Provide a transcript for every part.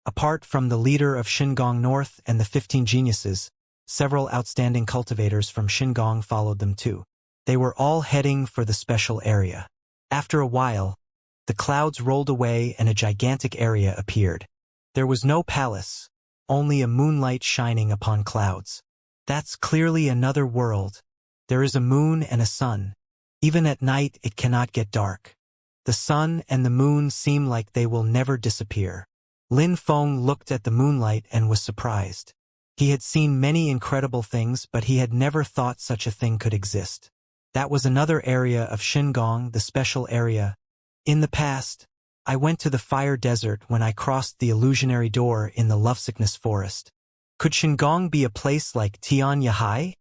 Apart from the leader of Xingong North and the 15 geniuses, several outstanding cultivators from Xingong followed them too. They were all heading for the special area. After a while, the clouds rolled away and a gigantic area appeared. There was no palace, only a moonlight shining upon clouds. That's clearly another world. There is a moon and a sun. Even at night it cannot get dark. The sun and the moon seem like they will never disappear. Lin Feng looked at the moonlight and was surprised. He had seen many incredible things, but he had never thought such a thing could exist. That was another area of Xingong, the special area. In the past, I went to the fire desert when I crossed the illusionary door in the lovesickness forest. Could Xingong be a place like Tianyahai?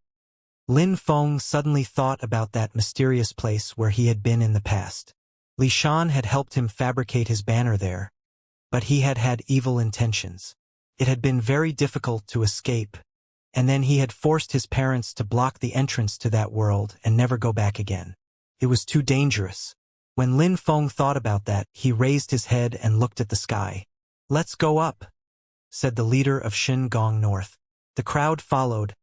Lin Feng suddenly thought about that mysterious place where he had been in the past. Li Shan had helped him fabricate his banner there, but he had had evil intentions. It had been very difficult to escape, and then he had forced his parents to block the entrance to that world and never go back again. It was too dangerous. When Lin Feng thought about that, he raised his head and looked at the sky. "Let's go up," said the leader of Xingong North. The crowd followed,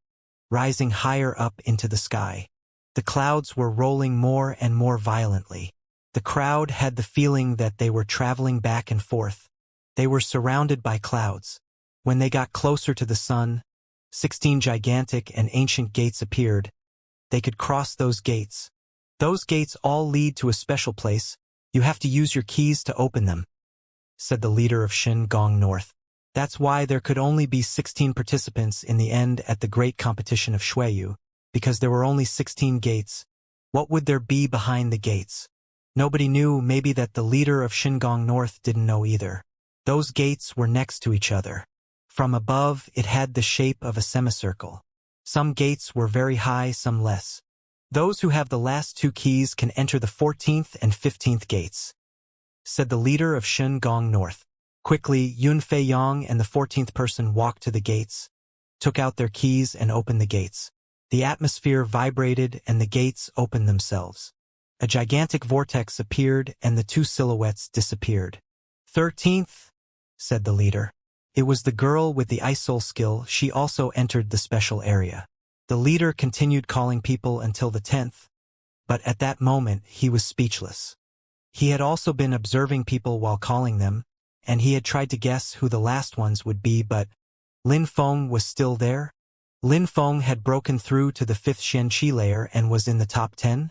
rising higher up into the sky. The clouds were rolling more and more violently. The crowd had the feeling that they were traveling back and forth. They were surrounded by clouds. When they got closer to the sun, 16 gigantic and ancient gates appeared. They could cross those gates. "Those gates all lead to a special place. You have to use your keys to open them," said the leader of Xingong North. That's why there could only be 16 participants in the end at the great competition of Xueyu, because there were only 16 gates. What would there be behind the gates? Nobody knew. Maybe that the leader of Xingong North didn't know either. Those gates were next to each other. From above, it had the shape of a semicircle. Some gates were very high, some less. "Those who have the last two keys can enter the 14th and 15th gates," said the leader of Xingong North. Quickly, Yun Fei Yang and the 14th person walked to the gates, took out their keys and opened the gates. The atmosphere vibrated and the gates opened themselves. A gigantic vortex appeared and the two silhouettes disappeared. 13th, said the leader. It was the girl with the ice soul skill. She also entered the special area. The leader continued calling people until the 10th, but at that moment he was speechless. He had also been observing people while calling them, and he had tried to guess who the last ones would be, but Lin Feng was still there? Lin Feng had broken through to the 5th Xianxia layer and was in the top 10?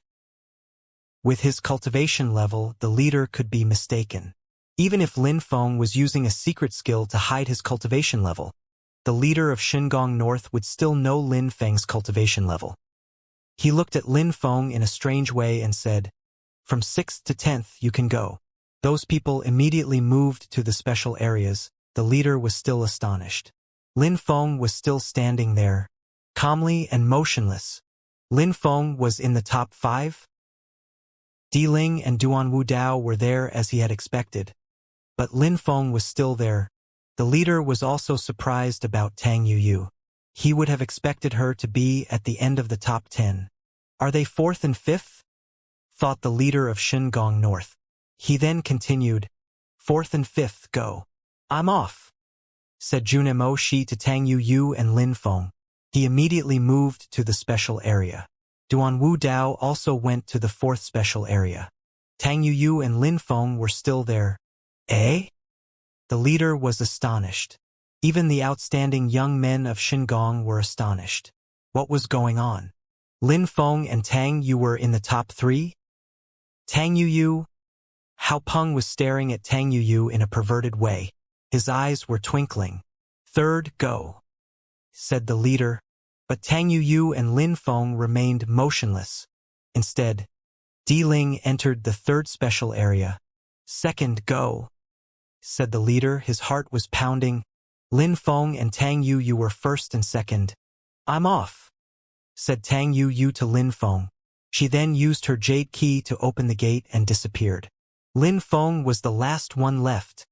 With his cultivation level, the leader could be mistaken. Even if Lin Feng was using a secret skill to hide his cultivation level, the leader of Xingong North would still know Lin Feng's cultivation level. He looked at Lin Feng in a strange way and said, "From 6th to 10th you can go." Those people immediately moved to the special areas. The leader was still astonished. Lin Feng was still standing there, calmly and motionless. Lin Feng was in the top 5. Di Ling and Duan Wu Dao were there as he had expected. But Lin Feng was still there. The leader was also surprised about Tang Yuyu. He would have expected her to be at the end of the top 10. Are they 4th and 5th? Thought the leader of Xingong North. He then continued, 4th and 5th, go. I'm off, said Junemo Shi to Tang Yuyu and Lin Feng. He immediately moved to the special area. Duan Wu Dao also went to the 4th special area. Tang Yuyu and Lin Feng were still there. Eh? The leader was astonished. Even the outstanding young men of Xingong were astonished. What was going on? Lin Feng and Tang Yu were in the top 3? Tang Yuyu? Hao Peng was staring at Tang Yuyu in a perverted way. His eyes were twinkling. 3rd, go, said the leader. But Tang Yuyu and Lin Feng remained motionless. Instead, Di Ling entered the 3rd special area. 2nd, go, said the leader. His heart was pounding. Lin Feng and Tang Yuyu were 1st and 2nd. I'm off, said Tang Yuyu to Lin Feng. She then used her jade key to open the gate and disappeared. Lin Feng was the last one left.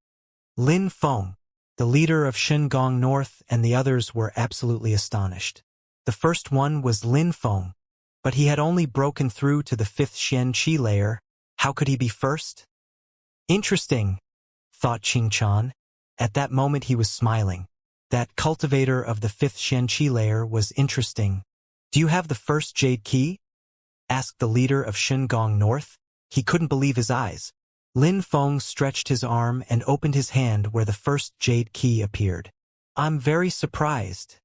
Lin Feng, the leader of Xingong North, and the others were absolutely astonished. The first one was Lin Feng, but he had only broken through to the 5th Xianxia layer. How could he be first? Interesting, thought Qing Chan. At that moment he was smiling. That cultivator of the 5th Xianxia layer was interesting. Do you have the first jade key? Asked the leader of Shingang North. He couldn't believe his eyes. Lin Feng stretched his arm and opened his hand where the first jade key appeared. I'm very surprised,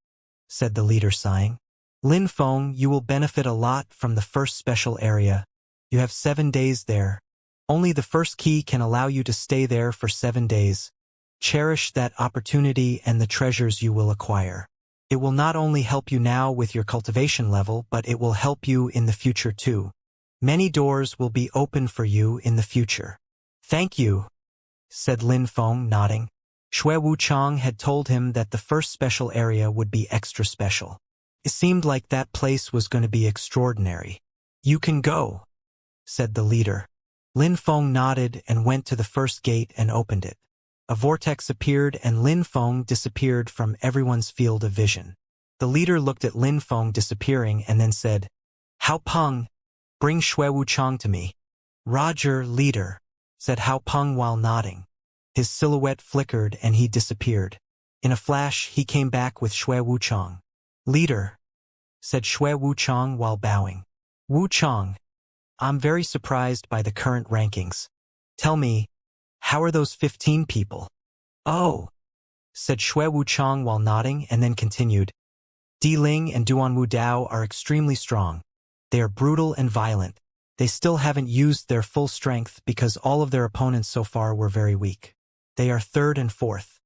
said the leader sighing. Lin Feng, you will benefit a lot from the first special area. You have 7 days there. Only the first key can allow you to stay there for 7 days. Cherish that opportunity and the treasures you will acquire. It will not only help you now with your cultivation level, but it will help you in the future too. Many doors will be open for you in the future. Thank you, said Lin Feng, nodding. Shui Wuchang had told him that the first special area would be extra special. It seemed like that place was going to be extraordinary. You can go, said the leader. Lin Feng nodded and went to the first gate and opened it. A vortex appeared and Lin Feng disappeared from everyone's field of vision. The leader looked at Lin Feng disappearing and then said, Hao Peng, bring Shui Wuchang to me. Roger, leader, said Hao Peng while nodding. His silhouette flickered and he disappeared. In a flash, he came back with Shui Wuchang. Leader, said Shui Wuchang while bowing. Wuchang, I'm very surprised by the current rankings. Tell me, how are those 15 people? Oh, said Shui Wuchang while nodding and then continued. Di Ling and Duan Wu Dao are extremely strong. They are brutal and violent. They still haven't used their full strength because all of their opponents so far were very weak. They are 3rd and 4th.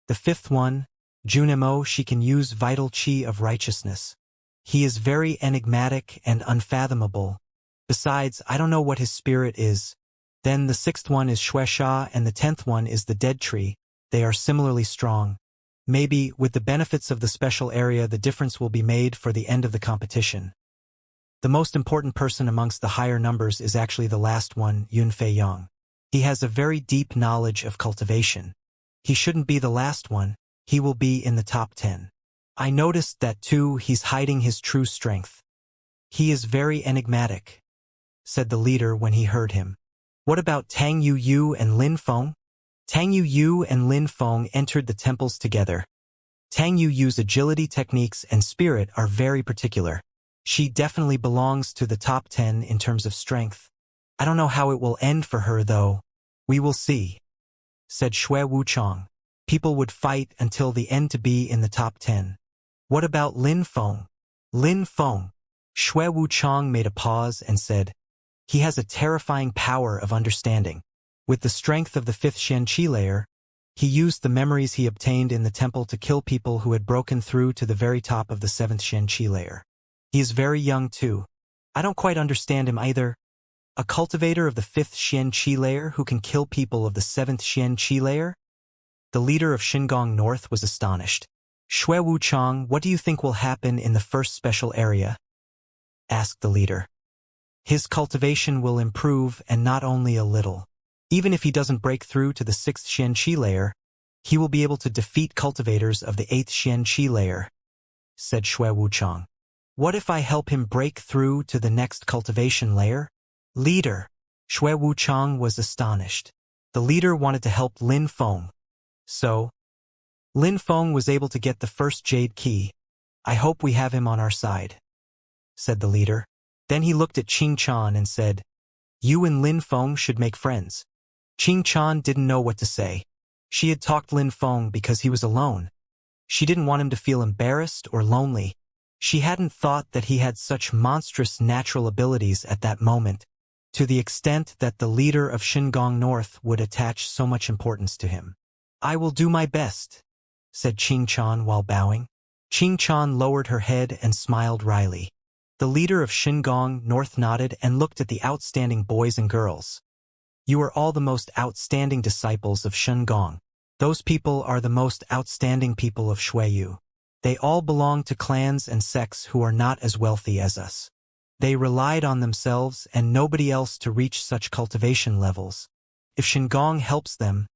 The 5th one, Junimo, she can use vital chi of righteousness. He is very enigmatic and unfathomable. Besides, I don't know what his spirit is. Then the 6th one is Shuesha and the 10th one is the dead tree. They are similarly strong. Maybe, with the benefits of the special area, the difference will be made for the end of the competition. The most important person amongst the higher numbers is actually the last one, Yunfei Yang. He has a very deep knowledge of cultivation. He shouldn't be the last one, he will be in the top 10. I noticed that too, he's hiding his true strength. He is very enigmatic, said the leader when he heard him. What about Tang Yu and Lin Feng? Tang Yu and Lin Feng entered the temples together. Tang Yu's agility techniques and spirit are very particular. She definitely belongs to the top 10 in terms of strength. I don't know how it will end for her though. We will see, said Shui Wuchang. People would fight until the end to be in the top 10. What about Lin Feng? Lin Feng. Shui Wuchang made a pause and said, he has a terrifying power of understanding. With the strength of the 5th Xianxia layer, he used the memories he obtained in the temple to kill people who had broken through to the very top of the 7th Xianxia layer. He is very young too. I don't quite understand him either. A cultivator of the 5th Xianxia layer who can kill people of the 7th Xianxia layer? The leader of Shingang North was astonished. Shui Wuchang, what do you think will happen in the first special area? Asked the leader. His cultivation will improve and not only a little. Even if he doesn't break through to the 6th Xianxia layer, he will be able to defeat cultivators of the 8th Xianxia layer, said Shui Wuchang. What if I help him break through to the next cultivation layer? Leader, Shui Wuchang was astonished. The leader wanted to help Lin Feng. So, Lin Feng was able to get the first jade key. I hope we have him on our side, said the leader. Then he looked at Qing Chan and said, you and Lin Feng should make friends. Qing Chan didn't know what to say. She had talked Lin Feng because he was alone. She didn't want him to feel embarrassed or lonely. She hadn't thought that he had such monstrous natural abilities at that moment, to the extent that the leader of Shingang North would attach so much importance to him. I will do my best, said Qing Chan while bowing. Qing Chan lowered her head and smiled wryly. The leader of Shingang North nodded and looked at the outstanding boys and girls. You are all the most outstanding disciples of Shingang. Those people are the most outstanding people of Shuiyu. They all belong to clans and sects who are not as wealthy as us. They relied on themselves and nobody else to reach such cultivation levels. If Shingang helps them,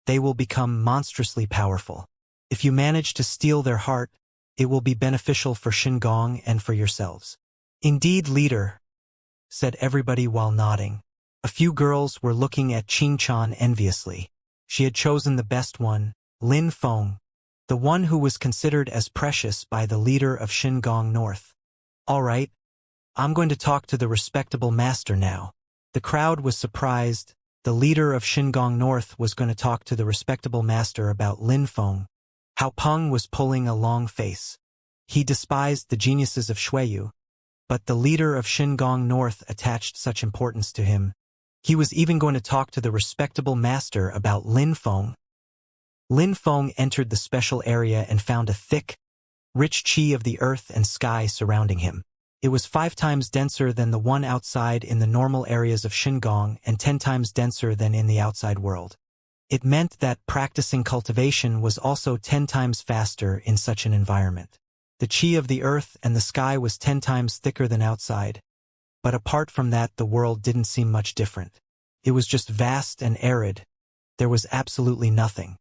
they will become monstrously powerful. If you manage to steal their heart, it will be beneficial for Shingang and for yourselves. Indeed, leader, said everybody while nodding. A few girls were looking at Qing Chan enviously. She had chosen the best one, Lin Feng, the one who was considered as precious by the leader of Xingong North. All right, I'm going to talk to the respectable master now. The crowd was surprised. The leader of Xingong North was going to talk to the respectable master about Lin Feng. Hao Peng was pulling a long face. He despised the geniuses of Xueyu, but the leader of Xingong North attached such importance to him. He was even going to talk to the respectable master about Lin Feng. Lin Feng entered the special area and found a thick, rich qi of the earth and sky surrounding him. It was 5 times denser than the one outside in the normal areas of Xingong and 10 times denser than in the outside world. It meant that practicing cultivation was also 10 times faster in such an environment. The qi of the earth and the sky was 10 times thicker than outside, but apart from that the world didn't seem much different. It was just vast and arid. There was absolutely nothing.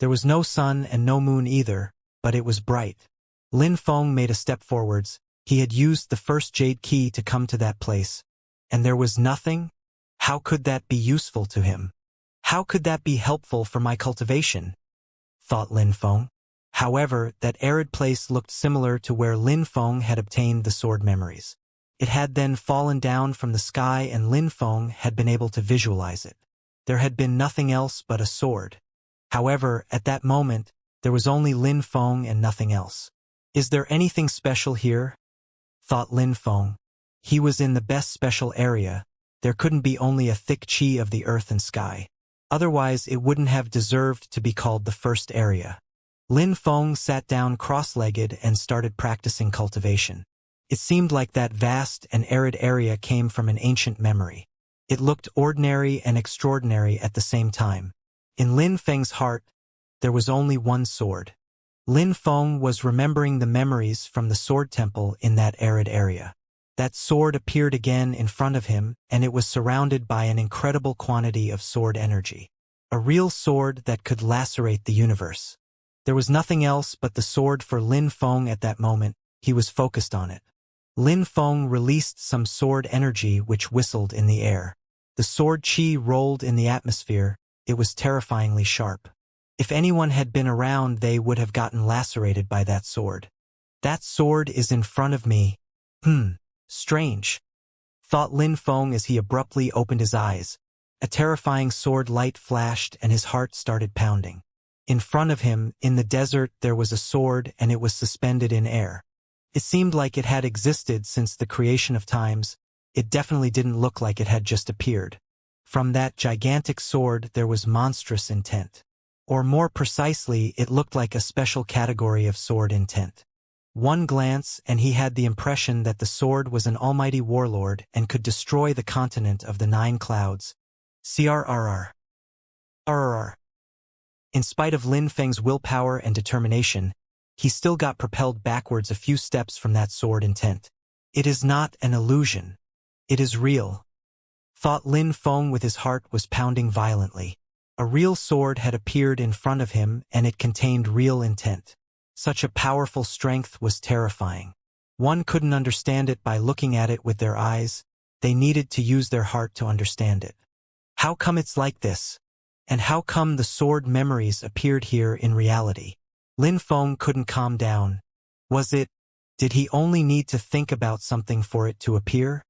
There was no sun and no moon either, but it was bright. Lin Feng made a step forwards. He had used the first jade key to come to that place, and there was nothing? How could that be useful to him? How could that be helpful for my cultivation? Thought Lin Feng. However, that arid place looked similar to where Lin Feng had obtained the sword memories. It had then fallen down from the sky and Lin Feng had been able to visualize it. There had been nothing else but a sword. However, at that moment, there was only Lin Feng and nothing else. Is there anything special here? Thought Lin Feng. He was in the best special area. There couldn't be only a thick qi of the earth and sky. Otherwise, it wouldn't have deserved to be called the first area. Lin Feng sat down cross-legged and started practicing cultivation. It seemed like that vast and arid area came from an ancient memory. It looked ordinary and extraordinary at the same time. In Lin Feng's heart, there was only one sword. Lin Feng was remembering the memories from the sword temple in that arid area. That sword appeared again in front of him, and it was surrounded by an incredible quantity of sword energy. A real sword that could lacerate the universe. There was nothing else but the sword for Lin Feng at that moment. He was focused on it. Lin Feng released some sword energy which whistled in the air. The sword qi rolled in the atmosphere. It was terrifyingly sharp. If anyone had been around, they would have gotten lacerated by that sword. That sword is in front of me. Strange, thought Lin Feng as he abruptly opened his eyes. A terrifying sword light flashed and his heart started pounding. In front of him, in the desert, there was a sword and it was suspended in air. It seemed like it had existed since the creation of times. It definitely didn't look like it had just appeared. From that gigantic sword there was monstrous intent. Or more precisely, it looked like a special category of sword intent. One glance and he had the impression that the sword was an almighty warlord and could destroy the continent of the 9 clouds. CRRR. RRR. In spite of Lin Feng's willpower and determination, he still got propelled backwards a few steps from that sword intent. It is not an illusion. It is real. Thought Lin Feng with his heart was pounding violently. A real sword had appeared in front of him and it contained real intent. Such a powerful strength was terrifying. One couldn't understand it by looking at it with their eyes. They needed to use their heart to understand it. How come it's like this? And how come the sword memories appeared here in reality? Lin Feng couldn't calm down. Did he only need to think about something for it to appear?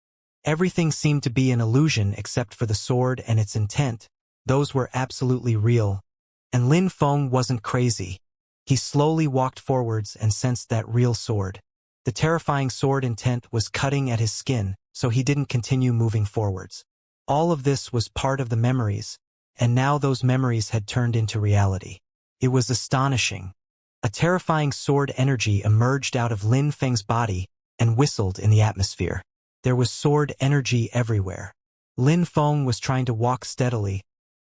Everything seemed to be an illusion except for the sword and its intent. Those were absolutely real. And Lin Feng wasn't crazy. He slowly walked forwards and sensed that real sword. The terrifying sword intent was cutting at his skin, so he didn't continue moving forwards. All of this was part of the memories, and now those memories had turned into reality. It was astonishing. A terrifying sword energy emerged out of Lin Feng's body and whistled in the atmosphere. There was sword energy everywhere. Lin Feng was trying to walk steadily.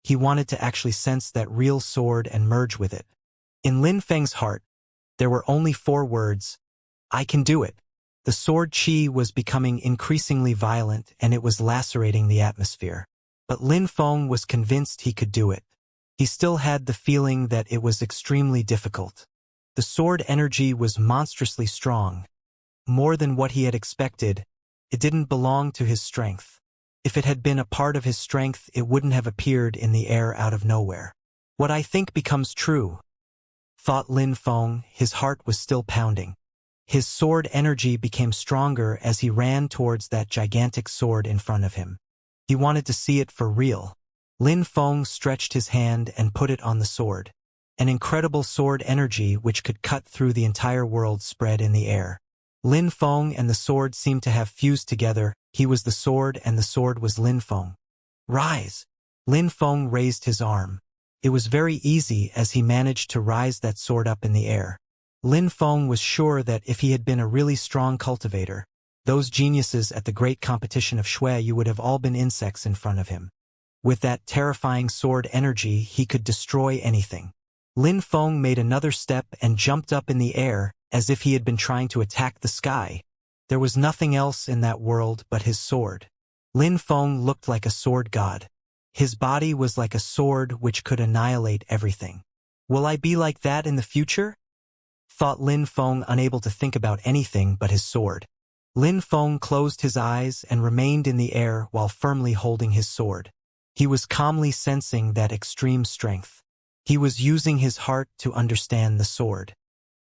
He wanted to actually sense that real sword and merge with it. In Lin Feng's heart, there were only 4 words. I can do it. The sword qi was becoming increasingly violent and it was lacerating the atmosphere. But Lin Feng was convinced he could do it. He still had the feeling that it was extremely difficult. The sword energy was monstrously strong. More than what he had expected, it didn't belong to his strength. If it had been a part of his strength, it wouldn't have appeared in the air out of nowhere. What I think becomes true. thought Lin Feng. His heart was still pounding. His sword energy became stronger as he ran towards that gigantic sword in front of him. He wanted to see it for real. Lin Feng stretched his hand and put it on the sword. An incredible sword energy which could cut through the entire world spread in the air. Lin Feng and the sword seemed to have fused together. He was the sword and the sword was Lin Feng. Rise! Lin Feng raised his arm. It was very easy as he managed to rise that sword up in the air. Lin Feng was sure that if he had been a really strong cultivator, those geniuses at the great competition of Shui would have all been insects in front of him. With that terrifying sword energy, he could destroy anything. Lin Feng made another step and jumped up in the air, as if he had been trying to attack the sky. There was nothing else in that world but his sword. Lin Feng looked like a sword god. His body was like a sword which could annihilate everything. Will I be like that in the future? Thought Lin Feng, unable to think about anything but his sword. Lin Feng closed his eyes and remained in the air while firmly holding his sword. He was calmly sensing that extreme strength. He was using his heart to understand the sword.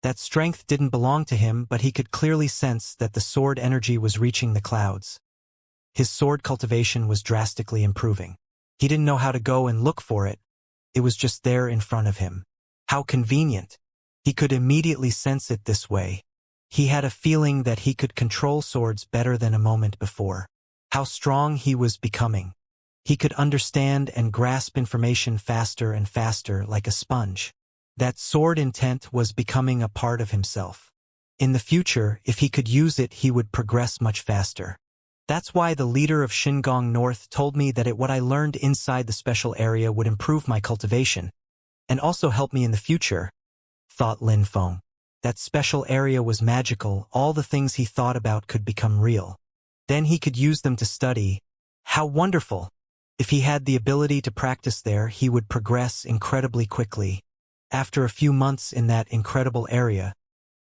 That strength didn't belong to him, but he could clearly sense that the sword energy was reaching the clouds. His sword cultivation was drastically improving. He didn't know how to go and look for it. It was just there in front of him. How convenient. He could immediately sense it this way. He had a feeling that he could control swords better than a moment before. How strong he was becoming. He could understand and grasp information faster and faster like a sponge. That sword intent was becoming a part of himself. In the future, if he could use it, he would progress much faster. That's why the leader of Xingong North told me that what I learned inside the special area would improve my cultivation, and also help me in the future, thought Lin Feng. That special area was magical. All the things he thought about could become real. Then he could use them to study. How wonderful! If he had the ability to practice there, he would progress incredibly quickly. After a few months in that incredible area,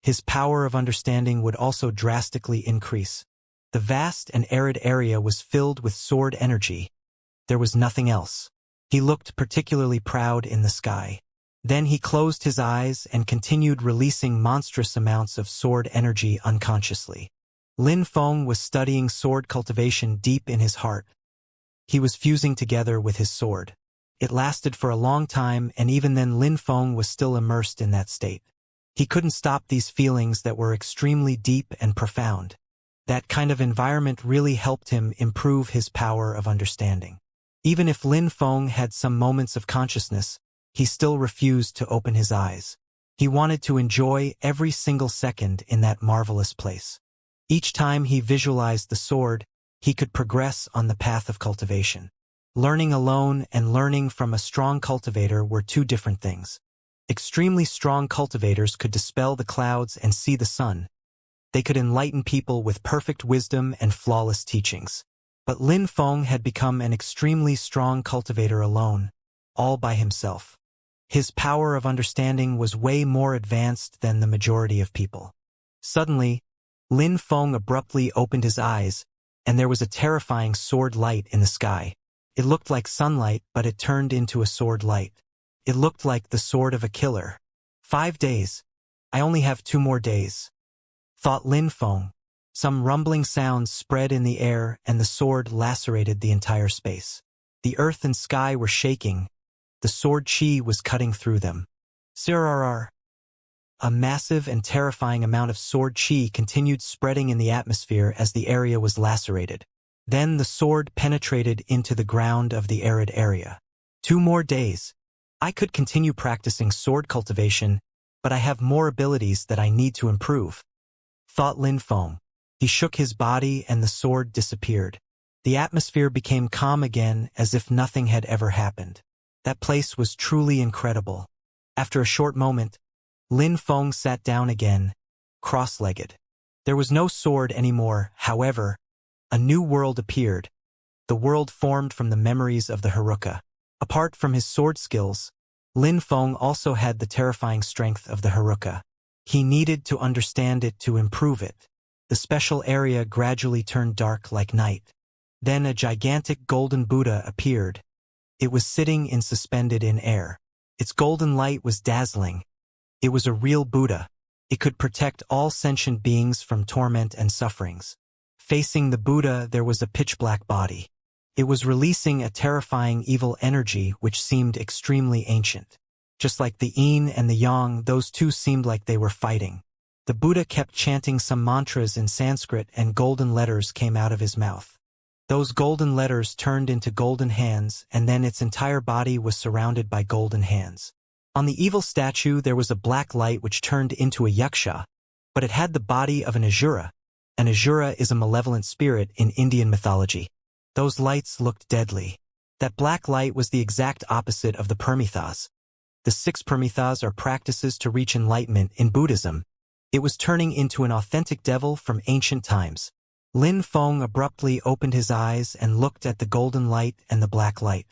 his power of understanding would also drastically increase. The vast and arid area was filled with sword energy. There was nothing else. He looked particularly proud in the sky. Then he closed his eyes and continued releasing monstrous amounts of sword energy unconsciously. Lin Feng was studying sword cultivation deep in his heart. He was fusing together with his sword. It lasted for a long time, and even then Lin Feng was still immersed in that state. He couldn't stop these feelings that were extremely deep and profound. That kind of environment really helped him improve his power of understanding. Even if Lin Feng had some moments of consciousness, he still refused to open his eyes. He wanted to enjoy every single second in that marvelous place. Each time he visualized the sword, he could progress on the path of cultivation. Learning alone and learning from a strong cultivator were two different things. Extremely strong cultivators could dispel the clouds and see the sun. They could enlighten people with perfect wisdom and flawless teachings. But Lin Feng had become an extremely strong cultivator alone, all by himself. His power of understanding was way more advanced than the majority of people. Suddenly, Lin Feng abruptly opened his eyes, and there was a terrifying sword light in the sky. It looked like sunlight, but it turned into a sword light. It looked like the sword of a killer. 5 days. I only have 2 more days, thought Lin Feng. Some rumbling sounds spread in the air, and the sword lacerated the entire space. The earth and sky were shaking. The sword chi was cutting through them. Sirrr. A massive and terrifying amount of sword chi continued spreading in the atmosphere as the area was lacerated. Then the sword penetrated into the ground of the arid area. 2 more days. I could continue practicing sword cultivation, but I have more abilities that I need to improve, thought Lin Feng. He shook his body and the sword disappeared. The atmosphere became calm again, as if nothing had ever happened. That place was truly incredible. After a short moment, Lin Feng sat down again, cross-legged. There was no sword anymore. However, a new world appeared. The world formed from the memories of the Haruka. Apart from his sword skills, Lin Feng also had the terrifying strength of the Haruka. He needed to understand it to improve it. The special area gradually turned dark like night. Then a gigantic golden Buddha appeared. It was sitting suspended in air. Its golden light was dazzling. It was a real Buddha. It could protect all sentient beings from torment and sufferings. Facing the Buddha, there was a pitch-black body. It was releasing a terrifying evil energy which seemed extremely ancient. Just like the yin and the yang, those two seemed like they were fighting. The Buddha kept chanting some mantras in Sanskrit and golden letters came out of his mouth. Those golden letters turned into golden hands and then its entire body was surrounded by golden hands. On the evil statue there was a black light which turned into a Xianxia, but it had the body of an Asura. An Asura is a malevolent spirit in Indian mythology. Those lights looked deadly. That black light was the exact opposite of the Parmithas. The 6 Parmithas are practices to reach enlightenment in Buddhism. It was turning into an authentic devil from ancient times. Lin Feng abruptly opened his eyes and looked at the golden light and the black light.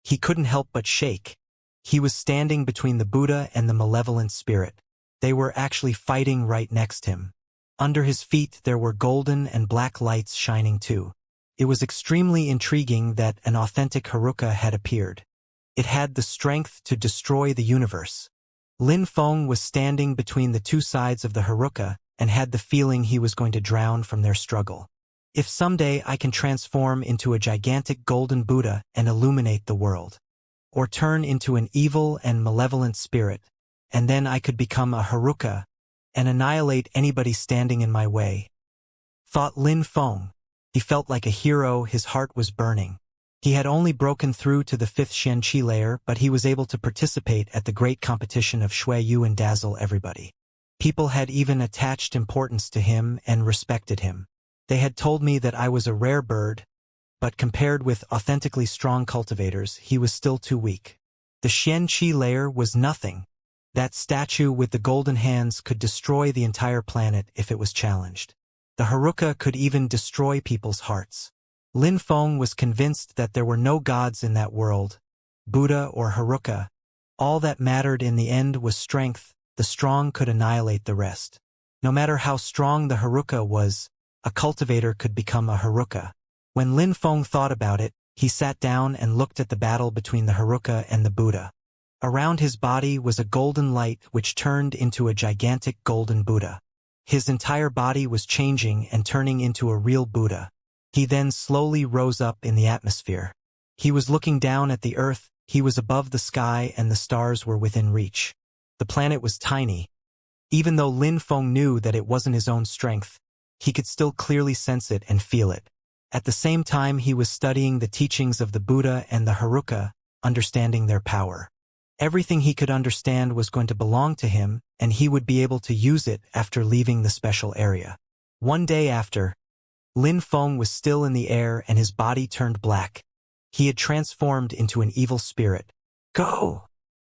He couldn't help but shake. He was standing between the Buddha and the malevolent spirit. They were actually fighting right next to him. Under his feet there were golden and black lights shining too. It was extremely intriguing that an authentic Haruka had appeared. It had the strength to destroy the universe. Lin Feng was standing between the two sides of the Haruka and had the feeling he was going to drown from their struggle. If someday I can transform into a gigantic golden Buddha and illuminate the world, or turn into an evil and malevolent spirit, and then I could become a Haruka and annihilate anybody standing in my way, thought Lin Feng. He felt like a hero, his heart was burning. He had only broken through to the 5th Xianxia layer, but he was able to participate at the great competition of Shui Yu and dazzle everybody. People had even attached importance to him and respected him. They had told me that I was a rare bird, but compared with authentically strong cultivators, he was still too weak. The Xianxia layer was nothing. That statue with the golden hands could destroy the entire planet if it was challenged. The Haruka could even destroy people's hearts. Lin Feng was convinced that there were no gods in that world, Buddha or Haruka. All that mattered in the end was strength. The strong could annihilate the rest. No matter how strong the Haruka was, a cultivator could become a Haruka. When Lin Feng thought about it, he sat down and looked at the battle between the Haruka and the Buddha. Around his body was a golden light which turned into a gigantic golden Buddha. His entire body was changing and turning into a real Buddha. He then slowly rose up in the atmosphere. He was looking down at the earth, he was above the sky and the stars were within reach. The planet was tiny. Even though Lin Feng knew that it wasn't his own strength, he could still clearly sense it and feel it. At the same time he was studying the teachings of the Buddha and the Haruka, understanding their power. Everything he could understand was going to belong to him, and he would be able to use it after leaving the special area. One day after, Lin Feng was still in the air and his body turned black. He had transformed into an evil spirit. "Go!"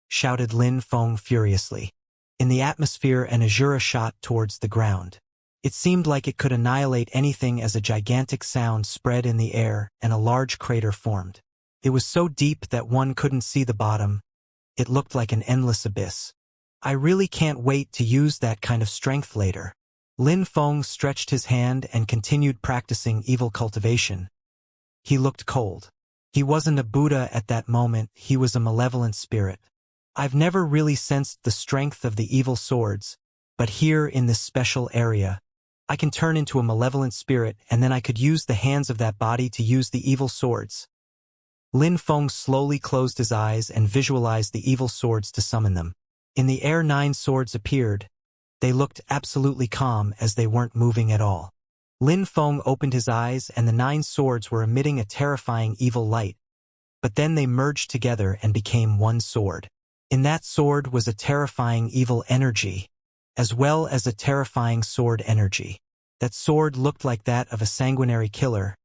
shouted Lin Feng furiously. In the atmosphere an Asura shot towards the ground. It seemed like it could annihilate anything as a gigantic sound spread in the air and a large crater formed. It was so deep that one couldn't see the bottom. It looked like an endless abyss. I really can't wait to use that kind of strength later. Lin Feng stretched his hand and continued practicing evil cultivation. He looked cold. He wasn't a Buddha at that moment, he was a malevolent spirit. I've never really sensed the strength of the evil swords, but here in this special area, I can turn into a malevolent spirit and then I could use the hands of that body to use the evil swords. Lin Feng slowly closed his eyes and visualized the evil swords to summon them. In the air 9 swords appeared. They looked absolutely calm as they weren't moving at all. Lin Feng opened his eyes and the 9 swords were emitting a terrifying evil light. But then they merged together and became one sword. In that sword was a terrifying evil energy, as well as a terrifying sword energy. That sword looked like that of a sanguinary killer.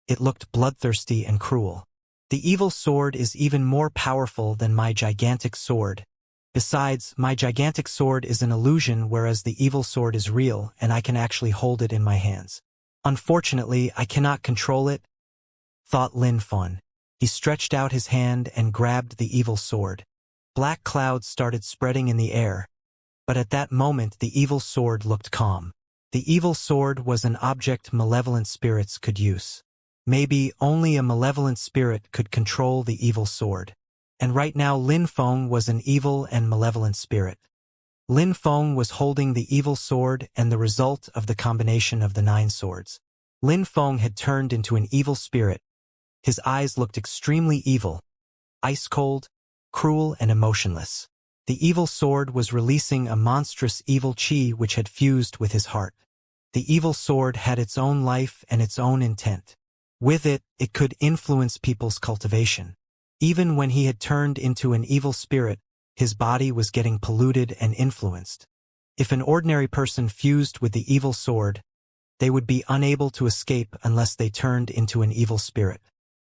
It looked bloodthirsty and cruel. The evil sword is even more powerful than my gigantic sword. Besides, my gigantic sword is an illusion whereas the evil sword is real and I can actually hold it in my hands. Unfortunately, I cannot control it, thought Lin Feng. He stretched out his hand and grabbed the evil sword. Black clouds started spreading in the air, but at that moment the evil sword looked calm. The evil sword was an object malevolent spirits could use. Maybe only a malevolent spirit could control the evil sword. And right now Lin Feng was an evil and malevolent spirit. Lin Feng was holding the evil sword and the result of the combination of the 9 swords. Lin Feng had turned into an evil spirit. His eyes looked extremely evil, ice-cold, cruel and emotionless. The evil sword was releasing a monstrous evil chi which had fused with his heart. The evil sword had its own life and its own intent. With it, it could influence people's cultivation. Even when he had turned into an evil spirit, his body was getting polluted and influenced. If an ordinary person fused with the evil sword, they would be unable to escape unless they turned into an evil spirit.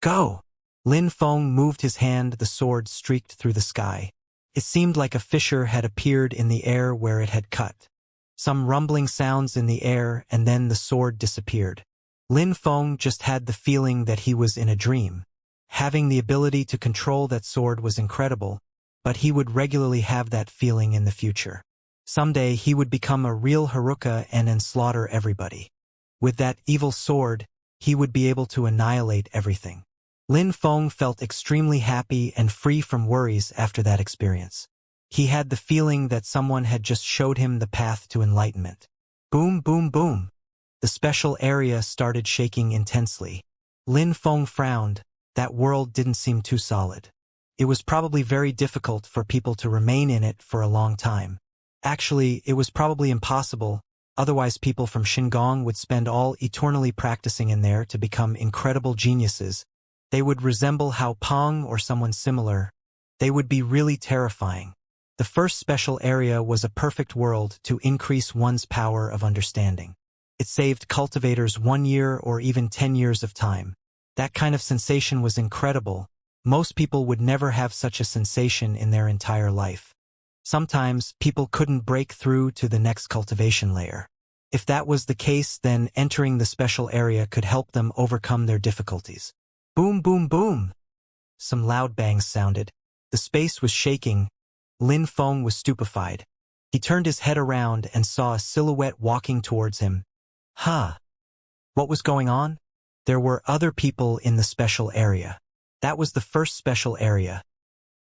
Go! Lin Feng moved his hand, the sword streaked through the sky. It seemed like a fissure had appeared in the air where it had cut. Some rumbling sounds in the air and then the sword disappeared. Lin Feng just had the feeling that he was in a dream. Having the ability to control that sword was incredible, but he would regularly have that feeling in the future. Someday he would become a real Haruka and slaughter everybody. With that evil sword, he would be able to annihilate everything. Lin Feng felt extremely happy and free from worries after that experience. He had the feeling that someone had just showed him the path to enlightenment. Boom, boom, boom. The special area started shaking intensely. Lin Feng frowned. That world didn't seem too solid. It was probably very difficult for people to remain in it for a long time. Actually, it was probably impossible, otherwise people from Xingong would spend all eternally practicing in there to become incredible geniuses. They would resemble Hao Peng or someone similar. They would be really terrifying. The first special area was a perfect world to increase one's power of understanding. It saved cultivators 1 year or even 10 years of time. That kind of sensation was incredible. Most people would never have such a sensation in their entire life. Sometimes, people couldn't break through to the next cultivation layer. If that was the case, then entering the special area could help them overcome their difficulties. Boom, boom, boom! Some loud bangs sounded. The space was shaking. Lin Feng was stupefied. He turned his head around and saw a silhouette walking towards him. Huh! What was going on? There were other people in the special area. That was the first special area.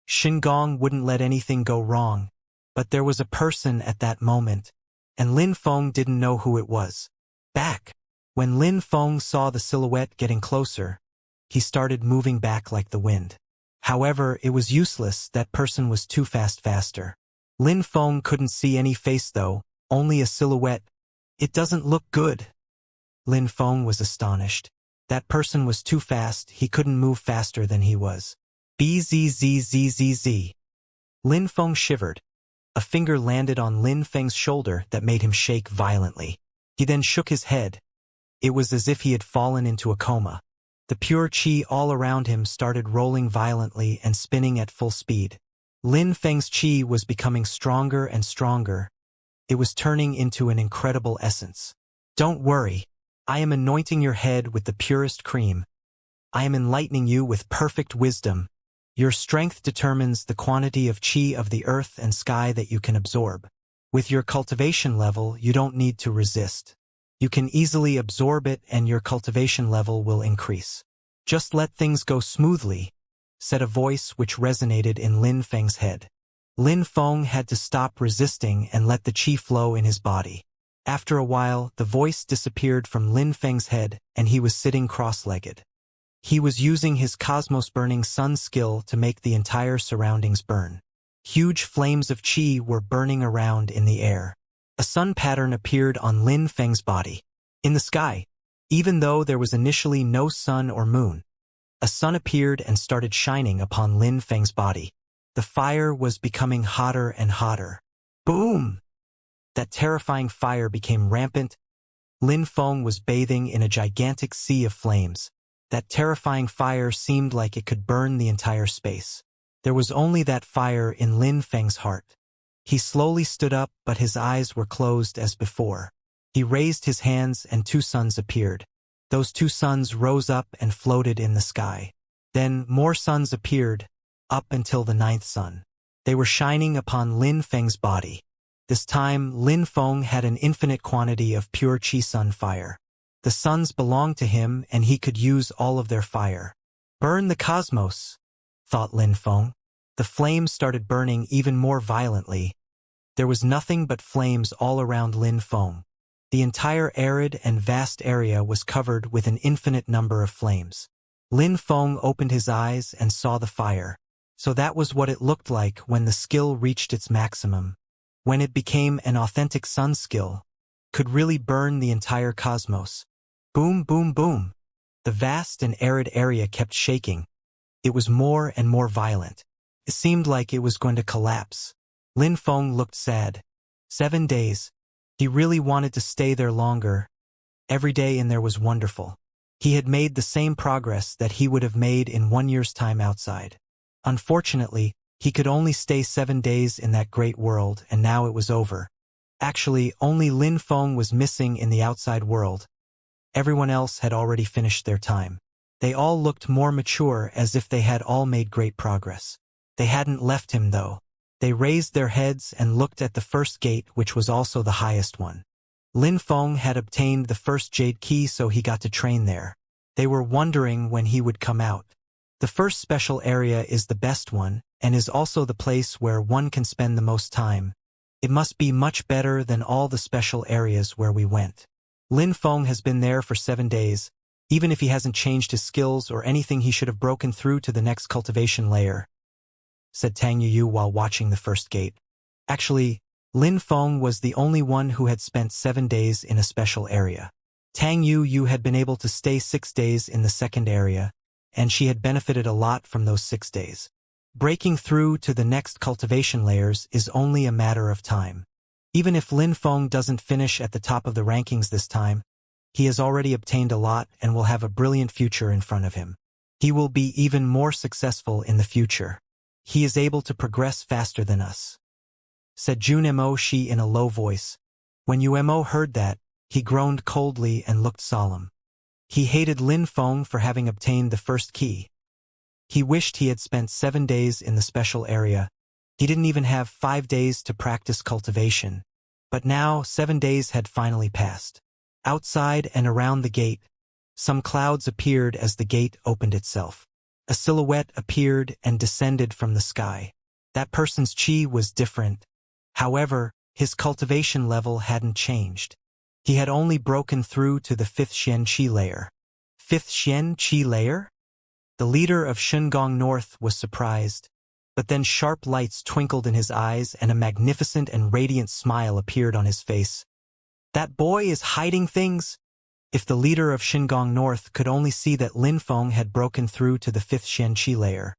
Xingong wouldn't let anything go wrong. But there was a person at that moment, and Lin Feng didn't know who it was. Back! When Lin Feng saw the silhouette getting closer, he started moving back like the wind. However, it was useless, that person was too faster. Lin Feng couldn't see any face though, only a silhouette. It doesn't look good. Lin Feng was astonished. That person was too fast, he couldn't move faster than he was. Bzzzzzzz. Lin Feng shivered. A finger landed on Lin Feng's shoulder that made him shake violently. He then shook his head. It was as if he had fallen into a coma. The pure chi all around him started rolling violently and spinning at full speed. Lin Feng's chi was becoming stronger and stronger. It was turning into an incredible essence. Don't worry. I am anointing your head with the purest cream. I am enlightening you with perfect wisdom. Your strength determines the quantity of chi of the earth and sky that you can absorb. With your cultivation level, you don't need to resist. You can easily absorb it and your cultivation level will increase. Just let things go smoothly, said a voice which resonated in Lin Feng's head. Lin Feng had to stop resisting and let the chi flow in his body. After a while, the voice disappeared from Lin Feng's head and he was sitting cross-legged. He was using his cosmos-burning sun skill to make the entire surroundings burn. Huge flames of chi were burning around in the air. A sun pattern appeared on Lin Feng's body. In the sky, even though there was initially no sun or moon, a sun appeared and started shining upon Lin Feng's body. The fire was becoming hotter and hotter. Boom! That terrifying fire became rampant. Lin Feng was bathing in a gigantic sea of flames. That terrifying fire seemed like it could burn the entire space. There was only that fire in Lin Feng's heart. He slowly stood up, but his eyes were closed as before. He raised his hands and 2 suns appeared. Those 2 suns rose up and floated in the sky. Then more suns appeared, up until the 9th sun. They were shining upon Lin Feng's body. This time, Lin Feng had an infinite quantity of pure chi sun fire. The suns belonged to him and he could use all of their fire. Burn the cosmos, thought Lin Feng. The flames started burning even more violently. There was nothing but flames all around Lin Feng. The entire arid and vast area was covered with an infinite number of flames. Lin Feng opened his eyes and saw the fire. So that was what it looked like when the skill reached its maximum. When it became an authentic sun skill, could really burn the entire cosmos. Boom, boom, boom. The vast and arid area kept shaking. It was more and more violent. It seemed like it was going to collapse. Lin Feng looked sad. 7 days. He really wanted to stay there longer. Every day in there was wonderful. He had made the same progress that he would have made in 1 year's time outside. Unfortunately, he could only stay 7 days in that great world, and now it was over. Actually, only Lin Feng was missing in the outside world. Everyone else had already finished their time. They all looked more mature, as if they had all made great progress. They hadn't left him, though. They raised their heads and looked at the first gate, which was also the highest one. Lin Feng had obtained the first jade key, so he got to train there. They were wondering when he would come out. The first special area is the best one, and is also the place where one can spend the most time. It must be much better than all the special areas where we went. Lin Feng has been there for 7 days. Even if he hasn't changed his skills or anything, he should have broken through to the next cultivation layer, said Tang Yu while watching the first gate. Actually, Lin Feng was the only one who had spent 7 days in a special area. Tang Yu had been able to stay 6 days in the second area, and she had benefited a lot from those 6 days. Breaking through to the next cultivation layers is only a matter of time. Even if Lin Feng doesn't finish at the top of the rankings this time, he has already obtained a lot and will have a brilliant future in front of him. He will be even more successful in the future. He is able to progress faster than us, said Jun Mo Shi in a low voice. When Umo heard that, he groaned coldly and looked solemn. He hated Lin Feng for having obtained the first key. He wished he had spent 7 days in the special area. He didn't even have 5 days to practice cultivation. But now 7 days had finally passed. Outside and around the gate, some clouds appeared as the gate opened itself. A silhouette appeared and descended from the sky. That person's chi was different. However, his cultivation level hadn't changed. He had only broken through to the 5th Xian Qi layer. 5th Xian Qi layer? The leader of Shengong North was surprised. But then sharp lights twinkled in his eyes and a magnificent and radiant smile appeared on his face. That boy is hiding things? If the leader of Shengong North could only see that Lin Feng had broken through to the 5th Xian Qi layer,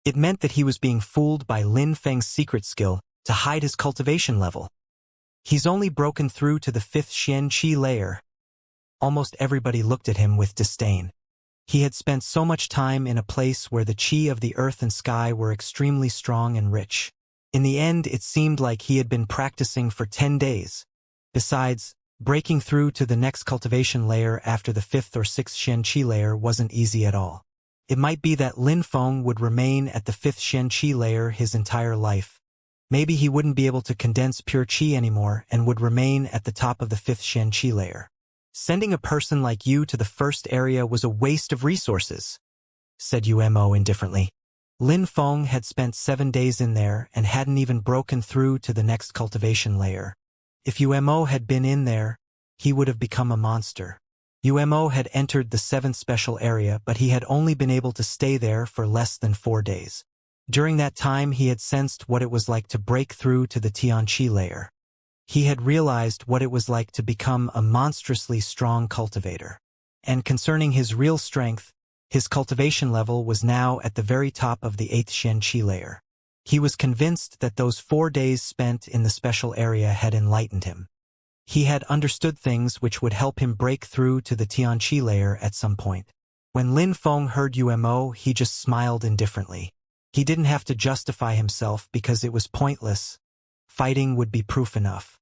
it meant that he was being fooled by Lin Feng's secret skill to hide his cultivation level. He's only broken through to the 5th Xian Qi layer. Almost everybody looked at him with disdain. He had spent so much time in a place where the chi of the earth and sky were extremely strong and rich. In the end, it seemed like he had been practicing for 10 days. Besides, breaking through to the next cultivation layer after the 5th or 6th Xian Qi layer wasn't easy at all. It might be that Lin Feng would remain at the 5th Xian Qi layer his entire life. Maybe he wouldn't be able to condense pure chi anymore and would remain at the top of the 5th Xian Qi layer. Sending a person like you to the first area was a waste of resources, said Umo indifferently. Lin Feng had spent 7 days in there and hadn't even broken through to the next cultivation layer. If Umo had been in there, he would have become a monster. Umo had entered the 7th special area, but he had only been able to stay there for less than 4 days. During that time, he had sensed what it was like to break through to the Tianqi layer. He had realized what it was like to become a monstrously strong cultivator. And concerning his real strength, his cultivation level was now at the very top of the 8th Xian Qi layer. He was convinced that those 4 days spent in the special area had enlightened him. He had understood things which would help him break through to the Tianqi layer at some point. When Lin Feng heard Umo, he just smiled indifferently. He didn't have to justify himself because it was pointless. Fighting would be proof enough.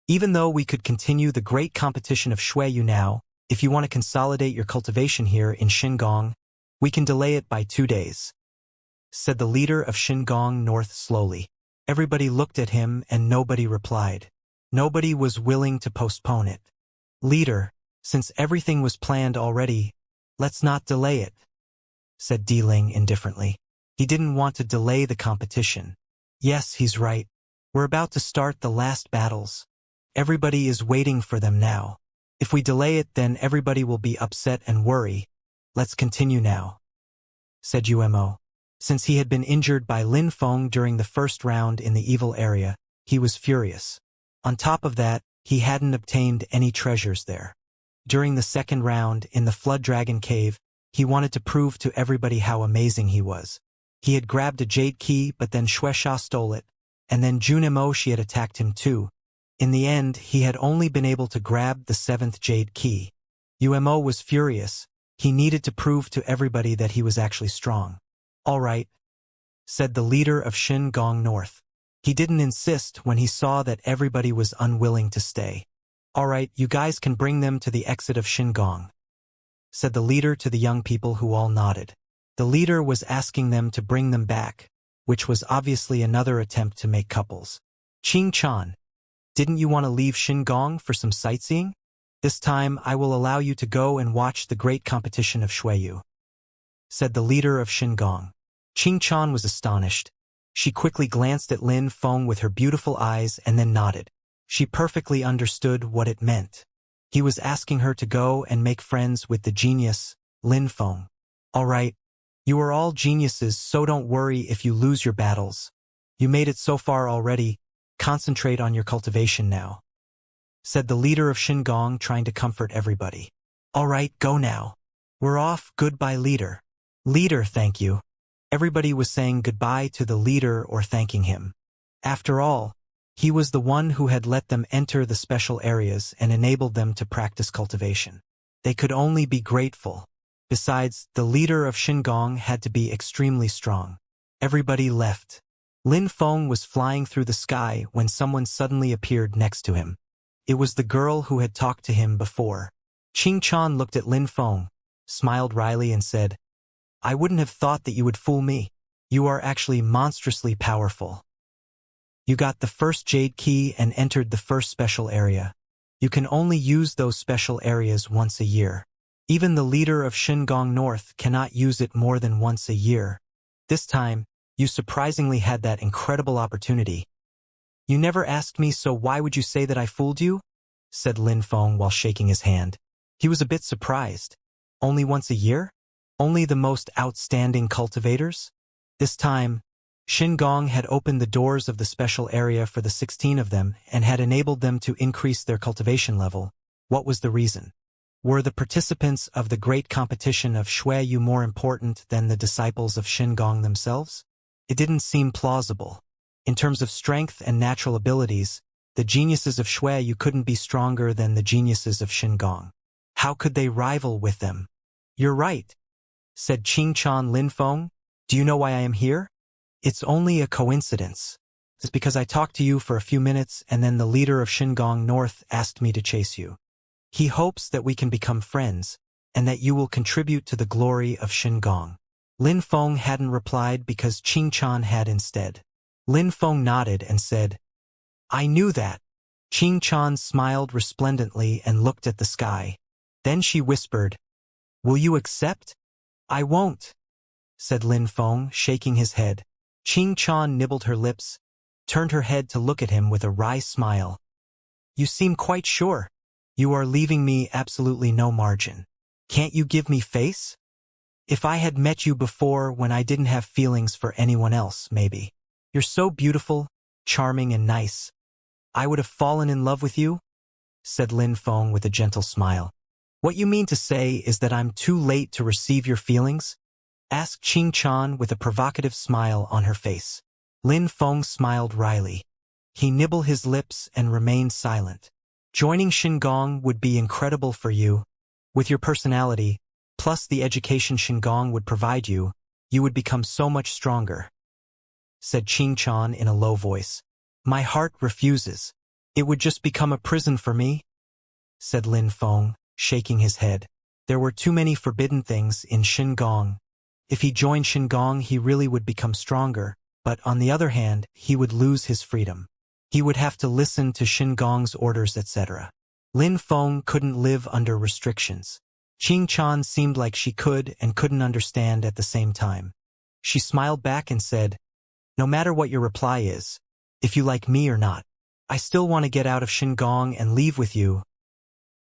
Even though we could continue the great competition of Shuiyu now, if you want to consolidate your cultivation here in Shengong, we can delay it by 2 days, said the leader of Shengong North slowly. Everybody looked at him and nobody replied. Nobody was willing to postpone it. Leader, since everything was planned already, let's not delay it, said Di Ling indifferently. He didn't want to delay the competition. Yes, he's right. We're about to start the last battles. Everybody is waiting for them now. If we delay it, then everybody will be upset and worry. Let's continue now," said Umo. Since he had been injured by Lin Feng during the first round in the evil area, he was furious. On top of that, he hadn't obtained any treasures there. During the second round in the Flood Dragon Cave, he wanted to prove to everybody how amazing he was. He had grabbed a jade key, but then Shueisha stole it, and then Junimo she had attacked him too. In the end, he had only been able to grab the 7th jade key. Umo was furious. He needed to prove to everybody that he was actually strong. "All right," said the leader of Shin-Gong North. He didn't insist when he saw that everybody was unwilling to stay. "All right, you guys can bring them to the exit of Shin-Gong," said the leader to the young people who all nodded. The leader was asking them to bring them back, which was obviously another attempt to make couples. "Qing-chan, didn't you want to leave Shin-Gong for some sightseeing? This time I will allow you to go and watch the great competition of Shueyu," said the leader of Shin-Gong. Qing-chan was astonished. She quickly glanced at Lin Feng with her beautiful eyes and then nodded. She perfectly understood what it meant. He was asking her to go and make friends with the genius, Lin Feng. "All right, you are all geniuses, so don't worry if you lose your battles. You made it so far already. Concentrate on your cultivation now," said the leader of Shin-Gong, trying to comfort everybody. "All right, go now. We're off. Goodbye, leader." "Leader, thank you." Everybody was saying goodbye to the leader or thanking him. After all, he was the one who had let them enter the special areas and enabled them to practice cultivation. They could only be grateful. Besides, the leader of Shin-Gong had to be extremely strong. Everybody left. Lin Feng was flying through the sky when someone suddenly appeared next to him. It was the girl who had talked to him before. Qing-chan looked at Lin Feng, smiled wryly and said, "I wouldn't have thought that you would fool me. You are actually monstrously powerful. You got the first jade key and entered the first special area. You can only use those special areas once a year. Even the leader of Shin-Gong North cannot use it more than once a year. This time, you surprisingly had that incredible opportunity. You never asked me, so why would you say that I fooled you?" said Lin Feng while shaking his hand. He was a bit surprised. Only once a year? Only the most outstanding cultivators? This time, Shin-Gong had opened the doors of the special area for the 16 of them and had enabled them to increase their cultivation level. What was the reason? Were the participants of the great competition of Shueyu more important than the disciples of Shin-Gong themselves? It didn't seem plausible. In terms of strength and natural abilities, the geniuses of Shueyu couldn't be stronger than the geniuses of Shin-Gong. How could they rival with them? "You're right," said Qing-chan Lin Feng. "Do you know why I am here? It's only a coincidence. It's because I talked to you for a few minutes and then the leader of Shin-Gong North asked me to chase you. He hopes that we can become friends and that you will contribute to the glory of Shin-Gong." Lin Feng hadn't replied because Qing-chan had instead. Lin Feng nodded and said, "I knew that." Qing-chan smiled resplendently and looked at the sky. Then she whispered, "Will you accept?" "I won't," said Lin Feng, shaking his head. Qing-chan nibbled her lips, turned her head to look at him with a wry smile. "You seem quite sure. You are leaving me absolutely no margin. Can't you give me face? If I had met you before when I didn't have feelings for anyone else, maybe. You're so beautiful, charming and nice. I would have fallen in love with you," said Lin Feng with a gentle smile. "What you mean to say is that I'm too late to receive your feelings?" asked Qing-chan with a provocative smile on her face. Lin Feng smiled wryly. He nibbled his lips and remained silent. "Joining Shin-Gong would be incredible for you. With your personality, plus the education Shin-Gong would provide you, you would become so much stronger," said Qing-chan in a low voice. "My heart refuses. It would just become a prison for me," said Lin Feng, shaking his head. There were too many forbidden things in Shin-Gong. If he joined Shin-Gong, he really would become stronger, but on the other hand, he would lose his freedom. He would have to listen to Shin-Gong's orders, etc. Lin Feng couldn't live under restrictions. Qing-chan seemed like she could and couldn't understand at the same time. She smiled back and said, "No matter what your reply is, if you like me or not. I still want to get out of Xingong and leave with you.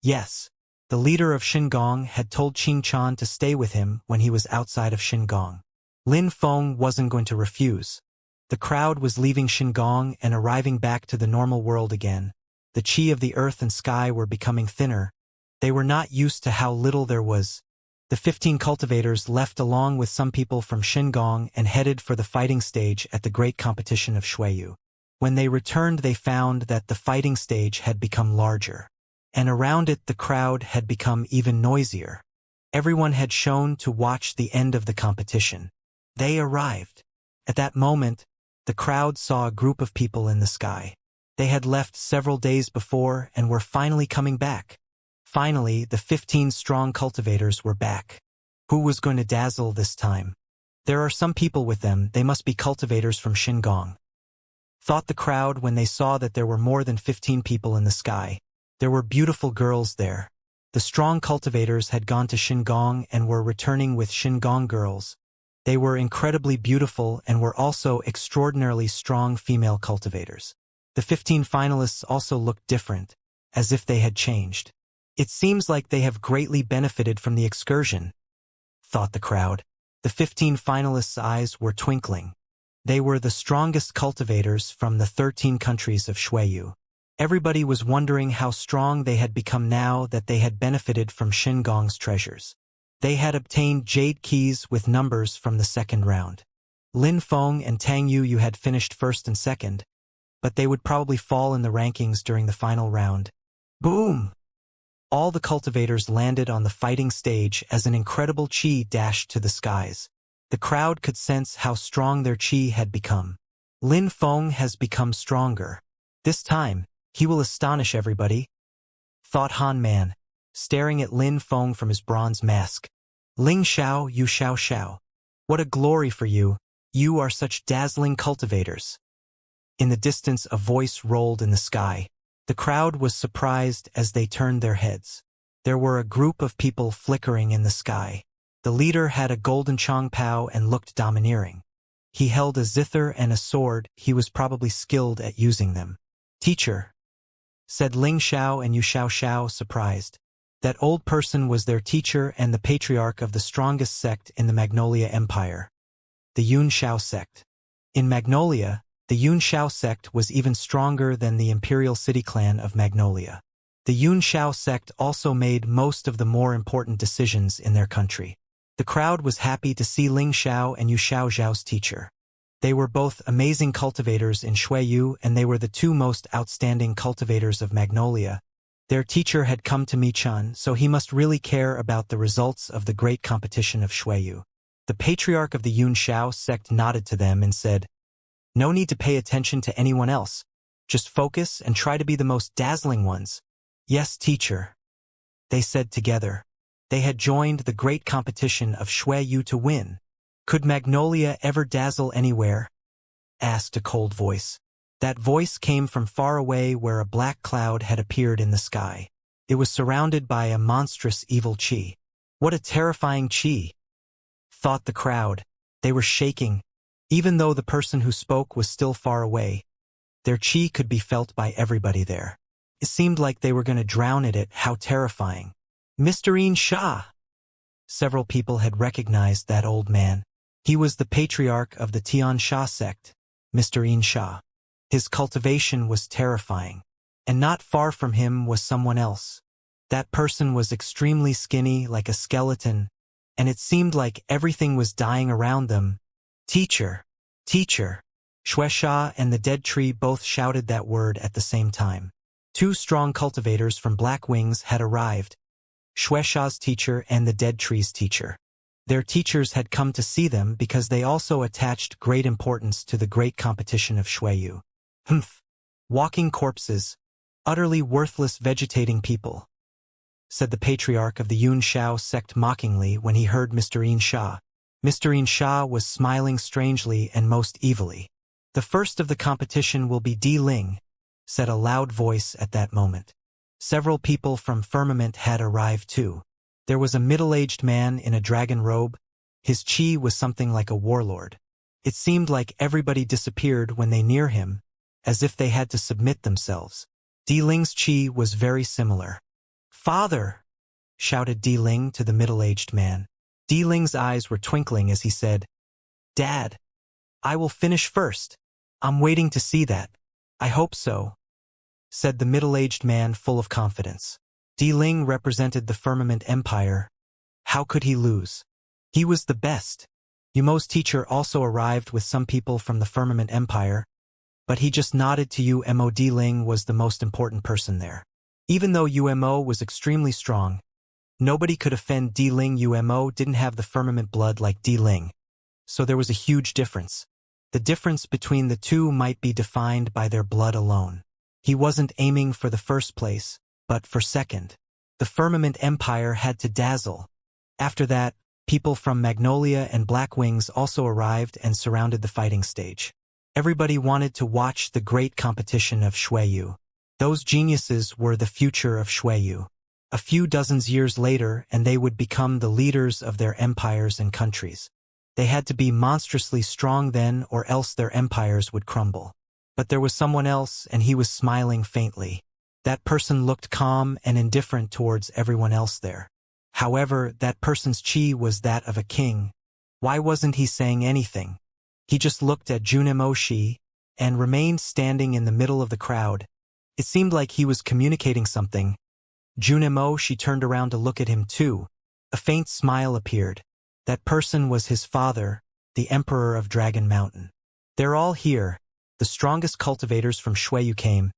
Yes. The leader of Xingong had told Qingchan to stay with him when he was outside of Xingong. Lin Feng wasn't going to refuse. The crowd was leaving Xingong and arriving back to the normal world again. The qi of the earth and sky were becoming thinner. They were not used to how little there was. The 15 cultivators left along with some people from Xingong and headed for the fighting stage at the great competition of Xueyu. When they returned, they found that the fighting stage had become larger. And around it the crowd had become even noisier. Everyone had shown to watch the end of the competition. They arrived. At that moment, the crowd saw a group of people in the sky. They had left several days before and were finally coming back. Finally, the 15 strong cultivators were back. Who was going to dazzle this time? There are some people with them, they must be cultivators from Xingong. Thought the crowd when they saw that there were more than 15 people in the sky. There were beautiful girls there. The strong cultivators had gone to Xingong and were returning with Xingong girls. They were incredibly beautiful and were also extraordinarily strong female cultivators. The 15 finalists also looked different, as if they had changed. It seems like they have greatly benefited from the excursion, thought the crowd. The 15 finalists' eyes were twinkling. They were the strongest cultivators from the 13 countries of Xueyu. Everybody was wondering how strong they had become now that they had benefited from Xingong's treasures. They had obtained jade keys with numbers from the second round. Lin Feng and Tang Yu had finished first and second, but they would probably fall in the rankings during the final round. Boom! All the cultivators landed on the fighting stage as an incredible qi dashed to the skies. The crowd could sense how strong their qi had become. Lin Feng has become stronger. This time, he will astonish everybody, thought Han Man, staring at Lin Feng from his bronze mask. Ling Xiao, you Xiao Xiao. What a glory for you. You are such dazzling cultivators. In the distance a voice rolled in the sky. The crowd was surprised as they turned their heads. There were a group of people flickering in the sky. The leader had a golden chongpao and looked domineering. He held a zither and a sword. He was probably skilled at using them. Teacher, said Ling Xiao and Yu Xiao Xiao, surprised. That old person was their teacher and the patriarch of the strongest sect in the Magnolia Empire, the Yun Xiao sect. In Magnolia, the Yun Xiao sect was even stronger than the Imperial City clan of Magnolia. The Yun Xiao sect also made most of the more important decisions in their country. The crowd was happy to see Ling Xiao and Yu Xiao Xiao's teacher. They were both amazing cultivators in Xueyu and they were the two most outstanding cultivators of Magnolia. Their teacher had come to Michan, so he must really care about the results of the great competition of Xueyu. The patriarch of the Yun Xiao sect nodded to them and said, "No need to pay attention to anyone else. Just focus and try to be the most dazzling ones." "Yes, teacher," they said together. They had joined the great competition of Xueyu to win. Could Magnolia ever dazzle anywhere? Asked a cold voice. That voice came from far away where a black cloud had appeared in the sky. It was surrounded by a monstrous evil qi. What a terrifying qi, thought the crowd. They were shaking. Even though the person who spoke was still far away, their qi could be felt by everybody there. It seemed like they were going to drown in it. How terrifying. Mr. Xianxia. Several people had recognized that old man. He was the patriarch of the Tiansha sect, Mr. Xianxia. His cultivation was terrifying. And not far from him was someone else. That person was extremely skinny, like a skeleton, and it seemed like everything was dying around them. Teacher! Teacher! Xuexia and the dead tree both shouted that word at the same time. Two strong cultivators from Black Wings had arrived, Xuexia's teacher and the dead tree's teacher. Their teachers had come to see them because they also attached great importance to the great competition of Xueyu. Humph! Walking corpses, utterly worthless vegetating people, said the patriarch of the Yun Xiao sect mockingly when he heard Mr. Xianxia. Mr. Xianxia was smiling strangely and most evilly. The first of the competition will be Di Ling, said a loud voice at that moment. Several people from Firmament had arrived too. There was a middle-aged man in a dragon robe. His qi was something like a warlord. It seemed like everybody disappeared when they near him, as if they had to submit themselves. Di Ling's qi was very similar. "Father!" shouted Di Ling to the middle-aged man. Di Ling's eyes were twinkling as he said, "Dad, I will finish first. I'm waiting to see that." "I hope so," said the middle-aged man full of confidence. Di Ling represented the Firmament Empire. How could he lose? He was the best. Yumo's teacher also arrived with some people from the Firmament Empire, but he just nodded to Umo. Di Ling was the most important person there. Even though Umo was extremely strong, nobody could offend Di Ling. Umo didn't have the firmament blood like Di Ling, so there was a huge difference. The difference between the two might be defined by their blood alone. He wasn't aiming for the first place, but for second. The Firmament Empire had to dazzle. After that, people from Magnolia and Black Wings also arrived and surrounded the fighting stage. Everybody wanted to watch the great competition of Xueyu. Those geniuses were the future of Xueyu. A few dozens years later, and they would become the leaders of their empires and countries. They had to be monstrously strong then, or else their empires would crumble. But there was someone else, and he was smiling faintly. That person looked calm and indifferent towards everyone else there. However, that person's qi was that of a king. Why wasn't he saying anything? He just looked at Junimoshi and remained standing in the middle of the crowd. It seemed like he was communicating something. Junimoshi turned around to look at him too. A faint smile appeared. That person was his father, the Emperor of Dragon Mountain. "They're all here. The strongest cultivators from Xueyu came."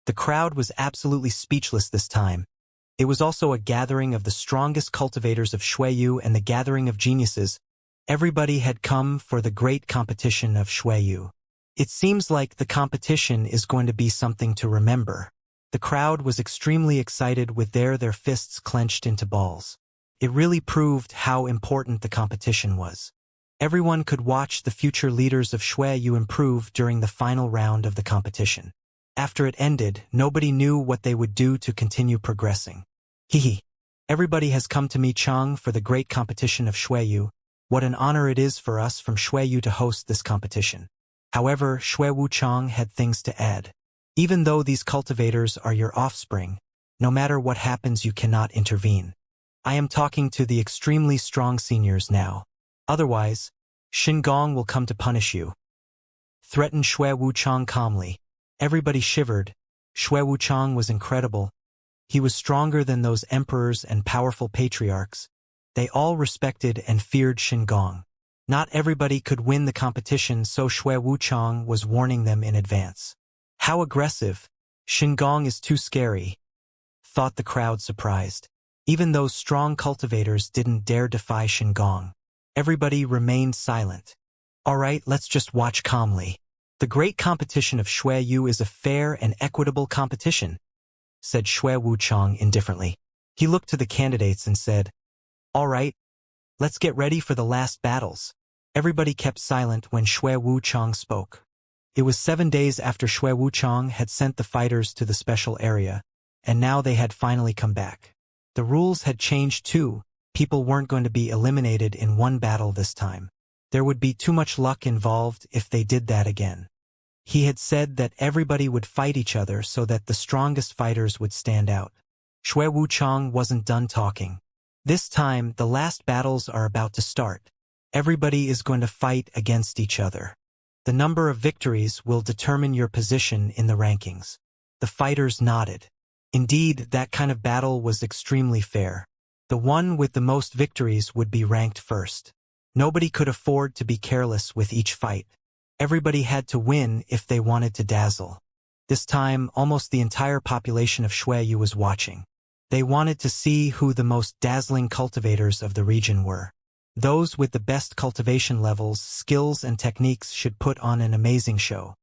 The crowd was absolutely speechless this time. It was also a gathering of the strongest cultivators of Xueyu and the gathering of geniuses. Everybody had come for the great competition of Xueyu. It seems like the competition is going to be something to remember. The crowd was extremely excited with their fists clenched into balls. It really proved how important the competition was. Everyone could watch the future leaders of Xueyu improve during the final round of the competition. After it ended, nobody knew what they would do to continue progressing. Hehe. Everybody has come to me, Chang, for the great competition of Xueyu. What an honor it is for us from Xueyu to host this competition. However, Xue Wuchang had things to add. Even though these cultivators are your offspring, no matter what happens you cannot intervene. I am talking to the extremely strong seniors now. Otherwise, Xingong will come to punish you. Threatened Xue Wuchang calmly. Everybody shivered. Xue Wuchang was incredible. He was stronger than those emperors and powerful patriarchs. They all respected and feared Xingong. Not everybody could win the competition, so Xue Wuchang was warning them in advance. How aggressive! Xingong is too scary, thought the crowd surprised. Even those strong cultivators didn't dare defy Xingong. Everybody remained silent. All right, let's just watch calmly. The great competition of Xueyu is a fair and equitable competition, said Xue Wuchang indifferently. He looked to the candidates and said, "All right, let's get ready for the last battles." Everybody kept silent when Xue Wuchang spoke. It was 7 days after Xue Wuchang had sent the fighters to the special area, and now they had finally come back. The rules had changed too. People weren't going to be eliminated in one battle this time. There would be too much luck involved if they did that again. He had said that everybody would fight each other so that the strongest fighters would stand out. Xue Wuchang wasn't done talking. This time, the last battles are about to start. Everybody is going to fight against each other. The number of victories will determine your position in the rankings. The fighters nodded. Indeed, that kind of battle was extremely fair. The one with the most victories would be ranked first. Nobody could afford to be careless with each fight. Everybody had to win if they wanted to dazzle. This time, almost the entire population of Xueyu was watching. They wanted to see who the most dazzling cultivators of the region were. Those with the best cultivation levels, skills, and techniques should put on an amazing show.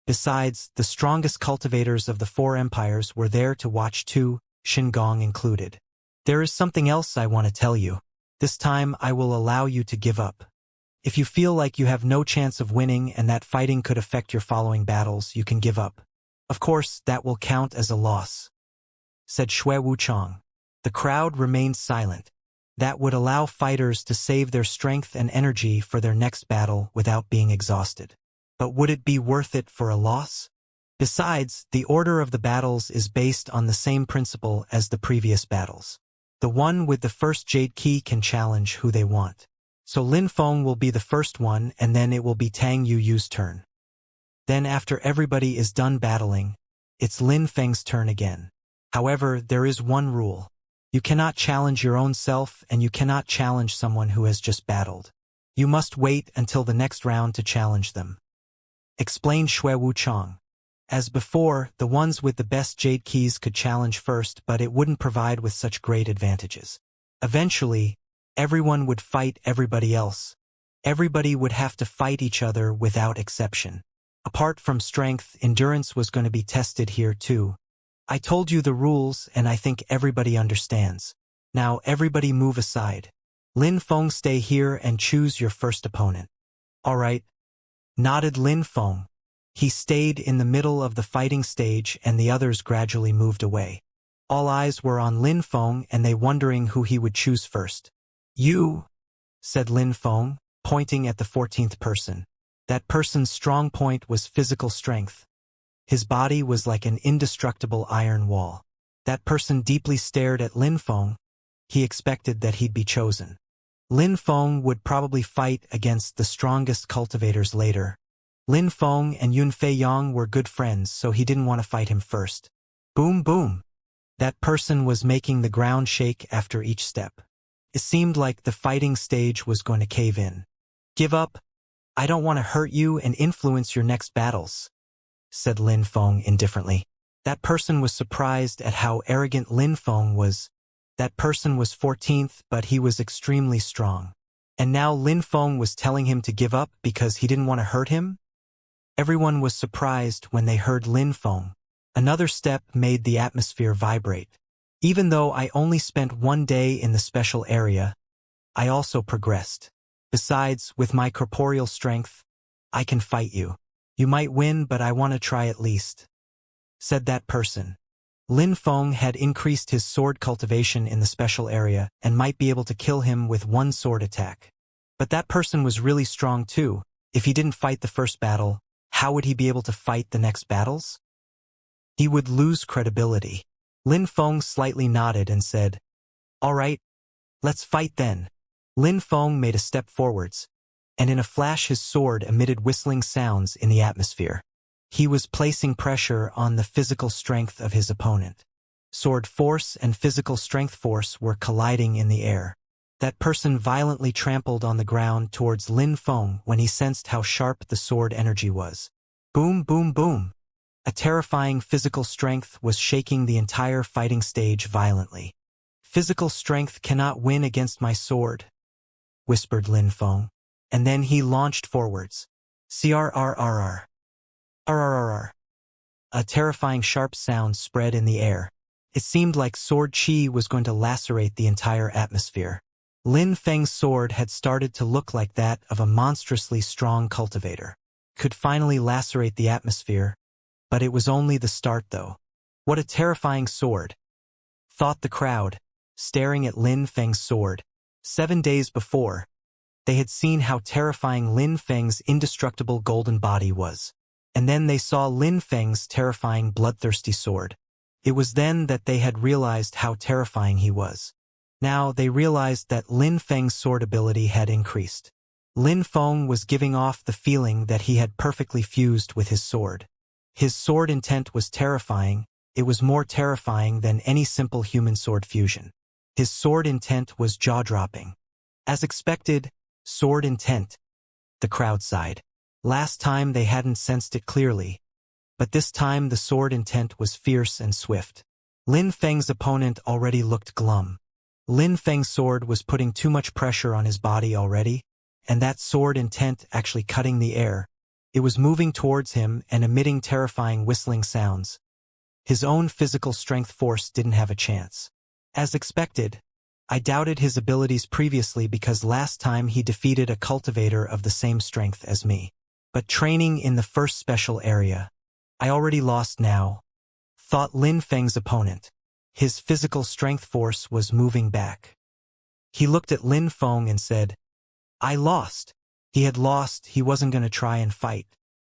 Besides, the strongest cultivators of the 4 empires were there to watch too, Xingong included. There is something else I want to tell you. This time I will allow you to give up. If you feel like you have no chance of winning and that fighting could affect your following battles, you can give up. Of course, that will count as a loss, said Xue Wuchang. The crowd remained silent. That would allow fighters to save their strength and energy for their next battle without being exhausted. But would it be worth it for a loss? Besides, the order of the battles is based on the same principle as the previous battles. The one with the first Jade Key can challenge who they want. So Lin Feng will be the first one, and then it will be Tang Yu's turn. Then after everybody is done battling, it's Lin Feng's turn again. However, there is one rule. You cannot challenge your own self, and you cannot challenge someone who has just battled. You must wait until the next round to challenge them. Explained Xue Wuchang. As before, the ones with the best Jade Keys could challenge first, but it wouldn't provide with such great advantages. Eventually, everyone would fight everybody else. Everybody would have to fight each other without exception. Apart from strength, endurance was going to be tested here too. I told you the rules, and I think everybody understands. Now everybody move aside. Lin Feng, stay here and choose your first opponent. All right, nodded Lin Feng. He stayed in the middle of the fighting stage, and the others gradually moved away. All eyes were on Lin Feng, and they wondering who he would choose first. You, said Lin Feng, pointing at the 14th person. That person's strong point was physical strength. His body was like an indestructible iron wall. That person deeply stared at Lin Feng. He expected that he'd be chosen. Lin Feng would probably fight against the strongest cultivators later. Lin Feng and Yun Fei Yang were good friends, so he didn't want to fight him first. Boom, boom. That person was making the ground shake after each step. It seemed like the fighting stage was going to cave in. Give up. I don't want to hurt you and influence your next battles, said Lin Feng indifferently. That person was surprised at how arrogant Lin Feng was. That person was 14th, but he was extremely strong. And now Lin Feng was telling him to give up because he didn't want to hurt him? Everyone was surprised when they heard Lin Feng. Another step made the atmosphere vibrate. Even though I only spent 1 day in the special area, I also progressed. Besides, with my corporeal strength, I can fight you. You might win, but I want to try at least, said that person. Lin Feng had increased his sword cultivation in the special area and might be able to kill him with 1 sword attack. But that person was really strong too. If he didn't fight the first battle, how would he be able to fight the next battles? He would lose credibility. Lin Feng slightly nodded and said, "All right, let's fight then." Lin Feng made a step forwards, and in a flash his sword emitted whistling sounds in the atmosphere. He was placing pressure on the physical strength of his opponent. Sword force and physical strength force were colliding in the air. That person violently trampled on the ground towards Lin Feng when he sensed how sharp the sword energy was. Boom, boom, boom. A terrifying physical strength was shaking the entire fighting stage violently. "Physical strength cannot win against my sword," whispered Lin Feng. And then he launched forwards. CRRRR. RRRR. A terrifying sharp sound spread in the air. It seemed like sword chi was going to lacerate the entire atmosphere. Lin Feng's sword had started to look like that of a monstrously strong cultivator. Could finally lacerate the atmosphere, but it was only the start though. What a terrifying sword, thought the crowd, staring at Lin Feng's sword. 7 days before, they had seen how terrifying Lin Feng's indestructible golden body was. And then they saw Lin Feng's terrifying bloodthirsty sword. It was then that they had realized how terrifying he was. Now they realized that Lin Feng's sword ability had increased. Lin Feng was giving off the feeling that he had perfectly fused with his sword. His sword intent was terrifying. It was more terrifying than any simple human sword fusion. His sword intent was jaw-dropping. As expected, sword intent. The crowd sighed. Last time they hadn't sensed it clearly, but this time the sword intent was fierce and swift. Lin Feng's opponent already looked glum. Lin Feng's sword was putting too much pressure on his body already, and that sword intent actually cutting the air. It was moving towards him and emitting terrifying whistling sounds. His own physical strength force didn't have a chance. As expected, I doubted his abilities previously because last time he defeated a cultivator of the same strength as me. But training in the first special area, I already lost now, thought Lin Feng's opponent. His physical strength force was moving back. He looked at Lin Feng and said, "I lost." He had lost, he wasn't going to try and fight.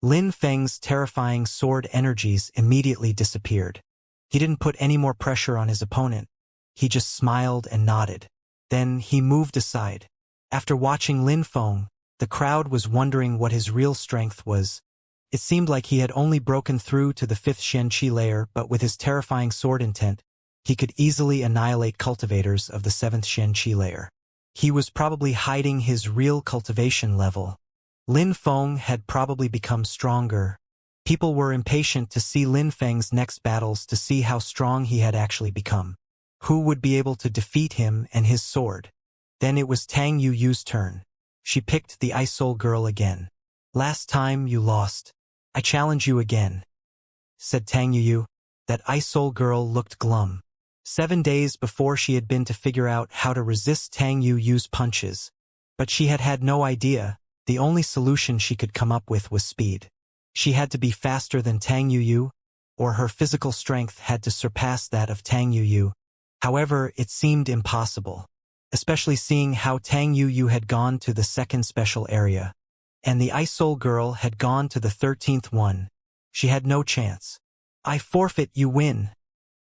Lin Feng's terrifying sword energies immediately disappeared. He didn't put any more pressure on his opponent. He just smiled and nodded. Then he moved aside. After watching Lin Feng, the crowd was wondering what his real strength was. It seemed like he had only broken through to the 5th Xianxia layer, but with his terrifying sword intent, he could easily annihilate cultivators of the 7th Xianxia layer. He was probably hiding his real cultivation level. Lin Feng had probably become stronger. People were impatient to see Lin Feng's next battles to see how strong he had actually become. Who would be able to defeat him and his sword? Then it was Tang Yu's turn. She picked the Ice Soul girl again. "Last time you lost. I challenge you again," said Tang Yu. That Ice Soul girl looked glum. 7 days before she had been to figure out how to resist Tang Yu's punches. But she had had no idea. The only solution she could come up with was speed. She had to be faster than Tang Yu, or her physical strength had to surpass that of Tang Yu. However, it seemed impossible, especially seeing how Tang Yu had gone to the 2nd special area, and the Ice Soul girl had gone to the 13th one. She had no chance. "I forfeit, you win,"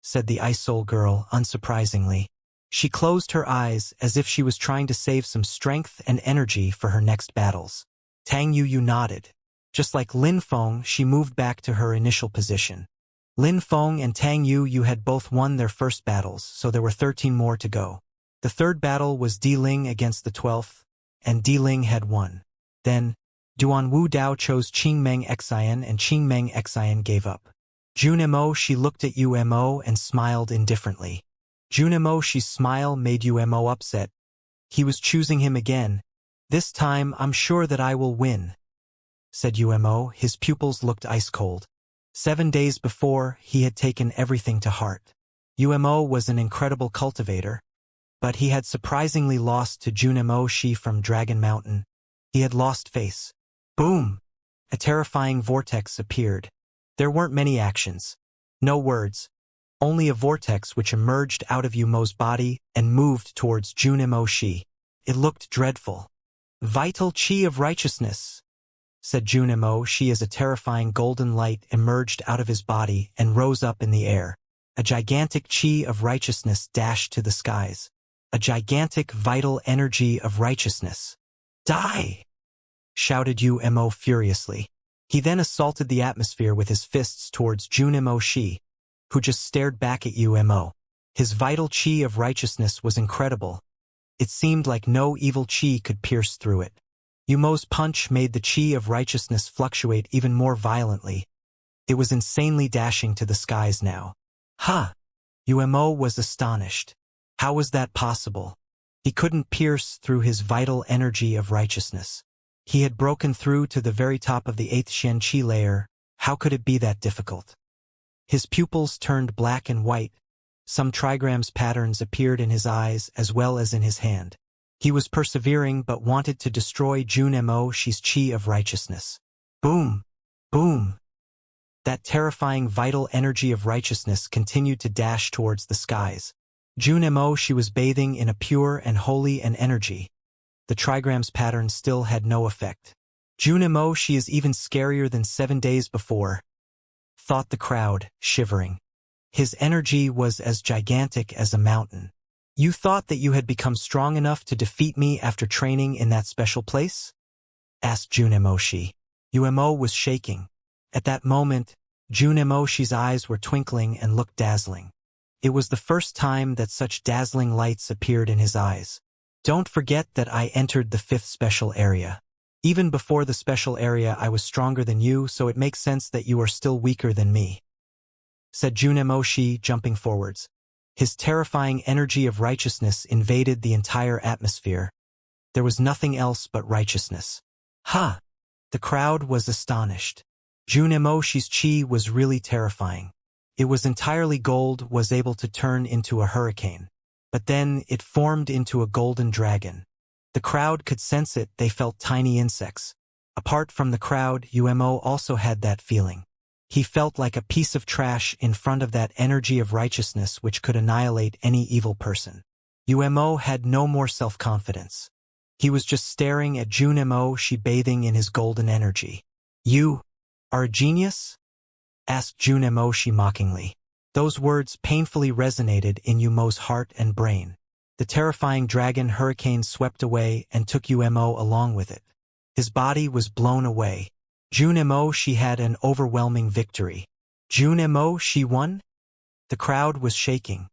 said the Ice Soul girl, unsurprisingly. She closed her eyes as if she was trying to save some strength and energy for her next battles. Tang Yu nodded. Just like Lin Feng, she moved back to her initial position. Lin Feng and Tang Yu had both won their first battles, so there were 13 more to go. The 3rd battle was Di Ling against the 12th, and Di Ling had won. Then, Duan Wu Dao chose Qing Meng Xian, and Qing Meng Xian gave up. Mo, she looked at Mo and smiled indifferently. Mo, she's smile made Mo upset. He was choosing him again. "This time I'm sure that I will win," said Mo. His pupils looked ice cold. 7 days before, he had taken everything to heart. Mo was an incredible cultivator, but he had surprisingly lost to Mo Shi from Dragon Mountain. He had lost face. Boom! A terrifying vortex appeared. There weren't many actions. No words. Only a vortex which emerged out of Mo's body and moved towards Mo Shi. It looked dreadful. "Vital chi of righteousness," said Mo Shi as a terrifying golden light emerged out of his body and rose up in the air. A gigantic chi of righteousness dashed to the skies. A gigantic vital energy of righteousness. "Die!" shouted Mo furiously. He then assaulted the atmosphere with his fists towards Mo Shi, who just stared back at Mo. His vital chi of righteousness was incredible. It seemed like no evil chi could pierce through it. Mo's punch made the chi of righteousness fluctuate even more violently. It was insanely dashing to the skies now. "Ha!" Mo was astonished. How was that possible? He couldn't pierce through his vital energy of righteousness. He had broken through to the very top of the 8th Xianxia layer. How could it be that difficult? His pupils turned black and white. Some trigrams patterns appeared in his eyes as well as in his hand. He was persevering but wanted to destroy Mo Shi's chi of righteousness. Boom! Boom! That terrifying vital energy of righteousness continued to dash towards the skies. Mo Shi was bathing in a pure and holy energy. The trigrams pattern still had no effect. Mo Shi is even scarier than 7 days before, thought the crowd, shivering. His energy was as gigantic as a mountain. "You thought that you had become strong enough to defeat me after training in that special place?" asked Mo Shi. Mo was shaking. At that moment, Mo Shi's eyes were twinkling and looked dazzling. It was the first time that such dazzling lights appeared in his eyes. "Don't forget that I entered the 5th special area. Even before the special area I was stronger than you, so it makes sense that you are still weaker than me," said Mo Shi, jumping forwards. His terrifying energy of righteousness invaded the entire atmosphere. There was nothing else but righteousness. "Ha!" The crowd was astonished. Mo Shi's chi was really terrifying. It was entirely gold, was able to turn into a hurricane. But then it formed into a golden dragon. The crowd could sense it, they felt tiny insects. Apart from the crowd, Mo also had that feeling. He felt like a piece of trash in front of that energy of righteousness which could annihilate any evil person. Mo had no more self-confidence. He was just staring at Mo Shi bathing in his golden energy. "You," Are a genius? Asked Jun Emoshi mockingly. Those words painfully resonated in Yumo's heart and brain. The terrifying dragon hurricane swept away and took Umo along with it. His body was blown away. Jun Emoshi had an overwhelming victory. Jun Emoshi won? The crowd was shaking.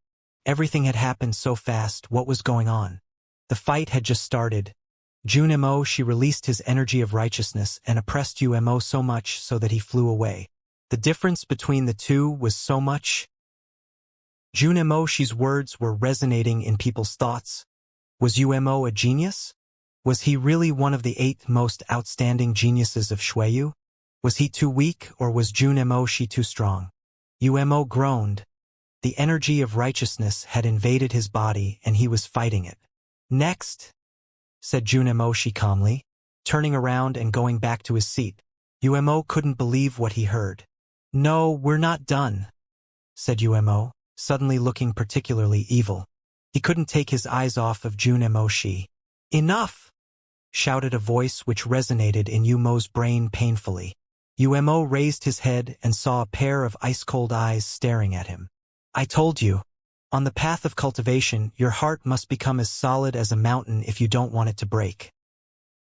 Everything had happened so fast. What was going on? The fight had just started. Jun Emoshi released his energy of righteousness and oppressed Umo so much so that he flew away. The difference between the two was so much. Jun Emoshi's words were resonating in people's thoughts. Was Umo a genius? Was he really one of the 8 most outstanding geniuses of Xueyu? Was he too weak, or was Jun Emoshi too strong? Umo groaned. The energy of righteousness had invaded his body and he was fighting it. Next, said Jun Emoshi calmly, turning around and going back to his seat. Umo couldn't believe what he heard. No, we're not done, said Umo, suddenly looking particularly evil. He couldn't take his eyes off of Jun Emoshi. Enough! Shouted a voice which resonated in Umo's brain painfully. Umo raised his head and saw a pair of ice-cold eyes staring at him. I told you. On the path of cultivation, your heart must become as solid as a mountain if you don't want it to break,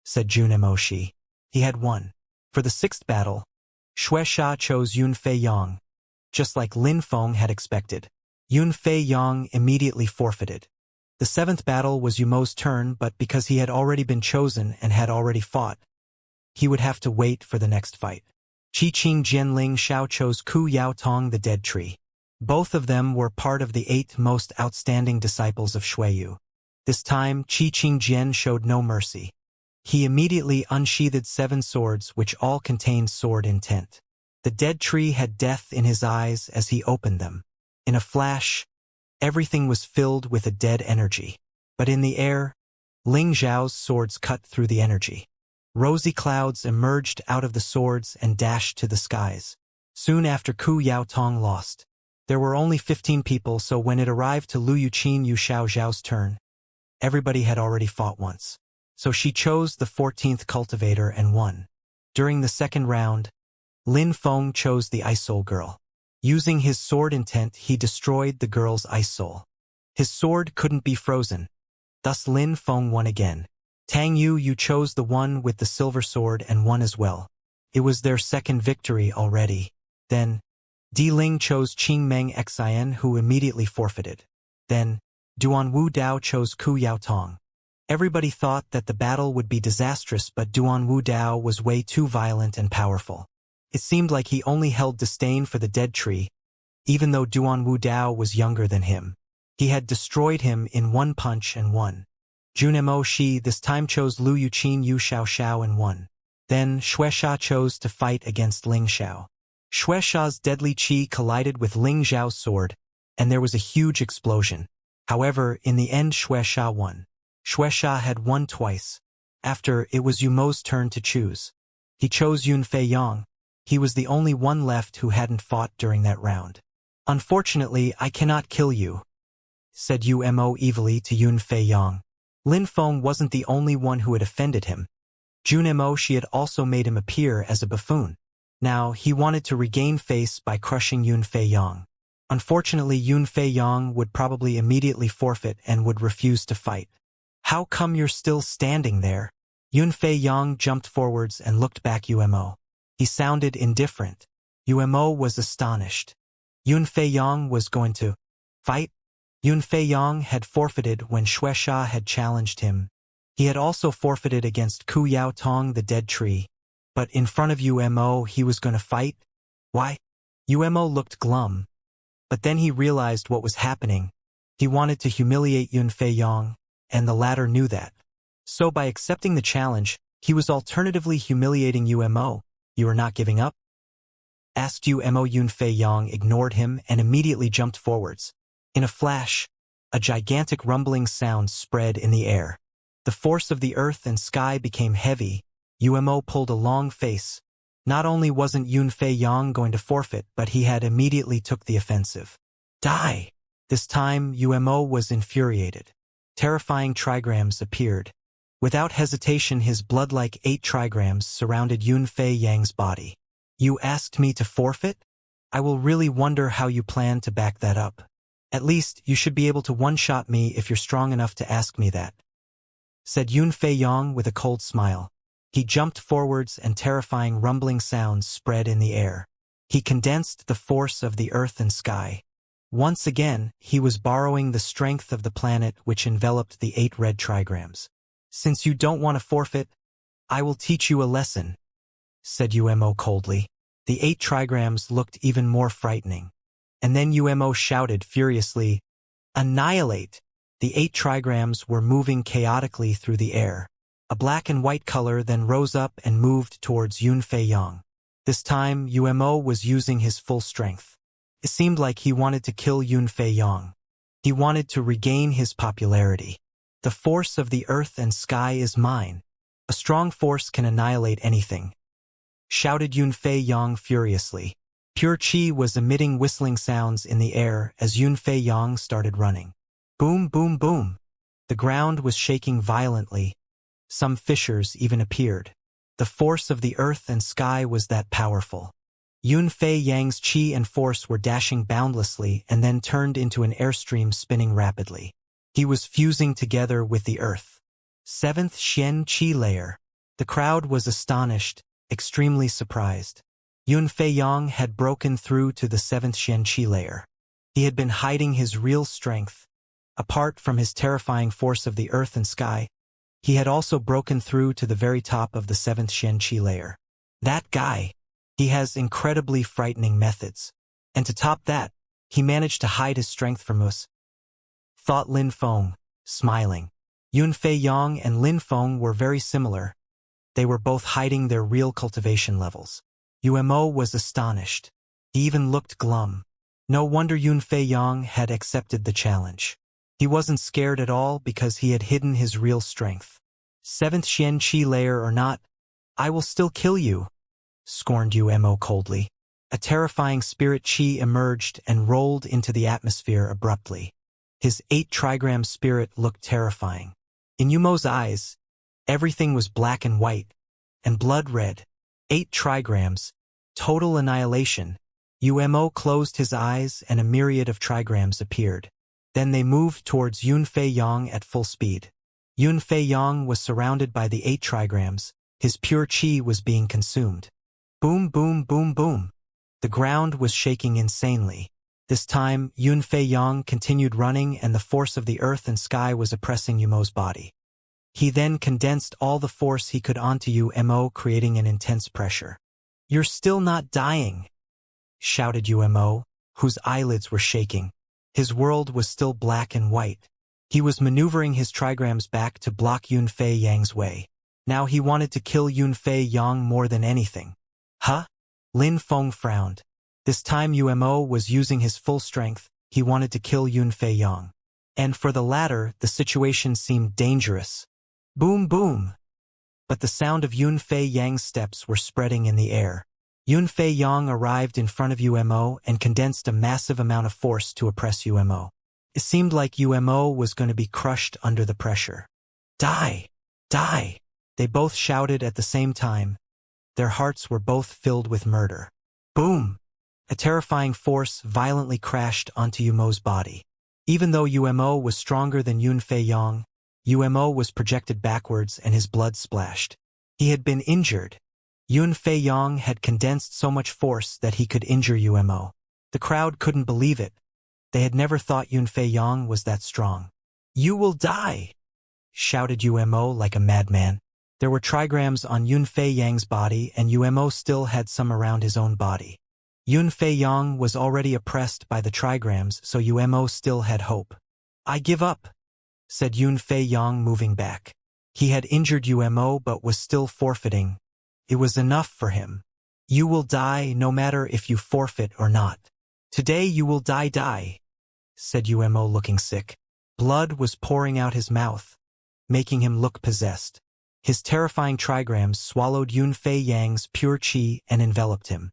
said Jun Emoshi. He had won. For the 6th battle, Xuexia chose Yunfei Yang, just like Lin Feng had expected. Yunfei Yang immediately forfeited. The 7th battle was Yumo's turn, but because he had already been chosen and had already fought, he would have to wait for the next fight. Qi-Qing Jianling Xiao chose Ku Yao Tong the Dead Tree. Both of them were part of the 8 most outstanding disciples of Xueyu. This time, Qi-Qing Jian showed no mercy. He immediately unsheathed 7 swords which all contained sword intent. The dead tree had death in his eyes as he opened them. In a flash, everything was filled with a dead energy. But in the air, Ling Zhao's swords cut through the energy. Rosy clouds emerged out of the swords and dashed to the skies. Soon after Ku Yao Tong lost. There were only 15 people, so when it arrived to Lu Yuqin Yu Xiao Zhao's turn, everybody had already fought once. So she chose the 14th cultivator and won. During the 2nd round, Lin Feng chose the Ice Soul girl. Using his sword intent, he destroyed the girl's ice soul. His sword couldn't be frozen. Thus Lin Feng won again. Tang Yu chose the one with the silver sword and won as well. It was their 2nd victory already. Then, Di Ling chose Qing Meng Xian, who immediately forfeited. Then, Duan Wu Dao chose Ku Yao Tong. Everybody thought that the battle would be disastrous, but Duan Wu Dao was way too violent and powerful. It seemed like he only held disdain for the dead tree, even though Duan Wu Dao was younger than him. He had destroyed him in one punch and won. Jun Emoshi this time chose Lu Yuqin Yu Xiao Xiao and won. Then Xuexia chose to fight against Ling Xiao. Xuexia's deadly qi collided with Ling Zhao's sword, and there was a huge explosion. However, in the end Xuexia won. Xuexia had won twice. After, it was Yumo's turn to choose. He chose Yunfei Yang. He was the only one left who hadn't fought during that round. Unfortunately, I cannot kill you, said Umo evilly to Yunfei Yang. Lin Feng wasn't the only one who had offended him. Jun Emoshi had also made him appear as a buffoon. Now, he wanted to regain face by crushing Yunfei Yang. Unfortunately, Yunfei Yang would probably immediately forfeit and would refuse to fight. How come you're still standing there? Yunfei Yang jumped forwards and looked back Umo. He sounded indifferent. Umo was astonished. Yunfei Yang was going to fight? Yunfei Yang had forfeited when Xuexia had challenged him. He had also forfeited against Ku Yao Tong the Dead Tree. But in front of Umo he was going to fight? Why? Umo looked glum. But then he realized what was happening. He wanted to humiliate Yunfei Yang, and the latter knew that. So by accepting the challenge, he was alternatively humiliating Umo. You are not giving up? Asked Umo. Yunfei Yang ignored him and immediately jumped forwards. In a flash, a gigantic rumbling sound spread in the air. The force of the earth and sky became heavy. Umo pulled a long face. Not only wasn't Yunfei Yang going to forfeit, but he had immediately took the offensive. Die! This time, Umo was infuriated. Terrifying trigrams appeared. Without hesitation, his blood-like 8 trigrams surrounded Yunfei Yang's body. You asked me to forfeit? I will really wonder how you plan to back that up. At least, you should be able to one-shot me if you're strong enough to ask me that," said Yunfei Yang with a cold smile. He jumped forwards and terrifying rumbling sounds spread in the air. He condensed the force of the earth and sky. Once again, he was borrowing the strength of the planet which enveloped the 8 red trigrams. "Since you don't want to forfeit, I will teach you a lesson," said UMO coldly. The 8 trigrams looked even more frightening. And then UMO shouted furiously, "Annihilate!" The 8 trigrams were moving chaotically through the air. A black and white color then rose up and moved towards Yunfei Yang. This time, UMO was using his full strength. It seemed like he wanted to kill Yunfei Yang. He wanted to regain his popularity. "The force of the earth and sky is mine. A strong force can annihilate anything," shouted Yunfei Yang furiously. Pure chi was emitting whistling sounds in the air as Yunfei Yang started running. Boom, boom, boom. The ground was shaking violently. Some fissures even appeared. The force of the earth and sky was that powerful. Yunfei Yang's chi and force were dashing boundlessly and then turned into an airstream spinning rapidly. He was fusing together with the earth. 7th Xian Chi layer. The crowd was astonished, extremely surprised. Yunfei Yang had broken through to the 7th Xian Chi layer. He had been hiding his real strength. Apart from his terrifying force of the earth and sky, he had also broken through to the very top of the 7th Xian Chi layer. That guy, he has incredibly frightening methods. And to top that, he managed to hide his strength from us, thought Lin Feng, smiling. Yunfei Yang and Lin Feng were very similar. They were both hiding their real cultivation levels. UMO was astonished. He even looked glum. No wonder Yunfei Yang had accepted the challenge. He wasn't scared at all because he had hidden his real strength. 7th Xian Chi layer or not, I will still kill you, scorned UMO coldly. A terrifying spirit chi emerged and rolled into the atmosphere abruptly. His 8 trigram spirit looked terrifying. In UMO's eyes, everything was black and white, and blood red. 8 trigrams, total annihilation. UMO closed his eyes and a myriad of trigrams appeared. Then they moved towards Yunfei Yang at full speed. Yunfei Yang was surrounded by the 8 trigrams. His pure chi was being consumed. Boom, boom, boom, boom. The ground was shaking insanely. This time, Yunfei Yang continued running and the force of the earth and sky was oppressing Yumo's body. He then condensed all the force he could onto UMO, creating an intense pressure. "You're still not dying," shouted UMO, whose eyelids were shaking. His world was still black and white. He was maneuvering his trigrams back to block Yunfei Yang's way. Now he wanted to kill Yunfei Yang more than anything. Huh? Lin Feng frowned. This time UMO was using his full strength. He wanted to kill Yunfei Yang. And for the latter, the situation seemed dangerous. Boom, boom. But the sound of Yunfei Yang's steps were spreading in the air. Yunfei Yang arrived in front of UMO and condensed a massive amount of force to oppress UMO. It seemed like UMO was going to be crushed under the pressure. Die! Die! They both shouted at the same time. Their hearts were both filled with murder. Boom! A terrifying force violently crashed onto UMO's body. Even though UMO was stronger than Yunfei Yang, UMO was projected backwards and his blood splashed. He had been injured. Yunfei Yang had condensed so much force that he could injure UMO. The crowd couldn't believe it. They had never thought Yunfei Yang was that strong. "You will die!" shouted UMO like a madman. There were trigrams on Yunfei Yang's body and UMO still had some around his own body. Yunfei Yang was already oppressed by the trigrams, so UMO still had hope. "I give up," said Yunfei Yang, moving back. He had injured UMO but was still forfeiting. It was enough for him. "You will die no matter if you forfeit or not. Today you will die, said UMO, looking sick. Blood was pouring out his mouth, making him look possessed. His terrifying trigrams swallowed Yunfei Yang's pure chi and enveloped him.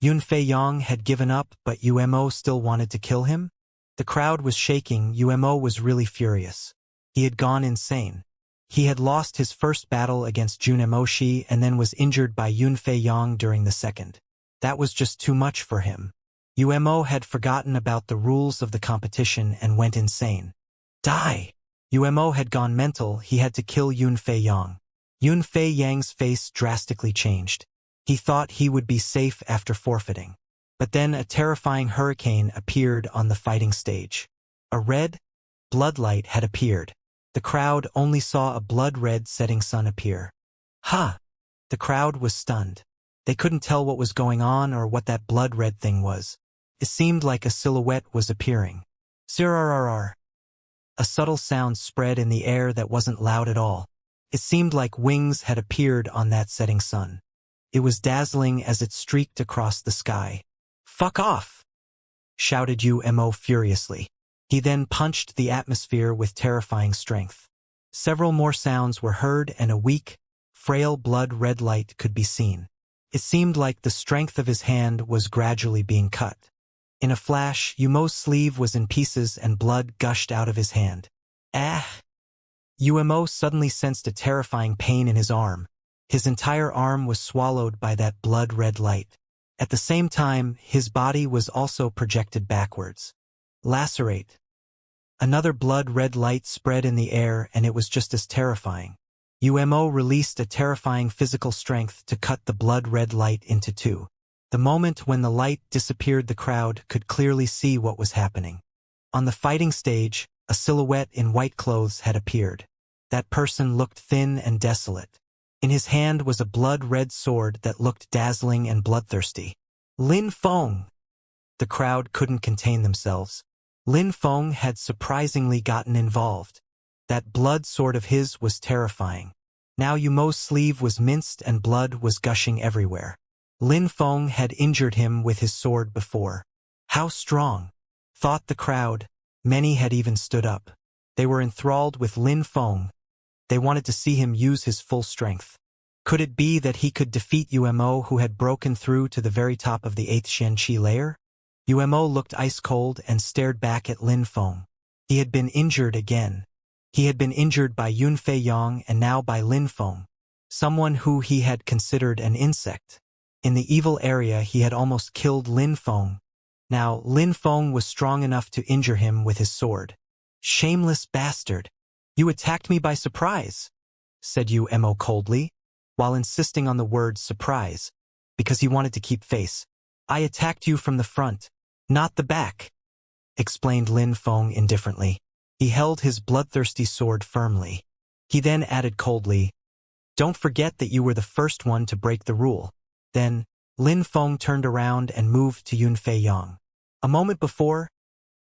Yunfei Yang had given up, but UMO still wanted to kill him? The crowd was shaking. UMO was really furious. He had gone insane. He had lost his first battle against Jun Emoshi and then was injured by Yunfei Yang during the second. That was just too much for him. Umo had forgotten about the rules of the competition and went insane. Die! Umo had gone mental. He had to kill Yunfei Yang. Yunfei Yang's face drastically changed. He thought he would be safe after forfeiting. But then a terrifying hurricane appeared on the fighting stage. A red bloodlight had appeared. The crowd only saw a blood-red setting sun appear. Ha! The crowd was stunned. They couldn't tell what was going on or what that blood-red thing was. It seemed like a silhouette was appearing. Sirrrrr. A subtle sound spread in the air that wasn't loud at all. It seemed like wings had appeared on that setting sun. It was dazzling as it streaked across the sky. "Fuck off!" shouted Umo furiously. He then punched the atmosphere with terrifying strength. Several more sounds were heard and a weak, frail blood-red light could be seen. It seemed like the strength of his hand was gradually being cut. In a flash, Umo's sleeve was in pieces and blood gushed out of his hand. Ah! Umo suddenly sensed a terrifying pain in his arm. His entire arm was swallowed by that blood-red light. At the same time, his body was also projected backwards. Lacerate. Another blood-red light spread in the air and it was just as terrifying. Umo released a terrifying physical strength to cut the blood-red light into two. The moment when the light disappeared, the crowd could clearly see what was happening. On the fighting stage, a silhouette in white clothes had appeared. That person looked thin and desolate. In his hand was a blood-red sword that looked dazzling and bloodthirsty. Lin Feng! The crowd couldn't contain themselves. Lin Feng had surprisingly gotten involved. That blood sword of his was terrifying. Now Umo's sleeve was minced and blood was gushing everywhere. Lin Feng had injured him with his sword before. How strong, thought the crowd. Many had even stood up. They were enthralled with Lin Feng. They wanted to see him use his full strength. Could it be that he could defeat Umo, who had broken through to the very top of the 8th Xianxia layer? Umo looked ice-cold and stared back at Lin Feng. He had been injured again. He had been injured by Yunfei Yang and now by Lin Feng, someone who he had considered an insect. In the evil area he had almost killed Lin Feng. Now Lin Feng was strong enough to injure him with his sword. "Shameless bastard! You attacked me by surprise," said Umo coldly, while insisting on the word surprise, because he wanted to keep face. "I attacked you from the front, not the back," explained Lin Feng indifferently. He held his bloodthirsty sword firmly. He then added coldly, "Don't forget that you were the first one to break the rule." Then, Lin Feng turned around and moved to Yunfei Yang. A moment before,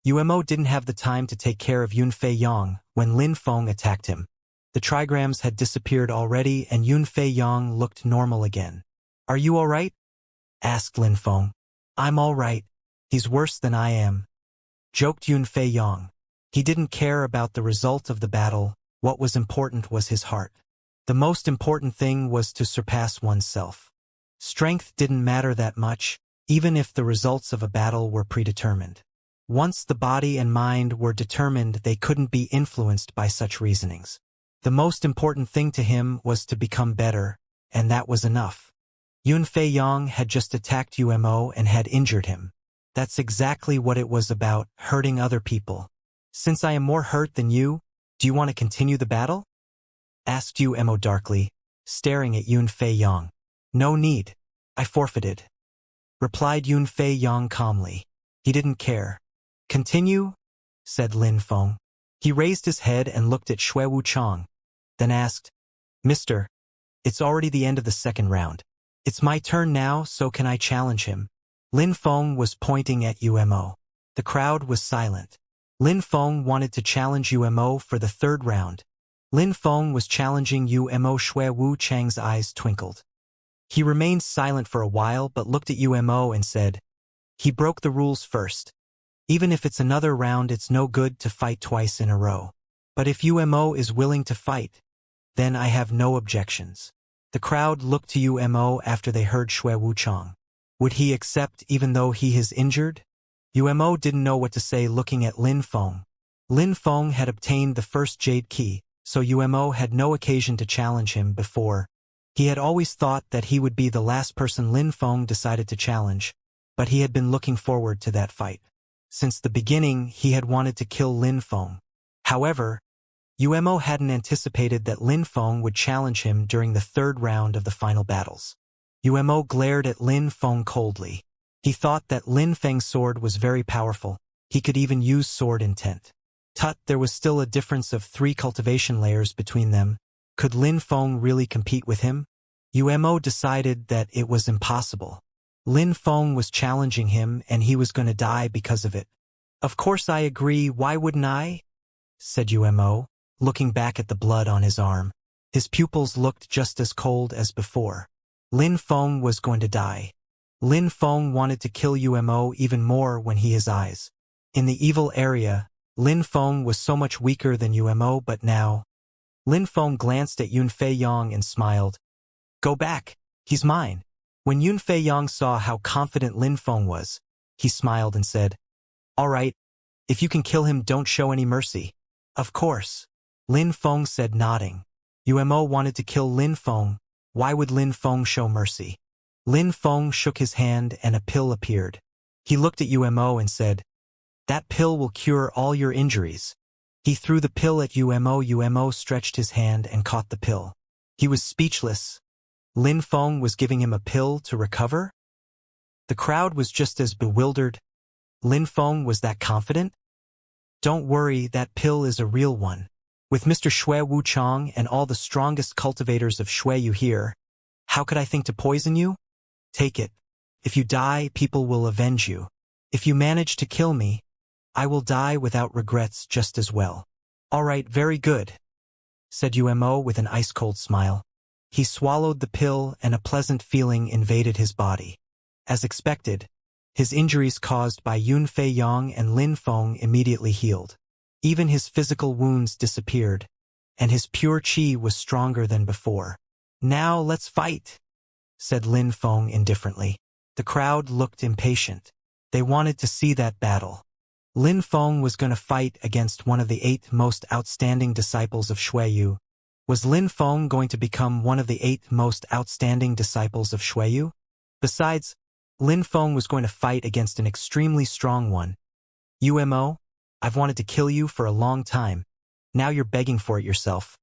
Umo didn't have the time to take care of Yunfei Yang when Lin Feng attacked him. The trigrams had disappeared already and Yunfei Yang looked normal again. "Are you all right?" asked Lin Feng. "I'm all right. He's worse than I am," joked Yunfei Yang. He didn't care about the result of the battle. What was important was his heart. The most important thing was to surpass oneself. Strength didn't matter that much, even if the results of a battle were predetermined. Once the body and mind were determined, they couldn't be influenced by such reasonings. The most important thing to him was to become better, and that was enough. Yunfei Yang had just attacked Umo and had injured him. That's exactly what it was about, hurting other people. "Since I am more hurt than you, do you want to continue the battle?" asked Umo darkly, staring at Yunfei Yang. "No need. I forfeited," replied Yunfei Yang calmly. He didn't care. "Continue?" said Lin Feng. He raised his head and looked at Shui Wuchang, then asked, "Mister, it's already the end of the second round. It's my turn now, so can I challenge him?" Lin Feng was pointing at Umo. The crowd was silent. Lin Feng wanted to challenge Umo for the third round. Lin Feng was challenging Umo. Shui Wuchang's eyes twinkled. He remained silent for a while but looked at Umo and said, "He broke the rules first. Even if it's another round, it's no good to fight twice in a row. But if Umo is willing to fight, then I have no objections." The crowd looked to Umo after they heard Shui Wuchang. Would he accept even though he is injured? Umo didn't know what to say looking at Lin Feng. Lin Feng had obtained the first jade key, so Umo had no occasion to challenge him before. He had always thought that he would be the last person Lin Feng decided to challenge, but he had been looking forward to that fight. Since the beginning, he had wanted to kill Lin Feng. However, Umo hadn't anticipated that Lin Feng would challenge him during the third round of the final battles. Umo glared at Lin Feng coldly. He thought that Lin Feng's sword was very powerful. He could even use sword intent. Tut, there was still a difference of 3 cultivation layers between them. Could Lin Feng really compete with him? Umo decided that it was impossible. Lin Feng was challenging him and he was going to die because of it. Of course I agree, why wouldn't I? Said Umo, looking back at the blood on his arm. His pupils looked just as cold as before. Lin Feng was going to die. Lin Feng wanted to kill Umo even more when his eyes. In the evil area, Lin Feng was so much weaker than Umo, but now. Lin Feng glanced at Yun Fei Yang and smiled. Go back, he's mine. When Yun Fei Yang saw how confident Lin Feng was, he smiled and said, all right, if you can kill him, don't show any mercy. Of course, Lin Feng said, nodding. Umo wanted to kill Lin Feng. Why would Lin Feng show mercy? Lin Feng shook his hand and a pill appeared. He looked at Umo and said, that pill will cure all your injuries. He threw the pill at Umo. Umo stretched his hand and caught the pill. He was speechless. Lin Feng was giving him a pill to recover? The crowd was just as bewildered. Lin Feng was that confident? Don't worry, that pill is a real one. With Mr. Shui Wuchang and all the strongest cultivators of Shui here, how could I think to poison you? Take it. If you die, people will avenge you. If you manage to kill me, I will die without regrets just as well. All right, very good, said Umo with an ice-cold smile. He swallowed the pill and a pleasant feeling invaded his body. As expected, his injuries caused by Yun Fei Yang and Lin Feng immediately healed. Even his physical wounds disappeared, and his pure qi was stronger than before. Now let's fight, said Lin Feng indifferently. The crowd looked impatient. They wanted to see that battle. Lin Feng was going to fight against one of the 8 most outstanding disciples of Xueyu. Was Lin Feng going to become one of the 8 most outstanding disciples of Xueyu? Besides, Lin Feng was going to fight against an extremely strong one. Umo, I've wanted to kill you for a long time. Now you're begging for it yourself.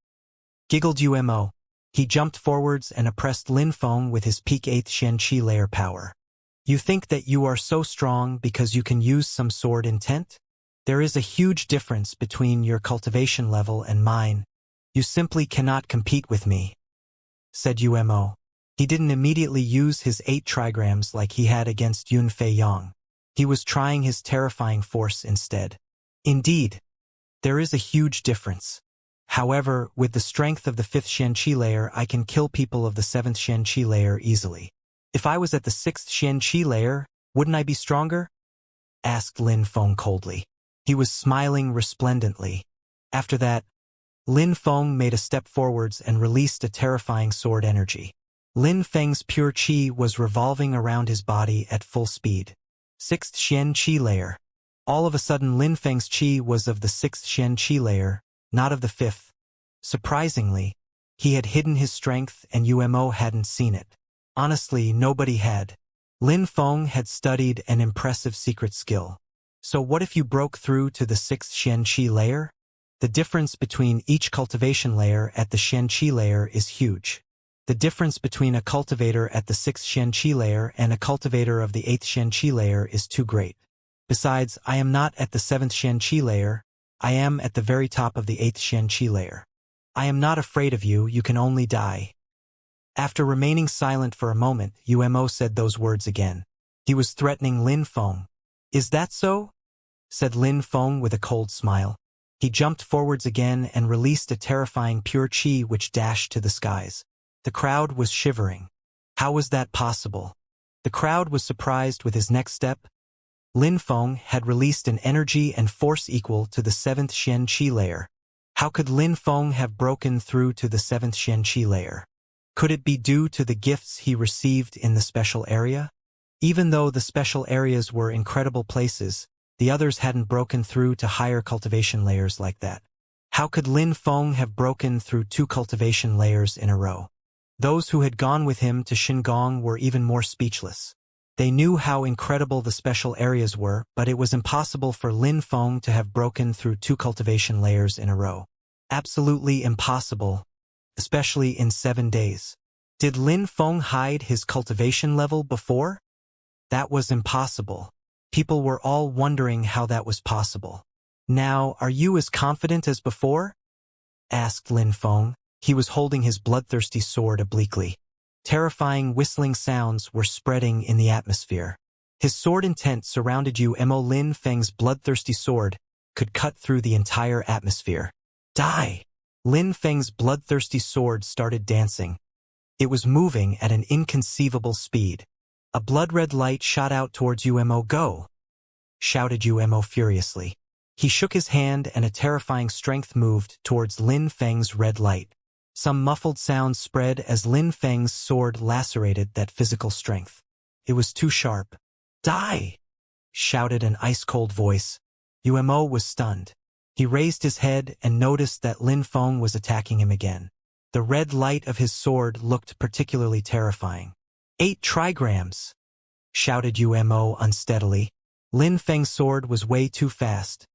Giggled Umo. He jumped forwards and oppressed Lin Feng with his peak 8th Xianxia layer power. You think that you are so strong because you can use some sword intent? There is a huge difference between your cultivation level and mine. You simply cannot compete with me, said Umo. He didn't immediately use his 8 trigrams like he had against Yun Fei Yang. He was trying his terrifying force instead. Indeed, there is a huge difference. However, with the strength of the 5th Xianxia layer, I can kill people of the 7th Xianxia layer easily. If I was at the 6th Xianxia layer, wouldn't I be stronger? Asked Lin Feng coldly. He was smiling resplendently. After that, Lin Feng made a step forwards and released a terrifying sword energy. Lin Feng's pure qi was revolving around his body at full speed. 6th Xianxia layer. All of a sudden Lin Feng's qi was of the 6th Xianxia layer, not of the 5th. Surprisingly, he had hidden his strength and Umo hadn't seen it. Honestly, nobody had. Lin Feng had studied an impressive secret skill. So what if you broke through to the 6th Xianxia layer? The difference between each cultivation layer at the Xianxia layer is huge. The difference between a cultivator at the 6th Xianxia layer and a cultivator of the 8th Xianxia layer is too great. Besides, I am not at the 7th Xianxia layer, I am at the very top of the 8th Xianxia layer. I am not afraid of you, you can only die. After remaining silent for a moment, Umo said those words again. He was threatening Lin Feng. Is that so? Said Lin Feng with a cold smile. He jumped forwards again and released a terrifying pure qi which dashed to the skies. The crowd was shivering. How was that possible? The crowd was surprised with his next step. Lin Feng had released an energy and force equal to the 7th Xianxia layer. How could Lin Feng have broken through to the 7th Xianxia layer? Could it be due to the gifts he received in the special area? Even though the special areas were incredible places, the others hadn't broken through to higher cultivation layers like that. How could Lin Feng have broken through 2 cultivation layers in a row? Those who had gone with him to Xingong were even more speechless. They knew how incredible the special areas were, but it was impossible for Lin Feng to have broken through 2 cultivation layers in a row. Absolutely impossible, especially in 7 days. Did Lin Feng hide his cultivation level before? That was impossible. People were all wondering how that was possible. Now, are you as confident as before? Asked Lin Feng. He was holding his bloodthirsty sword obliquely. Terrifying whistling sounds were spreading in the atmosphere. His sword intent surrounded you. Lin Feng's bloodthirsty sword could cut through the entire atmosphere. Die! Lin Feng's bloodthirsty sword started dancing. It was moving at an inconceivable speed. A blood-red light shot out towards Umo. Go! Shouted Umo furiously. He shook his hand and a terrifying strength moved towards Lin Feng's red light. Some muffled sounds spread as Lin Feng's sword lacerated that physical strength. It was too sharp. Die! Shouted an ice-cold voice. Umo was stunned. He raised his head and noticed that Lin Feng was attacking him again. The red light of his sword looked particularly terrifying. 8 trigrams! Shouted Umo unsteadily. Lin Feng's sword was way too fast.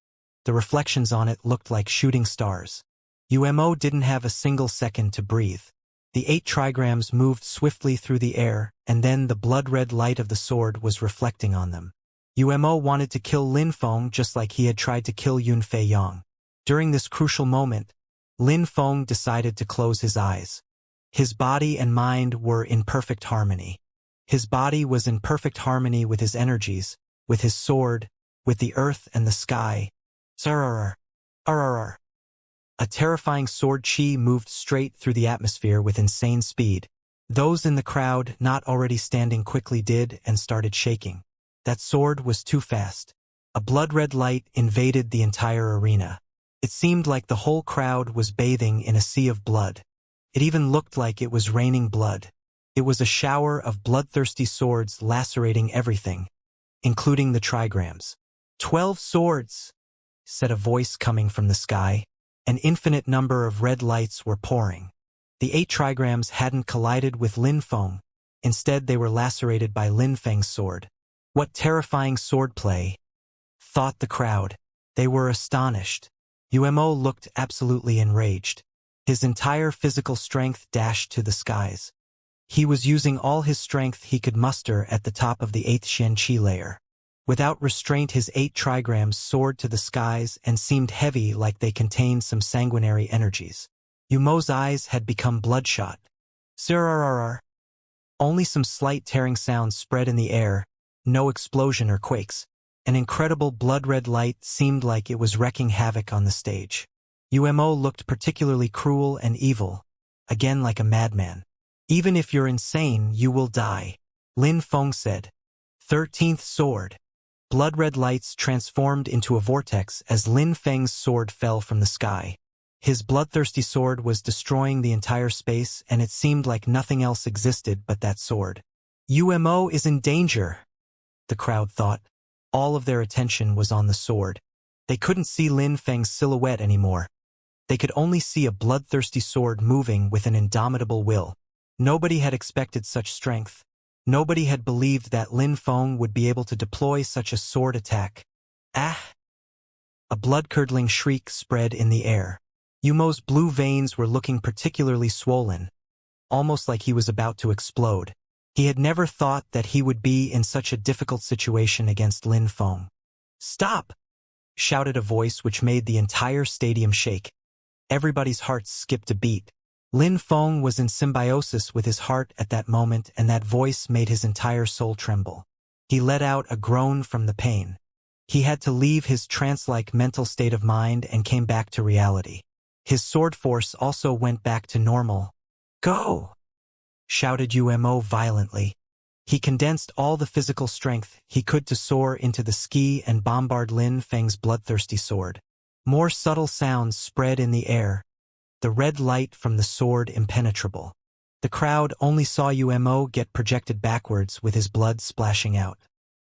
The reflections on it looked like shooting stars. Umo didn't have a single second to breathe. The 8 trigrams moved swiftly through the air, and then the blood-red light of the sword was reflecting on them. Umo wanted to kill Lin Feng just like he had tried to kill Yun Fei Yang. During this crucial moment, Lin Feng decided to close his eyes. His body and mind were in perfect harmony. His body was in perfect harmony with his energies, with his sword, with the earth and the sky. Zrrr. Arrrr. A terrifying sword chi moved straight through the atmosphere with insane speed. Those in the crowd not already standing quickly did and started shaking. That sword was too fast. A blood-red light invaded the entire arena. It seemed like the whole crowd was bathing in a sea of blood. It even looked like it was raining blood. It was a shower of bloodthirsty swords lacerating everything, including the trigrams. 12 swords, said a voice coming from the sky. An infinite number of red lights were pouring. The 8 trigrams hadn't collided with Lin Feng. Instead, they were lacerated by Lin Feng's sword. What terrifying swordplay, thought the crowd. They were astonished. Umo looked absolutely enraged. His entire physical strength dashed to the skies. He was using all his strength he could muster at the top of the 8th Xianxia layer. Without restraint, his 8 trigrams soared to the skies and seemed heavy like they contained some sanguinary energies. Umo's eyes had become bloodshot. Zrrr. Only some slight tearing sounds spread in the air, no explosion or quakes. An incredible blood-red light seemed like it was wreaking havoc on the stage. Umo looked particularly cruel and evil, again like a madman. Even if you're insane, you will die, Lin Feng said. 13th sword. Blood-red lights transformed into a vortex as Lin Feng's sword fell from the sky. His bloodthirsty sword was destroying the entire space, and it seemed like nothing else existed but that sword. Umo is in danger, the crowd thought. All of their attention was on the sword. They couldn't see Lin Feng's silhouette anymore. They could only see a bloodthirsty sword moving with an indomitable will. Nobody had expected such strength. Nobody had believed that Lin Feng would be able to deploy such a sword attack. Ah! A blood-curdling shriek spread in the air. Umo's blue veins were looking particularly swollen, almost like he was about to explode. He had never thought that he would be in such a difficult situation against Lin Feng. Stop! Shouted a voice which made the entire stadium shake. Everybody's hearts skipped a beat. Lin Feng was in symbiosis with his heart at that moment, and that voice made his entire soul tremble. He let out a groan from the pain. He had to leave his trance-like mental state of mind and came back to reality. His sword force also went back to normal. Go! Shouted Umo violently. He condensed all the physical strength he could to soar into the sky and bombard Lin Feng's bloodthirsty sword. More subtle sounds spread in the air. The red light from the sword impenetrable. The crowd only saw Umo get projected backwards with his blood splashing out.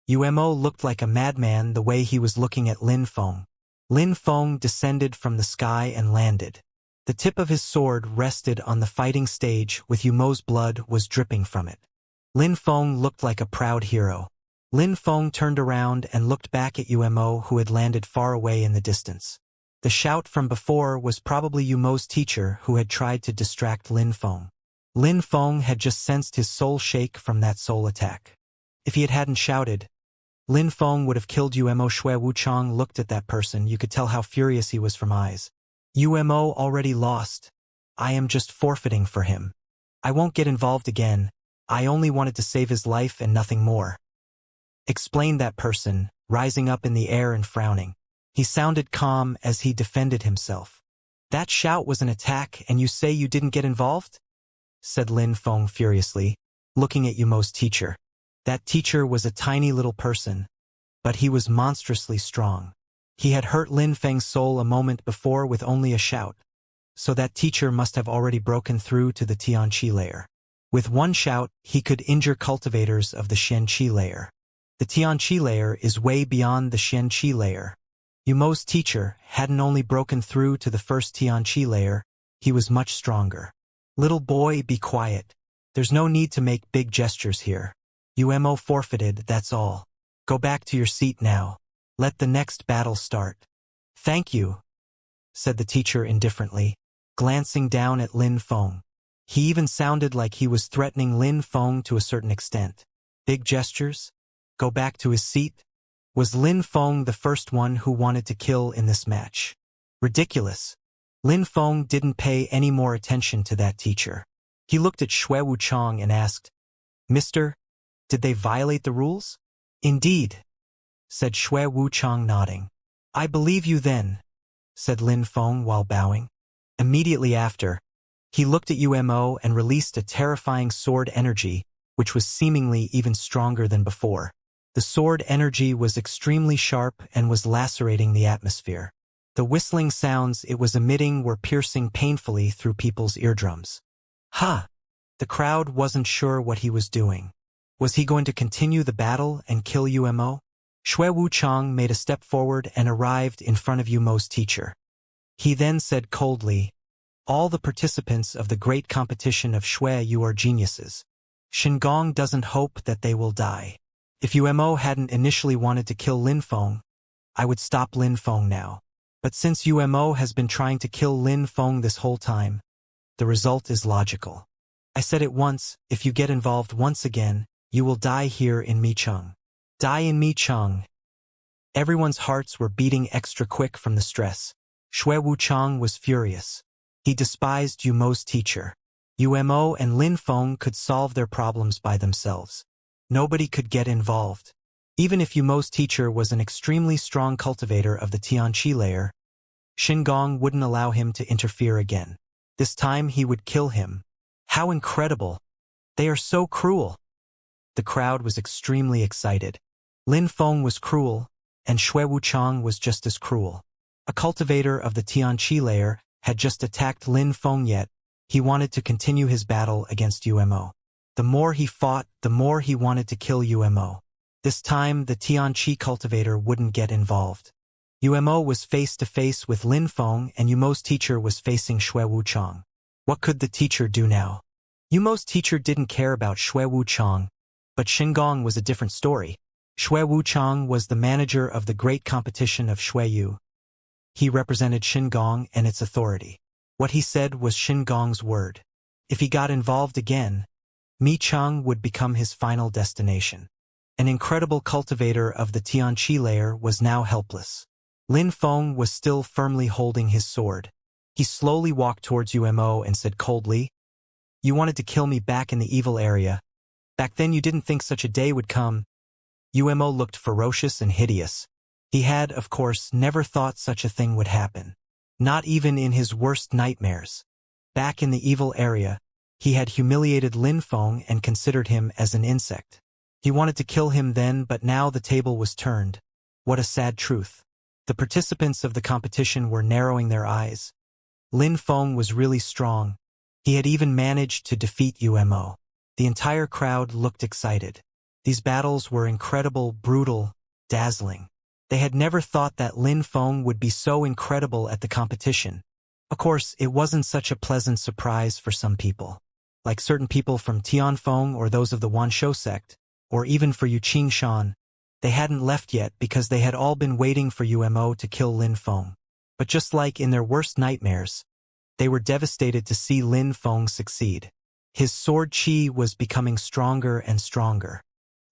Umo looked like a madman the way he was looking at Lin Feng. Lin Feng descended from the sky and landed. The tip of his sword rested on the fighting stage with Yumo's blood was dripping from it. Lin Feng looked like a proud hero. Lin Feng turned around and looked back at Yumo who had landed far away in the distance. The shout from before was probably Yumo's teacher who had tried to distract Lin Feng. Lin Feng had just sensed his soul shake from that soul attack. If he hadn't shouted, Lin Feng would have killed Yumo. Xue Wuchang looked at that person. You could tell how furious he was from eyes. Yumo already lost. I am just forfeiting for him. I won't get involved again. I only wanted to save his life and nothing more. Explained that person, rising up in the air and frowning. He sounded calm as he defended himself. That shout was an attack and you say you didn't get involved? Said Lin Feng furiously, looking at Yumo's teacher. That teacher was a tiny little person, but he was monstrously strong. He had hurt Lin Feng's soul a moment before with only a shout, so that teacher must have already broken through to the Tianqi layer. With one shout, he could injure cultivators of the Xianxia layer. The Tianqi layer is way beyond the Xianxia layer. Yumo's teacher hadn't only broken through to the first Tianqi layer, he was much stronger. Little boy, be quiet. There's no need to make big gestures here. Yumo forfeited, that's all. Go back to your seat now. Let the next battle start. Thank you, said the teacher indifferently, glancing down at Lin Feng. He even sounded like he was threatening Lin Feng to a certain extent. Big gestures? Go back to his seat? Was Lin Feng the first one who wanted to kill in this match? Ridiculous. Lin Feng didn't pay any more attention to that teacher. He looked at Xue Wuchang and asked, Mister, did they violate the rules? Indeed, said Xue Wuchang nodding. I believe you then, said Lin Feng while bowing. Immediately after, he looked at Yumo and released a terrifying sword energy, which was seemingly even stronger than before. The sword energy was extremely sharp and was lacerating the atmosphere. The whistling sounds it was emitting were piercing painfully through people's eardrums. Ha! The crowd wasn't sure what he was doing. Was he going to continue the battle and kill Yumo? Xue Wuchang made a step forward and arrived in front of Yumo's teacher. He then said coldly, all the participants of the great competition of Xue, you are geniuses. Xingong doesn't hope that they will die. If Yumo hadn't initially wanted to kill Lin Feng, I would stop Lin Feng now. But since Yumo has been trying to kill Lin Feng this whole time, the result is logical. I said it once, if you get involved once again, you will die here in Micheng. Die in Micheng. Everyone's hearts were beating extra quick from the stress. Xue Wuchang was furious. He despised Yumo's teacher. Yumo and Lin Feng could solve their problems by themselves. Nobody could get involved. Even if Yumo's teacher was an extremely strong cultivator of the Tianqi layer, Xingong wouldn't allow him to interfere again. This time he would kill him. How incredible! They are so cruel! The crowd was extremely excited. Lin Feng was cruel, and Xue Wuchang was just as cruel. A cultivator of the Tianqi layer had just attacked Lin Feng, yet he wanted to continue his battle against Yumo. The more he fought, the more he wanted to kill Yumo. This time, the Tianqi cultivator wouldn't get involved. Yumo was face to face with Lin Feng and Yumo's teacher was facing Xue Wuchang. What could the teacher do now? Yumo's teacher didn't care about Xue Wuchang, but Xingong was a different story. Xue Wuchang was the manager of the great competition of Xueyu. He represented Xingong and its authority. What he said was Xingong's word. If he got involved again, Micheng would become his final destination. An incredible cultivator of the Tianqi layer was now helpless. Lin Feng was still firmly holding his sword. He slowly walked towards Yumo and said coldly, You wanted to kill me back in the evil area. Back then you didn't think such a day would come. Yumo looked ferocious and hideous. He had, of course, never thought such a thing would happen. Not even in his worst nightmares. Back in the evil area, he had humiliated Lin Feng and considered him as an insect. He wanted to kill him then, but now the table was turned. What a sad truth. The participants of the competition were narrowing their eyes. Lin Feng was really strong. He had even managed to defeat Yumo. The entire crowd looked excited. These battles were incredible, brutal, dazzling. They had never thought that Lin Feng would be so incredible at the competition. Of course, it wasn't such a pleasant surprise for some people. Like certain people from Tianfeng or those of the Wanshou sect, or even for Yu Qingshan, they hadn't left yet because they had all been waiting for UMO to kill Lin Feng. But just like in their worst nightmares, they were devastated to see Lin Feng succeed. His sword qi was becoming stronger and stronger.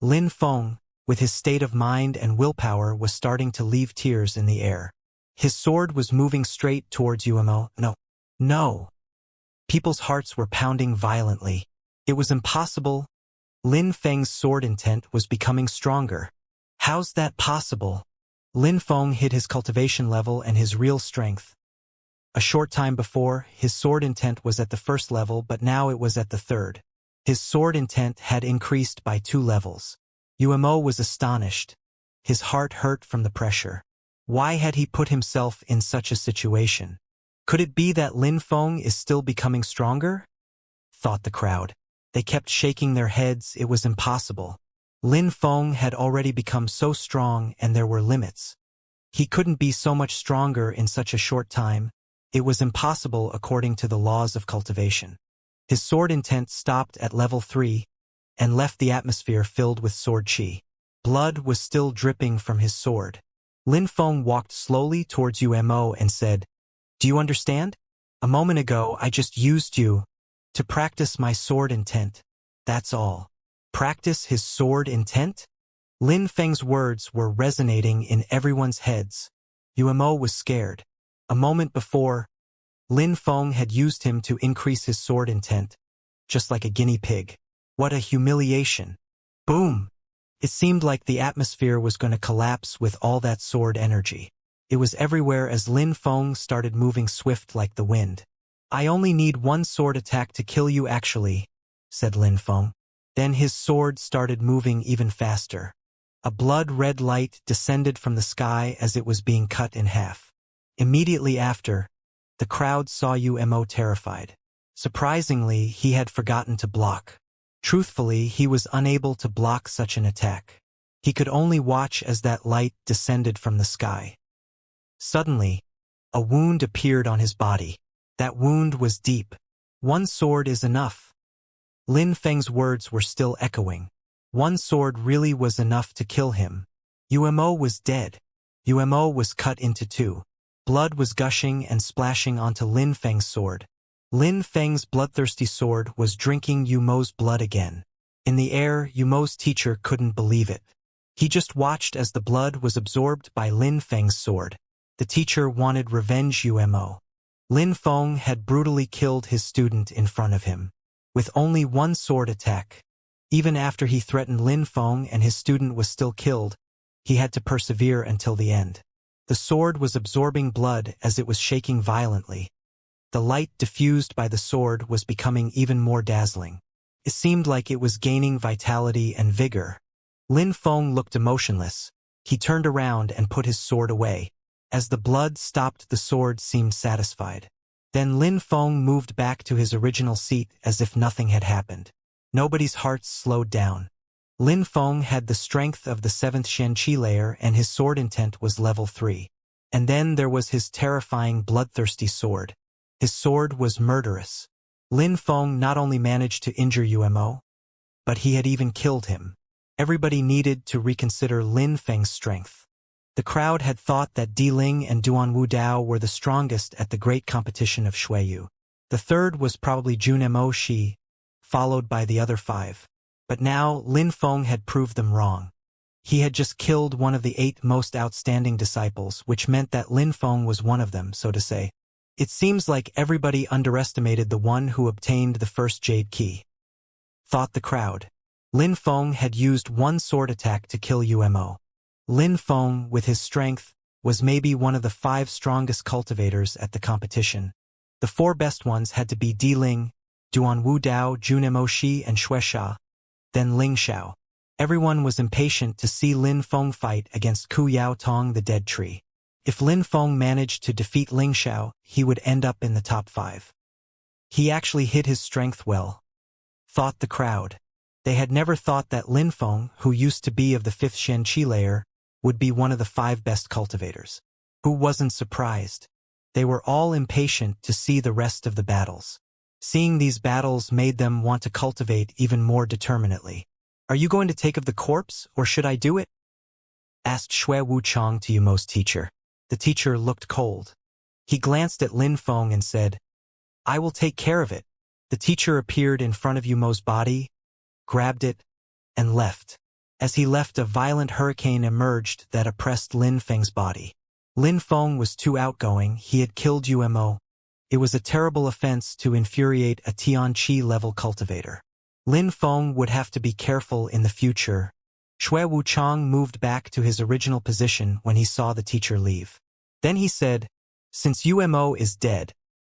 Lin Feng, with his state of mind and willpower, was starting to leave tears in the air. His sword was moving straight towards UMO. No. No. People's hearts were pounding violently. It was impossible. Lin Feng's sword intent was becoming stronger. How's that possible? Lin Feng hit his cultivation level and his real strength. A short time before, his sword intent was at the first level, but now it was at the third. His sword intent had increased by 2 levels. UMO was astonished. His heart hurt from the pressure. Why had he put himself in such a situation? Could it be that Lin Feng is still becoming stronger? Thought the crowd. They kept shaking their heads. It was impossible. Lin Feng had already become so strong, and there were limits. He couldn't be so much stronger in such a short time. It was impossible according to the laws of cultivation. His sword intent stopped at level 3 and left the atmosphere filled with sword qi. Blood was still dripping from his sword. Lin Feng walked slowly towards UMO and said, "Do you understand? A moment ago I just used you to practice my sword intent. That's all." Practice his sword intent? Lin Feng's words were resonating in everyone's heads. UMO was scared. A moment before, Lin Feng had used him to increase his sword intent, just like a guinea pig. What a humiliation. Boom! It seemed like the atmosphere was going to collapse with all that sword energy. It was everywhere as Lin Feng started moving swift like the wind. "I only need one sword attack to kill you actually," said Lin Feng. Then his sword started moving even faster. A blood-red light descended from the sky as it was being cut in half. Immediately after, the crowd saw UMO terrified. Surprisingly, he had forgotten to block. Truthfully, he was unable to block such an attack. He could only watch as that light descended from the sky. Suddenly, a wound appeared on his body. That wound was deep. "One sword is enough." Lin Feng's words were still echoing. One sword really was enough to kill him. UMO was dead. UMO was cut into 2. Blood was gushing and splashing onto Lin Feng's sword. Lin Feng's bloodthirsty sword was drinking UMO's blood again. In the air, UMO's teacher couldn't believe it. He just watched as the blood was absorbed by Lin Feng's sword. The teacher wanted revenge UMO. Lin Feng had brutally killed his student in front of him. With only one sword attack. Even after he threatened Lin Feng and his student was still killed, he had to persevere until the end. The sword was absorbing blood as it was shaking violently. The light diffused by the sword was becoming even more dazzling. It seemed like it was gaining vitality and vigor. Lin Feng looked emotionless. He turned around and put his sword away. As the blood stopped, the sword seemed satisfied. Then Lin Feng moved back to his original seat as if nothing had happened. Nobody's hearts slowed down. Lin Feng had the strength of the 7th Xianxia layer and his sword intent was level 3. And then there was his terrifying bloodthirsty sword. His sword was murderous. Lin Feng not only managed to injure UMO, but he had even killed him. Everybody needed to reconsider Lin Feng's strength. The crowd had thought that Di Ling and Duan Wu Dao were the strongest at the great competition of Shuiyu. The third was probably Jun Mo Shi, followed by the other 5. But now Lin Feng had proved them wrong. He had just killed one of the 8 most outstanding disciples, which meant that Lin Feng was one of them, so to say. It seems like everybody underestimated the one who obtained the first jade key. Thought the crowd. Lin Feng had used one sword attack to kill UMO. Lin Feng, with his strength, was maybe one of the 5 strongest cultivators at the competition. The 4 best ones had to be Di Ling, Duan Wu Dao, Jun Mo Shi, and Shuixia, then Ling Xiao. Everyone was impatient to see Lin Feng fight against Ku Yao Tong the Dead Tree. If Lin Feng managed to defeat Ling Xiao, he would end up in the top 5. He actually hid his strength well. Thought the crowd. They had never thought that Lin Feng, who used to be of the 5th Xianxia layer, would be one of the 5 best cultivators. Who wasn't surprised? They were all impatient to see the rest of the battles. Seeing these battles made them want to cultivate even more determinately. "Are you going to take of the corpse, or should I do it?" asked Shui Wuchang to Yumo's teacher. The teacher looked cold. He glanced at Lin Feng and said, "I will take care of it." The teacher appeared in front of Yumo's body, grabbed it, and left. As he left, a violent hurricane emerged that oppressed Lin Feng's body. Lin Feng was too outgoing. He had killed Yumo. It was a terrible offense to infuriate a Tianqi-level cultivator. Lin Feng would have to be careful in the future. Shui Wuchang moved back to his original position when he saw the teacher leave. Then he said, "Since UMO is dead,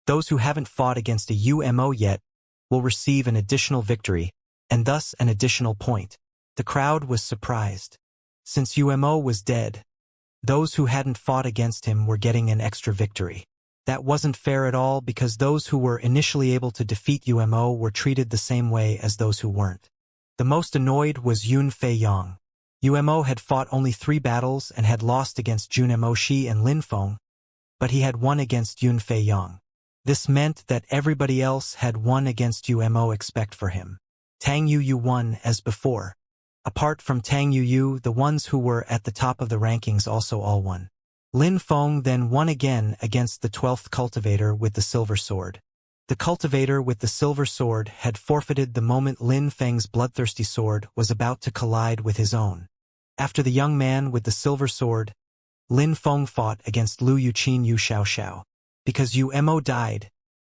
those who haven't fought against a UMO yet will receive an additional victory, and thus an additional point." The crowd was surprised. Since UMO was dead, those who hadn't fought against him were getting an extra victory. That wasn't fair at all, because those who were initially able to defeat UMO were treated the same way as those who weren't. The most annoyed was Yun Fei Yang. UMO had fought only 3 battles and had lost against Jun Emoshi and Lin Feng, but he had won against Yun Fei Yang. This meant that everybody else had won against UMO except for him. Tang Yu won as before. Apart from Tang Yu, the ones who were at the top of the rankings also all won. Lin Feng then won again against the 12th cultivator with the silver sword. The cultivator with the silver sword had forfeited the moment Lin Feng's bloodthirsty sword was about to collide with his own. After the young man with the silver sword, Lin Feng fought against Lu Yuqin Yu Xiaoxiao. Because Yu Mo died,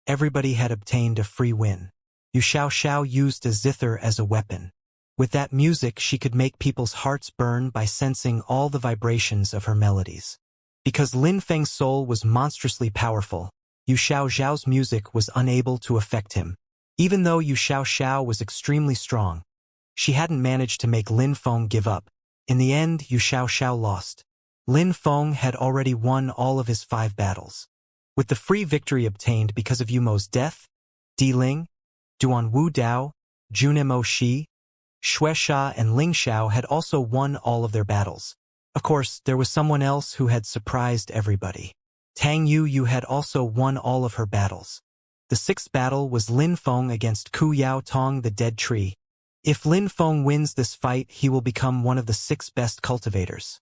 everybody had obtained a free win. Yu Xiaoxiao used a zither as a weapon. With that music, she could make people's hearts burn by sensing all the vibrations of her melodies. Because Lin Feng's soul was monstrously powerful, Yu Xiaoxiao's music was unable to affect him. Even though Yu Xiaoxiao was extremely strong, she hadn't managed to make Lin Feng give up. In the end, Yu Xiaoxiao lost. Lin Feng had already won all of his 5 battles. With the free victory obtained because of Yumo's death, Di Ling, Duan Wu Dao, Jun Mo Shi, Shui Sha and Ling Xiao had also won all of their battles. Of course, there was someone else who had surprised everybody. Tang Yu had also won all of her battles. The 6th battle was Lin Feng against Ku Yao Tong, the dead tree. If Lin Feng wins this fight, he will become one of the 6 best cultivators,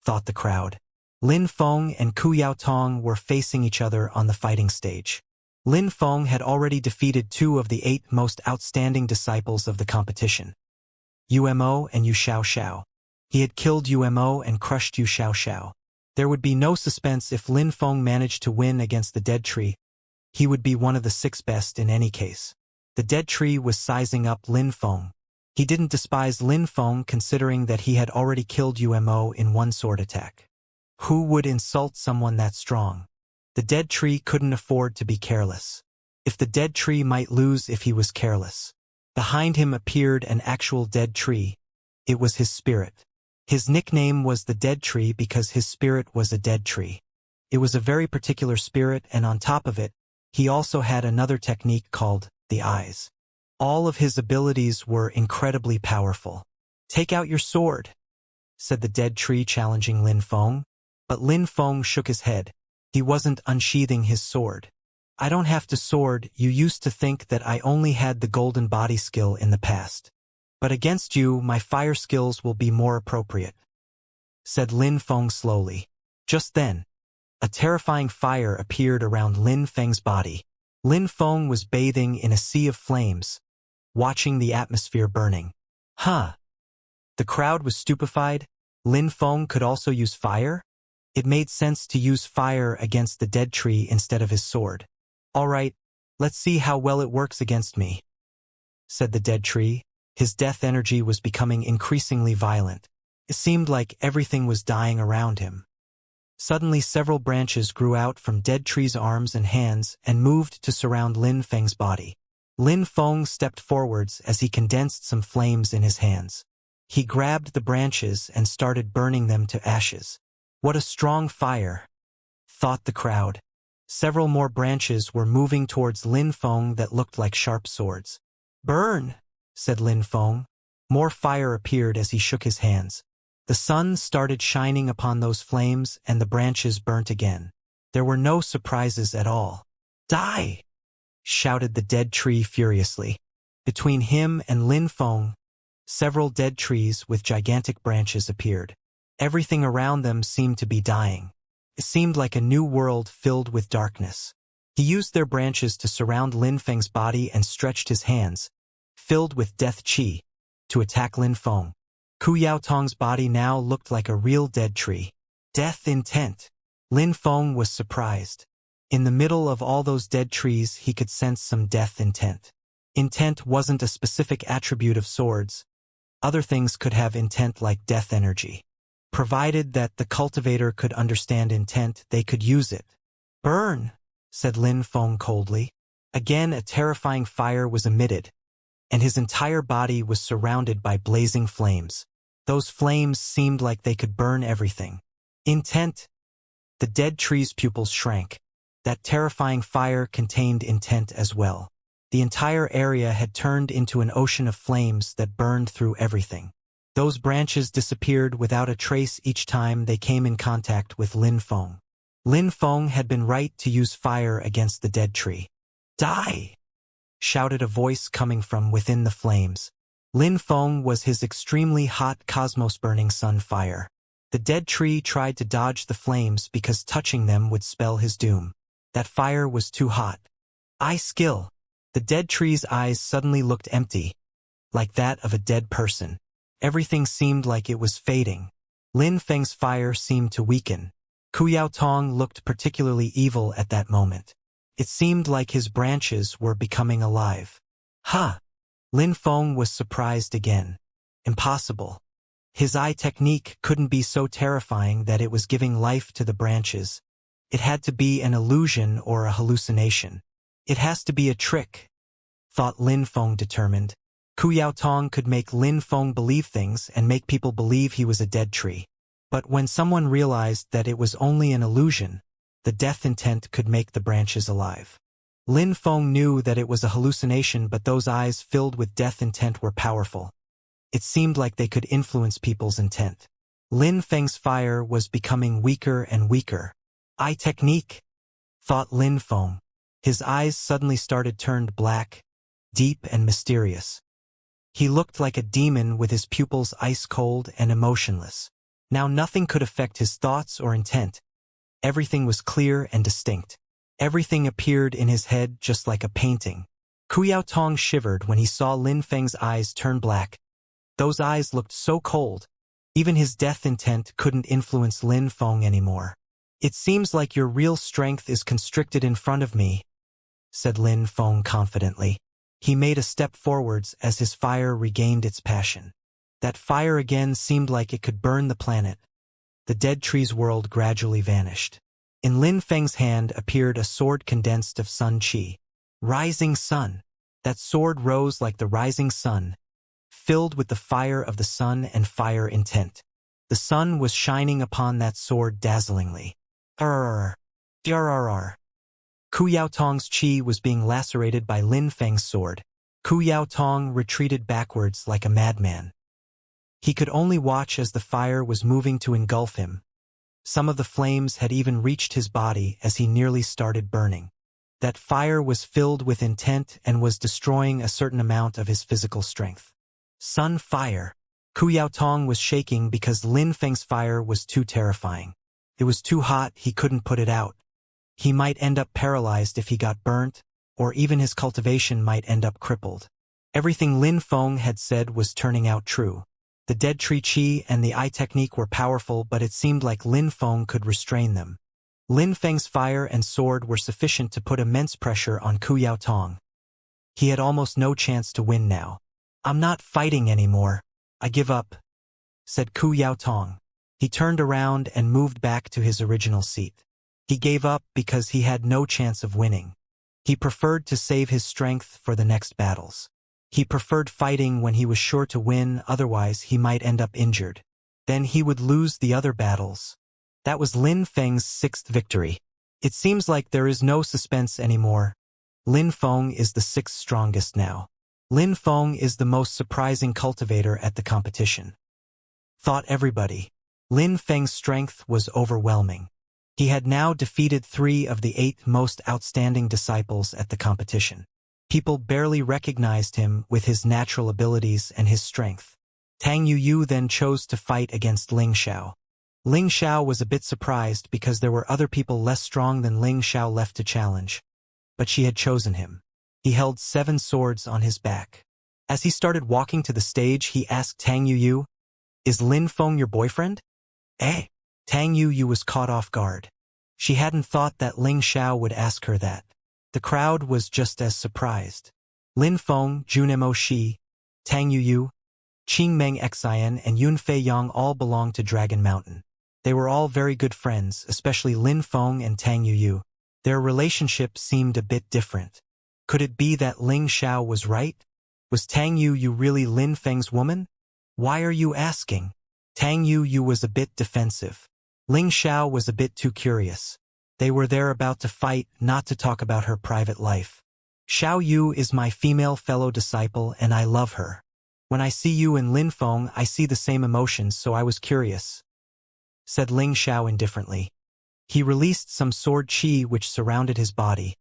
thought the crowd. Lin Feng and Ku Yao Tong were facing each other on the fighting stage. Lin Feng had already defeated 2 of the 8 most outstanding disciples of the competition, Umo and Yu Xiaoxiao. He had killed Umo and crushed Yu Xiaoxiao. There would be no suspense if Lin Feng managed to win against the dead tree. He would be one of the 6 best in any case. The dead tree was sizing up Lin Feng. He didn't despise Lin Feng, considering that he had already killed Umo in 1 sword attack. Who would insult someone that strong? The dead tree couldn't afford to be careless. If the dead tree might lose if he was careless. Behind him appeared an actual dead tree. It was his spirit. His nickname was the dead tree because his spirit was a dead tree. It was a very particular spirit, and on top of it, he also had another technique called the eyes. All of his abilities were incredibly powerful. "Take out your sword," said the dead tree, challenging Lin Feng. But Lin Feng shook his head. He wasn't unsheathing his sword. "I don't have to sword. You used to think that I only had the golden body skill in the past. But against you, my fire skills will be more appropriate," said Lin Feng slowly. Just then, a terrifying fire appeared around Lin Feng's body. Lin Feng was bathing in a sea of flames, watching the atmosphere burning. Huh? The crowd was stupefied. Lin Feng could also use fire? It made sense to use fire against the dead tree instead of his sword. "All right, let's see how well it works against me," said the dead tree. His death energy was becoming increasingly violent. It seemed like everything was dying around him. Suddenly, several branches grew out from dead tree's arms and hands and moved to surround Lin Feng's body. Lin Feng stepped forwards as he condensed some flames in his hands. He grabbed the branches and started burning them to ashes. "What a strong fire," thought the crowd. Several more branches were moving towards Lin Feng that looked like sharp swords. "Burn," said Lin Feng. More fire appeared as he shook his hands. The sun started shining upon those flames and the branches burnt again. There were no surprises at all. "Die!" shouted the dead tree furiously. Between him and Lin Feng, several dead trees with gigantic branches appeared. Everything around them seemed to be dying. It seemed like a new world filled with darkness. He used their branches to surround Lin Feng's body and stretched his hands, filled with death qi, to attack Lin Feng. Ku Yaotong's body now looked like a real dead tree. Death intent. Lin Feng was surprised. In the middle of all those dead trees, he could sense some death intent. Intent wasn't a specific attribute of swords. Other things could have intent like death energy. Provided that the cultivator could understand intent, they could use it. "Burn," said Lin Feng coldly. Again, a terrifying fire was emitted, and his entire body was surrounded by blazing flames. Those flames seemed like they could burn everything. Intent. The dead tree's pupils shrank. That terrifying fire contained intent as well. The entire area had turned into an ocean of flames that burned through everything. Those branches disappeared without a trace each time they came in contact with Lin Feng. Lin Feng had been right to use fire against the dead tree. "Die!" shouted a voice coming from within the flames. Lin Feng was his extremely hot cosmos-burning sun fire. The dead tree tried to dodge the flames because touching them would spell his doom. That fire was too hot. "Eye skill." The dead tree's eyes suddenly looked empty, like that of a dead person. Everything seemed like it was fading. Lin Feng's fire seemed to weaken. Ku Yaotong looked particularly evil at that moment. It seemed like his branches were becoming alive. "Huh!" Lin Feng was surprised again. Impossible. His eye technique couldn't be so terrifying that it was giving life to the branches. It had to be an illusion or a hallucination. It has to be a trick, thought Lin Feng determined. Ku Yaotong could make Lin Feng believe things and make people believe he was a dead tree. But when someone realized that it was only an illusion, the death intent could make the branches alive. Lin Feng knew that it was a hallucination, but those eyes filled with death intent were powerful. It seemed like they could influence people's intent. Lin Feng's fire was becoming weaker and weaker. "Eye technique," thought Lin Feng. His eyes suddenly started turned black, deep and mysterious. He looked like a demon with his pupils ice-cold and emotionless. Now nothing could affect his thoughts or intent. Everything was clear and distinct. Everything appeared in his head just like a painting. Ku Yaotong shivered when he saw Lin Feng's eyes turn black. Those eyes looked so cold. Even his death intent couldn't influence Lin Feng anymore. "It seems like your real strength is constricted in front of me," said Lin Feng confidently. He made a step forwards as his fire regained its passion. That fire again seemed like it could burn the planet. The dead tree's world gradually vanished. In Lin Feng's hand appeared a sword condensed of sun qi. Rising sun. That sword rose like the rising sun, filled with the fire of the sun and fire intent. The sun was shining upon that sword dazzlingly. Arrrr. Arrrr. Ku Yaotong's qi was being lacerated by Lin Feng's sword. Ku Yaotong retreated backwards like a madman. He could only watch as the fire was moving to engulf him. Some of the flames had even reached his body as he nearly started burning. That fire was filled with intent and was destroying a certain amount of his physical strength. Sun fire. Ku Yaotong was shaking because Lin Feng's fire was too terrifying. It was too hot, he couldn't put it out. He might end up paralyzed if he got burnt, or even his cultivation might end up crippled. Everything Lin Feng had said was turning out true. The dead tree qi and the eye technique were powerful, but it seemed like Lin Feng could restrain them. Lin Feng's fire and sword were sufficient to put immense pressure on Ku Yaotong. He had almost no chance to win now. "I'm not fighting anymore. I give up," said Ku Yaotong. He turned around and moved back to his original seat. He gave up because he had no chance of winning. He preferred to save his strength for the next battles. He preferred fighting when he was sure to win, otherwise he might end up injured. Then he would lose the other battles. That was Lin Feng's 6th victory. It seems like there is no suspense anymore. Lin Feng is the 6th strongest now. Lin Feng is the most surprising cultivator at the competition, thought everybody. Lin Feng's strength was overwhelming. He had now defeated 3 of the 8 most outstanding disciples at the competition. People barely recognized him with his natural abilities and his strength. Tang Yuyu then chose to fight against Ling Xiao. Ling Xiao was a bit surprised because there were other people less strong than Ling Xiao left to challenge. But she had chosen him. He held 7 swords on his back. As he started walking to the stage, he asked Tang Yuyu, "Is Lin Feng your boyfriend?" Eh? Tang Yuyu was caught off guard. She hadn't thought that Ling Xiao would ask her that. The crowd was just as surprised. Lin Feng, Junemo Shi, Tang Yuyu, Qingmeng Xian and Yunfei Yang all belonged to Dragon Mountain. They were all very good friends, especially Lin Feng and Tang Yuyu. Their relationship seemed a bit different. Could it be that Ling Xiao was right? Was Tang Yuyu really Lin Feng's woman? Why are you asking? Tang Yuyu was a bit defensive. Ling Xiao was a bit too curious. They were there about to fight, not to talk about her private life. Xiao Yu is my female fellow disciple and I love her. When I see you and Lin Feng, I see the same emotions, so I was curious," said Ling Xiao indifferently. He released some sword qi which surrounded his body,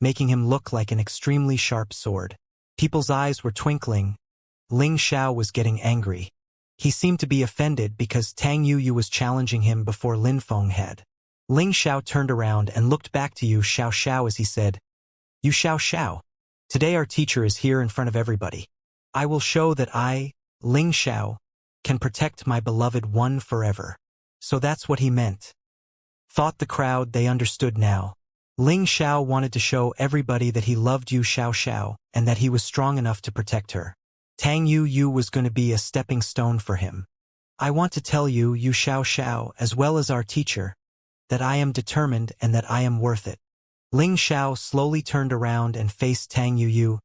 making him look like an extremely sharp sword. People's eyes were twinkling. Ling Xiao was getting angry. He seemed to be offended because Tang Yuyu was challenging him before Lin Feng had. Ling Xiao turned around and looked back to Yu Xiao Xiao as he said, "You Xiao Xiao. Today our teacher is here in front of everybody. I will show that I, Ling Xiao, can protect my beloved one forever." So that's what he meant. Thought the crowd they understood now. Ling Xiao wanted to show everybody that he loved Yu Xiao Xiao and that he was strong enough to protect her. Tang Yuyu was going to be a stepping stone for him. "I want to tell you, Yu Xiao Xiao, as well as our teacher, that I am determined and that I am worth it." Ling Xiao slowly turned around and faced Tang Yuyu.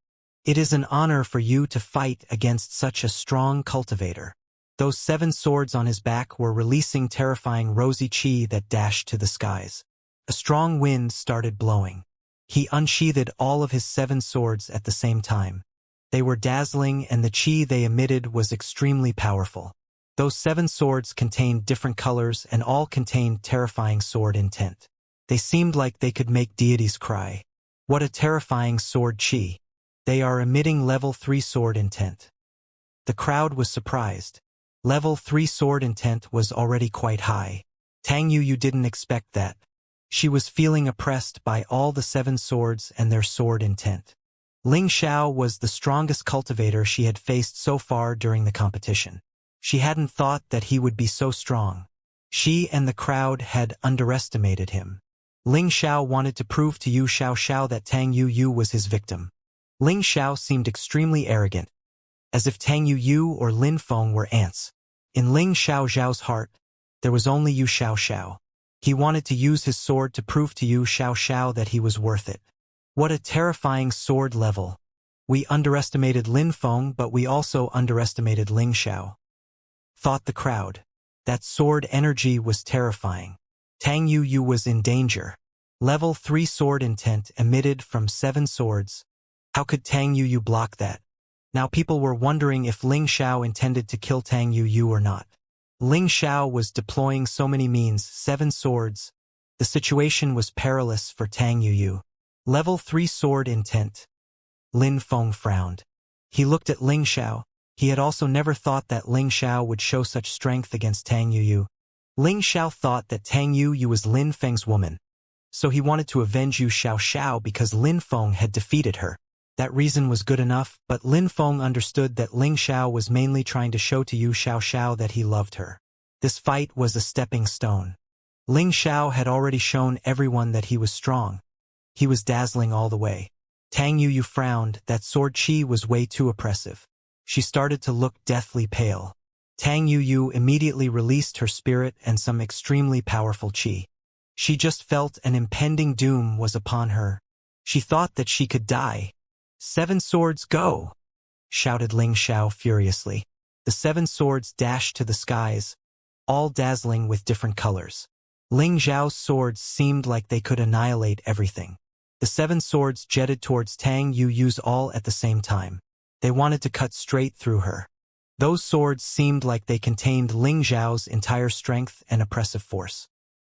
"It is an honor for you to fight against such a strong cultivator." Those 7 swords on his back were releasing terrifying rosy qi that dashed to the skies. A strong wind started blowing. He unsheathed all of his 7 swords at the same time. They were dazzling and the qi they emitted was extremely powerful. Those 7 swords contained different colors and all contained terrifying sword intent. They seemed like they could make deities cry. What a terrifying sword qi. They are emitting level 3 sword intent. The crowd was surprised. Level 3 sword intent was already quite high. Tang Yuyu didn't expect that. She was feeling oppressed by all the 7 swords and their sword intent. Ling Xiao was the strongest cultivator she had faced so far during the competition. She hadn't thought that he would be so strong. She and the crowd had underestimated him. Ling Xiao wanted to prove to Yu Xiao Xiao that Tang Yuyu was his victim. Ling Xiao seemed extremely arrogant, as if Tang Yuyu or Lin Feng were ants. In Ling Xiao Xiao's heart, there was only Yu Xiao Xiao. He wanted to use his sword to prove to Yu Xiao Xiao that he was worth it. What a terrifying sword level. We underestimated Lin Feng, but we also underestimated Ling Xiao, thought the crowd. That sword energy was terrifying. Tang Yuyu was in danger. Level 3 sword intent emitted from 7 swords. How could Tang Yuyu block that? Now people were wondering if Ling Xiao intended to kill Tang Yuyu or not. Ling Xiao was deploying so many means, 7 swords. The situation was perilous for Tang Yuyu. Level 3 sword intent. Lin Feng frowned. He looked at Ling Xiao. He had also never thought that Ling Xiao would show such strength against Tang Yuyu. Ling Xiao thought that Tang Yuyu was Lin Feng's woman, so he wanted to avenge Yu Xiao Xiao because Lin Feng had defeated her. That reason was good enough, but Lin Feng understood that Ling Xiao was mainly trying to show to Yu Xiao Xiao that he loved her. This fight was a stepping stone. Ling Xiao had already shown everyone that he was strong. He was dazzling all the way. Tang Yuyu frowned. That sword qi was way too oppressive. She started to look deathly pale. Tang Yuyu immediately released her spirit and some extremely powerful qi. She just felt an impending doom was upon her. She thought that she could die. 7 swords, go! Shouted Ling Xiao furiously. The 7 swords dashed to the skies, all dazzling with different colors. Ling Xiao's swords seemed like they could annihilate everything. The 7 swords jetted towards Tang Yuyu's all at the same time. They wanted to cut straight through her. Those swords seemed like they contained Ling Xiao's entire strength and oppressive force.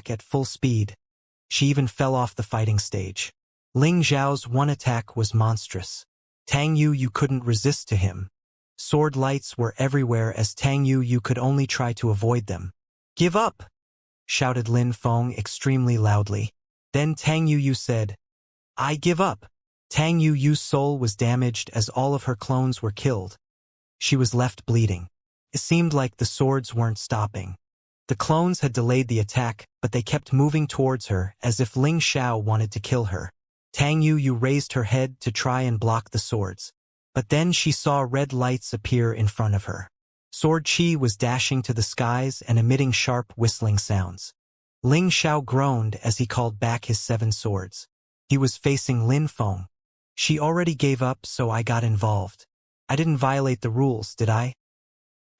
attack at full speed. She even fell off the fighting stage. Ling Xiao's one attack was monstrous. Tang Yu couldn't resist to him. Sword lights were everywhere as Tang Yu could only try to avoid them. "Give up!" shouted Lin Feng extremely loudly. Then Tang Yu said, "I give up." Tang Yu's soul was damaged as all of her clones were killed. She was left bleeding. It seemed like the swords weren't stopping. The clones had delayed the attack, but they kept moving towards her as if Ling Xiao wanted to kill her. Tang Yu raised her head to try and block the swords. But then she saw red lights appear in front of her. Sword Qi was dashing to the skies and emitting sharp whistling sounds. Ling Xiao groaned as he called back his 7 swords. He was facing Lin Feng. "She already gave up, so I got involved. I didn't violate the rules, did I?"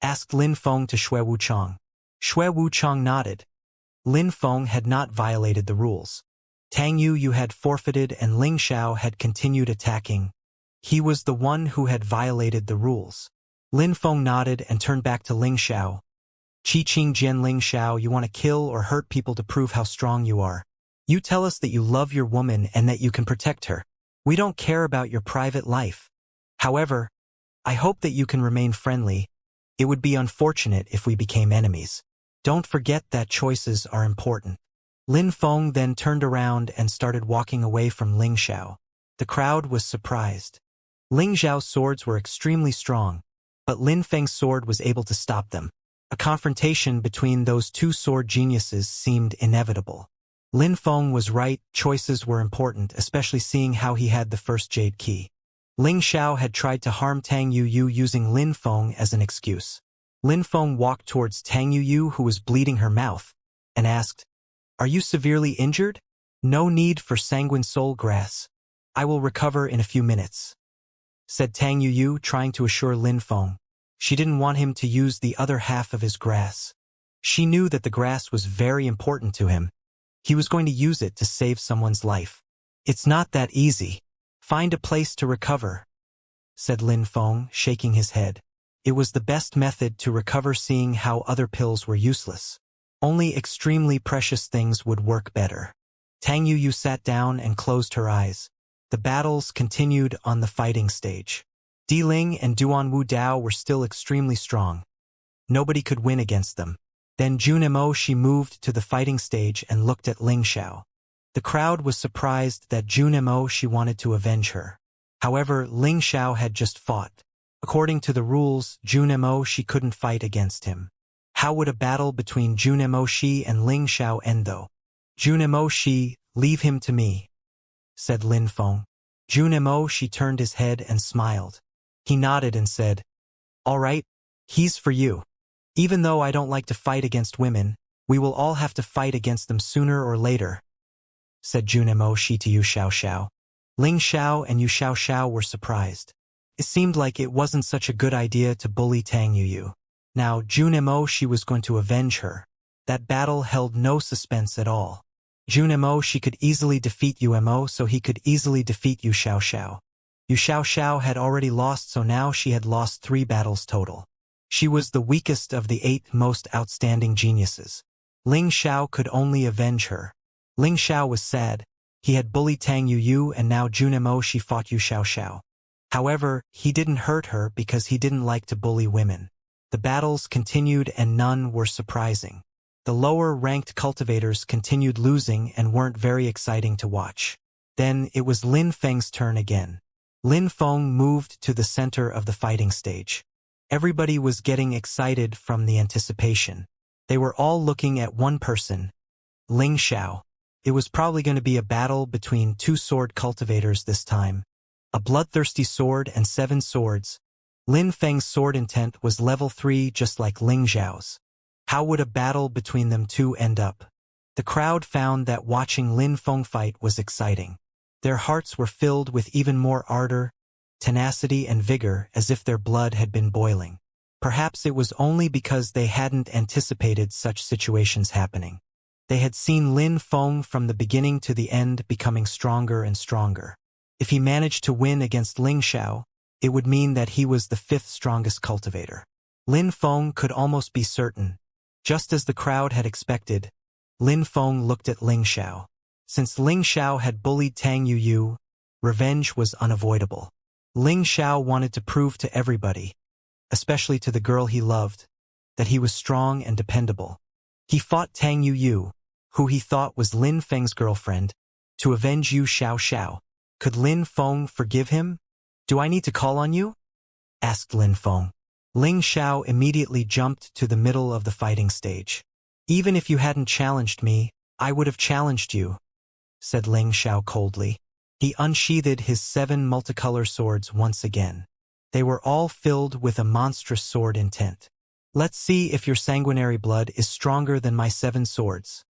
asked Lin Feng to Xue Wuchang. Xue Wuchang nodded. Lin Feng had not violated the rules. Tang Yu had forfeited and Ling Xiao had continued attacking. He was the one who had violated the rules. Lin Feng nodded and turned back to Ling Xiao. "Qi Qing Jian Ling Xiao, you want to kill or hurt people to prove how strong you are. You tell us that you love your woman and that you can protect her. We don't care about your private life. However, I hope that you can remain friendly. It would be unfortunate if we became enemies. Don't forget that choices are important." Lin Feng then turned around and started walking away from Ling Xiao. The crowd was surprised. Ling Xiao's swords were extremely strong, but Lin Feng's sword was able to stop them. A confrontation between those two sword geniuses seemed inevitable. Lin Feng was right, choices were important, especially seeing how he had the first jade key. Ling Xiao had tried to harm Tang Yu using Lin Feng as an excuse. Lin Feng walked towards Tang Yu, who was bleeding her mouth, and asked, "Are you severely injured?" "No need for sanguine soul grass. I will recover in a few minutes," said Tang Yu, trying to assure Lin Feng. She didn't want him to use the other half of his grass. She knew that the grass was very important to him. He was going to use it to save someone's life. "It's not that easy. Find a place to recover," said Lin Feng, shaking his head. It was the best method to recover, seeing how other pills were useless. Only extremely precious things would work better. Tang Yu sat down and closed her eyes. The battles continued on the fighting stage. Di Ling and Duan Wu Dao were still extremely strong. Nobody could win against them. Then Jun Mo she moved to the fighting stage and looked at Ling Xiao. The crowd was surprised that Jun Mo she wanted to avenge her. However, Ling Xiao had just fought. According to the rules, Jun Mo she couldn't fight against him. How would a battle between Jun Mo she and Ling Xiao end though? "Jun Mo she, leave him to me," said Lin Feng. Jun Mo she turned his head and smiled. He nodded and said, "All right, he's for you. Even though I don't like to fight against women, we will all have to fight against them sooner or later," said Jun Mo she to Yu Xiao. Ling Xiao and Yu Xiao were surprised. It seemed like it wasn't such a good idea to bully Tang Yu. Now Jun Mo she was going to avenge her. That battle held no suspense at all. Jun Mo she could easily defeat Yu Mo, so he could easily defeat Yu Xiao. Yu Xiao had already lost, so now she had lost 3 battles total. She was the weakest of the 8 most outstanding geniuses. Ling Xiao could only avenge her. Ling Xiao was sad. He had bullied Tang Yu and now Jun Mo she fought Yu Xiao. However, he didn't hurt her because he didn't like to bully women. The battles continued and none were surprising. The lower-ranked cultivators continued losing and weren't very exciting to watch. Then it was Lin Feng's turn again. Lin Feng moved to the center of the fighting stage. Everybody was getting excited from the anticipation. They were all looking at one person, Ling Xiao. It was probably going to be a battle between 2 sword cultivators this time. A bloodthirsty sword and 7 swords. Lin Feng's sword intent was level 3, just like Ling Xiao's. How would a battle between them two end up? The crowd found that watching Lin Feng fight was exciting. Their hearts were filled with even more ardor, tenacity and vigor, as if their blood had been boiling. Perhaps it was only because they hadn't anticipated such situations happening. They had seen Lin Feng from the beginning to the end becoming stronger and stronger. If he managed to win against Ling Xiao, it would mean that he was the fifth strongest cultivator. Lin Feng could almost be certain. Just as the crowd had expected, Lin Feng looked at Ling Xiao. Since Ling Xiao had bullied Tang Yuyu, revenge was unavoidable. Ling Xiao wanted to prove to everybody, especially to the girl he loved, that he was strong and dependable. He fought Tang Yuyu, who he thought was Lin Feng's girlfriend, to avenge Yu Xiao Xiao. Could Lin Feng forgive him? "Do I need to call on you?" asked Lin Feng. Ling Xiao immediately jumped to the middle of the fighting stage. "Even if you hadn't challenged me, I would have challenged you," said Ling Xiao coldly. He unsheathed his 7 multicolor swords once again. They were all filled with a monstrous sword intent. "Let's see if your sanguinary blood is stronger than my 7 swords,"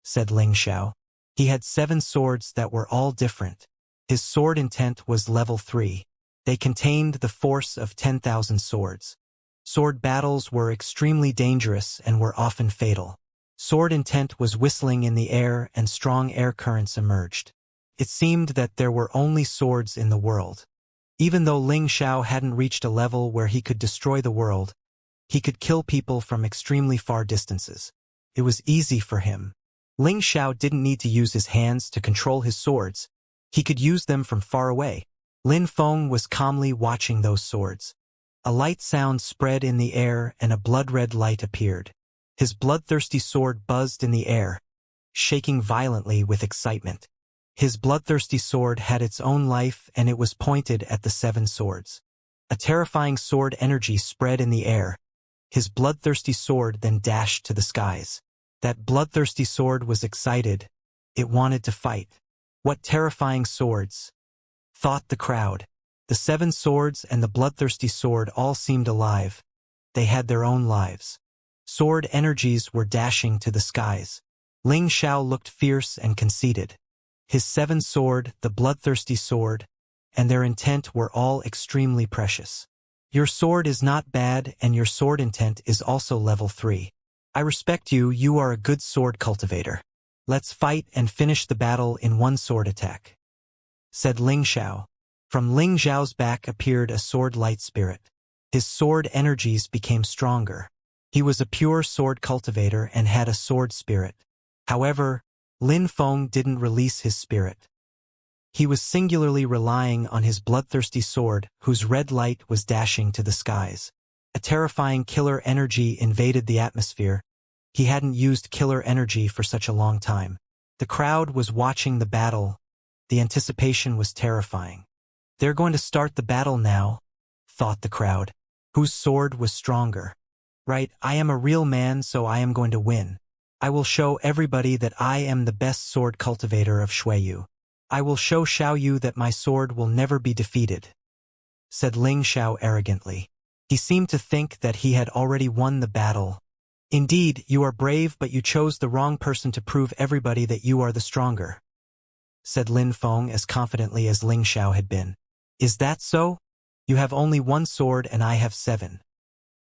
said Ling Xiao. He had 7 swords that were all different. His sword intent was level 3. They contained the force of 10,000 swords. Sword battles were extremely dangerous and were often fatal. Sword intent was whistling in the air and strong air currents emerged. It seemed that there were only swords in the world. Even though Ling Xiao hadn't reached a level where he could destroy the world, he could kill people from extremely far distances. It was easy for him. Ling Xiao didn't need to use his hands to control his swords. He could use them from far away. Lin Feng was calmly watching those swords. A light sound spread in the air and a blood-red light appeared. His bloodthirsty sword buzzed in the air, shaking violently with excitement. His bloodthirsty sword had its own life and it was pointed at the 7 swords. A terrifying sword energy spread in the air. His bloodthirsty sword then dashed to the skies. That bloodthirsty sword was excited. It wanted to fight. What terrifying swords, thought the crowd. The 7 swords and the bloodthirsty sword all seemed alive. They had their own lives. Sword energies were dashing to the skies. Ling Xiao looked fierce and conceited. His 7 sword, the bloodthirsty sword, and their intent were all extremely precious. "Your sword is not bad and your sword intent is also level 3. I respect you, you are a good sword cultivator. Let's fight and finish the battle in one sword attack," said Ling Xiao. From Ling Xiao's back appeared a sword light spirit. His sword energies became stronger. He was a pure sword cultivator and had a sword spirit. However, Lin Feng didn't release his spirit. He was singularly relying on his bloodthirsty sword, whose red light was dashing to the skies. A terrifying killer energy invaded the atmosphere. He hadn't used killer energy for such a long time. The crowd was watching the battle. The anticipation was terrifying. "They're going to start the battle now," thought the crowd. Whose sword was stronger? Right, I am a real man, so I am going to win. I will show everybody that I am the best sword cultivator of Shuiyu. I will show Xiaoyu that my sword will never be defeated," said Ling Xiao arrogantly. He seemed to think that he had already won the battle. "Indeed, you are brave, but you chose the wrong person to prove everybody that you are the stronger," said Lin Feng as confidently as Ling Xiao had been. "Is that so? You have only 1 sword and I have 7,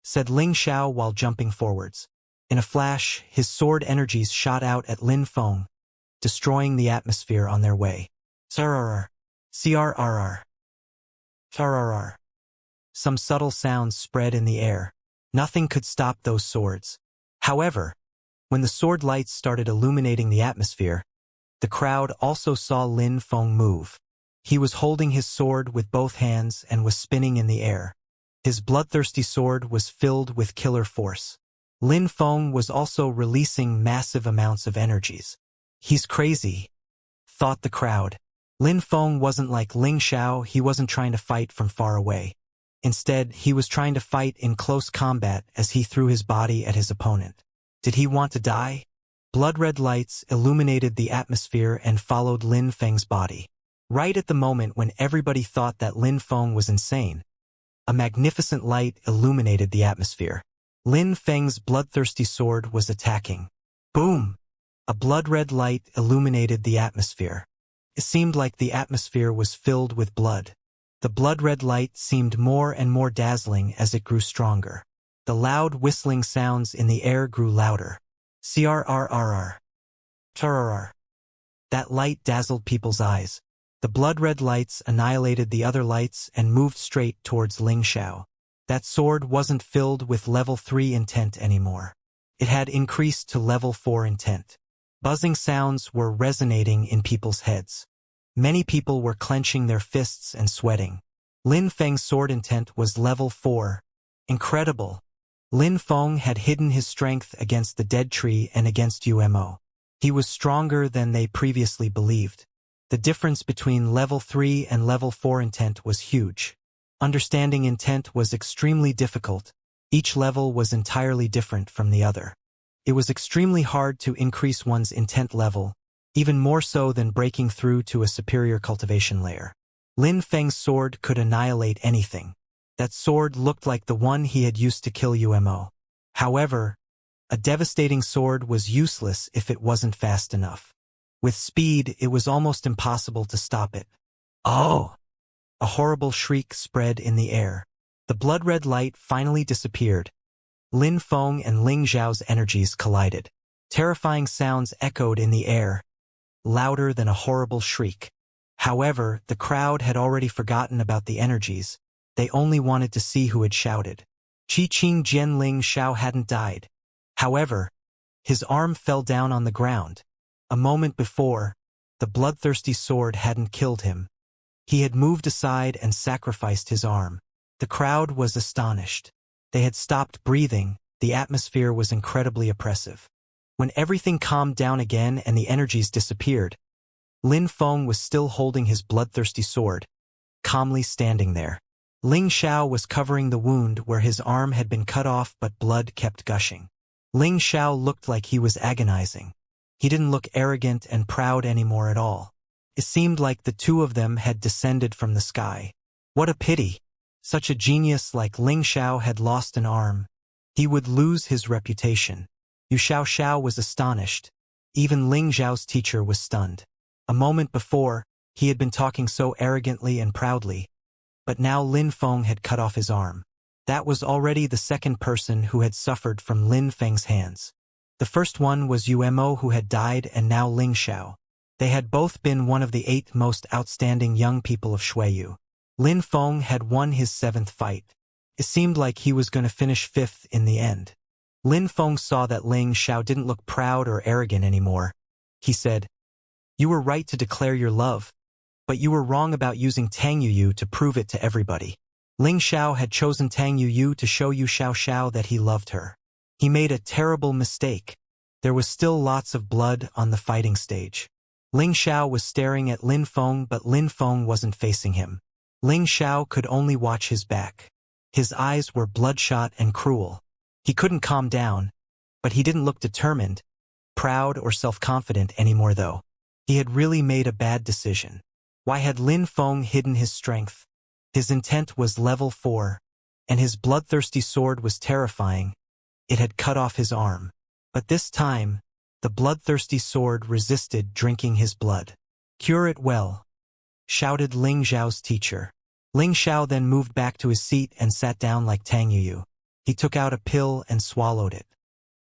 said Ling Xiao while jumping forwards. In a flash, his sword energies shot out at Lin Feng, destroying the atmosphere on their way. Crrr, crrr, crrr. Some subtle sounds spread in the air. Nothing could stop those swords. However, when the sword lights started illuminating the atmosphere, the crowd also saw Lin Feng move. He was holding his sword with both hands and was spinning in the air. His bloodthirsty sword was filled with killer force. Lin Feng was also releasing massive amounts of energies. "He's crazy," thought the crowd. Lin Feng wasn't like Ling Xiao, he wasn't trying to fight from far away. Instead, he was trying to fight in close combat as he threw his body at his opponent. Did he want to die? Blood-red lights illuminated the atmosphere and followed Lin Feng's body. Right at the moment when everybody thought that Lin Feng was insane, a magnificent light illuminated the atmosphere. Lin Feng's bloodthirsty sword was attacking. Boom! A blood-red light illuminated the atmosphere. It seemed like the atmosphere was filled with blood. The blood-red light seemed more and more dazzling as it grew stronger. The loud whistling sounds in the air grew louder. Crrrr. Turrrr. That light dazzled people's eyes. The blood-red lights annihilated the other lights and moved straight towards Ling Xiao. That sword wasn't filled with level 3 intent anymore. It had increased to level 4 intent. Buzzing sounds were resonating in people's heads. Many people were clenching their fists and sweating. Lin Feng's sword intent was level 4. Incredible. Lin Feng had hidden his strength against the dead tree and against UMO. He was stronger than they previously believed. The difference between level 3 and level 4 intent was huge. Understanding intent was extremely difficult. Each level was entirely different from the other. It was extremely hard to increase one's intent level, even more so than breaking through to a superior cultivation layer. Lin Feng's sword could annihilate anything. That sword looked like the one he had used to kill UMO. However, a devastating sword was useless if it wasn't fast enough. With speed, it was almost impossible to stop it. Oh! A horrible shriek spread in the air. The blood-red light finally disappeared. Lin Feng and Ling Xiao's energies collided. Terrifying sounds echoed in the air, louder than a horrible shriek. However, the crowd had already forgotten about the energies. They only wanted to see who had shouted. Qi Jian Ling Xiao hadn't died. However, his arm fell down on the ground. A moment before, the bloodthirsty sword hadn't killed him. He had moved aside and sacrificed his arm. The crowd was astonished. They had stopped breathing. The atmosphere was incredibly oppressive. When everything calmed down again and the energies disappeared, Lin Feng was still holding his bloodthirsty sword, calmly standing there. Ling Xiao was covering the wound where his arm had been cut off, but blood kept gushing. Ling Xiao looked like he was agonizing. He didn't look arrogant and proud anymore at all. It seemed like the two of them had descended from the sky. What a pity! Such a genius like Ling Xiao had lost an arm. He would lose his reputation. Yu Xiao was astonished. Even Ling Xiao's teacher was stunned. A moment before, he had been talking so arrogantly and proudly. But now Lin Feng had cut off his arm. That was already the second person who had suffered from Lin Feng's hands. The first one was UMO, who had died, and now Ling Xiao. They had both been one of the 8 most outstanding young people of Xueyu. Lin Feng had won his 7th fight. It seemed like he was going to finish 5th in the end. Lin Feng saw that Ling Xiao didn't look proud or arrogant anymore. He said, "You were right to declare your love, but you were wrong about using Tang Yuyu to prove it to everybody." Ling Xiao had chosen Tang Yuyu to show Yu Xiao that he loved her. He made a terrible mistake. There was still lots of blood on the fighting stage. Ling Xiao was staring at Lin Feng, but Lin Feng wasn't facing him. Ling Xiao could only watch his back. His eyes were bloodshot and cruel. He couldn't calm down, but he didn't look determined, proud, or self-confident anymore though. He had really made a bad decision. Why had Lin Feng hidden his strength? His intent was level 4, and his bloodthirsty sword was terrifying. It had cut off his arm. But this time, the bloodthirsty sword resisted drinking his blood. "Cure it well," shouted Ling Xiao's teacher. Ling Xiao then moved back to his seat and sat down like Tang Yuyu. He took out a pill and swallowed it.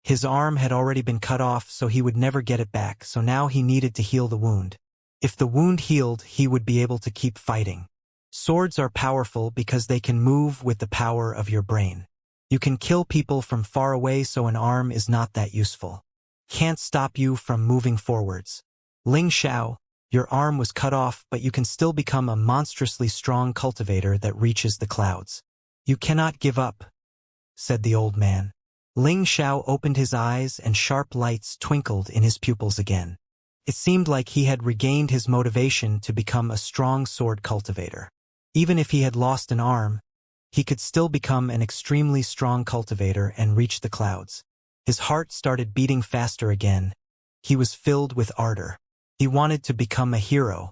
His arm had already been cut off, so he would never get it back, so now he needed to heal the wound. If the wound healed, he would be able to keep fighting. Swords are powerful because they can move with the power of your brain. You can kill people from far away, so an arm is not that useful. Can't stop you from moving forwards. Ling Xiao, your arm was cut off, but you can still become a monstrously strong cultivator that reaches the clouds. You cannot give up, said the old man. Ling Xiao opened his eyes and sharp lights twinkled in his pupils again. It seemed like he had regained his motivation to become a strong sword cultivator. Even if he had lost an arm, he could still become an extremely strong cultivator and reach the clouds. His heart started beating faster again. He was filled with ardor. He wanted to become a hero.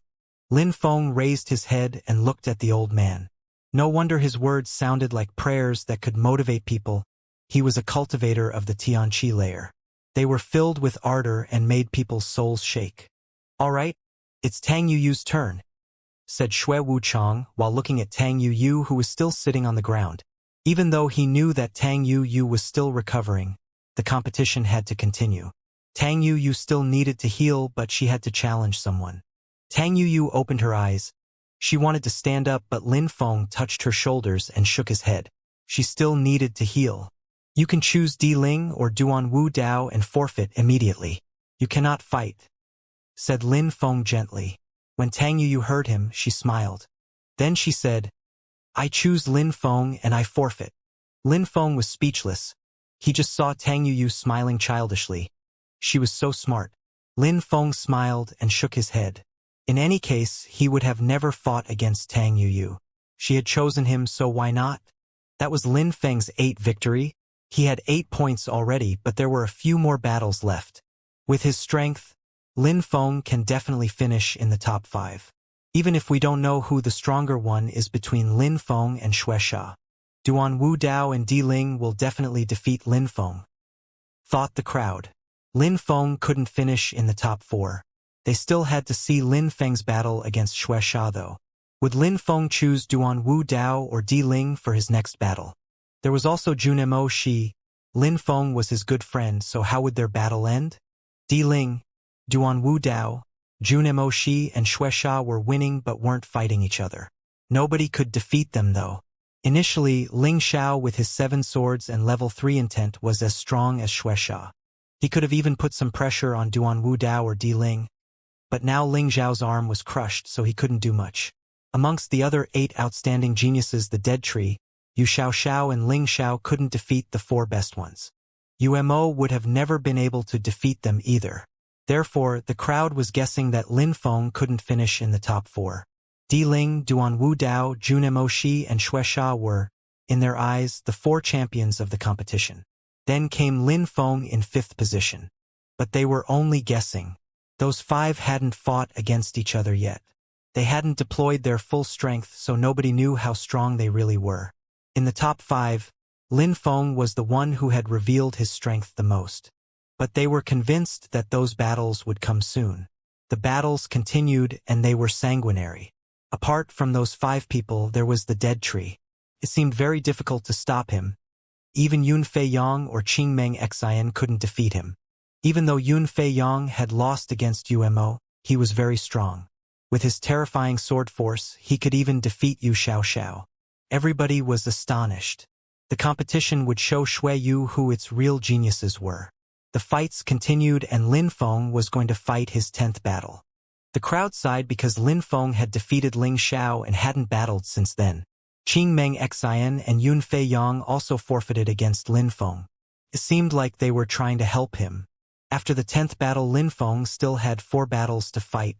Lin Feng raised his head and looked at the old man. No wonder his words sounded like prayers that could motivate people. He was a cultivator of the Tianqi layer. They were filled with ardor and made people's souls shake. "All right, it's Tang Yuyu's turn," said Shui Wuchang while looking at Tang Yu who was still sitting on the ground. Even though he knew that Tang Yu was still recovering, the competition had to continue. Tang Yu still needed to heal, but she had to challenge someone. Tang Yu opened her eyes. She wanted to stand up, but Lin Feng touched her shoulders and shook his head. She still needed to heal. You can choose Di Ling or Duan Wu Dao and forfeit immediately. You cannot fight, said Lin Feng gently. When Tang Yu heard him, she smiled. Then she said, I choose Lin Feng and I forfeit. Lin Feng was speechless. He just saw Tang Yu smiling childishly. She was so smart. Lin Feng smiled and shook his head. In any case, he would have never fought against Tang Yu. She had chosen him, so why not? That was Lin Feng's 8th victory. He had 8 points already, but there were a few more battles left. With his strength, Lin Feng can definitely finish in the top 5. Even if we don't know who the stronger one is between Lin Feng and Xuexia. Duan Wu Dao and Di Ling will definitely defeat Lin Feng, thought the crowd. Lin Feng couldn't finish in the top 4. They still had to see Lin Feng's battle against Xuexia though. Would Lin Feng choose Duan Wu Dao or Di Ling for his next battle? There was also Junemo Shi. Lin Feng was his good friend, so how would their battle end? Di Ling, Duan Wu Dao, Junemo Shi and Xuexia were winning but weren't fighting each other. Nobody could defeat them though. Initially, Ling Xiao with his 7 swords and level 3 intent was as strong as Xuexia. He could have even put some pressure on Duan Wu Dao or Di Ling. But now Ling Xiao's arm was crushed, so he couldn't do much. Amongst the other 8 outstanding geniuses, the Dead Tree, Yu Xiao and Ling Xiao couldn't defeat the 4 best ones. Umo would have never been able to defeat them either. Therefore, the crowd was guessing that Lin Feng couldn't finish in the top 4. Di Ling, Duan Wu Dao, Junemo Shi and Xuexia were, in their eyes, the 4 champions of the competition. Then came Lin Feng in 5th position. But they were only guessing. Those 5 hadn't fought against each other yet. They hadn't deployed their full strength, so nobody knew how strong they really were. In the top 5, Lin Feng was the one who had revealed his strength the most. But they were convinced that those battles would come soon. The battles continued and they were sanguinary. Apart from those 5 people, there was the Dead Tree. It seemed very difficult to stop him. Even Yun Fei Yang or Qingmeng Xian couldn't defeat him. Even though Yun Fei Yang had lost against Umo, he was very strong. With his terrifying sword force, he could even defeat Yu Xiao. Everybody was astonished. The competition would show Shui Yu who its real geniuses were. The fights continued and Lin Feng was going to fight his 10th battle. The crowd sighed because Lin Feng had defeated Ling Xiao and hadn't battled since then. Qingmeng Xian and Yun Fei Yang also forfeited against Lin Feng. It seemed like they were trying to help him. After the 10th battle, Lin Feng still had 4 battles to fight.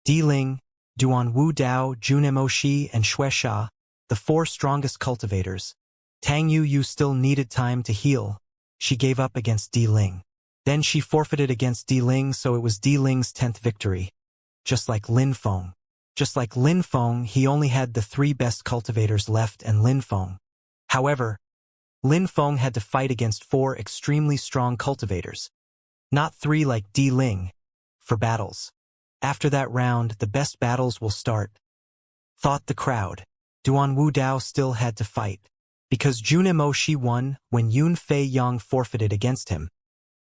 Di Ling, Duan Wu Dao, Junemo Shi and Xuexia, the 4 strongest cultivators. Tang Yu still needed time to heal. She gave up against Di Ling. Then she forfeited against Di Ling, so it was Di Ling's 10th victory. Just like Lin Feng. Just like Lin Feng, he only had the 3 best cultivators left and Lin Feng. However, Lin Feng had to fight against 4 extremely strong cultivators. Not 3 like Di Ling. For battles. After that round, the best battles will start, thought the crowd. Duan Wu Dao still had to fight. Because Junemo Shi won when Yun Fei Yang forfeited against him.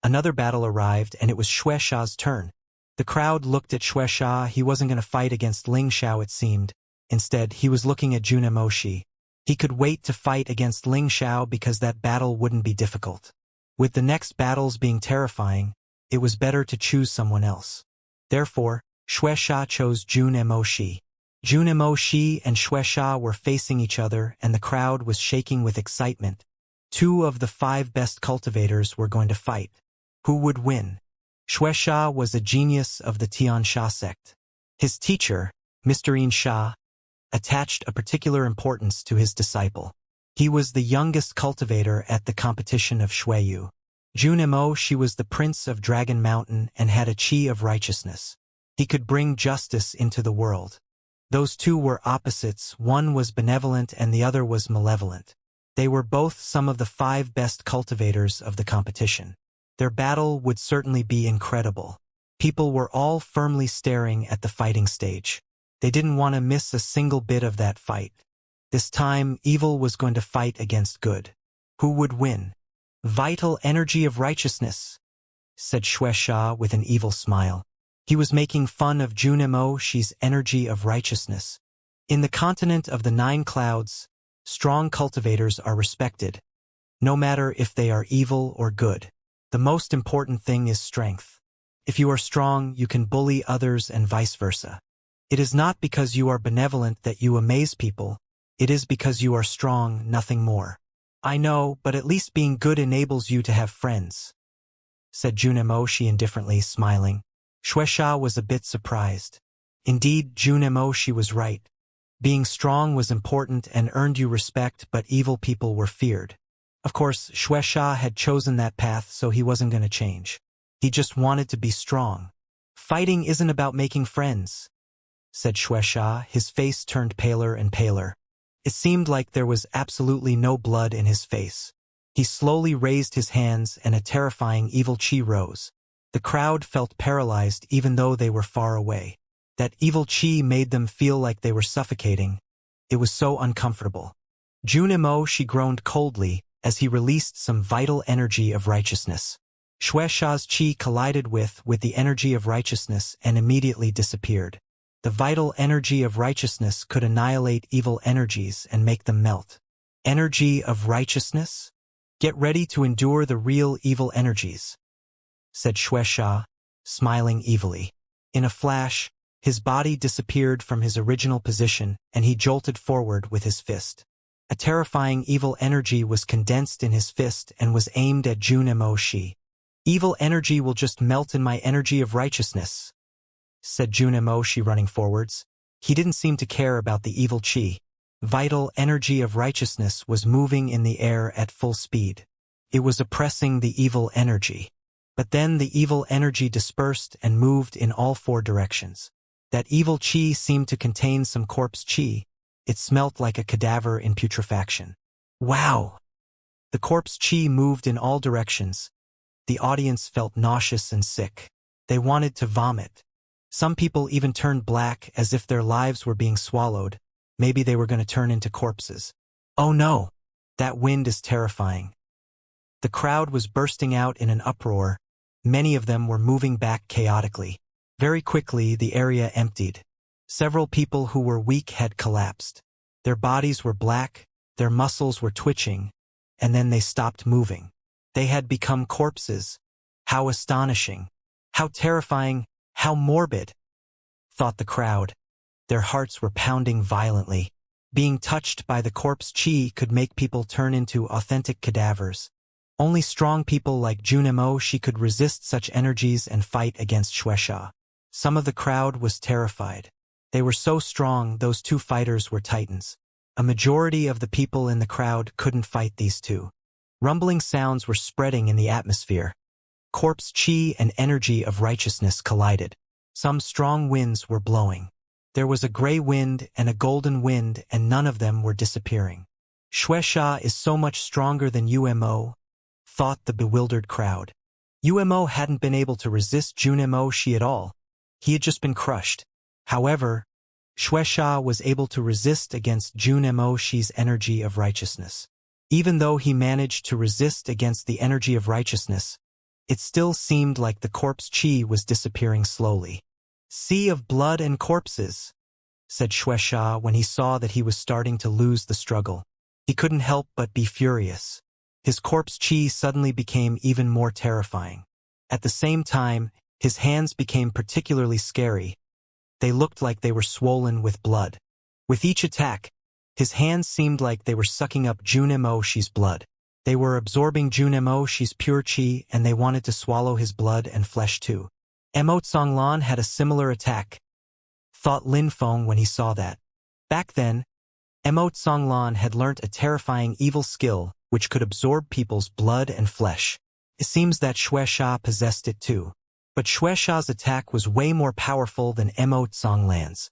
Another battle arrived and it was Xuexia's turn. The crowd looked at Xuexia. He wasn't going to fight against Ling Xiao, it seemed. Instead, he was looking at Junemo Shi. He could wait to fight against Ling Xiao because that battle wouldn't be difficult. With the next battles being terrifying, it was better to choose someone else. Therefore, Xuexia chose Junemo Shi. Junemo Shi and Xuexia were facing each other and the crowd was shaking with excitement. 2 of the 5 best cultivators were going to fight. Who would win? Xuexia was a genius of the Tiansha sect. His teacher, Mr. Xianxia, attached a particular importance to his disciple. He was the youngest cultivator at the competition of Xueyu. Junemo Shi was the prince of Dragon Mountain and had a chi of righteousness. He could bring justice into the world. Those 2 were opposites, one was benevolent and the other was malevolent. They were both some of the 5 best cultivators of the competition. Their battle would certainly be incredible. People were all firmly staring at the fighting stage. They didn't want to miss a single bit of that fight. This time, evil was going to fight against good. Who would win? Vital energy of righteousness, said Xianxia with an evil smile. He was making fun of Junimoshi's energy of righteousness. In the continent of the 9 clouds, strong cultivators are respected, no matter if they are evil or good. The most important thing is strength. If you are strong, you can bully others and vice versa. It is not because you are benevolent that you amaze people. It is because you are strong, nothing more. I know, but at least being good enables you to have friends, said Junimoshi indifferently, smiling. Xianxia was a bit surprised. Indeed, Junimoshi was right. Being strong was important and earned you respect, but evil people were feared. Of course, Xianxia had chosen that path, so he wasn't going to change. He just wanted to be strong. Fighting isn't about making friends, said Xianxia. His face turned paler and paler. It seemed like there was absolutely no blood in his face. He slowly raised his hands and a terrifying evil chi rose. The crowd felt paralyzed even though they were far away. That evil chi made them feel like they were suffocating. It was so uncomfortable. Junimoshi groaned coldly as he released some vital energy of righteousness. Xianxia's chi collided with the energy of righteousness and immediately disappeared. The vital energy of righteousness could annihilate evil energies and make them melt. Energy of righteousness? Get ready to endure the real evil energies, said Xianxia, smiling evilly. In a flash, his body disappeared from his original position and he jolted forward with his fist. A terrifying evil energy was condensed in his fist and was aimed at Junimoshi. Evil energy will just melt in my energy of righteousness, said Junimoshi, running forwards. He didn't seem to care about the evil chi. Vital energy of righteousness was moving in the air at full speed. It was oppressing the evil energy. But then the evil energy dispersed and moved in all 4 directions. That evil chi seemed to contain some corpse chi. It smelt like a cadaver in putrefaction. Wow! The corpse chi moved in all directions. The audience felt nauseous and sick. They wanted to vomit. Some people even turned black as if their lives were being swallowed. Maybe they were going to turn into corpses. Oh no! That wind is terrifying. The crowd was bursting out in an uproar. Many of them were moving back chaotically. Very quickly, the area emptied. Several people who were weak had collapsed. Their bodies were black, their muscles were twitching, and then they stopped moving. They had become corpses. How astonishing! How terrifying! How morbid! Thought the crowd. Their hearts were pounding violently. Being touched by the corpse chi could make people turn into authentic cadavers. Only strong people like Junimoshi could resist such energies and fight against Xianxia. Some of the crowd was terrified. They were so strong, those 2 fighters were titans. A majority of the people in the crowd couldn't fight these 2. Rumbling sounds were spreading in the atmosphere. Corpse chi and energy of righteousness collided. Some strong winds were blowing. There was a gray wind and a golden wind, and none of them were disappearing. Xianxia is so much stronger than Umo, thought the bewildered crowd. Umo hadn't been able to resist Junimoshi at all. He had just been crushed. However, Xianxia was able to resist against Junimoshi's energy of righteousness. Even though he managed to resist against the energy of righteousness, it still seemed like the corpse chi was disappearing slowly. Sea of blood and corpses, said Xianxia when he saw that he was starting to lose the struggle. He couldn't help but be furious. His corpse chi suddenly became even more terrifying. At the same time, his hands became particularly scary. They looked like they were swollen with blood. With each attack, his hands seemed like they were sucking up Junimoshi's blood. They were absorbing Junimoshi's pure chi, and they wanted to swallow his blood and flesh too. Emotsonglan had a similar attack, thought Lin Feng when he saw that. Back then, Emotsonglan had learnt a terrifying evil skill which could absorb people's blood and flesh. It seems that Xianxia possessed it too. But Xianxia's attack was way more powerful than Emotsonglan's.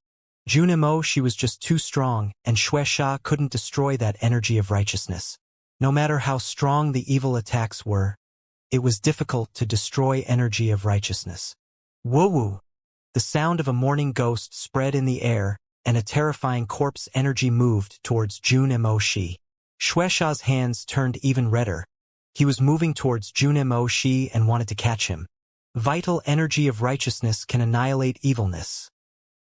Junimoshi was just too strong, and Xianxia couldn't destroy that energy of righteousness. No matter how strong the evil attacks were, it was difficult to destroy energy of righteousness. Woo-woo! The sound of a mourning ghost spread in the air, and a terrifying corpse energy moved towards Jun Shi. Shueisha's hands turned even redder. He was moving towards Jun Shi and wanted to catch him. "Vital energy of righteousness can annihilate evilness,"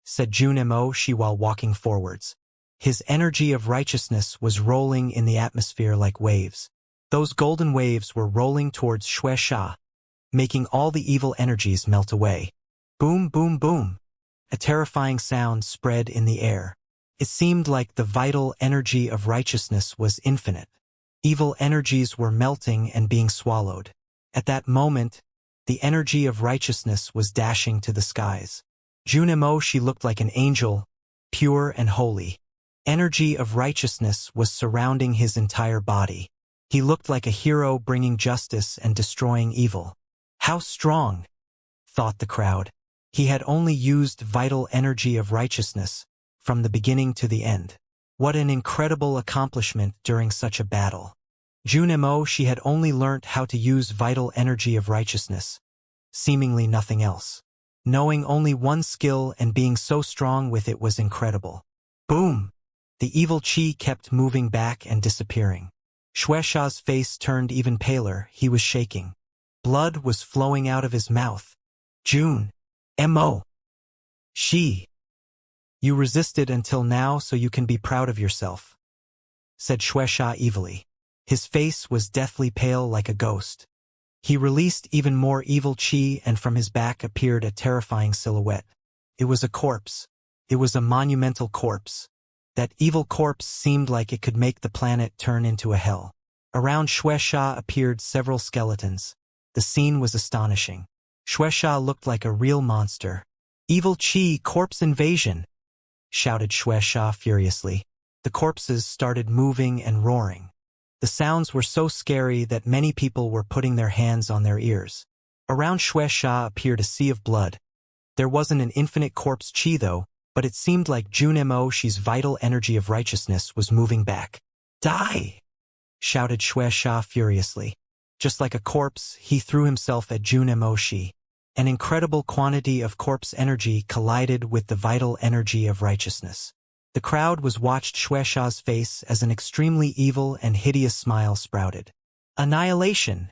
said Jun Shi while walking forwards. His energy of righteousness was rolling in the atmosphere like waves. Those golden waves were rolling towards Shueisha, making all the evil energies melt away. Boom, boom, boom. A terrifying sound spread in the air. It seemed like the vital energy of righteousness was infinite. Evil energies were melting and being swallowed. At that moment, the energy of righteousness was dashing to the skies. Jun Shi looked like an angel, pure and holy. Energy of righteousness was surrounding his entire body. He looked like a hero bringing justice and destroying evil. How strong, thought the crowd. He had only used vital energy of righteousness, from the beginning to the end. What an incredible accomplishment during such a battle. Jun Shi had only learnt how to use vital energy of righteousness, seemingly nothing else. Knowing only one skill and being so strong with it was incredible. Boom! The evil chi kept moving back and disappearing. Shueisha's face turned even paler, he was shaking. Blood was flowing out of his mouth. Jun Shi. "You resisted until now, so you can be proud of yourself," said Shueisha evilly. His face was deathly pale like a ghost. He released even more evil chi, and from his back appeared a terrifying silhouette. It was a corpse. It was a monumental corpse. That evil corpse seemed like it could make the planet turn into a hell. Around Shueisha appeared several skeletons. The scene was astonishing. Shueisha looked like a real monster. "Evil chi corpse invasion!" shouted Shueisha furiously. The corpses started moving and roaring. The sounds were so scary that many people were putting their hands on their ears. Around Shueisha appeared a sea of blood. There wasn't an infinite corpse chi though, but it seemed like Jun Shi's vital energy of righteousness was moving back. "Die!" shouted Shueisha furiously. Just like a corpse, he threw himself at Jun Shi. An incredible quantity of corpse energy collided with the vital energy of righteousness. The crowd watched Shueisha's face as an extremely evil and hideous smile sprouted. "Annihilation!"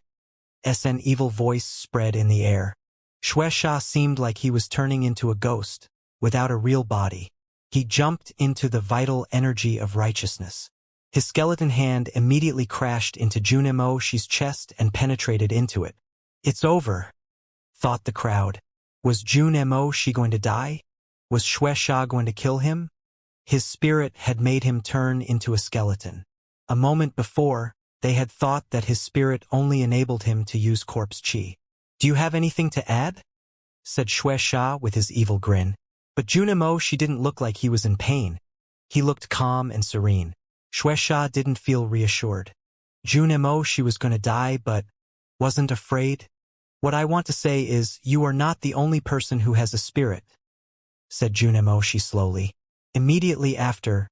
An evil voice spread in the air. Shueisha seemed like he was turning into a ghost, without a real body. He jumped into the vital energy of righteousness. His skeleton hand immediately crashed into Jun Shi's chest and penetrated into it. "It's over," thought the crowd. Was Jun Shi going to die? Was Shueisha going to kill him? His spirit had made him turn into a skeleton. A moment before, they had thought that his spirit only enabled him to use corpse chi. "Do you have anything to add?" said Shueisha with his evil grin. But Jun Shi didn't look like he was in pain. He looked calm and serene. Shueisha didn't feel reassured. Jun Shi was going to die but wasn't afraid. "What I want to say is, you are not the only person who has a spirit," said Jun Shi slowly. Immediately after,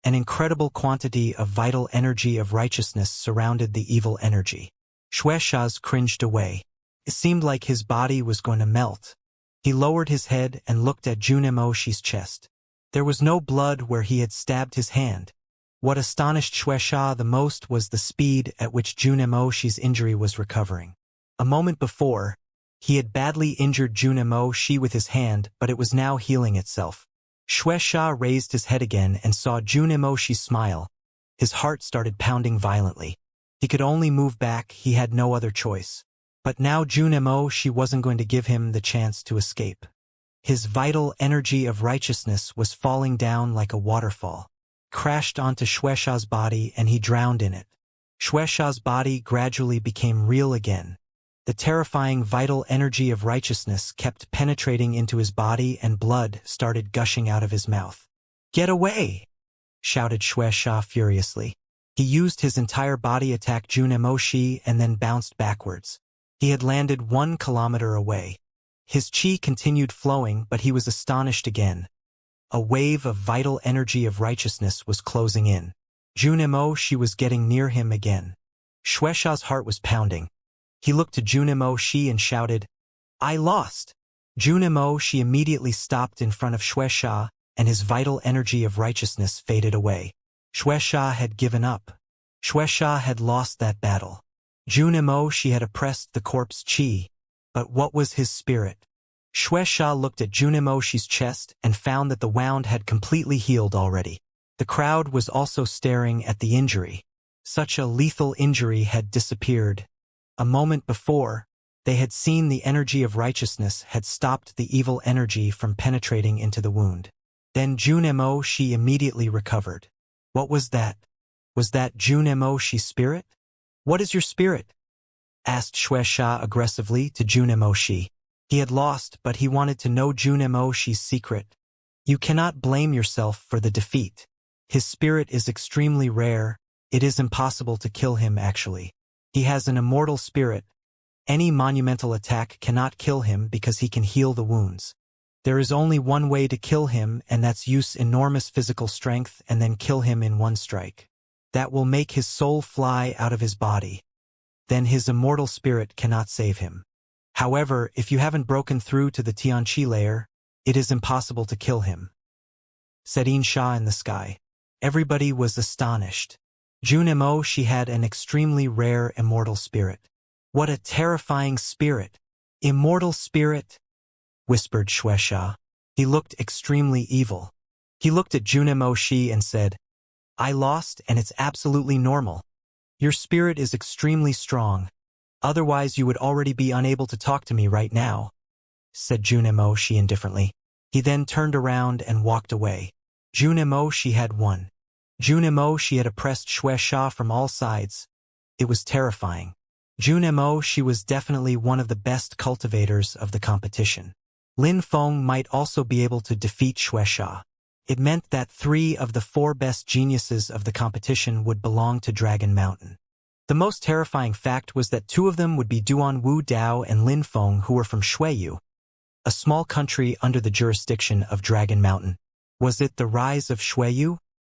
an incredible quantity of vital energy of righteousness surrounded the evil energy. Shueisha's cringed away. It seemed like his body was going to melt. He lowered his head and looked at Jun Shi's chest. There was no blood where he had stabbed his hand. What astonished Shueisha the most was the speed at which Jun Shi's injury was recovering. A moment before, he had badly injured Jun Shi with his hand, but it was now healing itself. Shueisha raised his head again and saw Jun Shi smile. His heart started pounding violently. He could only move back, he had no other choice. But now Jun Shi wasn't going to give him the chance to escape. His vital energy of righteousness was falling down like a waterfall. Crashed onto Shueisha's body and he drowned in it. Shueisha's body gradually became real again. The terrifying vital energy of righteousness kept penetrating into his body and blood started gushing out of his mouth. "Get away!" shouted Shueisha furiously. He used his entire body attack Jun Shi and then bounced backwards. He had landed 1 kilometer away. His chi continued flowing, but he was astonished again. A wave of vital energy of righteousness was closing in. Jun Shi was getting near him again. Shueisha's heart was pounding. He looked to Jun Shi and shouted, "I lost!" Junimo, she immediately stopped in front of Xianxia, and his vital energy of righteousness faded away. Xianxia had given up. Xianxia had lost that battle. Junimo, she had oppressed the corpse Qi. But what was his spirit? Xianxia looked at Junimoshi's chest and found that the wound had completely healed already. The crowd was also staring at the injury. Such a lethal injury had disappeared. A moment before, they had seen the energy of righteousness had stopped the evil energy from penetrating into the wound. Then Junimoshi immediately recovered. What was that? Was that Junimoshi's spirit? What is your spirit? Asked Xianxia aggressively to Junimoshi. He had lost, but he wanted to know Junimoshi's secret. You cannot blame yourself for the defeat. His spirit is extremely rare. It is impossible to kill him actually. He has an immortal spirit. Any monumental attack cannot kill him because he can heal the wounds. There is only one way to kill him, and that's use enormous physical strength and then kill him in one strike. That will make his soul fly out of his body. Then his immortal spirit cannot save him. However, if you haven't broken through to the Tianqi layer, it is impossible to kill him. Said Xianxia in the sky. Everybody was astonished. Junimo, she had an extremely rare immortal spirit. What a terrifying spirit! Immortal spirit! Whispered Xianxia. He looked extremely evil. He looked at Junimoshi and said, I lost, and it's absolutely normal. Your spirit is extremely strong. Otherwise you would already be unable to talk to me right now, said Junimoshi indifferently. He then turned around and walked away. Junimoshi had won. Junimoshi had oppressed Xianxia from all sides. It was terrifying. Junimoshi was definitely one of the best cultivators of the competition. Lin Feng might also be able to defeat Xianxia. It meant that 3 of the 4 best geniuses of the competition would belong to Dragon Mountain. The most terrifying fact was that 2 of them would be Duan Wu Dao and Lin Feng, who were from Xueyu, a small country under the jurisdiction of Dragon Mountain. Was it the rise of Xueyu?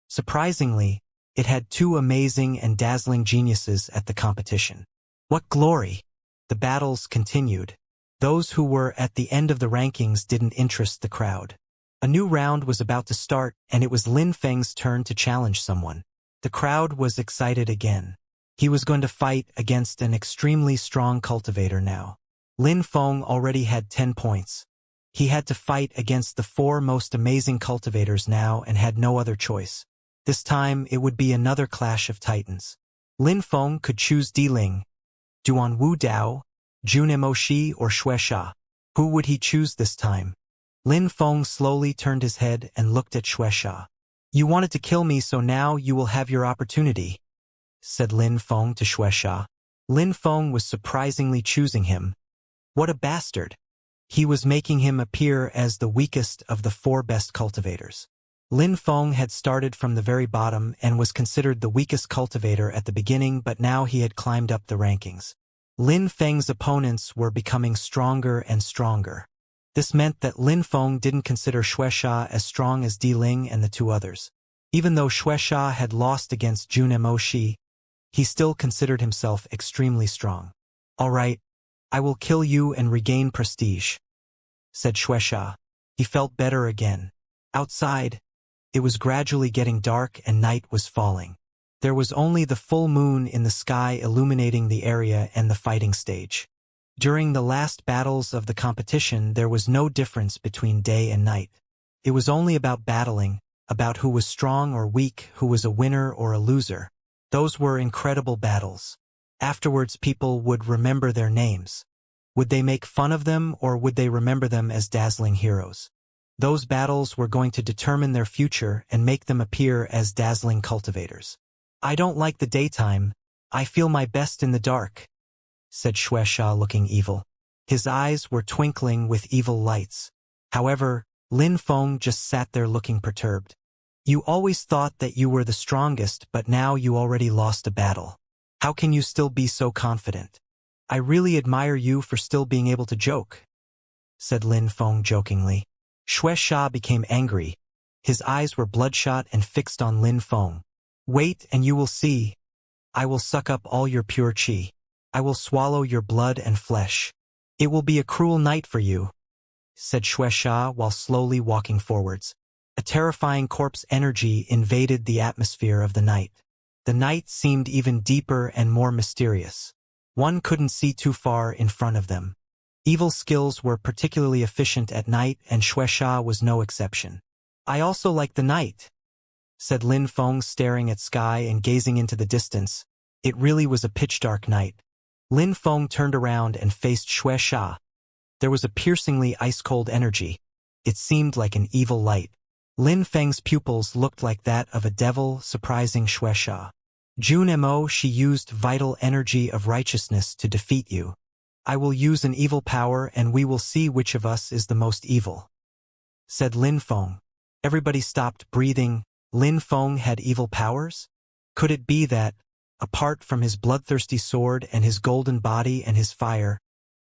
Surprisingly, it had 2 amazing and dazzling geniuses at the competition. What glory! The battles continued. Those who were at the end of the rankings didn't interest the crowd. A new round was about to start, and it was Lin Feng's turn to challenge someone. The crowd was excited again. He was going to fight against an extremely strong cultivator now. Lin Feng already had 10 points. He had to fight against the 4 most amazing cultivators now and had no other choice. This time it would be another clash of titans. Lin Feng could choose Di Ling, Duan Wu Dao, Junimoshi or Xianxia. Who would he choose this time? Lin Feng slowly turned his head and looked at Xianxia. You wanted to kill me, so now you will have your opportunity, said Lin Feng to Xianxia. Lin Feng was surprisingly choosing him. What a bastard! He was making him appear as the weakest of the 4 best cultivators. Lin Feng had started from the very bottom and was considered the weakest cultivator at the beginning, but now he had climbed up the rankings. Lin Feng's opponents were becoming stronger and stronger. This meant that Lin Feng didn't consider Xianxia as strong as Di Ling and the 2 others. Even though Xianxia had lost against Junimoshi, he still considered himself extremely strong. All right, I will kill you and regain prestige, said Xianxia. He felt better again. Outside, it was gradually getting dark and night was falling. There was only the full moon in the sky illuminating the area and the fighting stage. During the last battles of the competition, there was no difference between day and night. It was only about battling, about who was strong or weak, who was a winner or a loser. Those were incredible battles. Afterwards, people would remember their names. Would they make fun of them, or would they remember them as dazzling heroes? Those battles were going to determine their future and make them appear as dazzling cultivators. I don't like the daytime. I feel my best in the dark, said Xianxia, looking evil. His eyes were twinkling with evil lights. However, Lin Feng just sat there looking perturbed. You always thought that you were the strongest, but now you already lost a battle. How can you still be so confident? I really admire you for still being able to joke, said Lin Feng jokingly. Xianxia became angry. His eyes were bloodshot and fixed on Lin Feng. Wait and you will see. I will suck up all your pure qi. I will swallow your blood and flesh. It will be a cruel night for you. said Xianxia while slowly walking forwards. A terrifying corpse energy invaded the atmosphere of the night. The night seemed even deeper and more mysterious. One couldn't see too far in front of them. Evil skills were particularly efficient at night, and Xianxia was no exception. I also like the night, said Lin Feng, staring at sky and gazing into the distance. It really was a pitch-dark night. Lin Feng turned around and faced Xianxia. There was a piercingly ice-cold energy. It seemed like an evil light. Lin Feng's pupils looked like that of a devil, surprising Xianxia. Jun Mo, she used vital energy of righteousness to defeat you. I will use an evil power and we will see which of us is the most evil, said Lin Feng. Everybody stopped breathing. Lin Feng had evil powers? Could it be that, apart from his bloodthirsty sword and his golden body and his fire,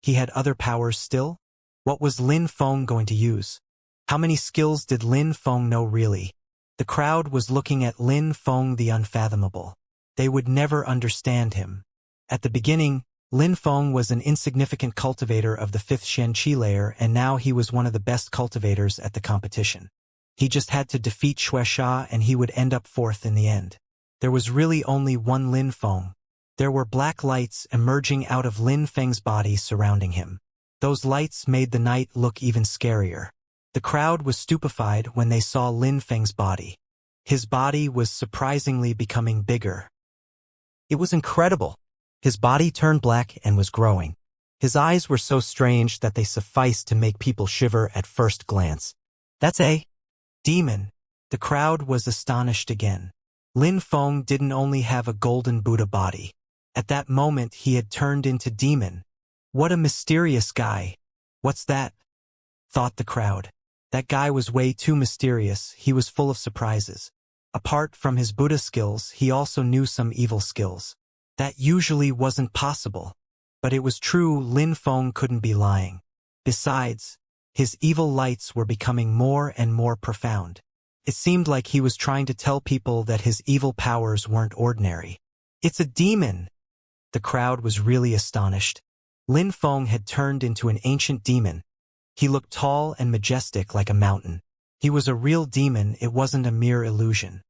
he had other powers still? What was Lin Feng going to use? How many skills did Lin Feng know really? The crowd was looking at Lin Feng, the unfathomable. They would never understand him. At the beginning, Lin Feng was an insignificant cultivator of the 5th Xianxia layer, and now he was one of the best cultivators at the competition. He just had to defeat Xianxia and he would end up 4th in the end. There was really only one Lin Feng. There were black lights emerging out of Lin Feng's body surrounding him. Those lights made the night look even scarier. The crowd was stupefied when they saw Lin Feng's body. His body was surprisingly becoming bigger. It was incredible. His body turned black and was growing. His eyes were so strange that they sufficed to make people shiver at first glance. That's a demon. The crowd was astonished again. Lin Feng didn't only have a golden Buddha body. At that moment he had turned into demon. What a mysterious guy. What's that? Thought the crowd. That guy was way too mysterious. He was full of surprises. Apart from his Buddha skills, he also knew some evil skills. That usually wasn't possible. But it was true. Lin Feng couldn't be lying. Besides, his evil lights were becoming more and more profound. It seemed like he was trying to tell people that his evil powers weren't ordinary. It's a demon! The crowd was really astonished. Lin Feng had turned into an ancient demon. He looked tall and majestic like a mountain. He was a real demon. It wasn't a mere illusion.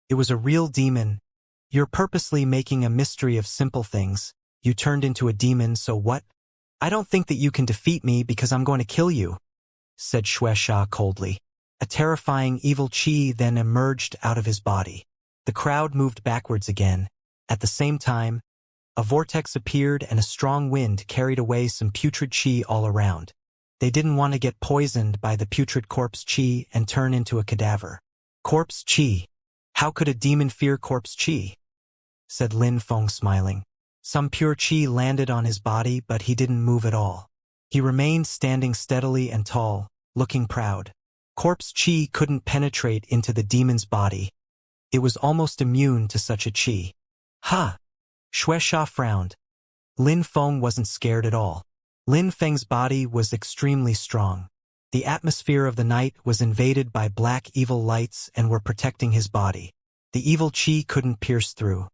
It was a real demon. You're purposely making a mystery of simple things. You turned into a demon, so what? I don't think that you can defeat me because I'm going to kill you, said Xianxia coldly. A terrifying evil chi then emerged out of his body. The crowd moved backwards again. At the same time, a vortex appeared and a strong wind carried away some putrid chi all around. They didn't want to get poisoned by the putrid corpse chi and turn into a cadaver. Corpse chi. How could a demon fear corpse chi? Said Lin Feng, smiling. Some pure chi landed on his body, but he didn't move at all. He remained standing steadily and tall, looking proud. Corpse chi couldn't penetrate into the demon's body. It was almost immune to such a chi. Ha! Xianxia frowned. Lin Feng wasn't scared at all. Lin Feng's body was extremely strong. The atmosphere of the night was invaded by black evil lights and were protecting his body. The evil chi couldn't pierce through.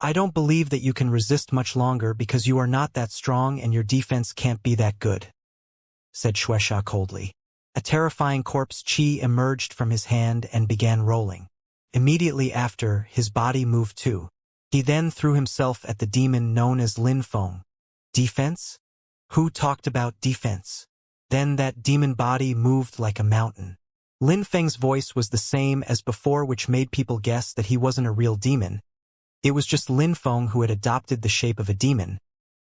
I don't believe that you can resist much longer because you are not that strong and your defense can't be that good, said Xianxia coldly. A terrifying corpse chi emerged from his hand and began rolling. Immediately after, his body moved too. He then threw himself at the demon known as Lin Feng. Defense? Who talked about defense? Then that demon body moved like a mountain. Lin Feng's voice was the same as before, which made people guess that he wasn't a real demon. It was just Lin Feng who had adopted the shape of a demon,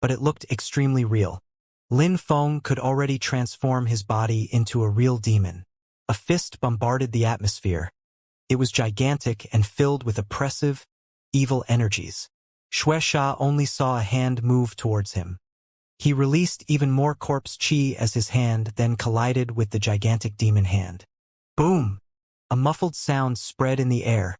but it looked extremely real. Lin Feng could already transform his body into a real demon. A fist bombarded the atmosphere. It was gigantic and filled with oppressive, evil energies. Xianxia only saw a hand move towards him. He released even more corpse chi as his hand then collided with the gigantic demon hand. Boom! A muffled sound spread in the air.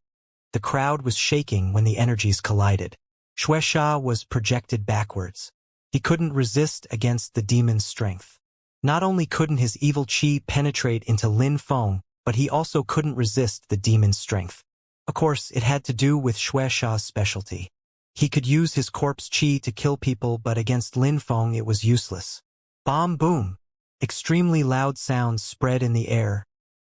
The crowd was shaking when the energies collided. Xianxia was projected backwards. He couldn't resist against the demon's strength. Not only couldn't his evil chi penetrate into Lin Feng, but he also couldn't resist the demon's strength. Of course, it had to do with Xianxia's specialty. He could use his corpse chi to kill people, but against Lin Feng it was useless. Bomb boom! Extremely loud sounds spread in the air.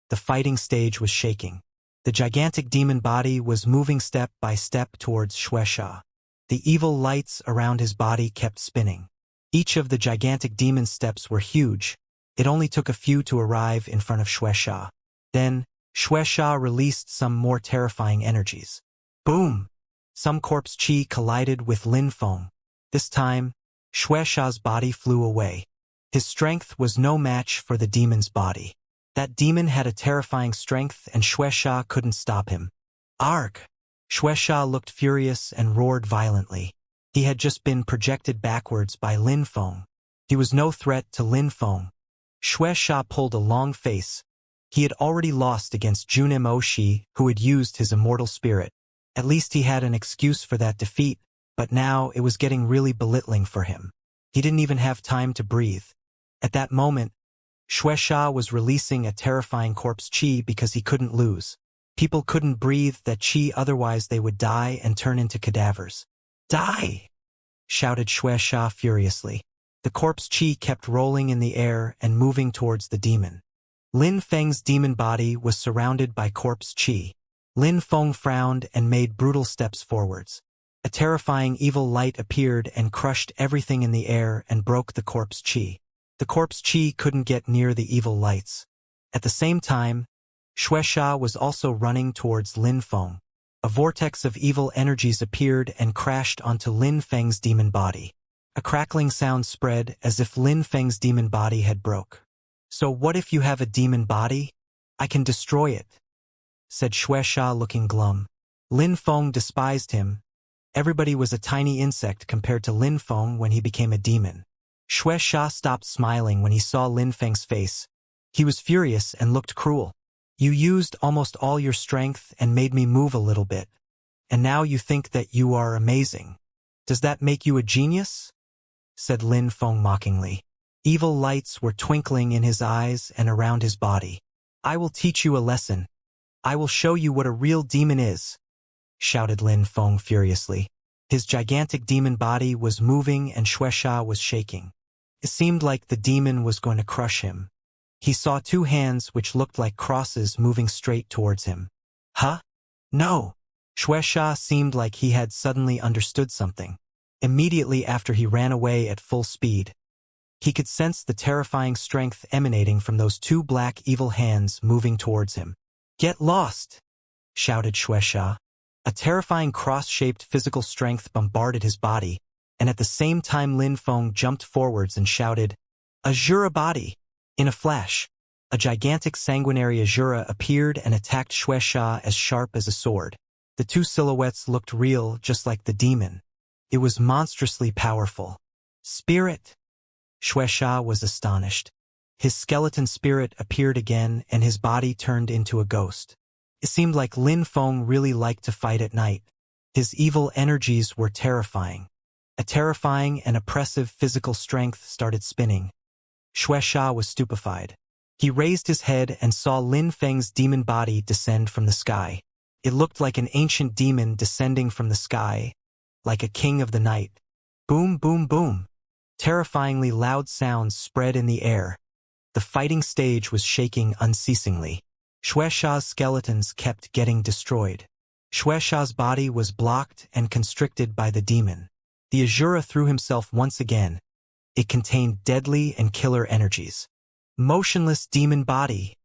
The fighting stage was shaking. The gigantic demon body was moving step by step towards Xianxia. The evil lights around his body kept spinning. Each of the gigantic demon steps were huge. It only took a few to arrive in front of Xianxia. Then, Xianxia released some more terrifying energies. Boom! Some corpse chi collided with Lin Feng. This time, Xianxia's body flew away. His strength was no match for the demon's body. That demon had a terrifying strength and Xianxia couldn't stop him. Arg! Xianxia looked furious and roared violently. He had just been projected backwards by Lin Feng. He was no threat to Lin Feng. Xianxia pulled a long face. He had already lost against Jun Moshi, who had used his immortal spirit. At least he had an excuse for that defeat, but now it was getting really belittling for him. He didn't even have time to breathe. At that moment, Xianxia was releasing a terrifying corpse chi because he couldn't lose. People couldn't breathe that chi, otherwise they would die and turn into cadavers. Die! Shouted Xianxia furiously. The corpse chi kept rolling in the air and moving towards the demon. Lin Feng's demon body was surrounded by corpse chi. Lin Feng frowned and made brutal steps forwards. A terrifying evil light appeared and crushed everything in the air and broke the corpse chi. The corpse chi couldn't get near the evil lights. At the same time, Xianxia was also running towards Lin Feng. A vortex of evil energies appeared and crashed onto Lin Feng's demon body. A crackling sound spread as if Lin Feng's demon body had broke. So what if you have a demon body? I can destroy it, said Xianxia looking glum. Lin Feng despised him. Everybody was a tiny insect compared to Lin Feng when he became a demon. Xianxia stopped smiling when he saw Lin Feng's face. He was furious and looked cruel. You used almost all your strength and made me move a little bit. And now you think that you are amazing. Does that make you a genius? Said Lin Feng mockingly. Evil lights were twinkling in his eyes and around his body. I will teach you a lesson. I will show you what a real demon is, shouted Lin Feng furiously. His gigantic demon body was moving and Xianxia was shaking. It seemed like the demon was going to crush him. He saw two hands which looked like crosses moving straight towards him. Huh? No! Xianxia seemed like he had suddenly understood something. Immediately after he ran away at full speed. He could sense the terrifying strength emanating from those two black evil hands moving towards him. Get lost! Shouted Xianxia. A terrifying cross-shaped physical strength bombarded his body, and at the same time Lin Feng jumped forwards and shouted, Azura body! In a flash, a gigantic sanguinary Azura appeared and attacked Xianxia as sharp as a sword. The two silhouettes looked real, just like the demon. It was monstrously powerful. Spirit! Xianxia was astonished. His skeleton spirit appeared again and his body turned into a ghost. It seemed like Lin Feng really liked to fight at night. His evil energies were terrifying. A terrifying and oppressive physical strength started spinning. Xianxia was stupefied. He raised his head and saw Lin Feng's demon body descend from the sky. It looked like an ancient demon descending from the sky, like a king of the night. Boom, boom, boom. Terrifyingly loud sounds spread in the air. The fighting stage was shaking unceasingly. Xianxia's skeletons kept getting destroyed. Xianxia's body was blocked and constricted by the demon. The Azura threw himself once again. It contained deadly and killer energies. Motionless demon body,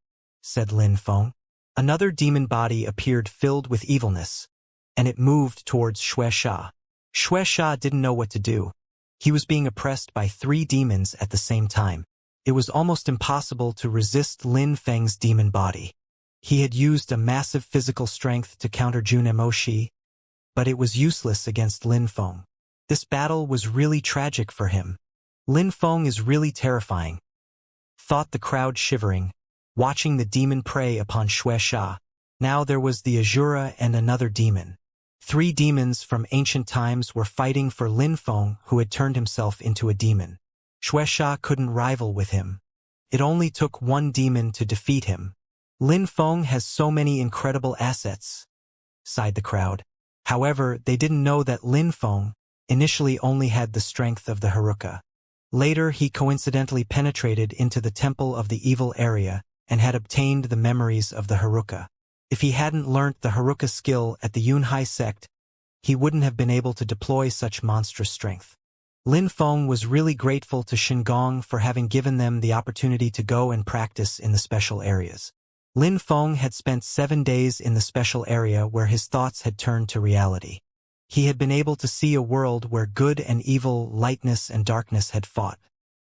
said Lin Feng. Another demon body appeared filled with evilness, and it moved towards Xianxia. Xianxia didn't know what to do. He was being oppressed by three demons at the same time. It was almost impossible to resist Lin Feng's demon body. He had used a massive physical strength to counter Jun Moshi, but it was useless against Lin Feng. This battle was really tragic for him. Lin Feng is really terrifying, thought the crowd shivering, watching the demon prey upon Xianxia. Now there was the Azura and another demon. Three demons from ancient times were fighting for Lin Feng, who had turned himself into a demon. Xianxia couldn't rival with him. It only took one demon to defeat him. Lin Feng has so many incredible assets, sighed the crowd. However, they didn't know that Lin Feng initially only had the strength of the Haruka. Later he coincidentally penetrated into the temple of the evil area and had obtained the memories of the Haruka. If he hadn't learnt the Haruka skill at the Yunhai sect, he wouldn't have been able to deploy such monstrous strength. Lin Feng was really grateful to Shinggong for having given them the opportunity to go and practice in the special areas. Lin Feng had spent 7 days in the special area where his thoughts had turned to reality. He had been able to see a world where good and evil, lightness and darkness had fought.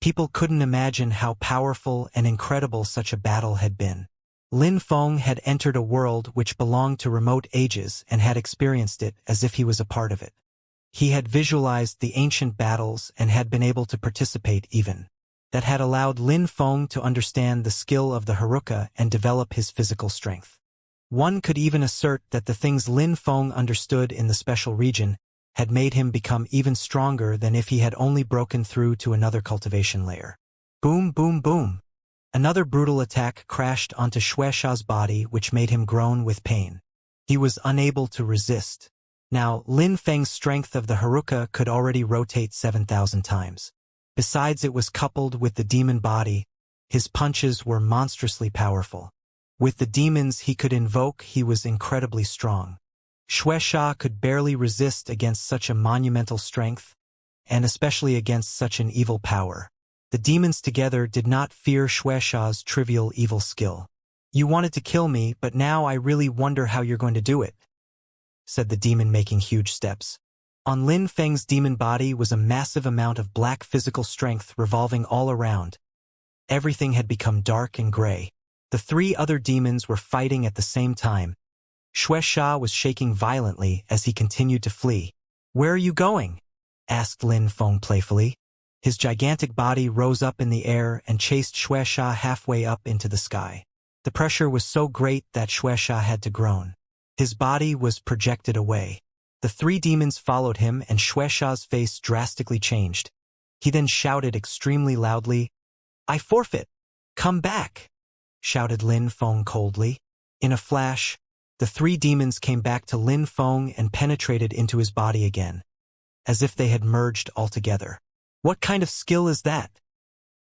People couldn't imagine how powerful and incredible such a battle had been. Lin Feng had entered a world which belonged to remote ages and had experienced it as if he was a part of it. He had visualized the ancient battles and had been able to participate even. That had allowed Lin Feng to understand the skill of the Haruka and develop his physical strength. One could even assert that the things Lin Feng understood in the special region had made him become even stronger than if he had only broken through to another cultivation layer. Boom, boom, boom. Another brutal attack crashed onto Xuexia's body, which made him groan with pain. He was unable to resist. Now, Lin Feng's strength of the Haruka could already rotate 7,000 times. Besides, it was coupled with the demon body. His punches were monstrously powerful. With the demons he could invoke, he was incredibly strong. Xuexia could barely resist against such a monumental strength, and especially against such an evil power. The demons together did not fear Xuexia's trivial evil skill. "You wanted to kill me, but now I really wonder how you're going to do it," said the demon, making huge steps. On Lin Feng's demon body was a massive amount of black physical strength revolving all around. Everything had become dark and gray. The 3 other demons were fighting at the same time. Xuexia was shaking violently as he continued to flee. "Where are you going?" asked Lin Feng playfully. His gigantic body rose up in the air and chased Xuexia halfway up into the sky. The pressure was so great that Xuexia had to groan. His body was projected away. The 3 demons followed him and Xuexia's face drastically changed. He then shouted extremely loudly, "I forfeit! Come back!" shouted Lin Feng coldly. In a flash, the 3 demons came back to Lin Feng and penetrated into his body again, as if they had merged altogether. "What kind of skill is that?"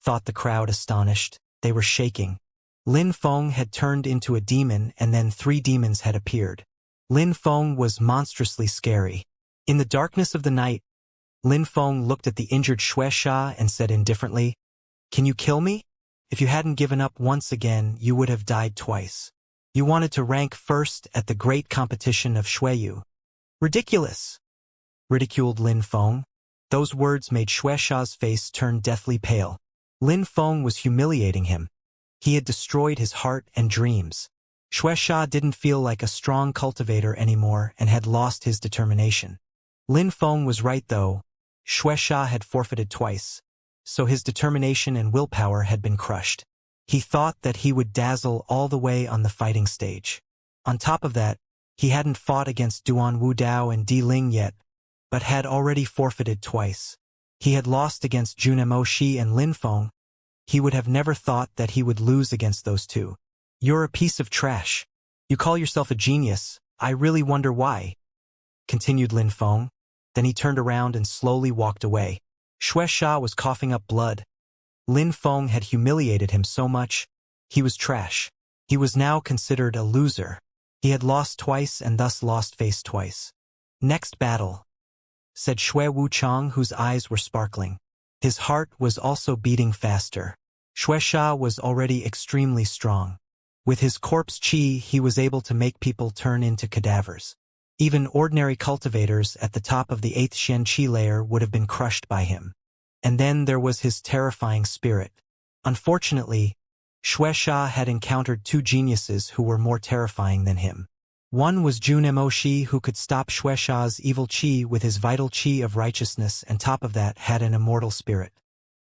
thought the crowd, astonished. They were shaking. Lin Feng had turned into a demon and then 3 demons had appeared. Lin Feng was monstrously scary. In the darkness of the night, Lin Feng looked at the injured Xuexia and said indifferently, "Can you kill me? If you hadn't given up once again, you would have died twice. You wanted to rank first at the great competition of Xueyu." "Ridiculous!" ridiculed Lin Feng. Those words made Xuexia's face turn deathly pale. Lin Feng was humiliating him. He had destroyed his heart and dreams. Xuexia didn't feel like a strong cultivator anymore and had lost his determination. Lin Feng was right though. Xuexia had forfeited twice, so his determination and willpower had been crushed. He thought that he would dazzle all the way on the fighting stage. On top of that, he hadn't fought against Duan Wudao and Di Ling yet, but had already forfeited twice. He had lost against Jun Emoshi and Lin Feng. He would have never thought that he would lose against those 2. "You're a piece of trash. You call yourself a genius. I really wonder why," continued Lin Feng. Then he turned around and slowly walked away. Xuexia was coughing up blood. Lin Feng had humiliated him so much. He was trash. He was now considered a loser. He had lost twice and thus lost face twice. "Next battle," said Xue Wuchang, whose eyes were sparkling. His heart was also beating faster. Xuexia was already extremely strong. With his corpse chi, he was able to make people turn into cadavers. Even ordinary cultivators at the top of the 8th Xianxia layer would have been crushed by him. And then there was his terrifying spirit. Unfortunately, Xuexia had encountered 2 geniuses who were more terrifying than him. One was Jun Emoshi, who could stop Xuexia's evil chi with his vital chi of righteousness, and top of that had an immortal spirit.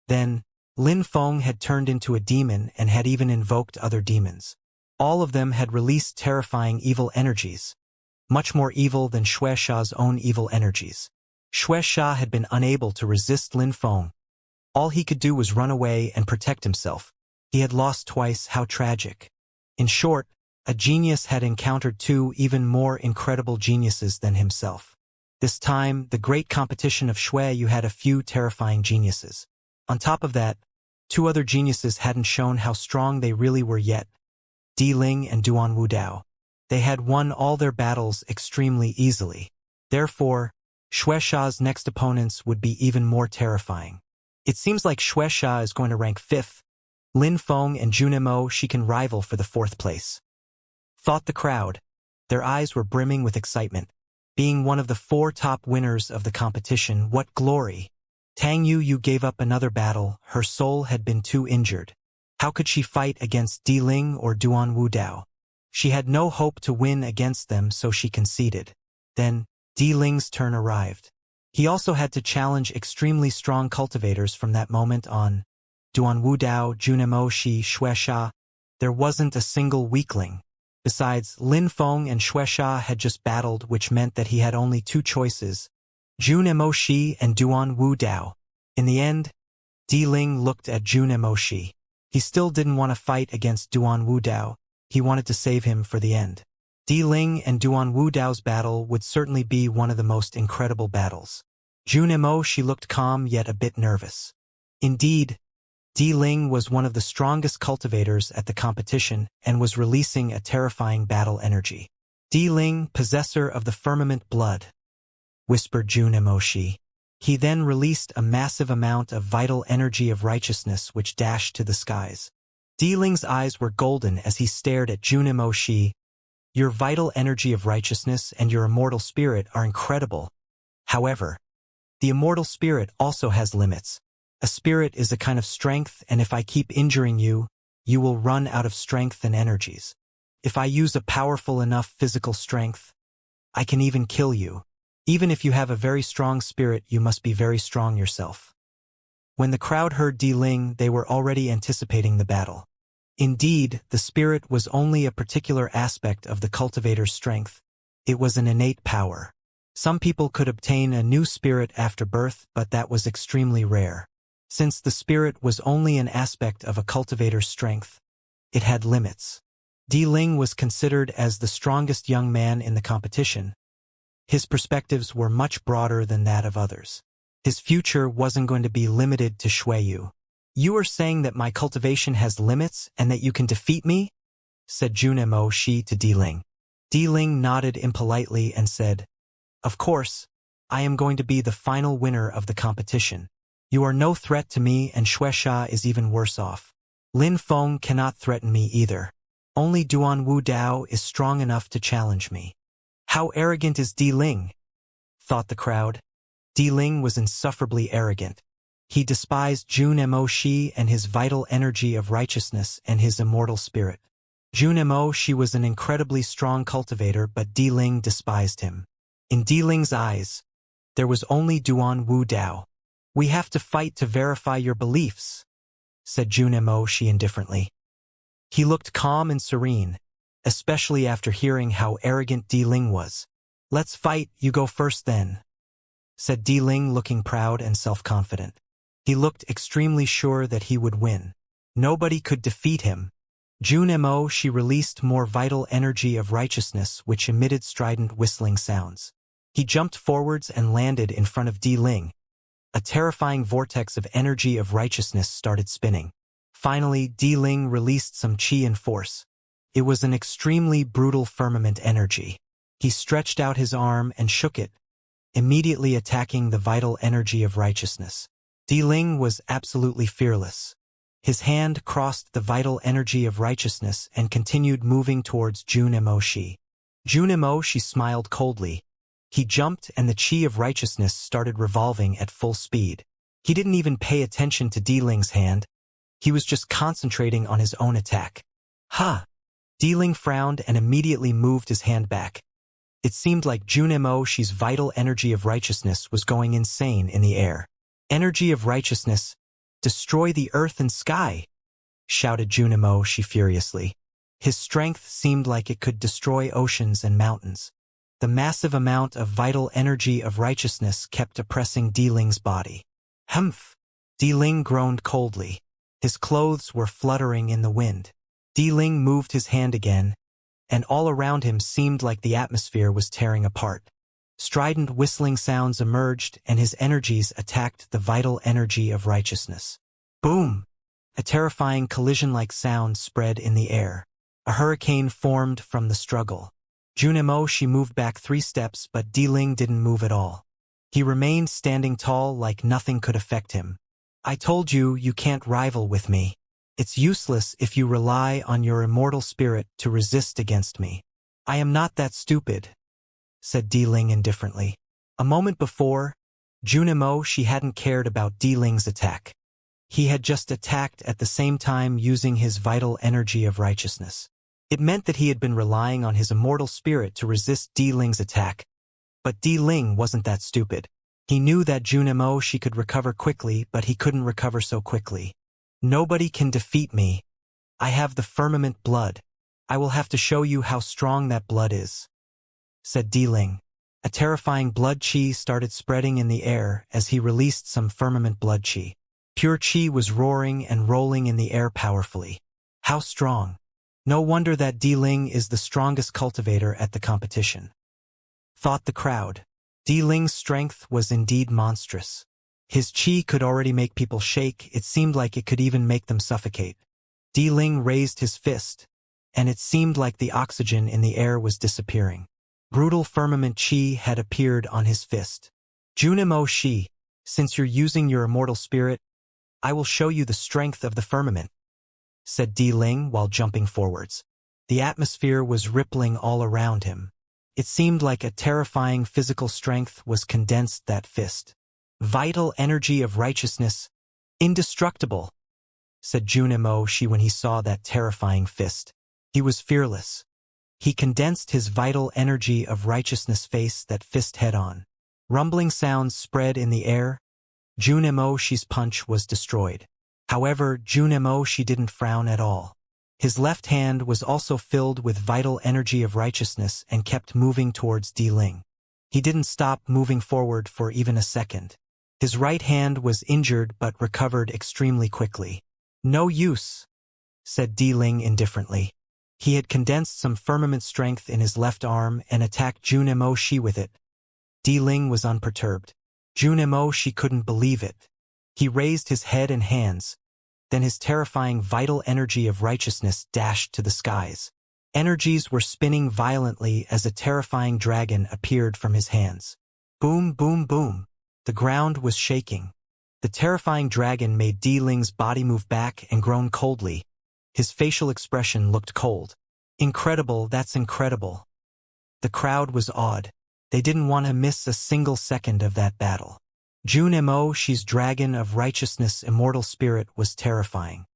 Then, Lin Feng had turned into a demon and had even invoked other demons. All of them had released terrifying evil energies, much more evil than Xuexia's own evil energies. Xuexia had been unable to resist Lin Feng. All he could do was run away and protect himself. He had lost twice. How tragic. In short, a genius had encountered 2 even more incredible geniuses than himself. This time, the great competition of Xueyu had a few terrifying geniuses. On top of that, two other geniuses hadn't shown how strong they really were yet, Di Ling and Duan Wudao. They had won all their battles extremely easily. Therefore, Xuexia's next opponents would be even more terrifying. It seems like Xuexia is going to rank 5th. Lin Feng and Junimo she can rival for the 4th place. Thought the crowd. Their eyes were brimming with excitement. Being one of the 4 top winners of the competition, what glory! Tang Yu gave up another battle, her soul had been too injured. How could she fight against Di Ling or Duan Wudao? She had no hope to win against them, so she conceded. Then, Di Ling's turn arrived. He also had to challenge extremely strong cultivators from that moment on. Duan Wudao, Junimo Shi, Xuexia. There wasn't a single weakling. Besides, Lin Feng and Xuexia had just battled, which meant that he had only 2 choices, Junimo Shi and Duan Wudao. In the end, Di Ling looked at Junimo Shi. He still didn't want to fight against Duan Wudao. He wanted to save him for the end. Di Ling and Duan Wudao's battle would certainly be one of the most incredible battles. Junimo Shi looked calm yet a bit nervous. Indeed, Di Ling was one of the strongest cultivators at the competition and was releasing a terrifying battle energy. Di Ling, possessor of the firmament blood, whispered Junimo Shi. He then released a massive amount of vital energy of righteousness which dashed to the skies. Di Ling's eyes were golden as he stared at Junimo Shi. Your vital energy of righteousness and your immortal spirit are incredible. However, the immortal spirit also has limits. A spirit is a kind of strength, and if I keep injuring you, you will run out of strength and energies. If I use a powerful enough physical strength, I can even kill you. Even if you have a very strong spirit, you must be very strong yourself. When the crowd heard Di Ling, they were already anticipating the battle. Indeed, the spirit was only a particular aspect of the cultivator's strength. It was an innate power. Some people could obtain a new spirit after birth, but that was extremely rare. Since the spirit was only an aspect of a cultivator's strength, it had limits. Di Ling was considered as the strongest young man in the competition. His perspectives were much broader than that of others. His future wasn't going to be limited to Xueyu. You are saying that my cultivation has limits and that you can defeat me? Said Junimo Shi to Di Ling. Di Ling nodded impolitely and said, Of course, I am going to be the final winner of the competition. You are no threat to me, and Xuexia is even worse off. Lin Feng cannot threaten me either. Only Duan Wudao is strong enough to challenge me. How arrogant is Di Ling? Thought the crowd. Di Ling was insufferably arrogant. He despised Junimo Shi and his vital energy of righteousness and his immortal spirit. Junimo Shi was an incredibly strong cultivator, but Di Ling despised him. In Di Ling's eyes, there was only Duan Wudao. We have to fight to verify your beliefs, said Junimo Shi indifferently. He looked calm and serene, especially after hearing how arrogant Di Ling was. Let's fight, you go first then, said Di Ling, looking proud and self-confident. He looked extremely sure that he would win. Nobody could defeat him. Junimo Shi released more vital energy of righteousness which emitted strident whistling sounds. He jumped forwards and landed in front of Di Ling. A terrifying vortex of energy of righteousness started spinning. Finally, Di Ling released some qi and force. It was an extremely brutal firmament energy. He stretched out his arm and shook it, immediately attacking the vital energy of righteousness. Di Ling was absolutely fearless. His hand crossed the vital energy of righteousness and continued moving towards Junimo Shi. Junimo Shi smiled coldly. He jumped and the qi of righteousness started revolving at full speed. He didn't even pay attention to Di Ling's hand. He was just concentrating on his own attack. Ha! Di Ling frowned and immediately moved his hand back. It seemed like Junimo Shi's vital energy of righteousness was going insane in the air. Energy of righteousness, destroy the earth and sky, shouted Junimo Shi furiously. His strength seemed like it could destroy oceans and mountains. The massive amount of vital energy of righteousness kept oppressing Di Ling's body. Humph! Di Ling groaned coldly. His clothes were fluttering in the wind. Di Ling moved his hand again, and all around him seemed like the atmosphere was tearing apart. Strident whistling sounds emerged and his energies attacked the vital energy of righteousness. Boom! A terrifying collision-like sound spread in the air. A hurricane formed from the struggle. Junimo she moved back 3 steps, but Diling didn't move at all. He remained standing tall like nothing could affect him. I told you, you can't rival with me. It's useless if you rely on your immortal spirit to resist against me. I am not that stupid, said Diling indifferently. A moment before, Junimo she hadn't cared about Diling's attack. He had just attacked at the same time using his vital energy of righteousness. It meant that he had been relying on his immortal spirit to resist Diling's attack. But Diling wasn't that stupid. He knew that Junimo she could recover quickly, but he couldn't recover so quickly. Nobody can defeat me. I have the firmament blood. I will have to show you how strong that blood is, said Diling. A terrifying blood chi started spreading in the air as he released some firmament blood chi. Pure chi was roaring and rolling in the air powerfully. How strong! No wonder that Diling is the strongest cultivator at the competition, thought the crowd. Diling's strength was indeed monstrous. His chi could already make people shake. It seemed like it could even make them suffocate. Diling raised his fist, and it seemed like the oxygen in the air was disappearing. Brutal firmament chi had appeared on his fist. Junimo shi, since you're using your immortal spirit, I will show you the strength of the firmament, said Diling while jumping forwards. The atmosphere was rippling all around him. It seemed like a terrifying physical strength was condensed that fist. Vital energy of righteousness, indestructible, said Junimo shi when he saw that terrifying fist. He was fearless. He condensed his vital energy of righteousness face that fist head-on. Rumbling sounds spread in the air. Junimo shi's punch was destroyed. However, Junimo shi didn't frown at all. His left hand was also filled with vital energy of righteousness and kept moving towards Diling. He didn't stop moving forward for even a second. His right hand was injured but recovered extremely quickly. No use, said Diling indifferently. He had condensed some firmament strength in his left arm and attacked Junimo shi with it. Diling was unperturbed. Junimo shi couldn't believe it. He raised his head and hands. Then his terrifying vital energy of righteousness dashed to the skies. Energies were spinning violently as a terrifying dragon appeared from his hands. Boom, boom, boom. The ground was shaking. The terrifying dragon made Diling's body move back and groan coldly. His facial expression looked cold. Incredible, that's incredible. The crowd was awed. They didn't want to miss a single second of that battle. Junimo shi's dragon of righteousness immortal spirit was terrifying.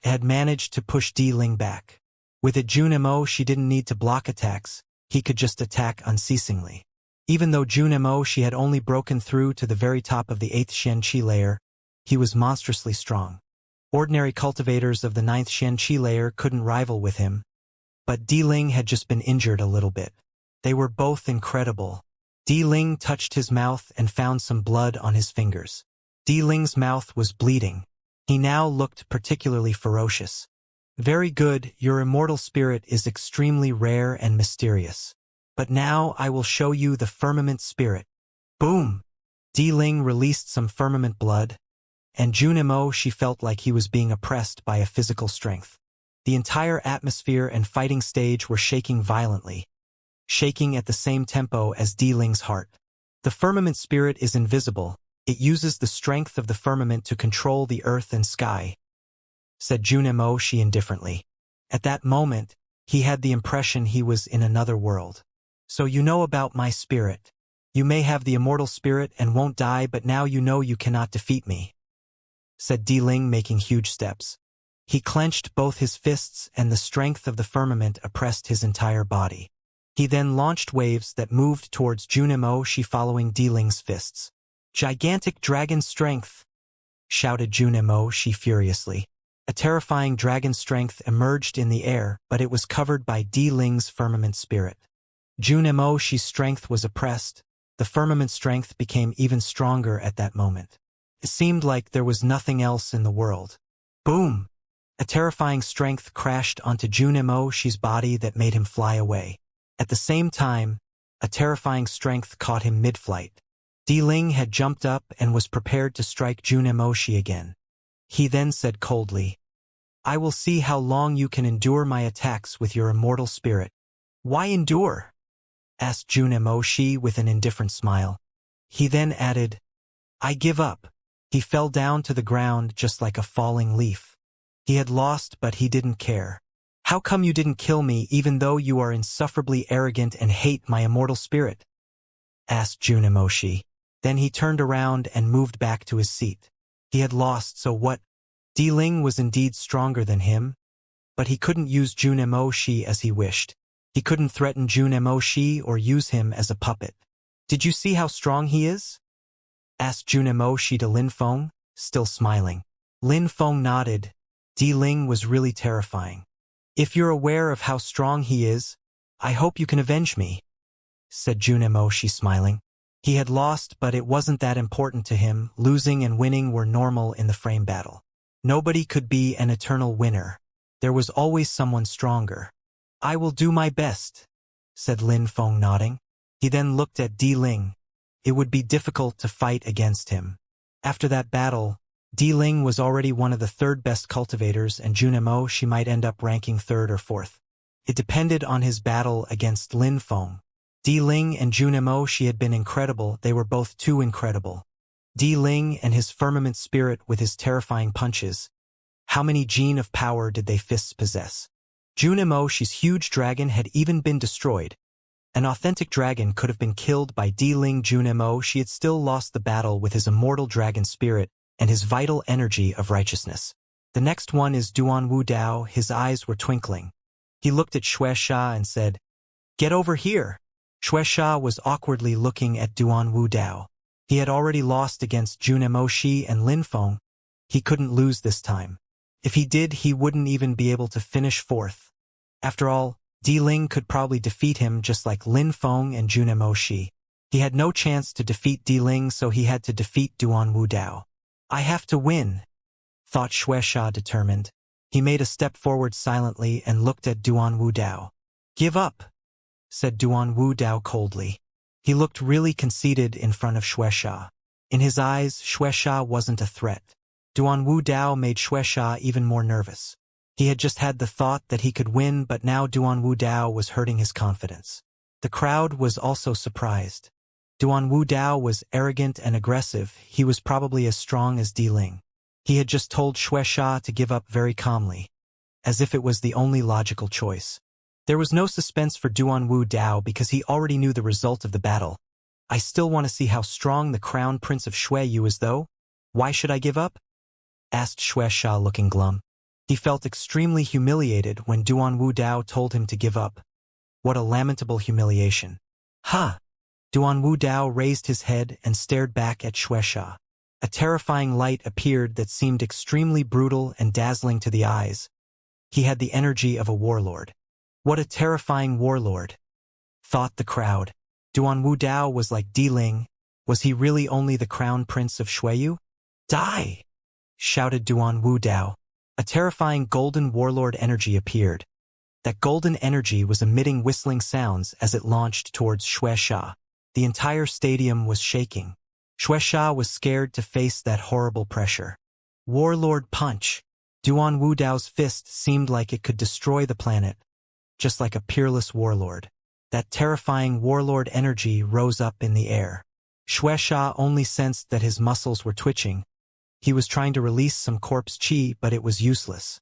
It had managed to push Diling back. With it, Junimo shi didn't need to block attacks. He could just attack unceasingly. Even though Junimo shi had only broken through to the very top of the 8th Xianxia layer, he was monstrously strong. Ordinary cultivators of the 9th Xianxia layer couldn't rival with him. But Diling had just been injured a little bit. They were both incredible. Diling touched his mouth and found some blood on his fingers. Diling's mouth was bleeding. He now looked particularly ferocious. Very good, your immortal spirit is extremely rare and mysterious. But now I will show you the firmament spirit. Boom! Diling released some firmament blood, and Junimo shi felt like he was being oppressed by a physical strength. The entire atmosphere and fighting stage were shaking violently, shaking at the same tempo as Diling's heart. The firmament spirit is invisible. It uses the strength of the firmament to control the earth and sky, said Junimo shi indifferently. At that moment, he had the impression he was in another world. So you know about my spirit. You may have the immortal spirit and won't die, but now you know you cannot defeat me, said Diling, making huge steps. He clenched both his fists and the strength of the firmament oppressed his entire body. He then launched waves that moved towards Junimo shi following Diling's fists. Gigantic dragon strength, shouted Junimo shi furiously. A terrifying dragon strength emerged in the air, but it was covered by Diling's firmament spirit. Junimo shi's strength was oppressed. The firmament strength became even stronger at that moment. It seemed like there was nothing else in the world. Boom! A terrifying strength crashed onto Junimo shi's body that made him fly away. At the same time, a terrifying strength caught him mid-flight. Diling had jumped up and was prepared to strike Junimo shi again. He then said coldly, I will see how long you can endure my attacks with your immortal spirit. Why endure? Asked Junemo with an indifferent smile. He then added, I give up. He fell down to the ground just like a falling leaf. He had lost, but he didn't care. How come you didn't kill me even though you are insufferably arrogant and hate my immortal spirit? Asked Junemo. Then he turned around and moved back to his seat. He had lost, so what? Di Ling was indeed stronger than him, but he couldn't use Junemo as he wished. He couldn't threaten Junemo or use him as a puppet. Did you see how strong he is? Asked Junemo to Lin Feng, still smiling. Lin Feng nodded. Di Ling was really terrifying. If you're aware of how strong he is, I hope you can avenge me, said Junemo smiling. He had lost, but it wasn't that important to him. Losing and winning were normal in the frame battle. Nobody could be an eternal winner. There was always someone stronger. I will do my best, said Lin Feng nodding. He then looked at Di Ling. It would be difficult to fight against him. After that battle, Di Ling was already one of the third best cultivators, and Junemo might end up ranking third or fourth. It depended on his battle against Lin Feng. Di Ling and Junemo had been incredible. They were both too incredible. Di Ling and his firmament spirit with his terrifying punches. How many gene of power did they fists possess? Junemo's huge dragon had even been destroyed. An authentic dragon could have been killed by Di Ling. Junemo had still lost the battle with his immortal dragon spirit and his vital energy of righteousness. The next one is Duan Wu Dao. His eyes were twinkling. He looked at Xianxia and said, Get over here. Xianxia was awkwardly looking at Duan Wu Dao. He had already lost against Junemo and Lin Feng. He couldn't lose this time. If he did, he wouldn't even be able to finish fourth. After all, Di Ling could probably defeat him just like Lin Feng and Junemo. He had no chance to defeat Di Ling, so he had to defeat Duan Wu Dao. I have to win, thought Xianxia determined. He made a step forward silently and looked at Duan Wu Dao. Give up, said Duan Wu Dao coldly. He looked really conceited in front of Xianxia. In his eyes, Xianxia wasn't a threat. Duan Wu Dao made Xianxia even more nervous. He had just had the thought that he could win, but now Duan Wu Dao was hurting his confidence. The crowd was also surprised. Duan Wu Dao was arrogant and aggressive. He was probably as strong as Di Ling. He had just told Xianxia to give up very calmly, as if it was the only logical choice. There was no suspense for Duan Wu Dao because he already knew the result of the battle. I still want to see how strong the crown prince of Xueyu is though. Why should I give up? Asked Xianxia looking glum. He felt extremely humiliated when Duan Wu Dao told him to give up. What a lamentable humiliation. Ha! Duan Wu Dao raised his head and stared back at Xianxia. A terrifying light appeared that seemed extremely brutal and dazzling to the eyes. He had the energy of a warlord. What a terrifying warlord, thought the crowd. Duan Wu Dao was like Di Ling. Was he really only the crown prince of Xueyu? Die! Shouted Duan Wu Dao. A terrifying golden warlord energy appeared. That golden energy was emitting whistling sounds as it launched towards Xianxia. The entire stadium was shaking. Xianxia was scared to face that horrible pressure. Warlord punch. Duan Wu Dao's fist seemed like it could destroy the planet, just like a peerless warlord. That terrifying warlord energy rose up in the air. Xianxia only sensed that his muscles were twitching. He was trying to release some corpse chi, but it was useless.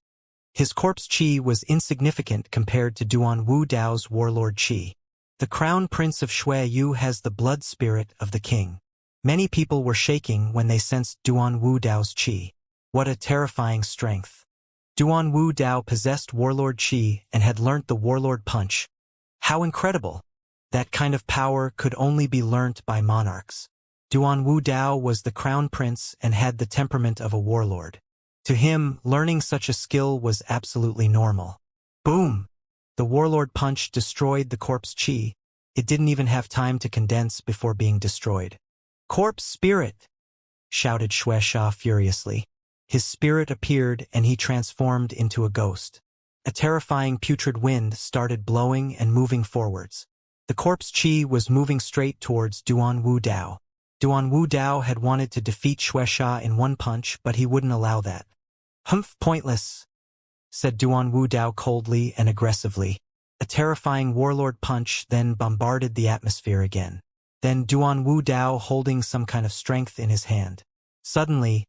His corpse chi was insignificant compared to Duan Wu Dao's warlord chi. The crown prince of Xueyu has the blood spirit of the king. Many people were shaking when they sensed Duan Wu Dao's chi. What a terrifying strength. Duan Wu Dao possessed warlord chi and had learnt the warlord punch. How incredible! That kind of power could only be learnt by monarchs. Duan Wu Dao was the crown prince and had the temperament of a warlord. To him, learning such a skill was absolutely normal. Boom! The warlord punch destroyed the corpse chi. It didn't even have time to condense before being destroyed. Corpse spirit! Shouted Xianxia furiously. His spirit appeared and he transformed into a ghost. A terrifying putrid wind started blowing and moving forwards. The corpse chi was moving straight towards Duan Wu Dao. Duan Wu Dao had wanted to defeat Xianxia in one punch, but he wouldn't allow that. Humph, pointless, said Duan Wu Dao coldly and aggressively. A terrifying warlord punch then bombarded the atmosphere again. Then Duan Wu Dao holding some kind of strength in his hand. Suddenly,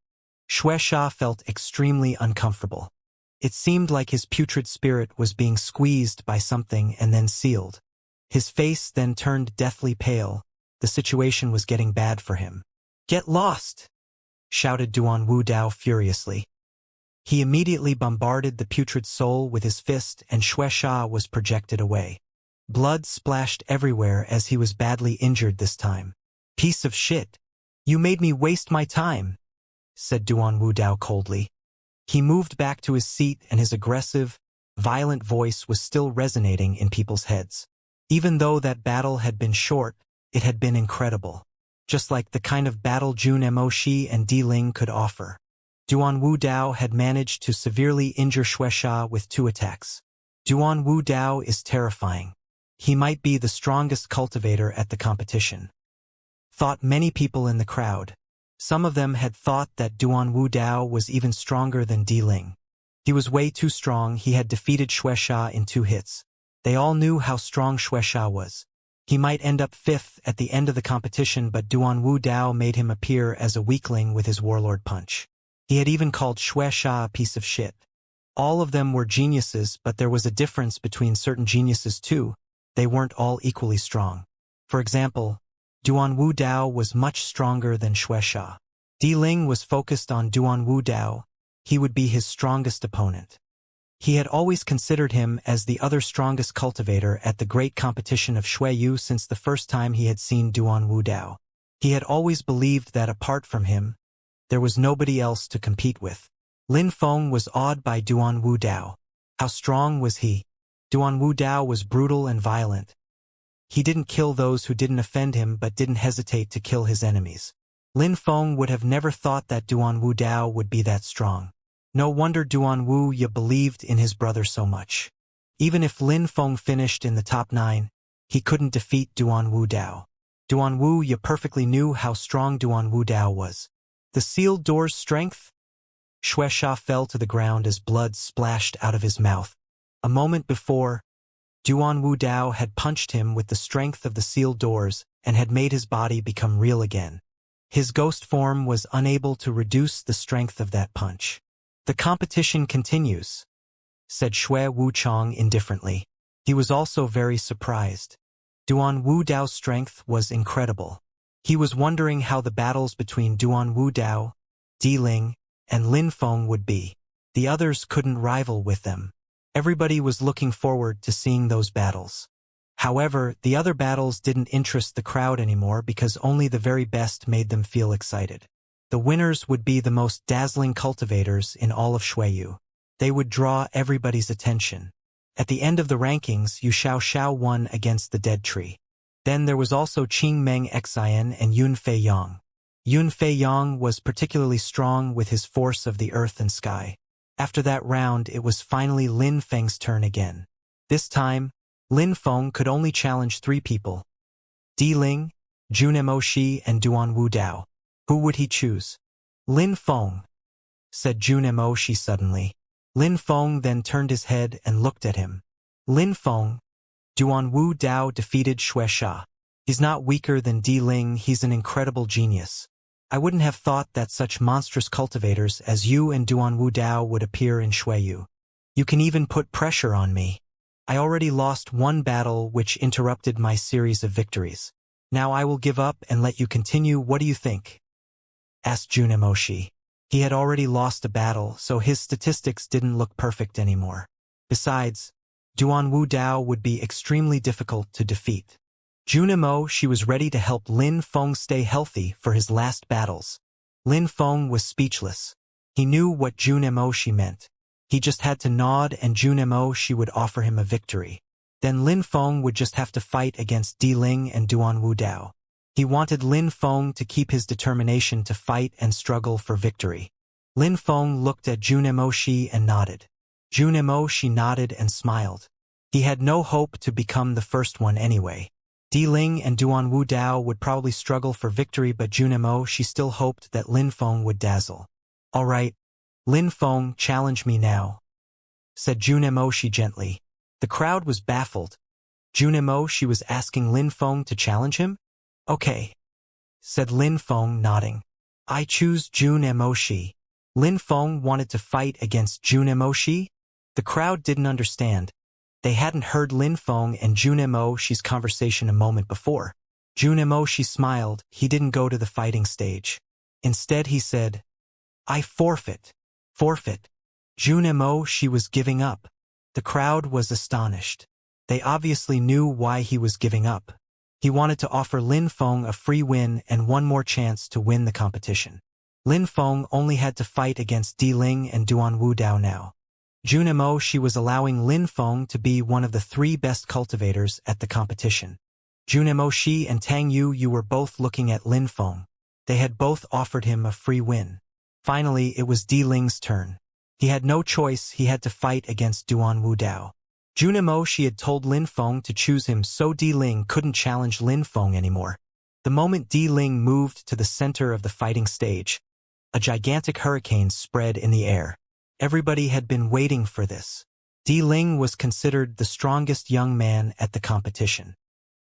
Xianxia felt extremely uncomfortable. It seemed like his putrid spirit was being squeezed by something and then sealed. His face then turned deathly pale. The situation was getting bad for him. "Get lost!" shouted Duan Wu Dao furiously. He immediately bombarded the putrid soul with his fist and Xianxia was projected away. Blood splashed everywhere as he was badly injured this time. "Piece of shit! You made me waste my time," said Duan Wu Dao coldly. He moved back to his seat and his aggressive, violent voice was still resonating in people's heads. Even though that battle had been short, it had been incredible. Just like the kind of battle Jun Emoshi and Di Ling could offer. Duan Wu Dao had managed to severely injure Xianxia with 2 attacks. Duan Wu Dao is terrifying. He might be the strongest cultivator at the competition, thought many people in the crowd. Some of them had thought that Duan Wu Dao was even stronger than Di Ling. He was way too strong. He had defeated Xianxia in 2 hits. They all knew how strong Xianxia was. He might end up 5th at the end of the competition, but Duan Wu Dao made him appear as a weakling with his warlord punch. He had even called Xianxia a piece of shit. All of them were geniuses, but there was a difference between certain geniuses too. They weren't all equally strong. For example, Duan Wu Dao was much stronger than Xianxia. Di Ling was focused on Duan Wu Dao. He would be his strongest opponent. He had always considered him as the other strongest cultivator at the great competition of Xueyu since the first time he had seen Duan Wu Dao. He had always believed that apart from him, there was nobody else to compete with. Lin Feng was awed by Duan Wu Dao. How strong was he? Duan Wu Dao was brutal and violent. He didn't kill those who didn't offend him but didn't hesitate to kill his enemies. Lin Feng would have never thought that Duan Wu Dao would be that strong. No wonder Duan Wu Ye believed in his brother so much. Even if Lin Feng finished in the top 9, he couldn't defeat Duan Wu Dao. Duan Wu Ye perfectly knew how strong Duan Wu Dao was. The sealed door's strength? Xianxia fell to the ground as blood splashed out of his mouth. A moment before, Duan Wu Dao had punched him with the strength of the sealed doors and had made his body become real again. His ghost form was unable to reduce the strength of that punch. "The competition continues," said Xue Wuchang indifferently. He was also very surprised. Duan Wu Dao's strength was incredible. He was wondering how the battles between Duan Wu Dao, Di Ling, and Lin Feng would be. The others couldn't rival with them. Everybody was looking forward to seeing those battles. However, the other battles didn't interest the crowd anymore because only the very best made them feel excited. The winners would be the most dazzling cultivators in all of Xueyu. They would draw everybody's attention. At the end of the rankings, Yu Xiao won against the dead tree. Then there was also Qing Meng Xian and Yun Fei Yang. Yun Fei Yang was particularly strong with his force of the earth and sky. After that round, it was finally Lin Feng's turn again. This time, Lin Feng could only challenge 3 people: Di Ling, Jun Emoshi, and Duan Wu Dao. Who would he choose? "Lin Feng," said Jun Emoshi suddenly. Lin Feng then turned his head and looked at him. "Lin Feng, Duan Wu Dao defeated Xianxia. He's not weaker than Di Ling, he's an incredible genius. I wouldn't have thought that such monstrous cultivators as you and Duan Wu Dao would appear in Xueyu. You can even put pressure on me. I already lost 1 battle which interrupted my series of victories. Now I will give up and let you continue. What do you think?" asked Jun Emoshi. He had already lost a battle, so his statistics didn't look perfect anymore. Besides, Duan Wu Dao would be extremely difficult to defeat. Jun Emoshi was ready to help Lin Feng stay healthy for his last battles. Lin Feng was speechless. He knew what Jun Emoshi meant. He just had to nod and Jun Emoshi would offer him a victory. Then Lin Feng would just have to fight against Di Ling and Duan Wu Dao. He wanted Lin Feng to keep his determination to fight and struggle for victory. Lin Feng looked at Jun Emoshi and nodded. Jun Emoshi nodded and smiled. He had no hope to become the first one anyway. Di Ling and Duan Wu Dao would probably struggle for victory, but Jun Emoshi still hoped that Lin Feng would dazzle. "All right, Lin Feng, challenge me now, said Jun Emoshi gently. The crowd was baffled. Jun Emoshi was asking Lin Feng to challenge him? Okay, said Lin Feng, nodding. I choose Jun Emoshi. Lin Feng wanted to fight against Jun Emoshi? The crowd didn't understand. They hadn't heard Lin Feng and Jun Emoshi's conversation a moment before. Jun Emoshi smiled. He didn't go to the fighting stage. Instead he said, I forfeit. Forfeit. Jun Emoshi was giving up. The crowd was astonished. They obviously knew why he was giving up. He wanted to offer Lin Feng a free win and one more chance to win the competition. Lin Feng only had to fight against Di Ling and Duan Wudao now. Jun Emoshi was allowing Lin Feng to be one of the 3 best cultivators at the competition. Jun Emoshi and Tang Yu were both looking at Lin Feng. They had both offered him a free win. Finally, it was Di Ling's turn. He had no choice. He had to fight against Duan Wudao. Jun Emoshi had told Lin Feng to choose him, so Di Ling couldn't challenge Lin Feng anymore. The moment Di Ling moved to the center of the fighting stage, a gigantic hurricane spread in the air. Everybody had been waiting for this. Di Ling was considered the strongest young man at the competition.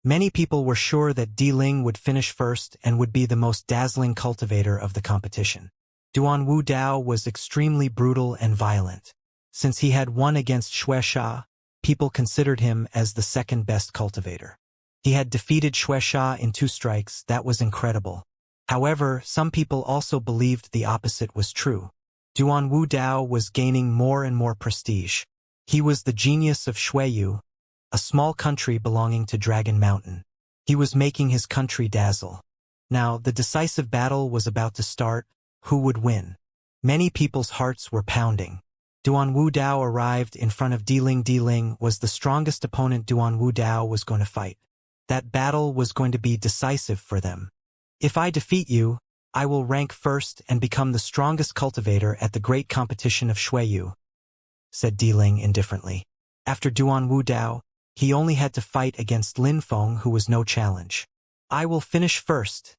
Many people were sure that Di Ling would finish first and would be the most dazzling cultivator of the competition. Duan Wudao was extremely brutal and violent. Since he had won against Xianxia, people considered him as the second best cultivator. He had defeated Xianxia in 2 strikes. That was incredible. However, some people also believed the opposite was true. Duan Wudao was gaining more and more prestige. He was the genius of Xueyu, a small country belonging to Dragon Mountain. He was making his country dazzle. Now, the decisive battle was about to start. Who would win? Many people's hearts were pounding. Duan Wudao arrived in front of Di Ling. Di Ling was the strongest opponent Duan Wudao was going to fight. That battle was going to be decisive for them. If I defeat you, I will rank first and become the strongest cultivator at the great competition of Xueyu, said Di Ling indifferently. After Duan Wudao, he only had to fight against Lin Feng, who was no challenge. I will finish first,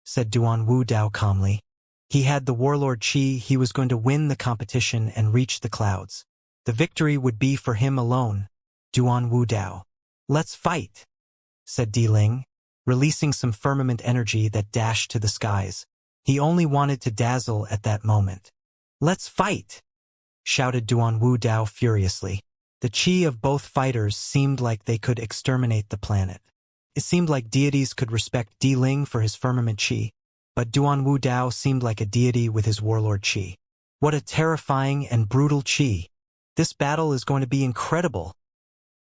said Duan Wudao calmly. He had the warlord Qi. He was going to win the competition and reach the clouds. The victory would be for him alone. Duan Wudao. Let's fight, said Di Ling, releasing some firmament energy that dashed to the skies. He only wanted to dazzle at that moment. Let's fight, shouted Duan Wudao furiously. The qi of both fighters seemed like they could exterminate the planet. It seemed like deities could respect Di Ling for his firmament qi, but Duan Wudao seemed like a deity with his warlord qi. What a terrifying and brutal qi! This battle is going to be incredible,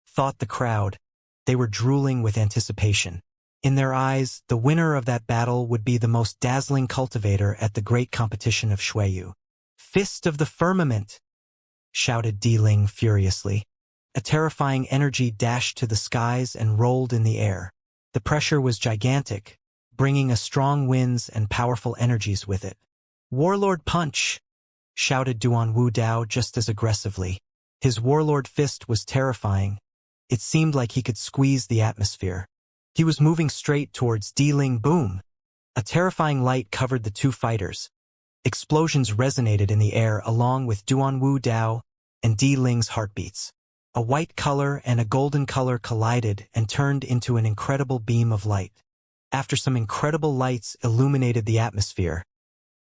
thought the crowd. They were drooling with anticipation. In their eyes, the winner of that battle would be the most dazzling cultivator at the great competition of Xueyu. Fist of the firmament, shouted Di Ling furiously. A terrifying energy dashed to the skies and rolled in the air. The pressure was gigantic, bringing a strong winds and powerful energies with it. Warlord punch, shouted Duan Wudao just as aggressively. His warlord fist was terrifying. It seemed like he could squeeze the atmosphere. He was moving straight towards Di Ling. Boom! A terrifying light covered the 2 fighters. Explosions resonated in the air along with Duan Wudao and Di Ling's heartbeats. A white color and a golden color collided and turned into an incredible beam of light. After some incredible lights illuminated the atmosphere,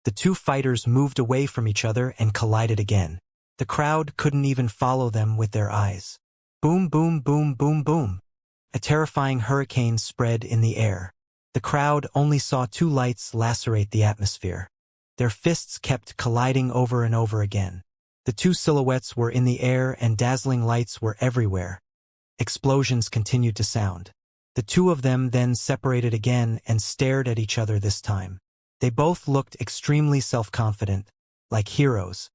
the 2 fighters moved away from each other and collided again. The crowd couldn't even follow them with their eyes. Boom, boom, boom, boom, boom. A terrifying hurricane spread in the air. The crowd only saw 2 lights lacerate the atmosphere. Their fists kept colliding over and over again. The 2 silhouettes were in the air and dazzling lights were everywhere. Explosions continued to sound. The 2 of them then separated again and stared at each other this time. They both looked extremely self-confident, like heroes.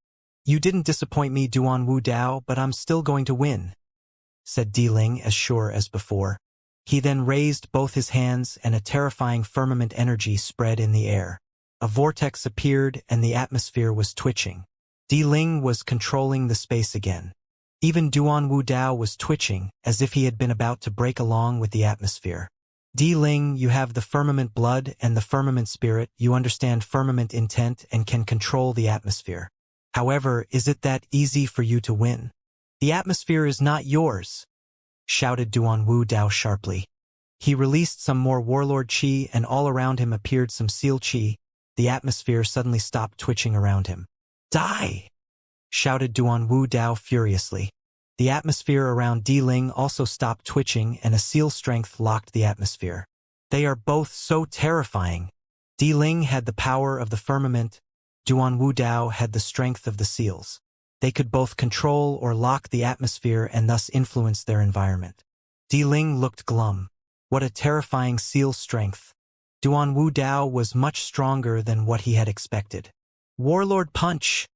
You didn't disappoint me, Duan Wudao, but I'm still going to win, said Di Ling as sure as before. He then raised both his hands and a terrifying firmament energy spread in the air. A vortex appeared and the atmosphere was twitching. Di Ling was controlling the space again. Even Duan Wudao was twitching, as if he had been about to break along with the atmosphere. Di Ling, you have the firmament blood and the firmament spirit. You understand firmament intent and can control the atmosphere. However, is it that easy for you to win? The atmosphere is not yours, shouted Duan Wu Dao sharply. He released some more warlord chi and all around him appeared some seal chi. The atmosphere suddenly stopped twitching around him. Die! Shouted Duan Wu Dao furiously. The atmosphere around Di Ling also stopped twitching and a seal strength locked the atmosphere. They are both so terrifying. Di Ling had the power of the firmament. Duan Wu Dao had the strength of the seals. They could both control or lock the atmosphere and thus influence their environment. Di Ling looked glum. What a terrifying seal strength. Duan Wu Dao was much stronger than what he had expected. Warlord Punch!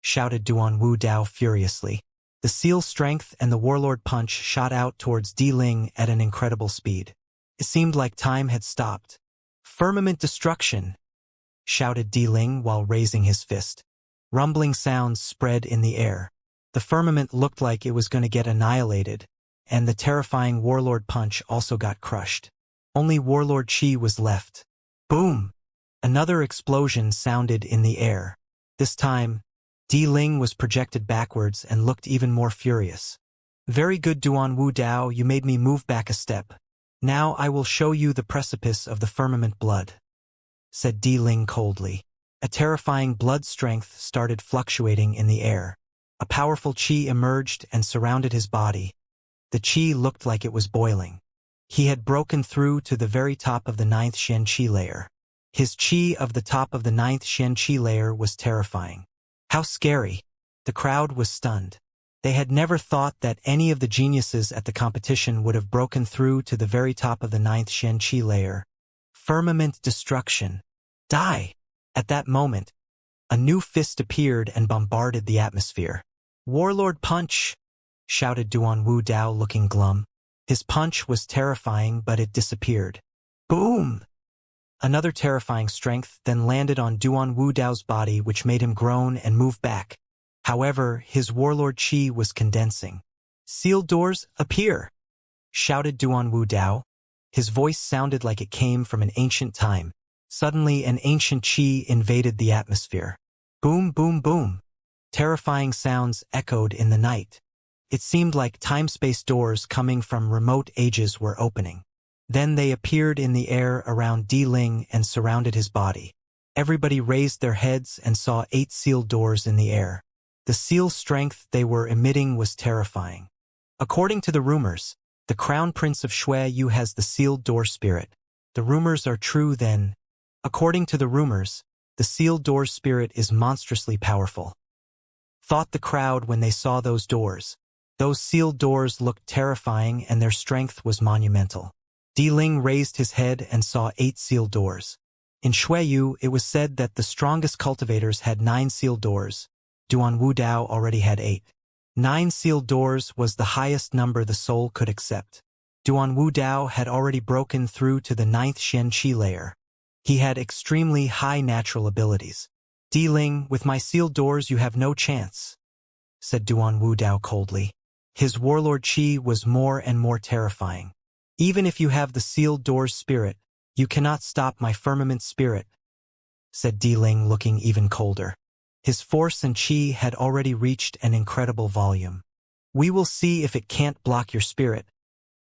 Shouted Duan Wu Dao furiously. The seal strength and the warlord punch shot out towards Di Ling at an incredible speed. It seemed like time had stopped. Firmament destruction! Shouted Di Ling while raising his fist. Rumbling sounds spread in the air. The firmament looked like it was going to get annihilated, and the terrifying warlord punch also got crushed. Only warlord chi was left. Boom! Another explosion sounded in the air. This time, Di Ling was projected backwards and looked even more furious. Very good, Duan Wu Dao, you made me move back a step. Now I will show you the precipice of the firmament blood, said Di Ling coldly. A terrifying blood strength started fluctuating in the air. A powerful chi emerged and surrounded his body. The chi looked like it was boiling. He had broken through to the very top of the 9th Xianxia layer. His chi of the top of the 9th Xianxia layer was terrifying. How scary! The crowd was stunned. They had never thought that any of the geniuses at the competition would have broken through to the very top of the 9th Xianxia layer. Firmament destruction. Die! At that moment, a new fist appeared and bombarded the atmosphere. Warlord Punch! Shouted Duan Wu Dao looking glum. His punch was terrifying, but it disappeared. Boom! Another terrifying strength then landed on Duan Wu Dao's body, which made him groan and move back. However, his warlord chi was condensing. Sealed doors, appear! Shouted Duan Wu Dao. His voice sounded like it came from an ancient time. Suddenly, an ancient chi invaded the atmosphere. Boom, boom, boom. Terrifying sounds echoed in the night. It seemed like time-space doors coming from remote ages were opening. Then they appeared in the air around Di Ling and surrounded his body. Everybody raised their heads and saw 8 sealed doors in the air. The seal strength they were emitting was terrifying. According to the rumors, the Crown Prince of Shui has the sealed door spirit. The rumors are true then. According to the rumors, the sealed door spirit is monstrously powerful. Thought the crowd when they saw those doors. Those sealed doors looked terrifying and their strength was monumental. Di Ling raised his head and saw 8 sealed doors. In Shuiyu, it was said that the strongest cultivators had 9 sealed doors. Duan Wu Dao already had 8. 9 sealed doors was the highest number the soul could accept. Duan Wu Dao had already broken through to the 9th Xianxia layer. He had extremely high natural abilities. Di Ling, with my sealed doors you have no chance, said Duan Wu Dao coldly. His warlord chi was more and more terrifying. Even if you have the sealed doors spirit, you cannot stop my firmament spirit, said Di Ling looking even colder. His force and chi had already reached an incredible volume. We will see if it can't block your spirit.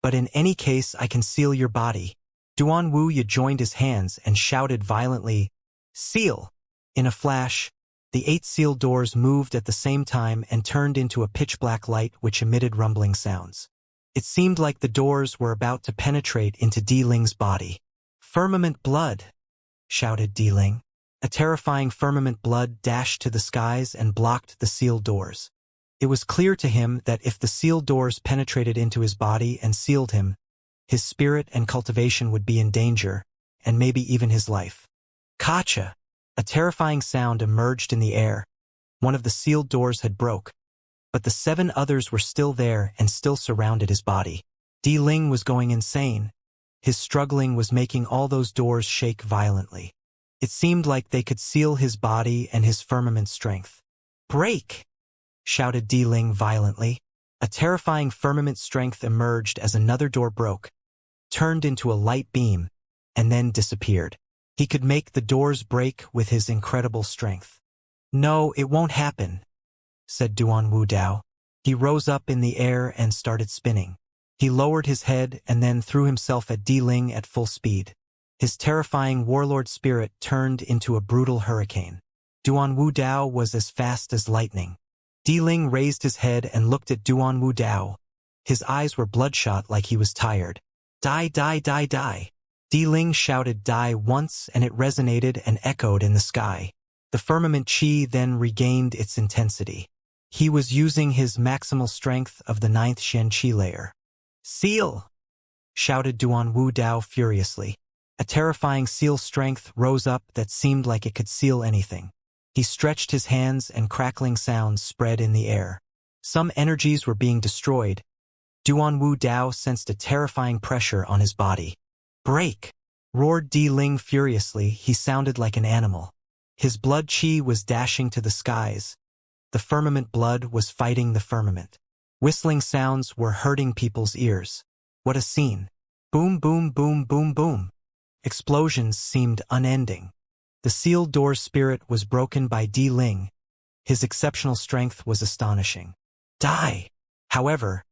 But in any case I can seal your body. Duan Wu Ye joined his hands and shouted violently, Seal! In a flash, the 8 sealed doors moved at the same time and turned into a pitch-black light which emitted rumbling sounds. It seemed like the doors were about to penetrate into Di Ling's body. Firmament blood! Shouted Di Ling. A terrifying firmament blood dashed to the skies and blocked the sealed doors. It was clear to him that if the sealed doors penetrated into his body and sealed him, his spirit and cultivation would be in danger, and maybe even his life. Kacha! A terrifying sound emerged in the air. One of the sealed doors had broke, but the 7 others were still there and still surrounded his body. Di Ling was going insane. His struggling was making all those doors shake violently. It seemed like they could seal his body and his firmament strength. Break! Shouted Di Ling violently. A terrifying firmament strength emerged as another door broke, turned into a light beam, and then disappeared. He could make the doors break with his incredible strength. "No, it won't happen," said Duan Wu Dao. He rose up in the air and started spinning. He lowered his head and then threw himself at Di Ling at full speed. His terrifying warlord spirit turned into a brutal hurricane. Duan Wu Dao was as fast as lightning. Di Ling raised his head and looked at Duan Wu Dao. His eyes were bloodshot like he was tired. "Die, die, die, die." Di Ling shouted "die" once and it resonated and echoed in the sky. The firmament chi then regained its intensity. He was using his maximal strength of the 9th Xianxia layer. "Seal!" shouted Duan Wu Dao furiously. A terrifying seal strength rose up that seemed like it could seal anything. He stretched his hands and crackling sounds spread in the air. Some energies were being destroyed. Duan Wu Dao sensed a terrifying pressure on his body. "Break!" roared Di Ling furiously. He sounded like an animal. His blood chi was dashing to the skies. The firmament blood was fighting the firmament. Whistling sounds were hurting people's ears. What a scene! Boom, boom, boom, boom, boom. Explosions seemed unending. The sealed door's spirit was broken by Di Ling. His exceptional strength was astonishing. "Die!" However,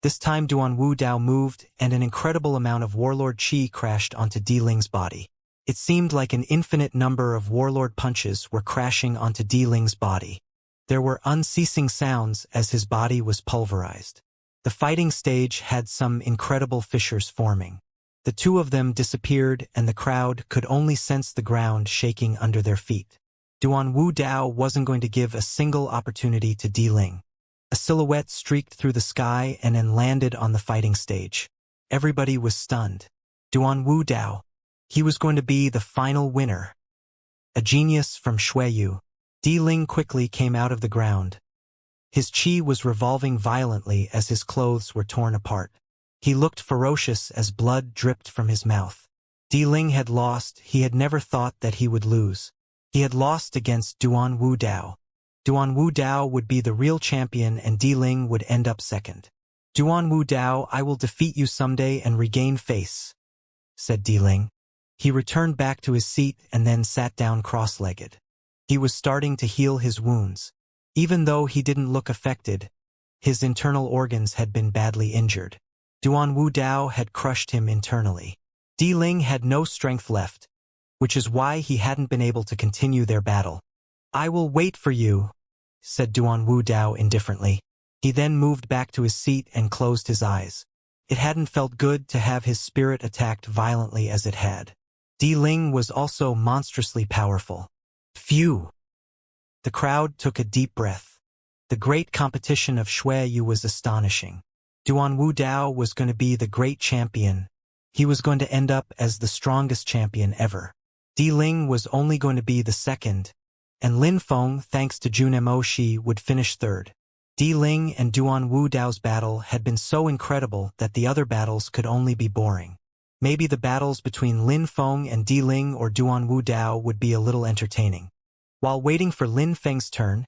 this time Duan Wu Dao moved and an incredible amount of warlord chi crashed onto Di Ling's body. It seemed like an infinite number of warlord punches were crashing onto Di Ling's body. There were unceasing sounds as his body was pulverized. The fighting stage had some incredible fissures forming. The two of them disappeared and the crowd could only sense the ground shaking under their feet. Duan Wu Dao wasn't going to give a single opportunity to Di Ling. A silhouette streaked through the sky and then landed on the fighting stage. Everybody was stunned. Duan Wu Dao. He was going to be the final winner. A genius from Xueyu. Di Ling quickly came out of the ground. His chi was revolving violently as his clothes were torn apart. He looked ferocious as blood dripped from his mouth. Di Ling had lost. He had never thought that he would lose. He had lost against Duan Wu Dao. Duan Wu Dao would be the real champion and Di Ling would end up second. "Duan Wu Dao, I will defeat you someday and regain face," said Di Ling. He returned back to his seat and then sat down cross-legged. He was starting to heal his wounds. Even though he didn't look affected, his internal organs had been badly injured. Duan Wu Dao had crushed him internally. Di Ling had no strength left, which is why he hadn't been able to continue their battle. "I will wait for you," said Duan Wu Dao indifferently. He then moved back to his seat and closed his eyes. It hadn't felt good to have his spirit attacked violently as it had. Di Ling was also monstrously powerful. Phew! The crowd took a deep breath. The great competition of Xueyu was astonishing. Duan Wu Dao was going to be the great champion. He was going to end up as the strongest champion ever. Di Ling was only going to be the second, and Lin Feng, thanks to Jun Emoshi, would finish third. Di Ling and Duan Wu Dao's battle had been so incredible that the other battles could only be boring. Maybe the battles between Lin Feng and Di Ling or Duan Wu Dao would be a little entertaining. While waiting for Lin Feng's turn,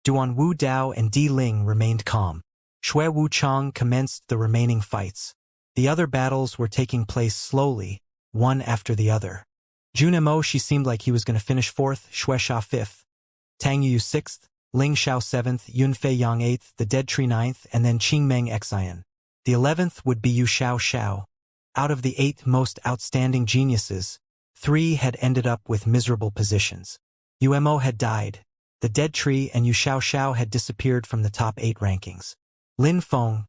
Duan Wu Dao and Di Ling remained calm. Shui Wuchang commenced the remaining fights. The other battles were taking place slowly, one after the other. Jun Emoshi seemed like he was going to finish fourth, Shui Sha fifth, Tang Yu sixth, Ling Xiao seventh, Yun Fei Yang eighth, the Dead Tree ninth, and then Qing Meng Xian. The 11th would be Yu Xiao Xiao. Out of the 8 most outstanding geniuses, 3 had ended up with miserable positions. Mo had died. The Dead Tree and Yu Xiao Xiao had disappeared from the top 8 rankings. Lin Feng,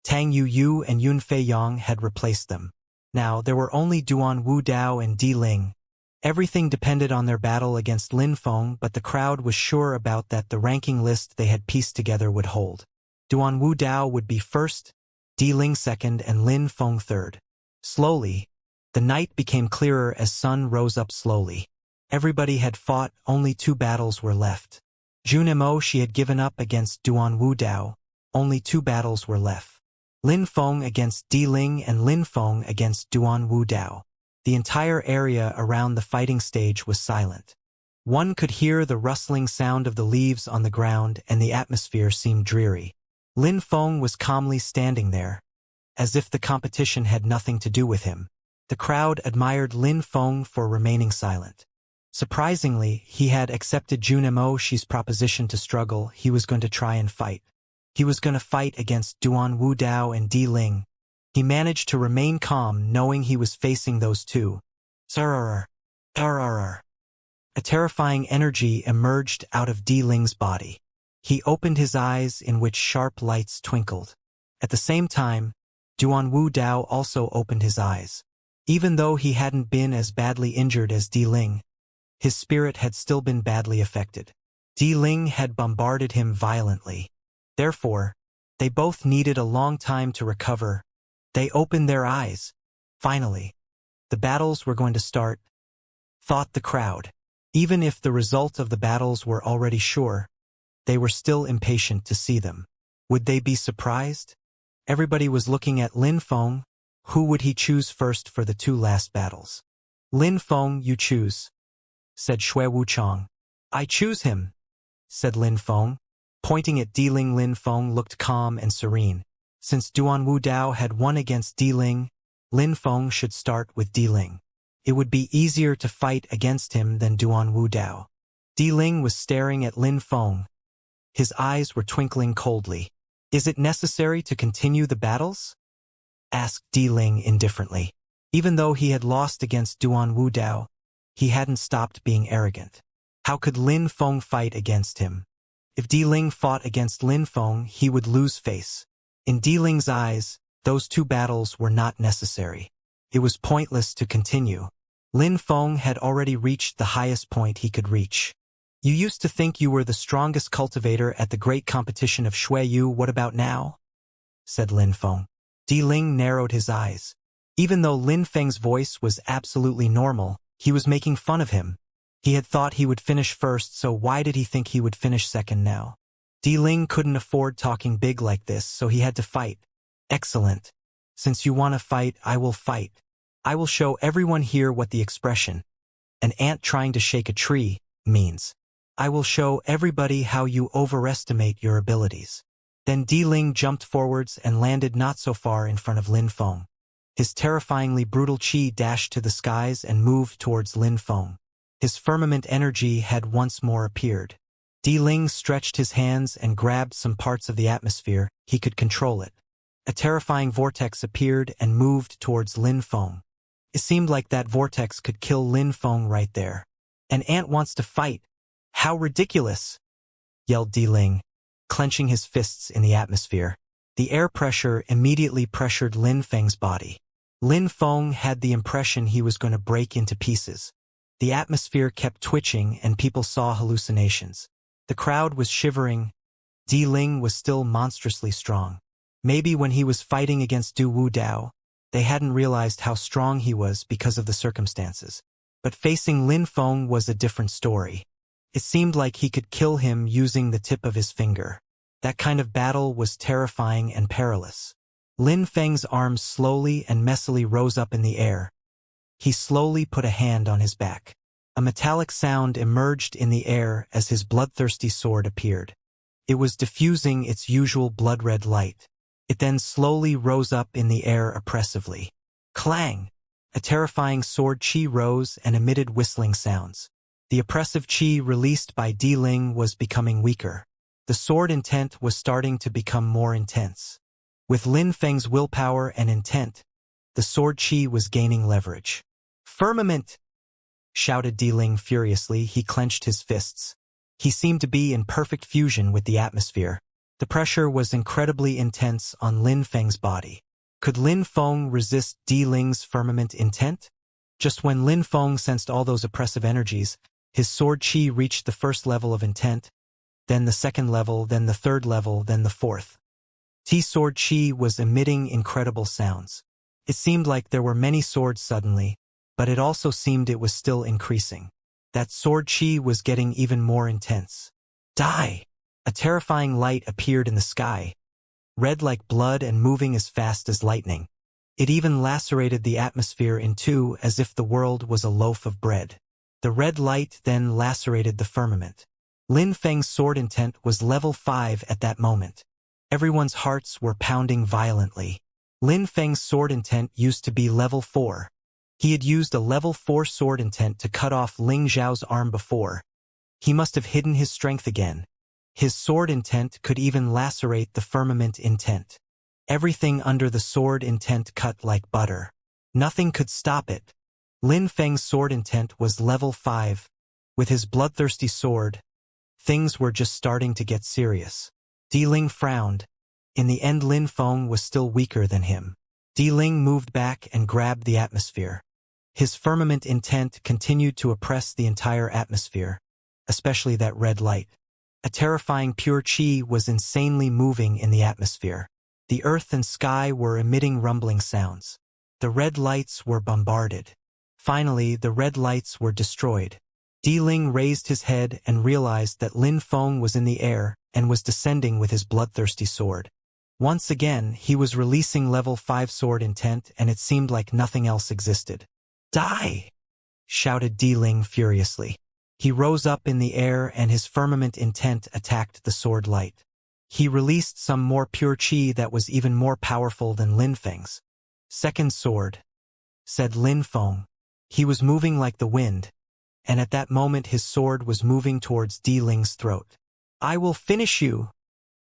Tang Yu and Yun Fei Yang had replaced them. Now there were only Duan Wu Dao and Di Ling. Everything depended on their battle against Lin Feng, but the crowd was sure about that the ranking list they had pieced together would hold. Duan Wu Dao would be first, Di Ling second, and Lin Feng third. Slowly, the night became clearer as sun rose up slowly. Everybody had fought, only 2 battles were left. Jun Emoshi had given up against Duan Wu Dao, only 2 battles were left. Lin Feng against Di Ling and Lin Feng against Duan Wu Dao. The entire area around the fighting stage was silent. One could hear the rustling sound of the leaves on the ground and the atmosphere seemed dreary. Lin Feng was calmly standing there, as if the competition had nothing to do with him. The crowd admired Lin Feng for remaining silent. Surprisingly, he had accepted Jun Mo's proposition to struggle. He was going to try and fight. He was going to fight against Duan Wu Dao and Di Ling. He managed to remain calm knowing he was facing those two. Zurr. A terrifying energy emerged out of Di Ling's body. He opened his eyes in which sharp lights twinkled. At the same time, Duan Wu Dao also opened his eyes. Even though he hadn't been as badly injured as Di Ling, his spirit had still been badly affected. Di Ling had bombarded him violently. Therefore, they both needed a long time to recover. They opened their eyes. Finally, the battles were going to start, thought the crowd. Even if the result of the battles were already sure, they were still impatient to see them. Would they be surprised? Everybody was looking at Lin Feng. Who would he choose first for the two last battles? Lin Feng, you choose, said Shui Wuchang. I choose him, said Lin Feng. Pointing at Di Ling, Lin Feng looked calm and serene. Since Duan Wu Dao had won against Di Ling, Lin Feng should start with Di Ling. It would be easier to fight against him than Duan Wu Dao. Di Ling was staring at Lin Feng. His eyes were twinkling coldly. Is it necessary to continue the battles? Asked Di Ling indifferently. Even though he had lost against Duan Wu Dao, he hadn't stopped being arrogant. How could Lin Feng fight against him? If Di Ling fought against Lin Feng, he would lose face. In Di Ling's eyes, those two battles were not necessary. It was pointless to continue. Lin Feng had already reached the highest point he could reach. You used to think you were the strongest cultivator at the great competition of Shuiyu. What about now? Said Lin Feng. Di Ling narrowed his eyes. Even though Lin Feng's voice was absolutely normal, he was making fun of him. He had thought he would finish first, so why did he think he would finish second now? Di Ling couldn't afford talking big like this, so he had to fight. Excellent. Since you want to fight, I will fight. I will show everyone here what the expression, an ant trying to shake a tree, means. I will show everybody how you overestimate your abilities. Then Di Ling jumped forwards and landed not so far in front of Lin Feng. His terrifyingly brutal chi dashed to the skies and moved towards Lin Feng. His firmament energy had once more appeared. Di Ling stretched his hands and grabbed some parts of the atmosphere. He could control it. A terrifying vortex appeared and moved towards Lin Feng. It seemed like that vortex could kill Lin Feng right there. An ant wants to fight. How ridiculous! Yelled Di Ling, clenching his fists in the atmosphere. The air pressure immediately pressured Lin Feng's body. Lin Feng had the impression he was going to break into pieces. The atmosphere kept twitching and people saw hallucinations. The crowd was shivering. Di Ling was still monstrously strong. Maybe when he was fighting against Du Wu Dao, they hadn't realized how strong he was because of the circumstances. But facing Lin Feng was a different story. It seemed like he could kill him using the tip of his finger. That kind of battle was terrifying and perilous. Lin Feng's arms slowly and messily rose up in the air. He slowly put a hand on his back. A metallic sound emerged in the air as his bloodthirsty sword appeared. It was diffusing its usual blood-red light. It then slowly rose up in the air oppressively. Clang! A terrifying sword chi rose and emitted whistling sounds. The oppressive chi released by Di Ling was becoming weaker. The sword intent was starting to become more intense. With Lin Feng's willpower and intent, the sword chi was gaining leverage. Firmament! Shouted Di Ling furiously. He clenched his fists. He seemed to be in perfect fusion with the atmosphere. The pressure was incredibly intense on Lin Feng's body. Could Lin Feng resist Di Ling's firmament intent? Just when Lin Feng sensed all those oppressive energies, his sword chi reached the first level of intent, then the second level, then the third level, then the fourth. Sword chi was emitting incredible sounds. It seemed like there were many swords suddenly, but it also seemed it was still increasing. That sword chi was getting even more intense. Die! A terrifying light appeared in the sky, red like blood and moving as fast as lightning. It even lacerated the atmosphere in two as if the world was a loaf of bread. The red light then lacerated the firmament. Lin Feng's sword intent was level 5 at that moment. Everyone's hearts were pounding violently. Lin Feng's sword intent used to be level 4. He had used a level 4 sword intent to cut off Ling Zhao's arm before. He must have hidden his strength again. His sword intent could even lacerate the firmament intent. Everything under the sword intent cut like butter. Nothing could stop it. Lin Feng's sword intent was level 5. With his bloodthirsty sword, things were just starting to get serious. Di Ling frowned. In the end, Lin Feng was still weaker than him. Di Ling moved back and grabbed the atmosphere. His firmament intent continued to oppress the entire atmosphere, especially that red light. A terrifying pure chi was insanely moving in the atmosphere. The earth and sky were emitting rumbling sounds. The red lights were bombarded. Finally, the red lights were destroyed. Di Ling raised his head and realized that Lin Feng was in the air and was descending with his bloodthirsty sword. Once again, he was releasing level 5 sword intent, and it seemed like nothing else existed. "Die!" shouted Di Ling furiously. He rose up in the air and his firmament intent attacked the sword light. He released some more pure chi that was even more powerful than Lin Feng's. "Second sword," said Lin Feng. He was moving like the wind, and at that moment his sword was moving towards Di Ling's throat. "I will finish you!"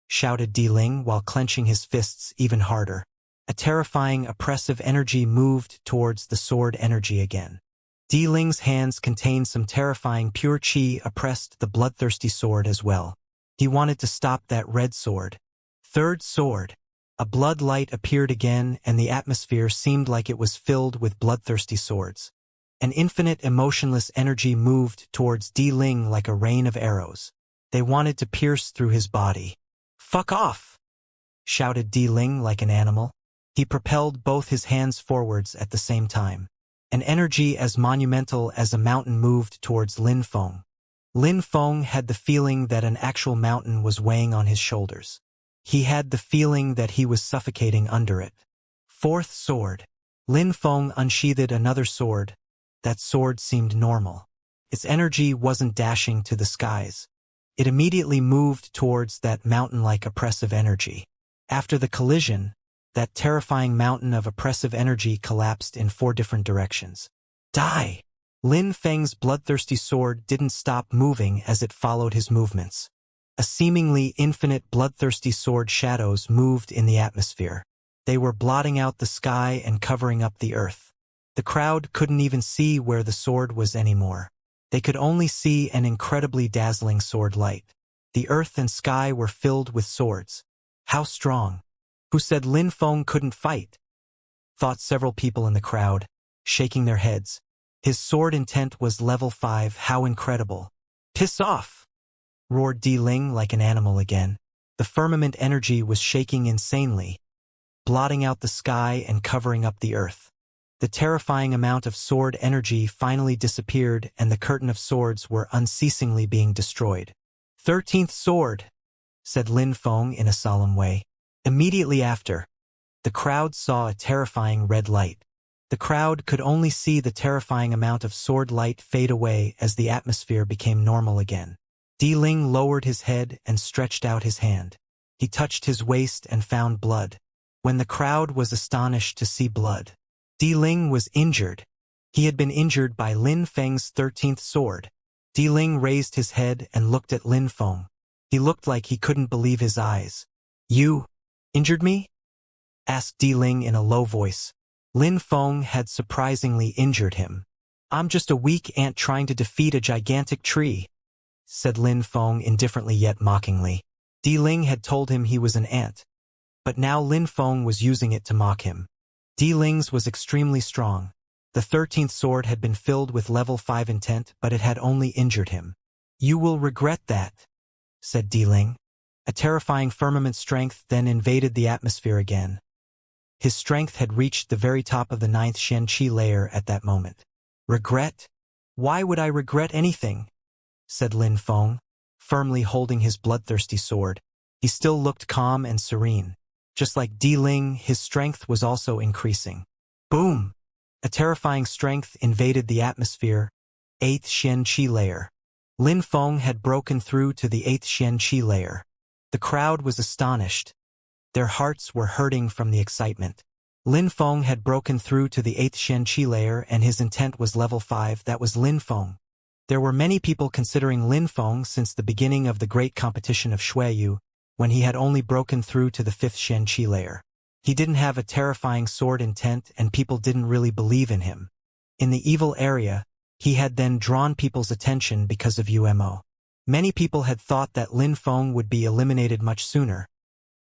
shouted Di Ling while clenching his fists even harder. A terrifying, oppressive energy moved towards the sword energy again. Di Ling's hands contained some terrifying pure chi oppressed the bloodthirsty sword as well. He wanted to stop that red sword. Third sword. A blood light appeared again and the atmosphere seemed like it was filled with bloodthirsty swords. An infinite emotionless energy moved towards Di Ling like a rain of arrows. They wanted to pierce through his body. "Fuck off!" shouted Di Ling like an animal. He propelled both his hands forwards at the same time. An energy as monumental as a mountain moved towards Lin Feng. Lin Feng had the feeling that an actual mountain was weighing on his shoulders. He had the feeling that he was suffocating under it. Fourth sword. Lin Feng unsheathed another sword. That sword seemed normal. Its energy wasn't dashing to the skies. It immediately moved towards that mountain-like oppressive energy. After the collision, that terrifying mountain of oppressive energy collapsed in 4 different directions. "Die!" Lin Feng's bloodthirsty sword didn't stop moving as it followed his movements. A seemingly infinite bloodthirsty sword shadows moved in the atmosphere. They were blotting out the sky and covering up the earth. The crowd couldn't even see where the sword was anymore. They could only see an incredibly dazzling sword light. The earth and sky were filled with swords. How strong! Who said Lin Feng couldn't fight? Thought several people in the crowd, shaking their heads. His sword intent was level 5, how incredible. "Piss off!" roared Di Ling like an animal again. The firmament energy was shaking insanely, blotting out the sky and covering up the earth. The terrifying amount of sword energy finally disappeared and the curtain of swords were unceasingly being destroyed. 13th sword, said Lin Feng in a solemn way. Immediately after, the crowd saw a terrifying red light. The crowd could only see the terrifying amount of sword light fade away as the atmosphere became normal again. Di Ling lowered his head and stretched out his hand. He touched his waist and found blood. When the crowd was astonished to see blood, Di Ling was injured. He had been injured by Lin Feng's 13th sword. Di Ling raised his head and looked at Lin Feng. He looked like he couldn't believe his eyes. "You injured me?" asked Di Ling in a low voice. Lin Feng had surprisingly injured him. "I'm just a weak ant trying to defeat a gigantic tree," said Lin Feng indifferently yet mockingly. Di Ling had told him he was an ant, but now Lin Feng was using it to mock him. Di Ling's was extremely strong. The 13th sword had been filled with level 5 intent, but it had only injured him. "You will regret that," said Di Ling. A terrifying firmament strength then invaded the atmosphere again. His strength had reached the very top of the 9th Xianxia layer at that moment. "Regret? Why would I regret anything?" said Lin Feng, firmly holding his bloodthirsty sword. He still looked calm and serene. Just like Di Ling, his strength was also increasing. Boom! A terrifying strength invaded the atmosphere, 8th Xianxia layer. Lin Feng had broken through to the 8th Xianxia layer. The crowd was astonished. Their hearts were hurting from the excitement. Lin Feng had broken through to the 8th Xianxia layer and his intent was level 5. That was Lin Feng. There were many people considering Lin Feng since the beginning of the great competition of Shuiyu, when he had only broken through to the 5th Xianxia layer. He didn't have a terrifying sword intent and people didn't really believe in him. In the evil area, he had then drawn people's attention because of UMO. Many people had thought that Lin Feng would be eliminated much sooner,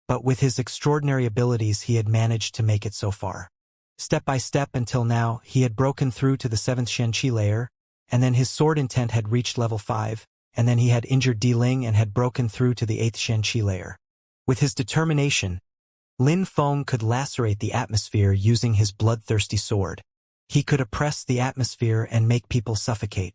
but with his extraordinary abilities he had managed to make it so far. Step by step until now, he had broken through to the 7th Xianxia layer, and then his sword intent had reached level 5, and then he had injured Di Ling and had broken through to the 8th Xianxia layer. With his determination, Lin Feng could lacerate the atmosphere using his bloodthirsty sword. He could oppress the atmosphere and make people suffocate.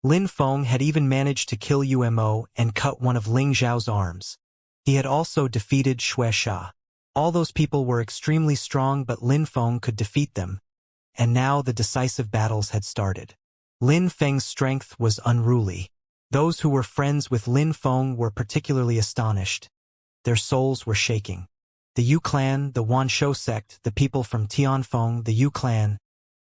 Lin Feng had even managed to kill Umo and cut one of Ling Zhao's arms. He had also defeated Xianxia. All those people were extremely strong but Lin Feng could defeat them. And now the decisive battles had started. Lin Feng's strength was unruly. Those who were friends with Lin Feng were particularly astonished. Their souls were shaking. The Yu clan, the Wanshou sect, the people from Tianfeng, the Yu clan,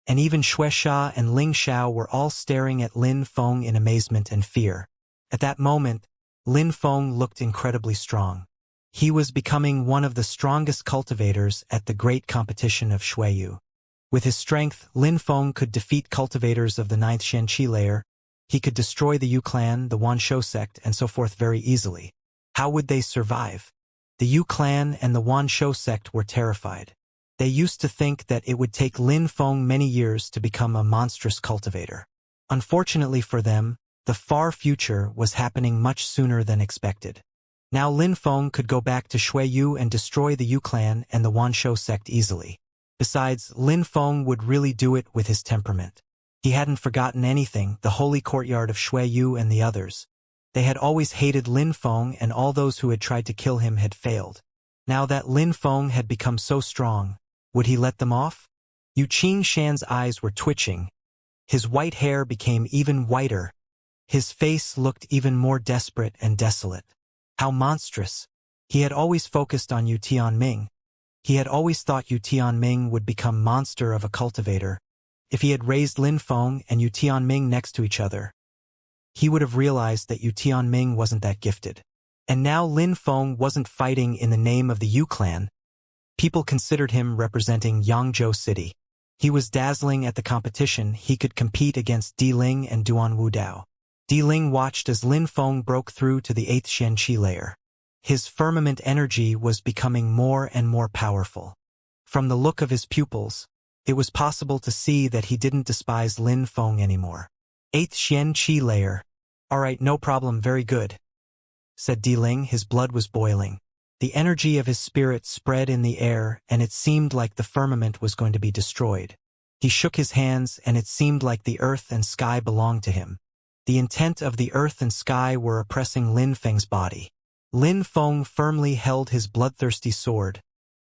and even Xianxia and Ling Xiao were all staring at Lin Feng in amazement and fear. At that moment, Lin Feng looked incredibly strong. He was becoming one of the strongest cultivators at the great competition of Shuiyu. With his strength, Lin Feng could defeat cultivators of the 9th Xianxia layer. He could destroy the Yu clan, the Wanshou sect, and so forth very easily. How would they survive? The Yu clan and the Wanshou sect were terrified. They used to think that it would take Lin Feng many years to become a monstrous cultivator. Unfortunately for them, the far future was happening much sooner than expected. Now Lin Feng could go back to Shuiyu and destroy the Yu clan and the Wanshou sect easily. Besides, Lin Feng would really do it with his temperament. He hadn't forgotten anything, the holy courtyard of Shuiyu and the others. They had always hated Lin Feng and all those who had tried to kill him had failed. Now that Lin Feng had become so strong, would he let them off? Yu Qingshan's eyes were twitching. His white hair became even whiter. His face looked even more desperate and desolate. How monstrous. He had always focused on Yu Tianming. He had always thought Yu Tianming would become monster of a cultivator. If he had raised Lin Feng and Yu Tianming next to each other, he would have realized that Yu Tianming wasn't that gifted. And now Lin Feng wasn't fighting in the name of the Yu clan. People considered him representing Yangzhou City. He was dazzling at the competition. He could compete against Di Ling and Duan Wudao. Di Ling watched as Lin Feng broke through to the 8th Xianxia layer. His firmament energy was becoming more and more powerful. From the look of his pupils, it was possible to see that he didn't despise Lin Feng anymore. 8th Xianxia layer. Alright, no problem, very good, said Di Ling. His blood was boiling. The energy of his spirit spread in the air, and it seemed like the firmament was going to be destroyed. He shook his hands, and it seemed like the earth and sky belonged to him. The intent of the earth and sky were oppressing Lin Feng's body. Lin Feng firmly held his bloodthirsty sword,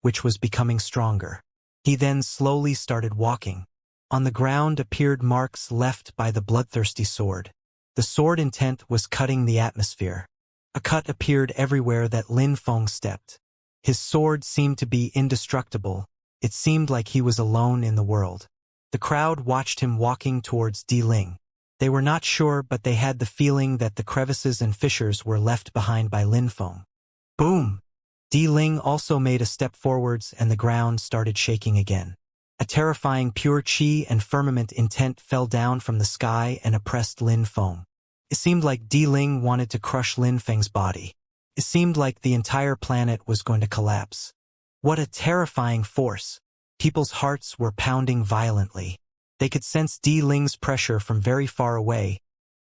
which was becoming stronger. He then slowly started walking. On the ground appeared marks left by the bloodthirsty sword. The sword intent was cutting the atmosphere. A cut appeared everywhere that Lin Feng stepped. His sword seemed to be indestructible. It seemed like he was alone in the world. The crowd watched him walking towards Di Ling. They were not sure, but they had the feeling that the crevices and fissures were left behind by Lin Feng. Boom! Di Ling also made a step forwards and the ground started shaking again. A terrifying pure qi and firmament intent fell down from the sky and oppressed Lin Feng. It seemed like Di Ling wanted to crush Lin Feng's body. It seemed like the entire planet was going to collapse. What a terrifying force! People's hearts were pounding violently. They could sense Di Ling's pressure from very far away.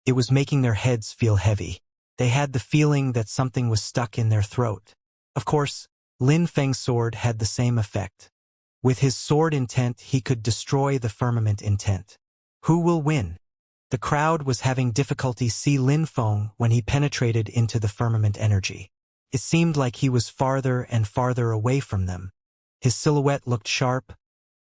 It was making their heads feel heavy. They had the feeling that something was stuck in their throat. Of course, Lin Feng's sword had the same effect. With his sword intent, he could destroy the firmament intent. Who will win? The crowd was having difficulty see Lin Feng when he penetrated into the firmament energy. It seemed like he was farther and farther away from them. His silhouette looked sharp,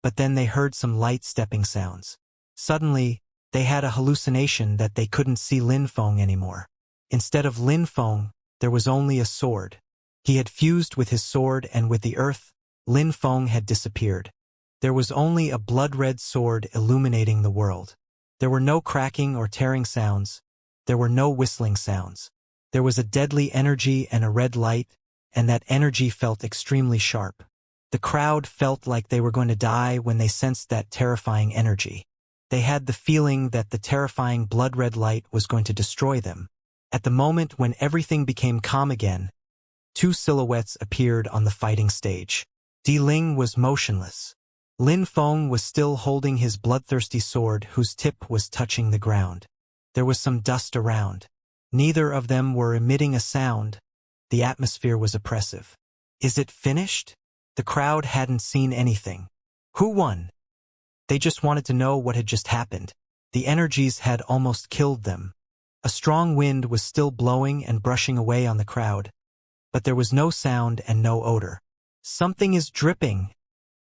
but then they heard some light stepping sounds. Suddenly, they had a hallucination that they couldn't see Lin Feng anymore. Instead of Lin Feng, there was only a sword. He had fused with his sword and with the earth, Lin Feng had disappeared. There was only a blood-red sword illuminating the world. There were no cracking or tearing sounds. There were no whistling sounds. There was a deadly energy and a red light, and that energy felt extremely sharp. The crowd felt like they were going to die when they sensed that terrifying energy. They had the feeling that the terrifying blood-red light was going to destroy them. At the moment when everything became calm again, two silhouettes appeared on the fighting stage. Di Ling was motionless. Lin Feng was still holding his bloodthirsty sword whose tip was touching the ground. There was some dust around. Neither of them were emitting a sound. The atmosphere was oppressive. Is it finished? The crowd hadn't seen anything. Who won? They just wanted to know what had just happened. The energies had almost killed them. A strong wind was still blowing and brushing away on the crowd, but there was no sound and no odor. "Something is dripping,"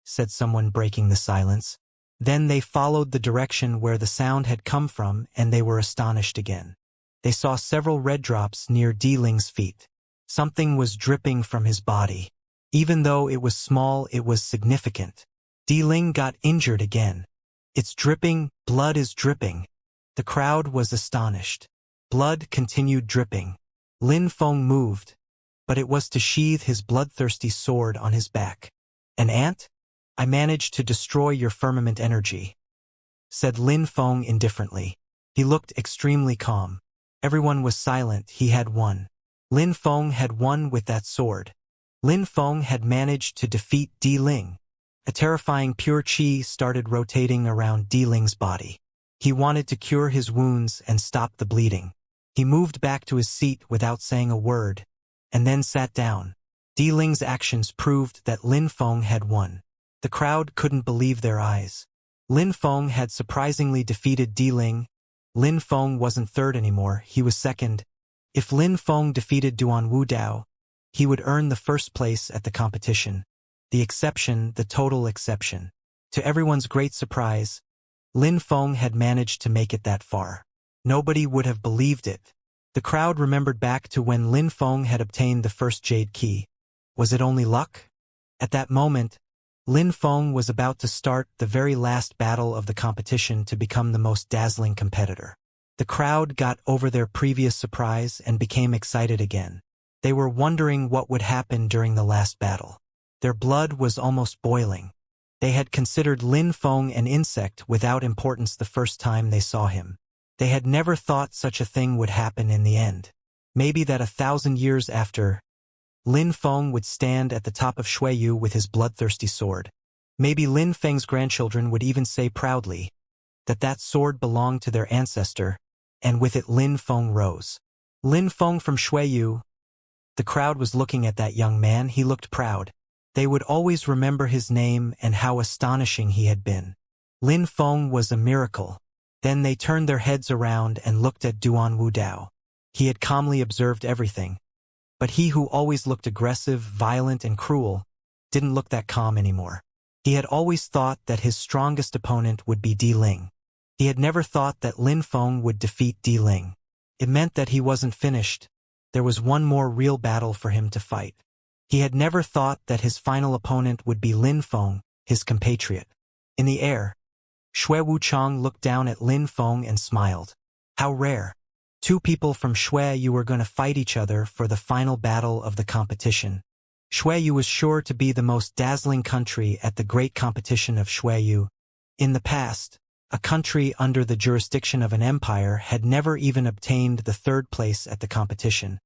said someone, breaking the silence. Then they followed the direction where the sound had come from, and they were astonished again. They saw several red drops near Di Ling's feet. Something was dripping from his body. Even though it was small, it was significant. Di Ling got injured again. "It's dripping, blood is dripping." The crowd was astonished. Blood continued dripping. Lin Feng moved, but it was to sheathe his bloodthirsty sword on his back. "An ant? I managed to destroy your firmament energy," said Lin Feng indifferently. He looked extremely calm. Everyone was silent. He had won. Lin Feng had won with that sword. Lin Feng had managed to defeat Di Ling. A terrifying pure qi started rotating around Di Ling's body. He wanted to cure his wounds and stop the bleeding. He moved back to his seat without saying a word, and then sat down. Di Ling's actions proved that Lin Feng had won. The crowd couldn't believe their eyes. Lin Feng had surprisingly defeated Di Ling. Lin Feng wasn't third anymore, he was second. If Lin Feng defeated Duan Wudao, he would earn the first place at the competition. The exception, the total exception. To everyone's great surprise, Lin Feng had managed to make it that far. Nobody would have believed it. The crowd remembered back to when Lin Feng had obtained the first jade key. Was it only luck? At that moment, Lin Feng was about to start the very last battle of the competition to become the most dazzling competitor. The crowd got over their previous surprise and became excited again. They were wondering what would happen during the last battle. Their blood was almost boiling. They had considered Lin Feng an insect without importance the first time they saw him. They had never thought such a thing would happen in the end. Maybe that 1,000 years after, Lin Feng would stand at the top of Xueyu with his bloodthirsty sword. Maybe Lin Feng's grandchildren would even say proudly that that sword belonged to their ancestor, and with it Lin Feng rose. Lin Feng from Xueyu. The crowd was looking at that young man. He looked proud. They would always remember his name and how astonishing he had been. Lin Feng was a miracle. Then they turned their heads around and looked at Duan Wudao. He had calmly observed everything. But he who always looked aggressive, violent, and cruel didn't look that calm anymore. He had always thought that his strongest opponent would be Di Ling. He had never thought that Lin Feng would defeat Di Ling. It meant that he wasn't finished. There was one more real battle for him to fight. He had never thought that his final opponent would be Lin Feng, his compatriot. In the air, Xue Wuchang looked down at Lin Feng and smiled. How rare. Two people from Xueyu were going to fight each other for the final battle of the competition. Xueyu was sure to be the most dazzling country at the great competition of Xueyu. In the past, a country under the jurisdiction of an empire had never even obtained the third place at the competition.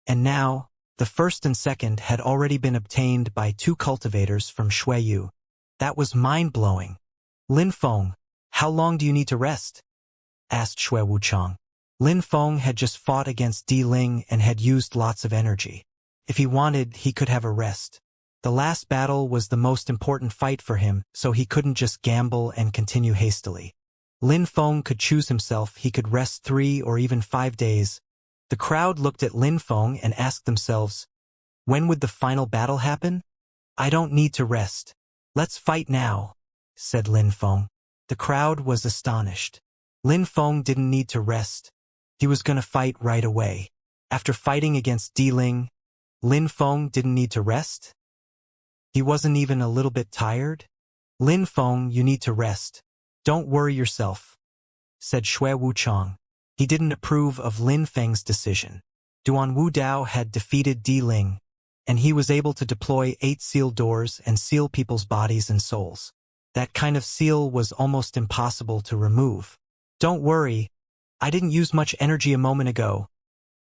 And now, the first and second had already been obtained by two cultivators from Xueyu. That was mind-blowing. Lin Feng, how long do you need to rest? Asked Xue Wuchang. Lin Feng had just fought against Di Ling and had used lots of energy. If he wanted, he could have a rest. The last battle was the most important fight for him, so he couldn't just gamble and continue hastily. Lin Feng could choose himself. He could rest 3 or even 5 days. The crowd looked at Lin Feng and asked themselves, when would the final battle happen? I don't need to rest. Let's fight now, said Lin Feng. The crowd was astonished. Lin Feng didn't need to rest. He was going to fight right away. After fighting against Di Ling, Lin Feng didn't need to rest? He wasn't even a little bit tired? Lin Feng, you need to rest. Don't worry yourself, said Xue Wuchang. He didn't approve of Lin Feng's decision. Duan Wu Dao had defeated Di Ling, and he was able to deploy 8 seal doors and seal people's bodies and souls. That kind of seal was almost impossible to remove. Don't worry, I didn't use much energy a moment ago,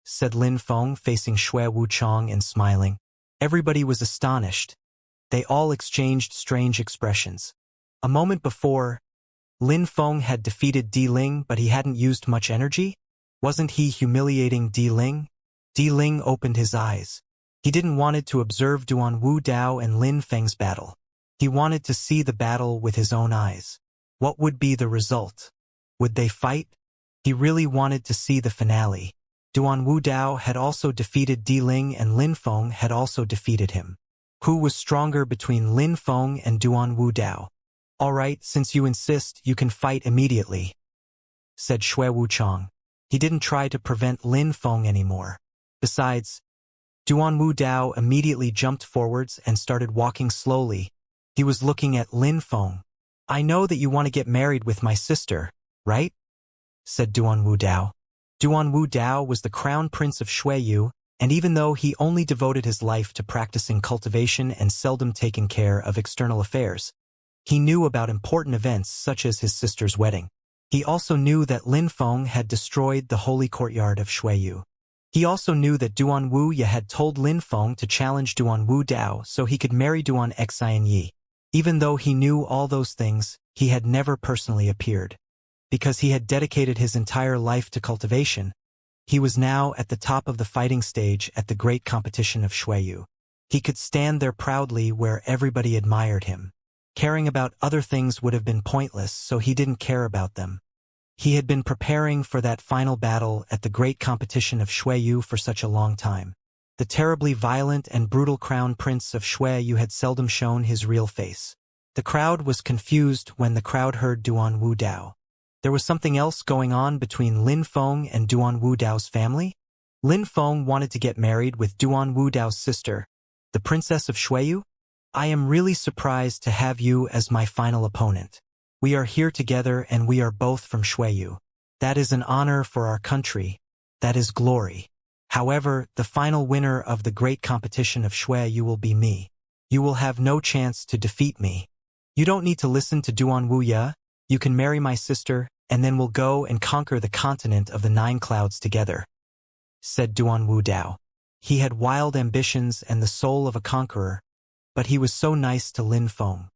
said Lin Feng, facing Xue Wuchang and smiling. Everybody was astonished. They all exchanged strange expressions. A moment before, Lin Feng had defeated Di Ling, but he hadn't used much energy? Wasn't he humiliating Di Ling? Di Ling opened his eyes. He didn't want to observe Duan Wu Dao and Lin Feng's battle. He wanted to see the battle with his own eyes. What would be the result? Would they fight? He really wanted to see the finale. Duan Wu Dao had also defeated Di Ling and Lin Feng had also defeated him. Who was stronger between Lin Feng and Duan Wu Dao? All right, since you insist, you can fight immediately, said Xue Wuchang. He didn't try to prevent Lin Feng anymore. Besides, Duan Wu Dao immediately jumped forwards and started walking slowly. He was looking at Lin Feng. I know that you want to get married with my sister, right? Said Duan Wu Dao. Duan Wu Dao was the crown prince of Xueyu, and even though he only devoted his life to practicing cultivation and seldom taken care of external affairs, he knew about important events such as his sister's wedding. He also knew that Lin Feng had destroyed the holy courtyard of Xueyu. He also knew that Duan Wu Ye had told Lin Feng to challenge Duan Wu Dao so he could marry Duan Xianxia. Even though he knew all those things, he had never personally appeared. Because he had dedicated his entire life to cultivation, he was now at the top of the fighting stage at the great competition of Xueyu. He could stand there proudly where everybody admired him. Caring about other things would have been pointless, so he didn't care about them. He had been preparing for that final battle at the great competition of Xueyu for such a long time. The terribly violent and brutal crown prince of Xueyu had seldom shown his real face. The crowd was confused when the crowd heard Duan Wu Dao. There was something else going on between Lin Feng and Duan Wu Dao's family? Lin Feng wanted to get married with Duan Wu Dao's sister, the princess of Xueyu? I am really surprised to have you as my final opponent. We are here together and we are both from Xueyu. That is an honor for our country. That is glory. However, the final winner of the great competition of Xueyu will be me. You will have no chance to defeat me. You don't need to listen to Duan Wu Ye. You can marry my sister, and then we'll go and conquer the continent of the 9 clouds together, said Duan Wu Dao. He had wild ambitions and the soul of a conqueror, but he was so nice to Lin Feng.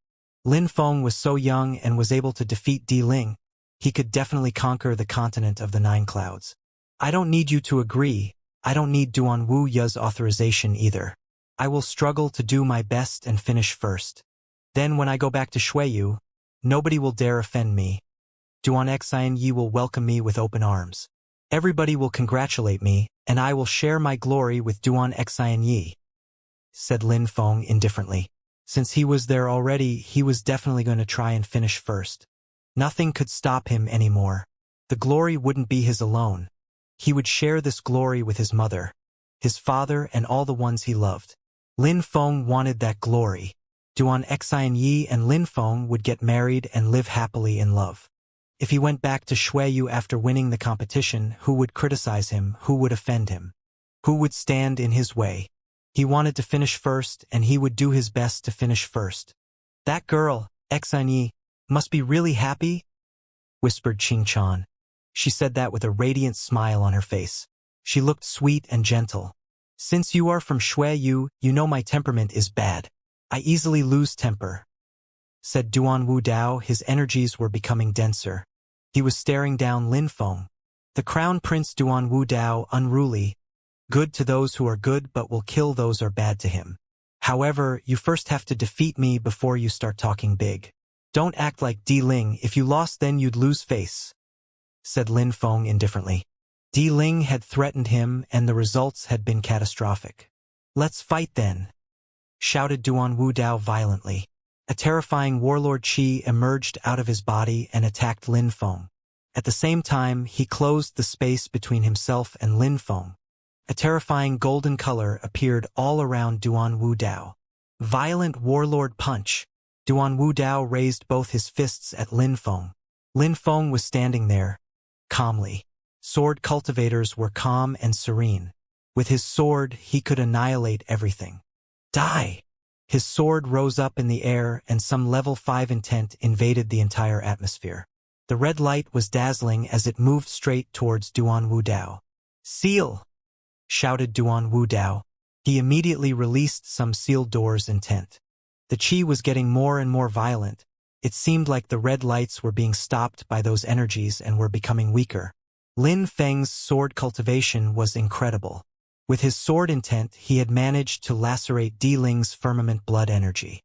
Lin Feng was so young and was able to defeat Di Ling. He could definitely conquer the continent of the 9 clouds. I don't need you to agree. I don't need Duan Wu Ye's authorization either. I will struggle to do my best and finish first. Then when I go back to Xueyu, nobody will dare offend me. Duan Xianxia will welcome me with open arms. Everybody will congratulate me, and I will share my glory with Duan Xianxia, said Lin Feng indifferently. Since he was there already, he was definitely going to try and finish first. Nothing could stop him anymore. The glory wouldn't be his alone. He would share this glory with his mother, his father, and all the ones he loved. Lin Feng wanted that glory. Duan Xianxia and Lin Feng would get married and live happily in love. If he went back to Xueyu after winning the competition, who would criticize him, who would offend him? Who would stand in his way? He wanted to finish first, and he would do his best to finish first. That girl, Xianxia, must be really happy, whispered Qingchan. She said that with a radiant smile on her face. She looked sweet and gentle. Since you are from Xueyu, you know my temperament is bad. I easily lose temper, said Duan Wu Dao. His energies were becoming denser. He was staring down Lin Feng. The crown prince Duan Wu Dao, unruly, good to those who are good but will kill those who are bad to him. However, you first have to defeat me before you start talking big. Don't act like Di Ling. If you lost, then you'd lose face, said Lin Feng indifferently. Di Ling had threatened him and the results had been catastrophic. Let's fight then, shouted Duan Wu Dao violently. A terrifying warlord Qi emerged out of his body and attacked Lin Feng. At the same time, he closed the space between himself and Lin Feng. A terrifying golden color appeared all around Duan Wu Dao. Violent warlord punch. Duan Wu Dao raised both his fists at Lin Feng. Lin Feng was standing there, calmly. Sword cultivators were calm and serene. With his sword, he could annihilate everything. Die! His sword rose up in the air and some level 5 intent invaded the entire atmosphere. The red light was dazzling as it moved straight towards Duan Wu Dao. Seal! Shouted Duan Wu Dao. He immediately released some sealed doors intent. The qi was getting more and more violent. It seemed like the red lights were being stopped by those energies and were becoming weaker. Lin Feng's sword cultivation was incredible. With his sword intent, he had managed to lacerate Di Ling's firmament blood energy.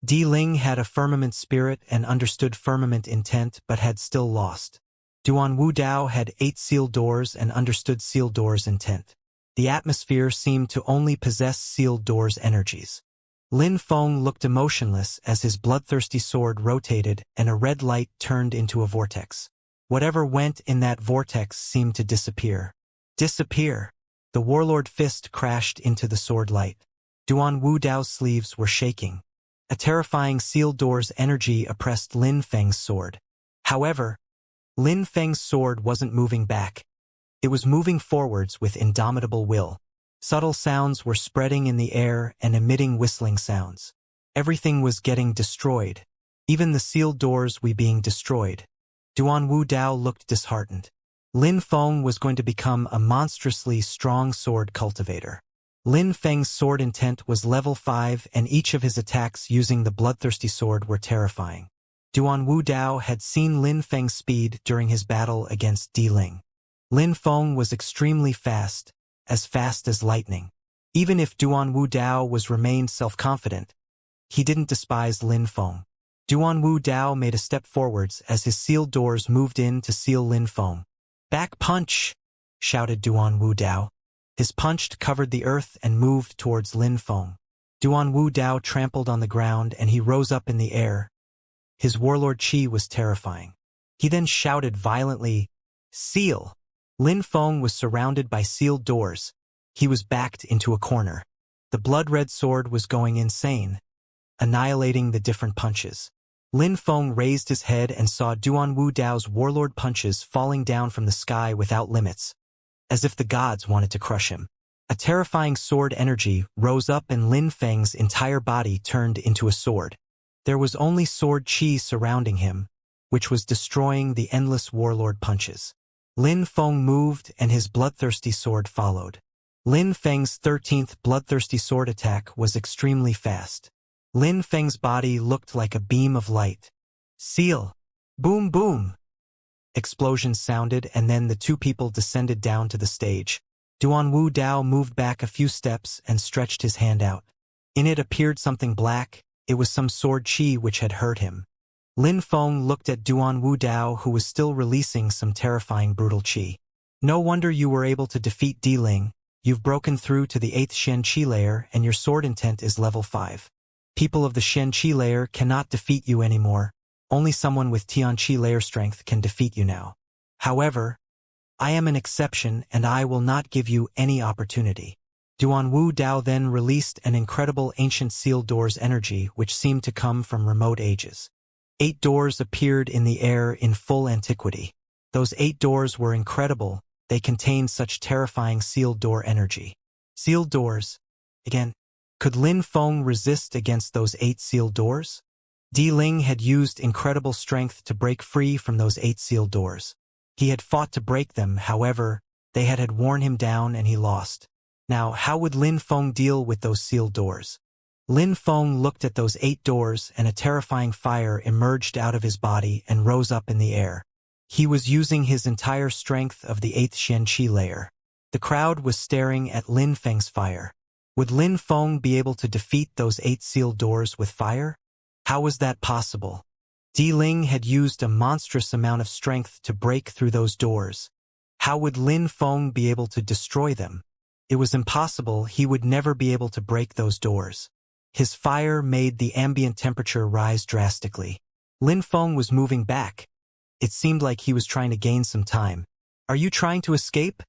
Di Ling had a firmament spirit and understood firmament intent but had still lost. Duan Wu Dao had 8 sealed doors and understood sealed doors intent. The atmosphere seemed to only possess sealed doors energies. Lin Feng looked emotionless as his bloodthirsty sword rotated and a red light turned into a vortex. Whatever went in that vortex seemed to disappear. Disappear! The warlord fist crashed into the sword light. Duan Wu Dao's sleeves were shaking. A terrifying sealed doors energy oppressed Lin Feng's sword. However, Lin Feng's sword wasn't moving back. It was moving forwards with indomitable will. Subtle sounds were spreading in the air and emitting whistling sounds. Everything was getting destroyed. Even the sealed doors were being destroyed. Duan Wu Dao looked disheartened. Lin Feng was going to become a monstrously strong sword cultivator. Lin Feng's sword intent was level 5 and each of his attacks using the bloodthirsty sword were terrifying. Duan Wu Dao had seen Lin Feng's speed during his battle against Di Ling. Lin Feng was extremely fast as lightning. Even if Duan Wu Dao remained self-confident, he didn't despise Lin Feng. Duan Wu Dao made a step forwards as his sealed doors moved in to seal Lin Feng. Back punch! Shouted Duan Wu Dao. His punch covered the earth and moved towards Lin Feng. Duan Wu Dao trampled on the ground and he rose up in the air. His warlord qi was terrifying. He then shouted violently, "Seal!" Lin Feng was surrounded by sealed doors. He was backed into a corner. The blood-red sword was going insane, annihilating the different punches. Lin Feng raised his head and saw Duan Wu Dao's warlord punches falling down from the sky without limits, as if the gods wanted to crush him. A terrifying sword energy rose up and Lin Feng's entire body turned into a sword. There was only sword qi surrounding him, which was destroying the endless warlord punches. Lin Feng moved and his bloodthirsty sword followed. Lin Feng's 13th bloodthirsty sword attack was extremely fast. Lin Feng's body looked like a beam of light. Seal! Boom boom! Explosions sounded and then the two people descended down to the stage. Duan Wu Dao moved back a few steps and stretched his hand out. In it appeared something black. It was some sword qi which had hurt him. Lin Feng looked at Duan Wu Dao who was still releasing some terrifying brutal qi. No wonder you were able to defeat Di Ling. You've broken through to the 8th Xianxia layer and your sword intent is level 5. People of the Xianxia layer cannot defeat you anymore. Only someone with Tianqi layer strength can defeat you now. However, I am an exception and I will not give you any opportunity. Duan Wu Dao then released an incredible ancient sealed doors energy which seemed to come from remote ages. 8 doors appeared in the air in full antiquity. Those 8 doors were incredible. They contained such terrifying sealed door energy. Sealed doors. Again, could Lin Feng resist against those 8 sealed doors? Di Ling had used incredible strength to break free from those 8 sealed doors. He had fought to break them, however, they had worn him down and he lost. Now, how would Lin Feng deal with those sealed doors? Lin Feng looked at those 8 doors and a terrifying fire emerged out of his body and rose up in the air. He was using his entire strength of the 8th Xianxia layer. The crowd was staring at Lin Feng's fire. Would Lin Feng be able to defeat those 8 sealed doors with fire? How was that possible? Di Ling had used a monstrous amount of strength to break through those doors. How would Lin Feng be able to destroy them? It was impossible. He would never be able to break those doors. His fire made the ambient temperature rise drastically. Lin Feng was moving back. It seemed like he was trying to gain some time. "Are you trying to escape?"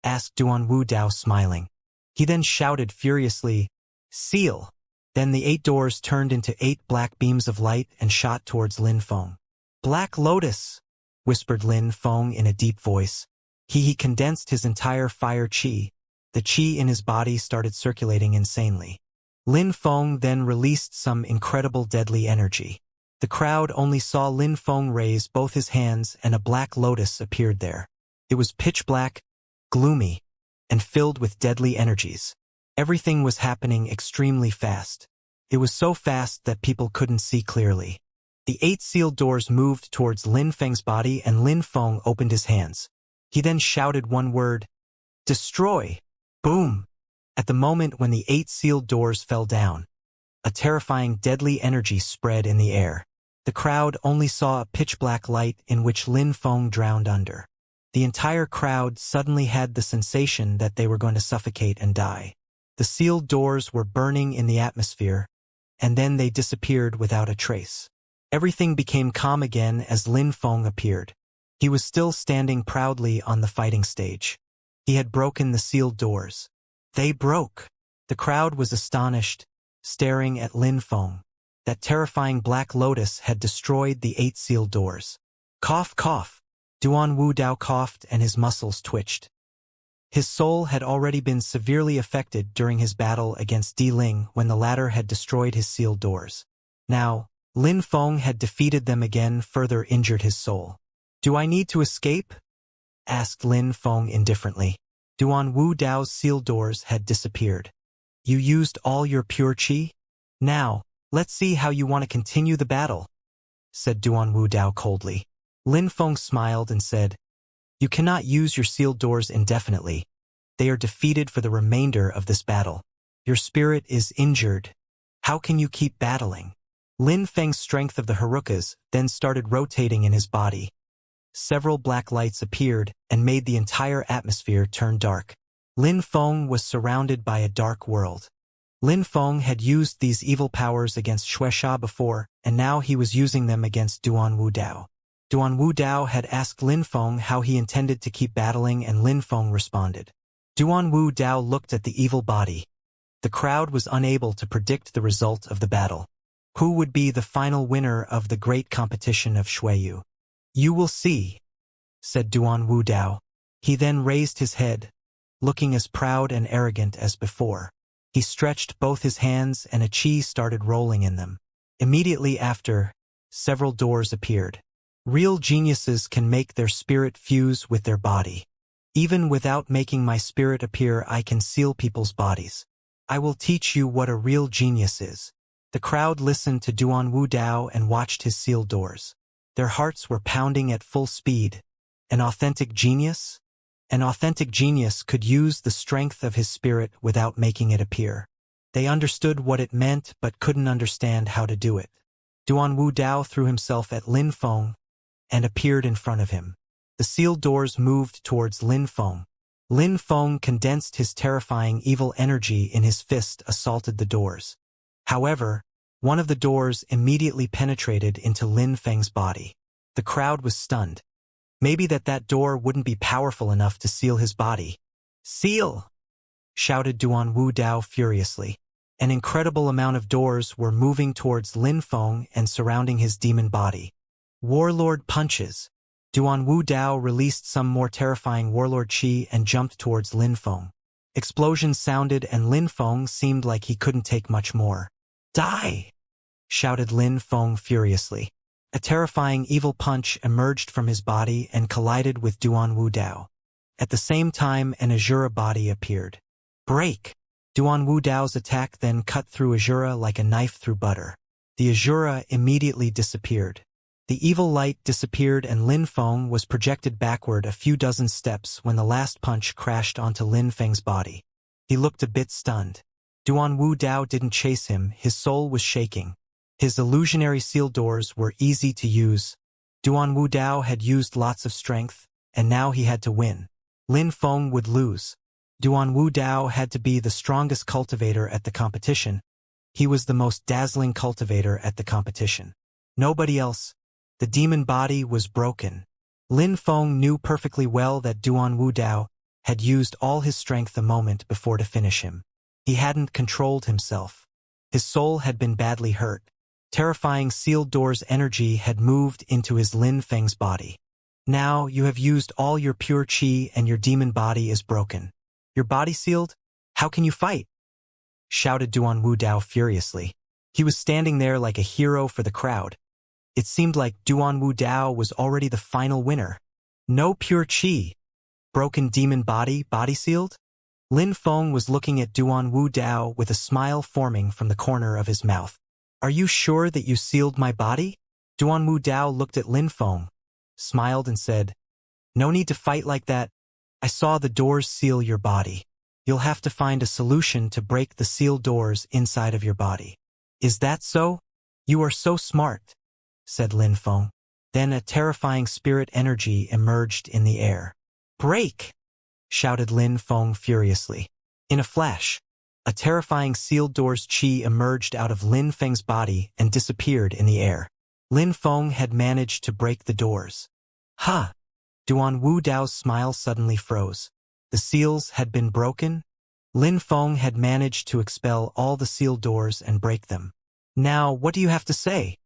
asked Duan Wu Dao smiling. He then shouted furiously, "Seal!" Then the 8 doors turned into 8 black beams of light and shot towards Lin Feng. "Black Lotus," whispered Lin Feng in a deep voice. He condensed his entire fire qi. The qi in his body started circulating insanely. Lin Feng then released some incredible deadly energy. The crowd only saw Lin Feng raise both his hands and a black lotus appeared there. It was pitch black, gloomy, and filled with deadly energies. Everything was happening extremely fast. It was so fast that people couldn't see clearly. The 8 sealed doors moved towards Lin Feng's body and Lin Feng opened his hands. He then shouted one word, "Destroy!" Boom! At the moment when the 8 sealed doors fell down, a terrifying deadly energy spread in the air. The crowd only saw a pitch-black light in which Lin Feng drowned under. The entire crowd suddenly had the sensation that they were going to suffocate and die. The sealed doors were burning in the atmosphere, and then they disappeared without a trace. Everything became calm again as Lin Feng appeared. He was still standing proudly on the fighting stage. He had broken the sealed doors. They broke. The crowd was astonished, staring at Lin Feng. That terrifying black lotus had destroyed the 8 sealed doors. Cough, cough. Duan Wu Dao coughed and his muscles twitched. His soul had already been severely affected during his battle against Di Ling when the latter had destroyed his sealed doors. Now, Lin Feng had defeated them again, further injured his soul. "Do I need to escape?" asked Lin Feng indifferently. Duan Wu Dao's sealed doors had disappeared. "You used all your pure qi? Now, let's see how you want to continue the battle," said Duan Wu Dao coldly. Lin Feng smiled and said, "You cannot use your sealed doors indefinitely. They are defeated for the remainder of this battle. Your spirit is injured. How can you keep battling?" Lin Feng's strength of the Harukas then started rotating in his body. Several black lights appeared and made the entire atmosphere turn dark. Lin Feng was surrounded by a dark world. Lin Feng had used these evil powers against Xuexia before, and now he was using them against Duan Wu Dao. Duan Wu Dao had asked Lin Feng how he intended to keep battling, and Lin Feng responded. Duan Wu Dao looked at the evil body. The crowd was unable to predict the result of the battle. Who would be the final winner of the great competition of Xueyu? "You will see," said Duan Wu Dao. He then raised his head, looking as proud and arrogant as before. He stretched both his hands and a qi started rolling in them. Immediately after, several doors appeared. Real geniuses can make their spirit fuse with their body. Even without making my spirit appear, I can seal people's bodies. I will teach you what a real genius is. The crowd listened to Duan Wu Dao and watched his sealed doors. Their hearts were pounding at full speed. An authentic genius? An authentic genius could use the strength of his spirit without making it appear. They understood what it meant but couldn't understand how to do it. Duan Wu Dao threw himself at Lin Feng and appeared in front of him. The sealed doors moved towards Lin Feng. Lin Feng condensed his terrifying evil energy in his fist, assaulted the doors. However, one of the doors immediately penetrated into Lin Feng's body. The crowd was stunned. Maybe that door wouldn't be powerful enough to seal his body. "Seal!" shouted Duan Wu Dao furiously. An incredible amount of doors were moving towards Lin Feng and surrounding his demon body. Warlord punches. Duan Wu Dao released some more terrifying warlord qi and jumped towards Lin Feng. Explosions sounded and Lin Feng seemed like he couldn't take much more. "Die!" shouted Lin Feng furiously. A terrifying evil punch emerged from his body and collided with Duan Wu Dao. At the same time, an Azura body appeared. "Break!" Duan Wu Dao's attack then cut through Azura like a knife through butter. The Azura immediately disappeared. The evil light disappeared and Lin Feng was projected backward a few dozen steps when the last punch crashed onto Lin Feng's body. He looked a bit stunned. Duan Wu Dao didn't chase him, his soul was shaking. His illusionary sealed doors were easy to use. Duan Wu Dao had used lots of strength, and now he had to win. Lin Feng would lose. Duan Wu Dao had to be the strongest cultivator at the competition. He was the most dazzling cultivator at the competition. Nobody else. The demon body was broken. Lin Feng knew perfectly well that Duan Wu Dao had used all his strength a moment before to finish him. He hadn't controlled himself. His soul had been badly hurt. Terrifying sealed door's energy had moved into his Lin Feng's body. Now you have used all your pure qi and your demon body is broken. Your body sealed? How can you fight? Shouted Duan Wu Dao furiously. He was standing there like a hero for the crowd. It seemed like Duan Wu Dao was already the final winner. No pure qi. Broken demon body sealed? Lin Feng was looking at Duan Wu Dao with a smile forming from the corner of his mouth. Are you sure that you sealed my body? Duan Wu Dao looked at Lin Feng, smiled and said, No need to fight like that. I saw the doors seal your body. You'll have to find a solution to break the sealed doors inside of your body. Is that so? You are so smart, said Lin Feng. Then a terrifying spirit energy emerged in the air. Break! Shouted Lin Feng furiously. In a flash, a terrifying sealed door's qi emerged out of Lin Feng's body and disappeared in the air. Lin Feng had managed to break the doors. Ha! Duan Wu Dao's smile suddenly froze. The seals had been broken? Lin Feng had managed to expel all the sealed doors and break them. Now, what do you have to say?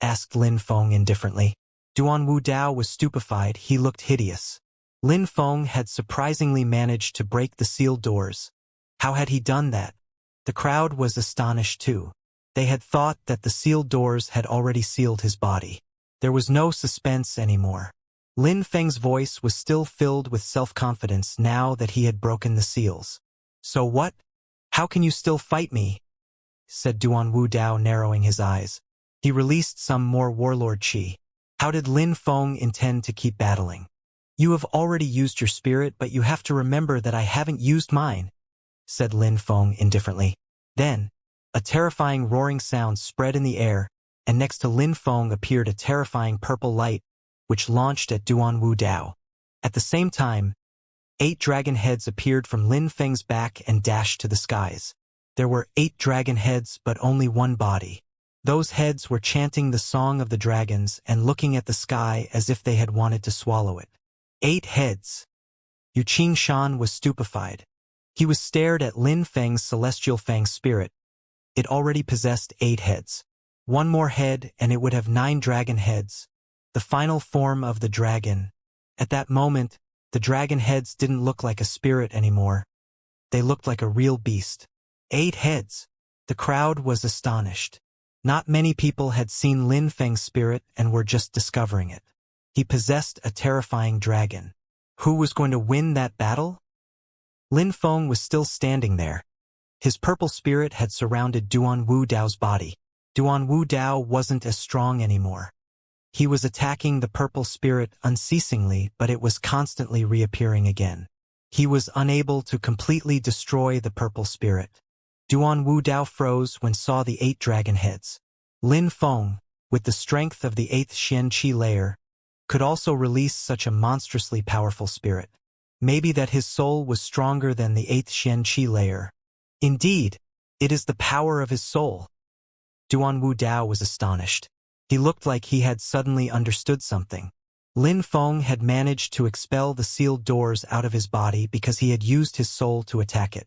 Asked Lin Feng indifferently. Duan Wu Dao was stupefied. He looked hideous. Lin Feng had surprisingly managed to break the sealed doors. How had he done that? The crowd was astonished too. They had thought that the sealed doors had already sealed his body. There was no suspense anymore. Lin Feng's voice was still filled with self-confidence now that he had broken the seals. So what? How can you still fight me? Said Duan Wu Dao, narrowing his eyes. He released some more warlord qi. How did Lin Feng intend to keep battling? You have already used your spirit, but you have to remember that I haven't used mine, said Lin Feng indifferently. Then, a terrifying roaring sound spread in the air, and next to Lin Feng appeared a terrifying purple light, which launched at Duan Wu Dao. At the same time, 8 dragon heads appeared from Lin Feng's back and dashed to the skies. There were 8 dragon heads, but only one body. Those heads were chanting the song of the dragons and looking at the sky as if they had wanted to swallow it. 8 heads. Yu Qingshan was stupefied. He was stared at Lin Feng's celestial fang spirit. It already possessed 8 heads. One more head and it would have 9 dragon heads. The final form of the dragon. At that moment, the dragon heads didn't look like a spirit anymore. They looked like a real beast. 8 heads. The crowd was astonished. Not many people had seen Lin Feng's spirit and were just discovering it. He possessed a terrifying dragon. Who was going to win that battle? Lin Feng was still standing there. His purple spirit had surrounded Duan Wu Dao's body. Duan Wu Dao wasn't as strong anymore. He was attacking the purple spirit unceasingly, but it was constantly reappearing again. He was unable to completely destroy the purple spirit. Duan Wu Dao froze when saw the 8 dragon heads. Lin Feng, with the strength of the 8th Xianxia layer, could also release such a monstrously powerful spirit. Maybe that his soul was stronger than the 8th Xianxia layer. Indeed, it is the power of his soul. Duan Wu Dao was astonished. He looked like he had suddenly understood something. Lin Feng had managed to expel the sealed doors out of his body because he had used his soul to attack it.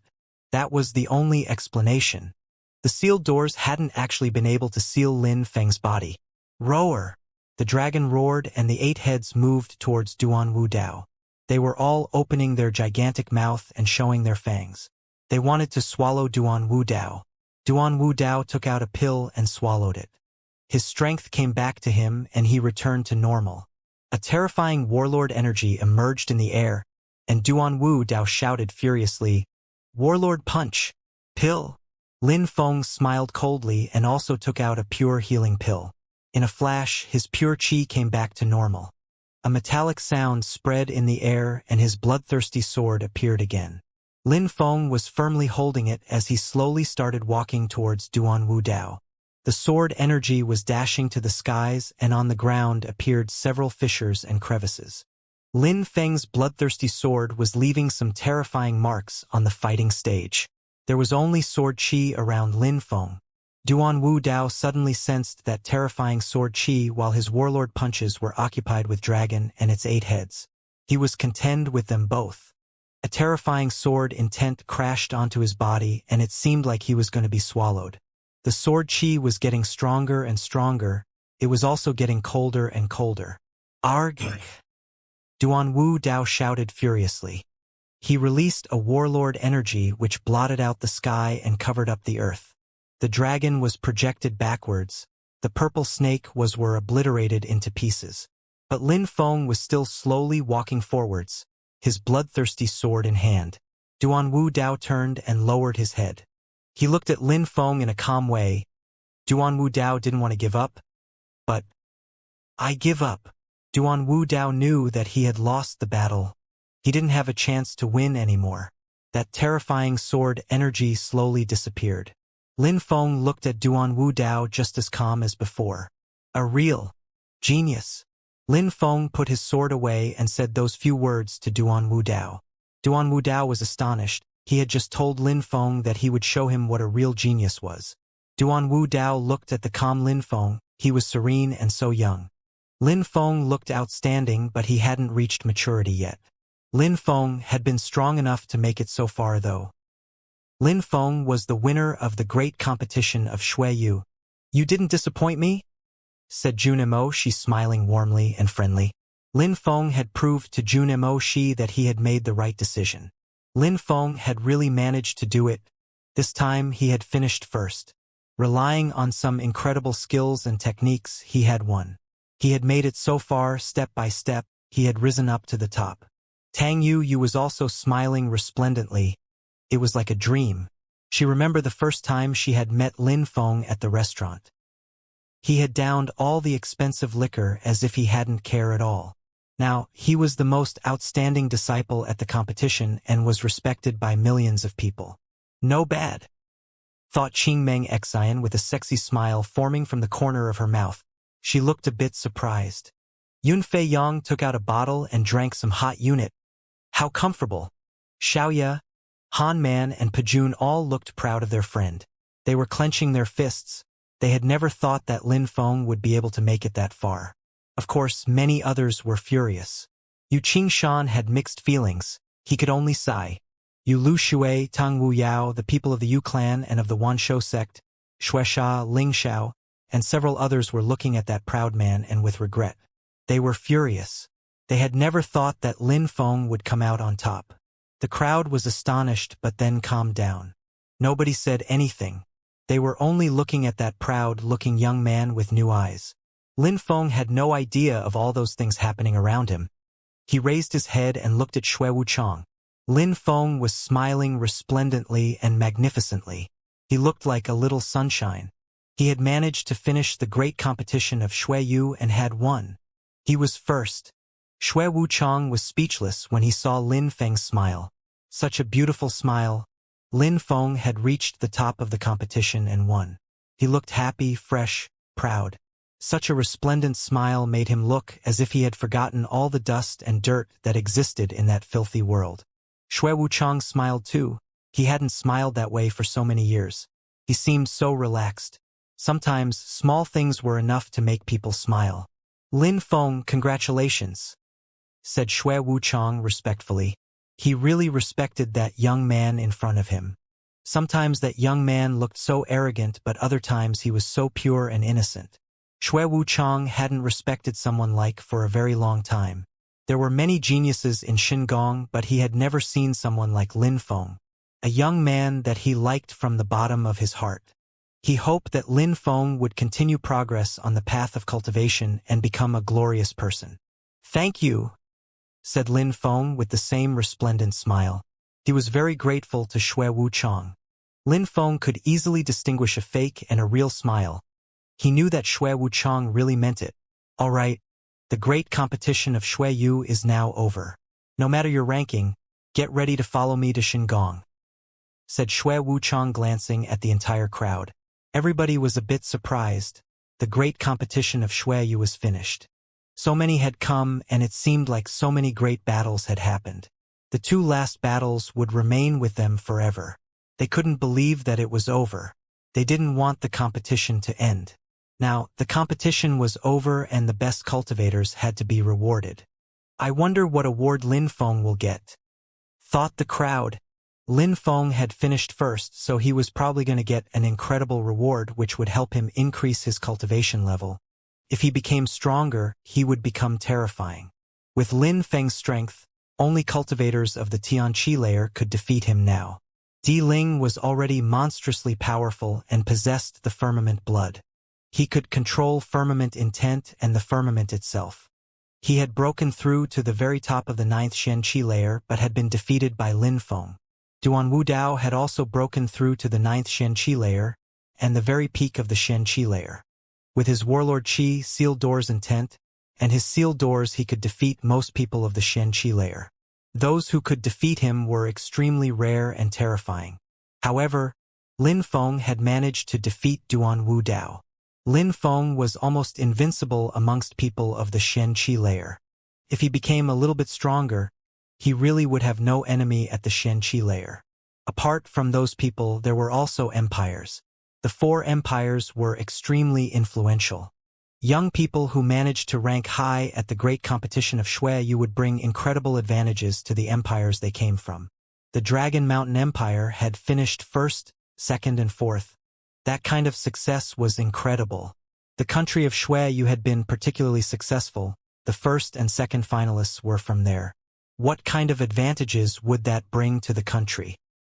That was the only explanation. The sealed doors hadn't actually been able to seal Lin Feng's body. Roar! The dragon roared and the 8 heads moved towards Duan Wu Dao. They were all opening their gigantic mouth and showing their fangs. They wanted to swallow Duan Wu Dao. Duan Wu Dao took out a pill and swallowed it. His strength came back to him and he returned to normal. A terrifying warlord energy emerged in the air, and Duan Wu Dao shouted furiously, Warlord punch! Pill! Lin Feng smiled coldly and also took out a pure healing pill. In a flash, his pure qi came back to normal. A metallic sound spread in the air and his bloodthirsty sword appeared again. Lin Feng was firmly holding it as he slowly started walking towards Duan Wu Dao. The sword energy was dashing to the skies and on the ground appeared several fissures and crevices. Lin Feng's bloodthirsty sword was leaving some terrifying marks on the fighting stage. There was only sword qi around Lin Feng. Duan Wu Dao suddenly sensed that terrifying sword qi while his warlord punches were occupied with dragon and its 8 heads. He was contend with them both. A terrifying sword intent crashed onto his body and it seemed like he was going to be swallowed. The sword chi was getting stronger and stronger. It was also getting colder and colder. Arg! Duan Wu Dao shouted furiously. He released a warlord energy which blotted out the sky and covered up the earth. The dragon was projected backwards. The purple snake were obliterated into pieces. But Lin Feng was still slowly walking forwards, his bloodthirsty sword in hand. Duan Wu Dao turned and lowered his head. He looked at Lin Feng in a calm way. Duan Wu Dao didn't want to give up. But I give up. Duan Wu Dao knew that he had lost the battle. He didn't have a chance to win anymore. That terrifying sword energy slowly disappeared. Lin Feng looked at Duan Wu Dao just as calm as before. A real genius. Lin Feng put his sword away and said those few words to Duan Wu Dao. Duan Wu Dao was astonished. He had just told Lin Feng that he would show him what a real genius was. Duan Wu Dao looked at the calm Lin Feng. He was serene and so young. Lin Feng looked outstanding, but he hadn't reached maturity yet. Lin Feng had been strong enough to make it so far, though. Lin Feng was the winner of the great competition of Shui Yu. You didn't disappoint me? Said Jun Mo Shi, smiling warmly and friendly. Lin Feng had proved to Jun Mo Shi that he had made the right decision. Lin Feng had really managed to do it. This time he had finished first. Relying on some incredible skills and techniques, he had won. He had made it so far, step by step. He had risen up to the top. Tang Yu was also smiling resplendently. It was like a dream. She remembered the first time she had met Lin Feng at the restaurant. He had downed all the expensive liquor as if he hadn't cared at all. Now, he was the most outstanding disciple at the competition and was respected by millions of people. No bad, thought Qingmeng Xian with a sexy smile forming from the corner of her mouth. She looked a bit surprised. Yunfei Yang took out a bottle and drank some hot unit. How comfortable. Xiaoya, Han Man and Pajun all looked proud of their friend. They were clenching their fists. They had never thought that Lin Feng would be able to make it that far. Of course, many others were furious. Yu Qingshan had mixed feelings. He could only sigh. Yu Lu Shui, Tang Wu Yao, the people of the Yu clan and of the Wanshou sect, Xuesha, Ling Xiao, and several others were looking at that proud man and with regret. They were furious. They had never thought that Lin Feng would come out on top. The crowd was astonished but then calmed down. Nobody said anything. They were only looking at that proud-looking young man with new eyes. Lin Feng had no idea of all those things happening around him. He raised his head and looked at Shui Wuchang. Lin Feng was smiling resplendently and magnificently. He looked like a little sunshine. He had managed to finish the great competition of Shui Yu and had won. He was first. Shui Wuchang was speechless when he saw Lin Feng's smile. Such a beautiful smile. Lin Feng had reached the top of the competition and won. He looked happy, fresh, proud. Such a resplendent smile made him look as if he had forgotten all the dust and dirt that existed in that filthy world. Shui Wuchang smiled too. He hadn't smiled that way for so many years. He seemed so relaxed. Sometimes, small things were enough to make people smile. Lin Feng, congratulations, said Shui Wuchang respectfully. He really respected that young man in front of him. Sometimes that young man looked so arrogant, but other times he was so pure and innocent. Shui Wuchang hadn't respected someone like for a very long time. There were many geniuses in Xingong, but he had never seen someone like Lin Feng, a young man that he liked from the bottom of his heart. He hoped that Lin Feng would continue progress on the path of cultivation and become a glorious person. Thank you, said Lin Feng with the same resplendent smile. He was very grateful to Shui Wuchang. Lin Feng could easily distinguish a fake and a real smile. He knew that Shui Wuchang really meant it. All right, the great competition of Shui Yu is now over. No matter your ranking, get ready to follow me to Xingong, said Shui Wuchang, glancing at the entire crowd. Everybody was a bit surprised. The great competition of Shui Yu was finished. So many had come, and it seemed like so many great battles had happened. The two last battles would remain with them forever. They couldn't believe that it was over. They didn't want the competition to end. Now, the competition was over and the best cultivators had to be rewarded. I wonder what award Lin Feng will get, thought the crowd. Lin Feng had finished first, so he was probably going to get an incredible reward which would help him increase his cultivation level. If he became stronger, he would become terrifying. With Lin Feng's strength, only cultivators of the Tianqi layer could defeat him now. Di Ling was already monstrously powerful and possessed the firmament blood. He could control firmament intent and the firmament itself. He had broken through to the very top of the 9th Xianqi layer but had been defeated by Lin Feng. Duan Wudao had also broken through to the 9th Xianqi layer and the very peak of the Xianqi layer. With his warlord Qi, sealed doors intent, and his sealed doors he could defeat most people of the Xianqi layer. Those who could defeat him were extremely rare and terrifying. However, Lin Feng had managed to defeat Duan Wudao. Lin Feng was almost invincible amongst people of the Xianqi layer. If he became a little bit stronger, he really would have no enemy at the Xianqi layer. Apart from those people, there were also empires. The 4 empires were extremely influential. Young people who managed to rank high at the great competition of Shui would bring incredible advantages to the empires they came from. The Dragon Mountain Empire had finished 1st, 2nd and 4th. That kind of success was incredible. The country of Shui had been particularly successful. The 1st and 2nd finalists were from there. What kind of advantages would that bring to the country?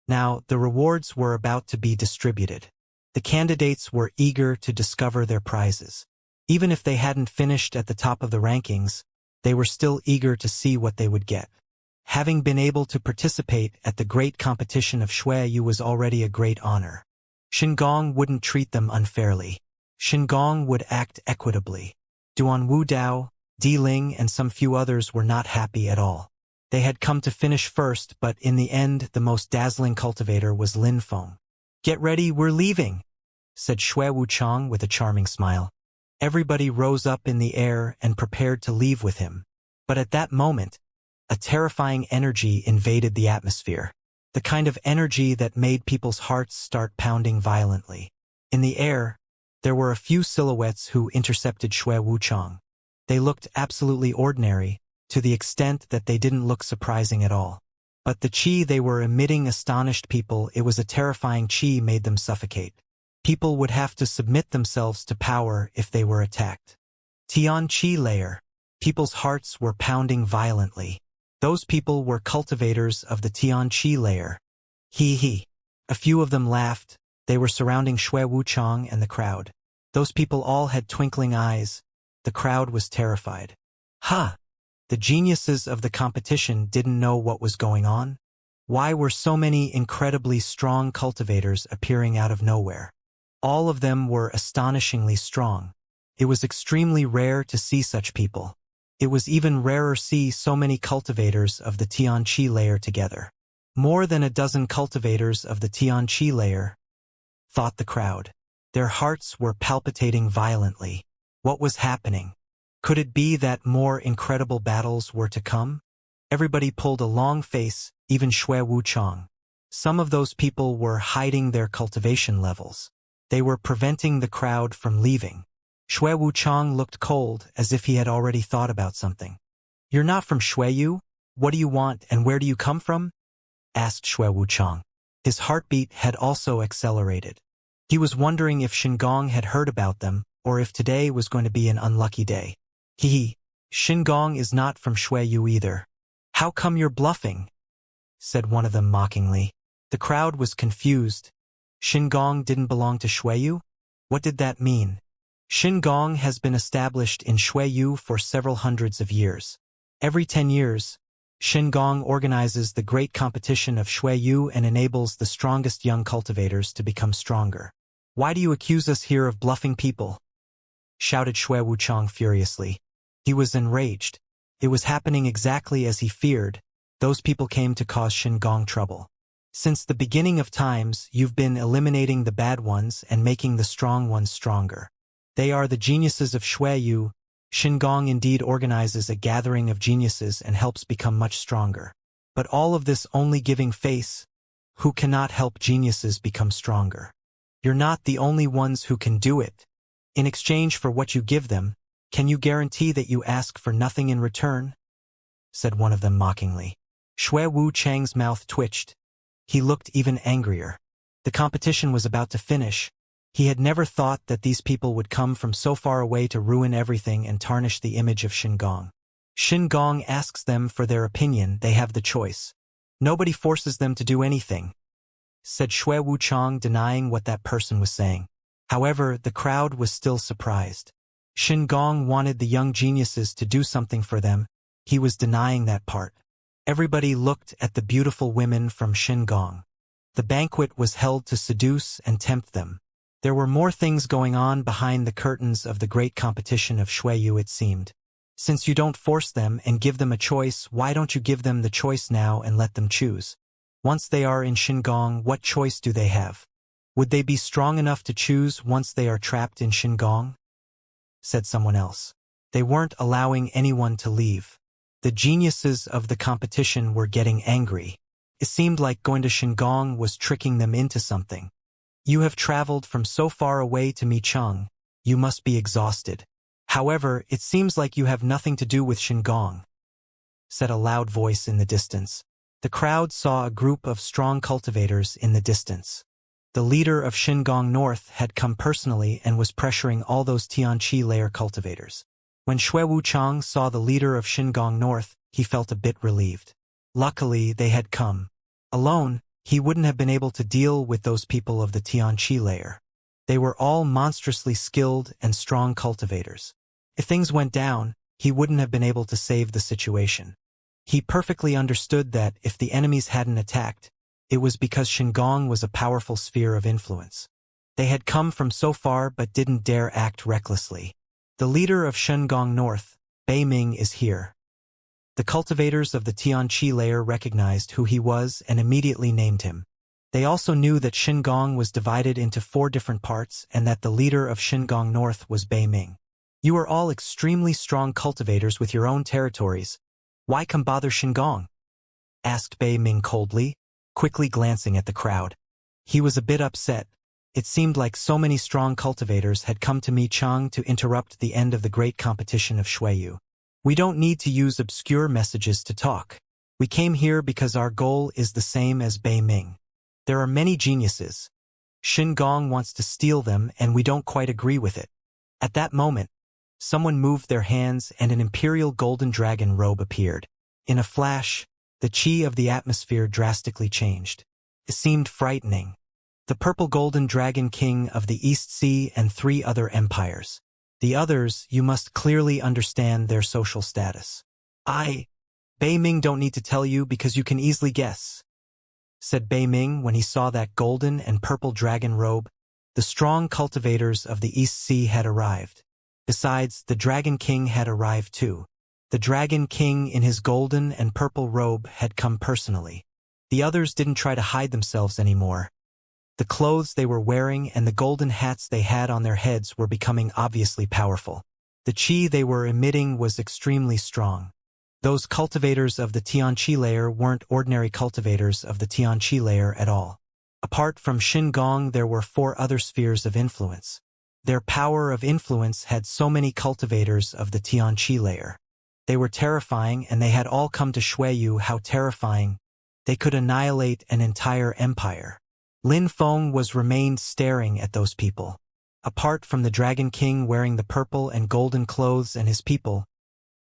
Now, the rewards were about to be distributed. The candidates were eager to discover their prizes. Even if they hadn't finished at the top of the rankings, they were still eager to see what they would get. Having been able to participate at the great competition of Shui was already a great honor. Shingong wouldn't treat them unfairly. Shingong would act equitably. Duan Wudao, Di Ling and some few others were not happy at all. They had come to finish first, but in the end the most dazzling cultivator was Lin Feng. "Get ready, we're leaving," said Shui Wuchang with a charming smile. Everybody rose up in the air and prepared to leave with him. But at that moment, a terrifying energy invaded the atmosphere. The kind of energy that made people's hearts start pounding violently. In the air, there were a few silhouettes who intercepted Shui Wuchang. They looked absolutely ordinary, to the extent that they didn't look surprising at all. But the qi they were emitting astonished people. It was a terrifying qi made them suffocate. People would have to submit themselves to power if they were attacked. Tianqi layer. People's hearts were pounding violently. Those people were cultivators of the Tianqi layer. He. A few of them laughed. They were surrounding Shui Wuchang and the crowd. Those people all had twinkling eyes. The crowd was terrified. Ha! The geniuses of the competition didn't know what was going on. Why were so many incredibly strong cultivators appearing out of nowhere? All of them were astonishingly strong. It was extremely rare to see such people. It was even rarer to see so many cultivators of the Tianqi layer together. More than a dozen cultivators of the Tianqi layer, thought the crowd. Their hearts were palpitating violently. What was happening? Could it be that more incredible battles were to come? Everybody pulled a long face, even Shui Wuchang. Some of those people were hiding their cultivation levels. They were preventing the crowd from leaving. Shui Wuchang looked cold, as if he had already thought about something. "You're not from Shuiyu? What do you want and where do you come from?" asked Shui Wuchang. His heartbeat had also accelerated. He was wondering if Shingong had heard about them, or if today was going to be an unlucky day. Shingong is not from Shuiyu either. "How come you're bluffing?" said one of them mockingly. The crowd was confused. Shingong didn't belong to Shuiyu? What did that mean? Shingong has been established in Shuiyu for several hundreds of years. Every 10 years, Shingong organizes the great competition of Shuiyu and enables the strongest young cultivators to become stronger. "Why do you accuse us here of bluffing people?" shouted Shui Wuchang furiously. He was enraged. It was happening exactly as he feared. Those people came to cause Shingong trouble. Since the beginning of times, you've been eliminating the bad ones and making the strong ones stronger. They are the geniuses of Shuiyu. Shingong indeed organizes a gathering of geniuses and helps become much stronger. But all of this only giving face, who cannot help geniuses become stronger. You're not the only ones who can do it. In exchange for what you give them, can you guarantee that you ask for nothing in return? Said one of them mockingly. Shui Wuchang's mouth twitched. He looked even angrier. The competition was about to finish. He had never thought that these people would come from so far away to ruin everything and tarnish the image of Shingon. Shingon asks them for their opinion. They have the choice. Nobody forces them to do anything, said Shui Wuchang, denying what that person was saying. However, the crowd was still surprised. Shingon wanted the young geniuses to do something for them. He was denying that part. Everybody looked at the beautiful women from Shingon. The banquet was held to seduce and tempt them. There were more things going on behind the curtains of the great competition of Shuiyu, it seemed. Since you don't force them and give them a choice, why don't you give them the choice now and let them choose? Once they are in Shingon, what choice do they have? Would they be strong enough to choose once they are trapped in Shingon? Said someone else. They weren't allowing anyone to leave. The geniuses of the competition were getting angry. It seemed like going to Shingon was tricking them into something. You have traveled from so far away to Micheng. You must be exhausted. However, it seems like you have nothing to do with Shingon, said a loud voice in the distance. The crowd saw a group of strong cultivators in the distance. The leader of Shingon North had come personally and was pressuring all those Tianqi layer cultivators. When Shui Wuchang saw the leader of Shingon North, he felt a bit relieved. Luckily, they had come. Alone, he wouldn't have been able to deal with those people of the Tianqi layer. They were all monstrously skilled and strong cultivators. If things went down, he wouldn't have been able to save the situation. He perfectly understood that if the enemies hadn't attacked, it was because Shingon was a powerful sphere of influence. They had come from so far but didn't dare act recklessly. The leader of Shingon North, Bei Ming, is here. The cultivators of the Tianqi layer recognized who he was and immediately named him. They also knew that Shingon was divided into 4 different parts and that the leader of Shingon North was Bei Ming. You are all extremely strong cultivators with your own territories. Why come bother Shingon? Asked Bei Ming coldly, quickly glancing at the crowd. He was a bit upset. It seemed like so many strong cultivators had come to Micheng to interrupt the end of the great competition of Shuiyu. We don't need to use obscure messages to talk. We came here because our goal is the same as Bei Ming. There are many geniuses. Shingon wants to steal them and we don't quite agree with it. At that moment, someone moved their hands and an imperial golden dragon robe appeared. In a flash, the chi of the atmosphere drastically changed. It seemed frightening. The purple golden dragon king of the East Sea and 3 other empires. The others, you must clearly understand their social status. Bei Ming, don't need to tell you because you can easily guess, said Bei Ming when he saw that golden and purple dragon robe. The strong cultivators of the East Sea had arrived. Besides, the Dragon King had arrived too. The Dragon King in his golden and purple robe had come personally. The others didn't try to hide themselves anymore. The clothes they were wearing and the golden hats they had on their heads were becoming obviously powerful. The chi they were emitting was extremely strong. Those cultivators of the Tianqi layer weren't ordinary cultivators of the Tianqi layer at all. Apart from Shingon, there were 4 other spheres of influence. Their power of influence had so many cultivators of the Tianqi layer. They were terrifying and they had all come to Shuiyu. How terrifying! They could annihilate an entire empire. Lin Feng remained staring at those people. Apart from the Dragon King wearing the purple and golden clothes and his people,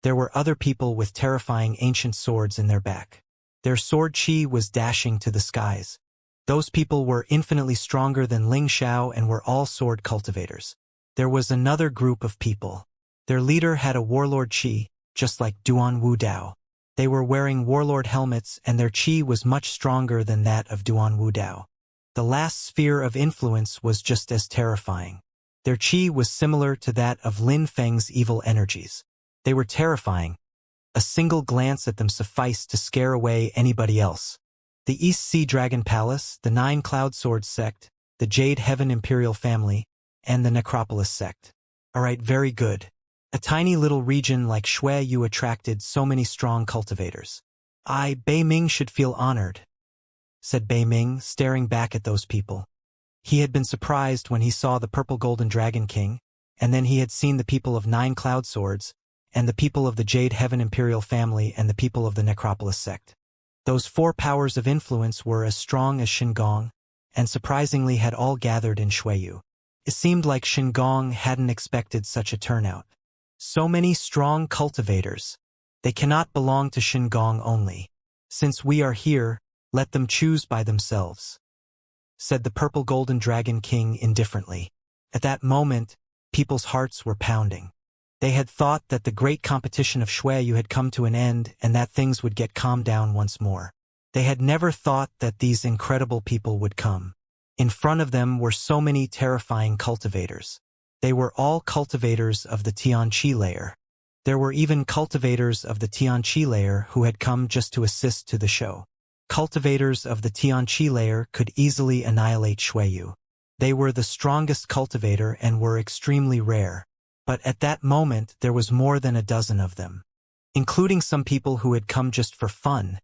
there were other people with terrifying ancient swords in their back. Their sword chi was dashing to the skies. Those people were infinitely stronger than Ling Xiao and were all sword cultivators. There was another group of people. Their leader had a warlord chi, just like Duan Wu Dao. They were wearing warlord helmets and their chi was much stronger than that of Duan Wu Dao. The last sphere of influence was just as terrifying. Their chi was similar to that of Lin Feng's evil energies. They were terrifying. A single glance at them sufficed to scare away anybody else. The East Sea Dragon Palace, the 9 Cloud Swords sect, the Jade Heaven Imperial family, and the Necropolis sect. Alright, very good. A tiny little region like Shuiyu attracted so many strong cultivators. Bei Ming should feel honored, said Bei Ming, staring back at those people. He had been surprised when he saw the purple golden dragon king, and then he had seen the people of 9 Cloud Swords, and the people of the Jade Heaven Imperial family and the people of the Necropolis sect. Those 4 powers of influence were as strong as Shingong, and surprisingly had all gathered in Xueyu. It seemed like Shingong hadn't expected such a turnout. So many strong cultivators. They cannot belong to Shingong only. Since we are here, let them choose by themselves, said the purple golden dragon king indifferently. At that moment, people's hearts were pounding. They had thought that the great competition of Xueyu had come to an end and that things would get calmed down once more. They had never thought that these incredible people would come. In front of them were so many terrifying cultivators. They were all cultivators of the Tianqi layer. There were even cultivators of the Tianqi layer who had come just to assist to the show. Cultivators of the Tianqi layer could easily annihilate Xueyu. They were the strongest cultivator and were extremely rare. But at that moment there was more than a dozen of them, including some people who had come just for fun.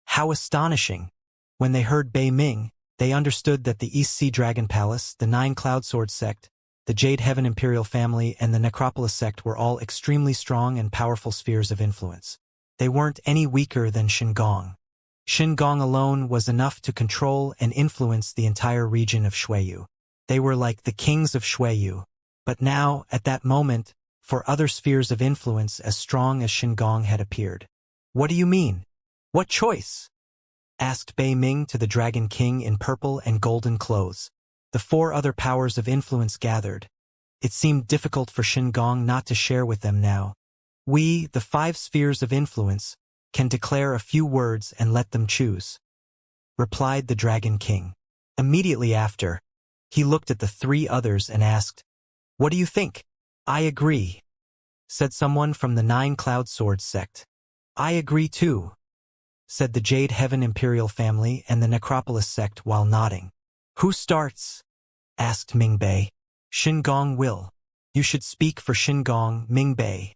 How astonishing! When they heard Bei Ming, they understood that the East Sea Dragon Palace, the 9 Cloud Sword sect, the Jade Heaven Imperial family, and the Necropolis sect were all extremely strong and powerful spheres of influence. They weren't any weaker than Shingong. Shingong alone was enough to control and influence the entire region of Xueyu. They were like the kings of Xueyu. But now, at that moment, 4 other spheres of influence as strong as Shingong had appeared. What do you mean? What choice? Asked Bei Ming to the Dragon King in purple and golden clothes. The 4 other powers of influence gathered. It seemed difficult for Shingong not to share with them now. We, the 5 spheres of influence, can declare a few words and let them choose, replied the Dragon King. Immediately after, he looked at the 3 others and asked, "What do you think?" "I agree," said someone from the 9 Cloud Sword sect. "I agree too," said the Jade Heaven Imperial family and the Necropolis sect while nodding. "Who starts?" asked Mingbei. "Shingong will." "You should speak for Shingong, Mingbei,"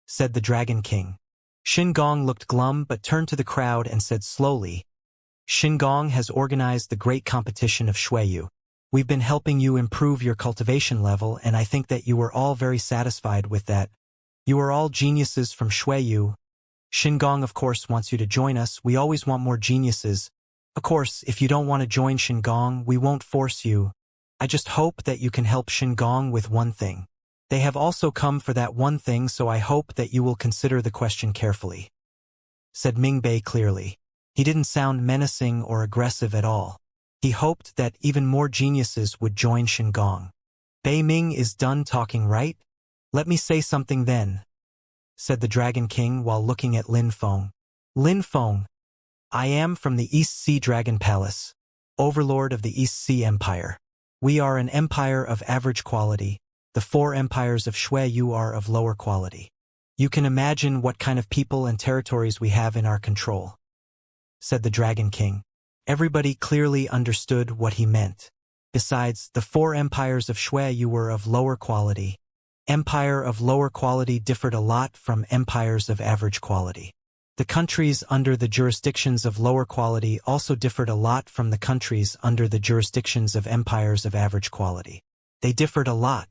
said the Dragon King. Shingong looked glum but turned to the crowd and said slowly, "Shingong has organized the great competition of Xueyu. We've been helping you improve your cultivation level, and I think that you were all very satisfied with that. You are all geniuses from Xueyu. Shingong, of course, wants you to join us. We always want more geniuses. Of course, if you don't want to join Shingong, we won't force you. I just hope that you can help Shingong with one thing. They have also come for that one thing, so I hope that you will consider the question carefully," said Mingbei clearly. He didn't sound menacing or aggressive at all. He hoped that even more geniuses would join Shingong. "Bei Ming is done talking, right? Let me say something then," said the Dragon King while looking at Lin Feng. "Lin Feng, I am from the East Sea Dragon Palace, overlord of the East Sea Empire. We are an empire of average quality. The 4 empires of Xueyu are of lower quality. You can imagine what kind of people and territories we have in our control," said the Dragon King. Everybody clearly understood what he meant. Besides, the 4 empires of Xueyu were of lower quality. Empire of lower quality differed a lot from empires of average quality. The countries under the jurisdictions of lower quality also differed a lot from the countries under the jurisdictions of empires of average quality. They differed a lot.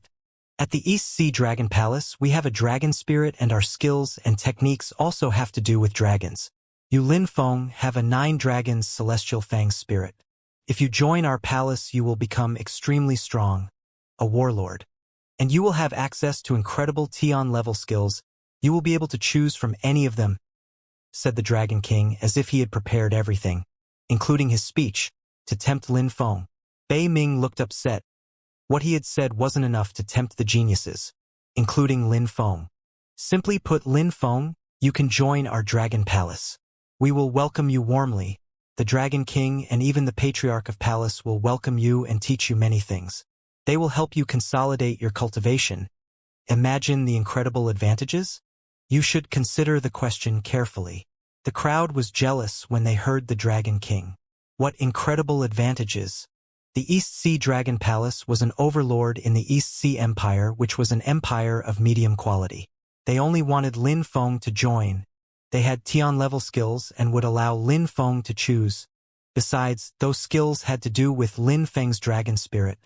At the East Sea Dragon Palace, we have a dragon spirit, and our skills and techniques also have to do with dragons. You Lin Feng have a 9 dragons celestial fang spirit. If you join our palace, you will become extremely strong, a warlord. And you will have access to incredible Tian level skills. You will be able to choose from any of them," said the Dragon King as if he had prepared everything, including his speech, to tempt Lin Feng. Bei Ming looked upset. What he had said wasn't enough to tempt the geniuses, including Lin Feng. "Simply put, Lin Feng, you can join our Dragon Palace. We will welcome you warmly. The Dragon King and even the Patriarch of Palace will welcome you and teach you many things. They will help you consolidate your cultivation. Imagine the incredible advantages? You should consider the question carefully." The crowd was jealous when they heard the Dragon King. What incredible advantages! The East Sea Dragon Palace was an overlord in the East Sea Empire, which was an empire of medium quality. They only wanted Lin Feng to join. They had Tian-level skills and would allow Lin Feng to choose. Besides, those skills had to do with Lin Feng's dragon spirit.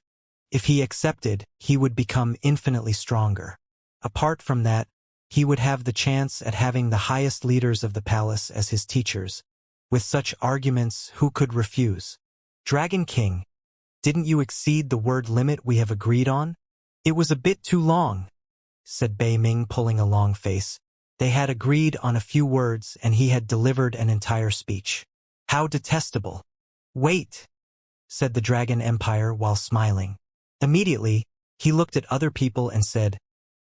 If he accepted, he would become infinitely stronger. Apart from that, he would have the chance at having the highest leaders of the palace as his teachers. With such arguments, who could refuse? Dragon King, didn't you exceed the word limit we have agreed on? It was a bit too long, said Bei Ming, pulling a long face. They had agreed on a few words and he had delivered an entire speech. How detestable. Wait, said the Dragon Empire while smiling. Immediately, he looked at other people and said,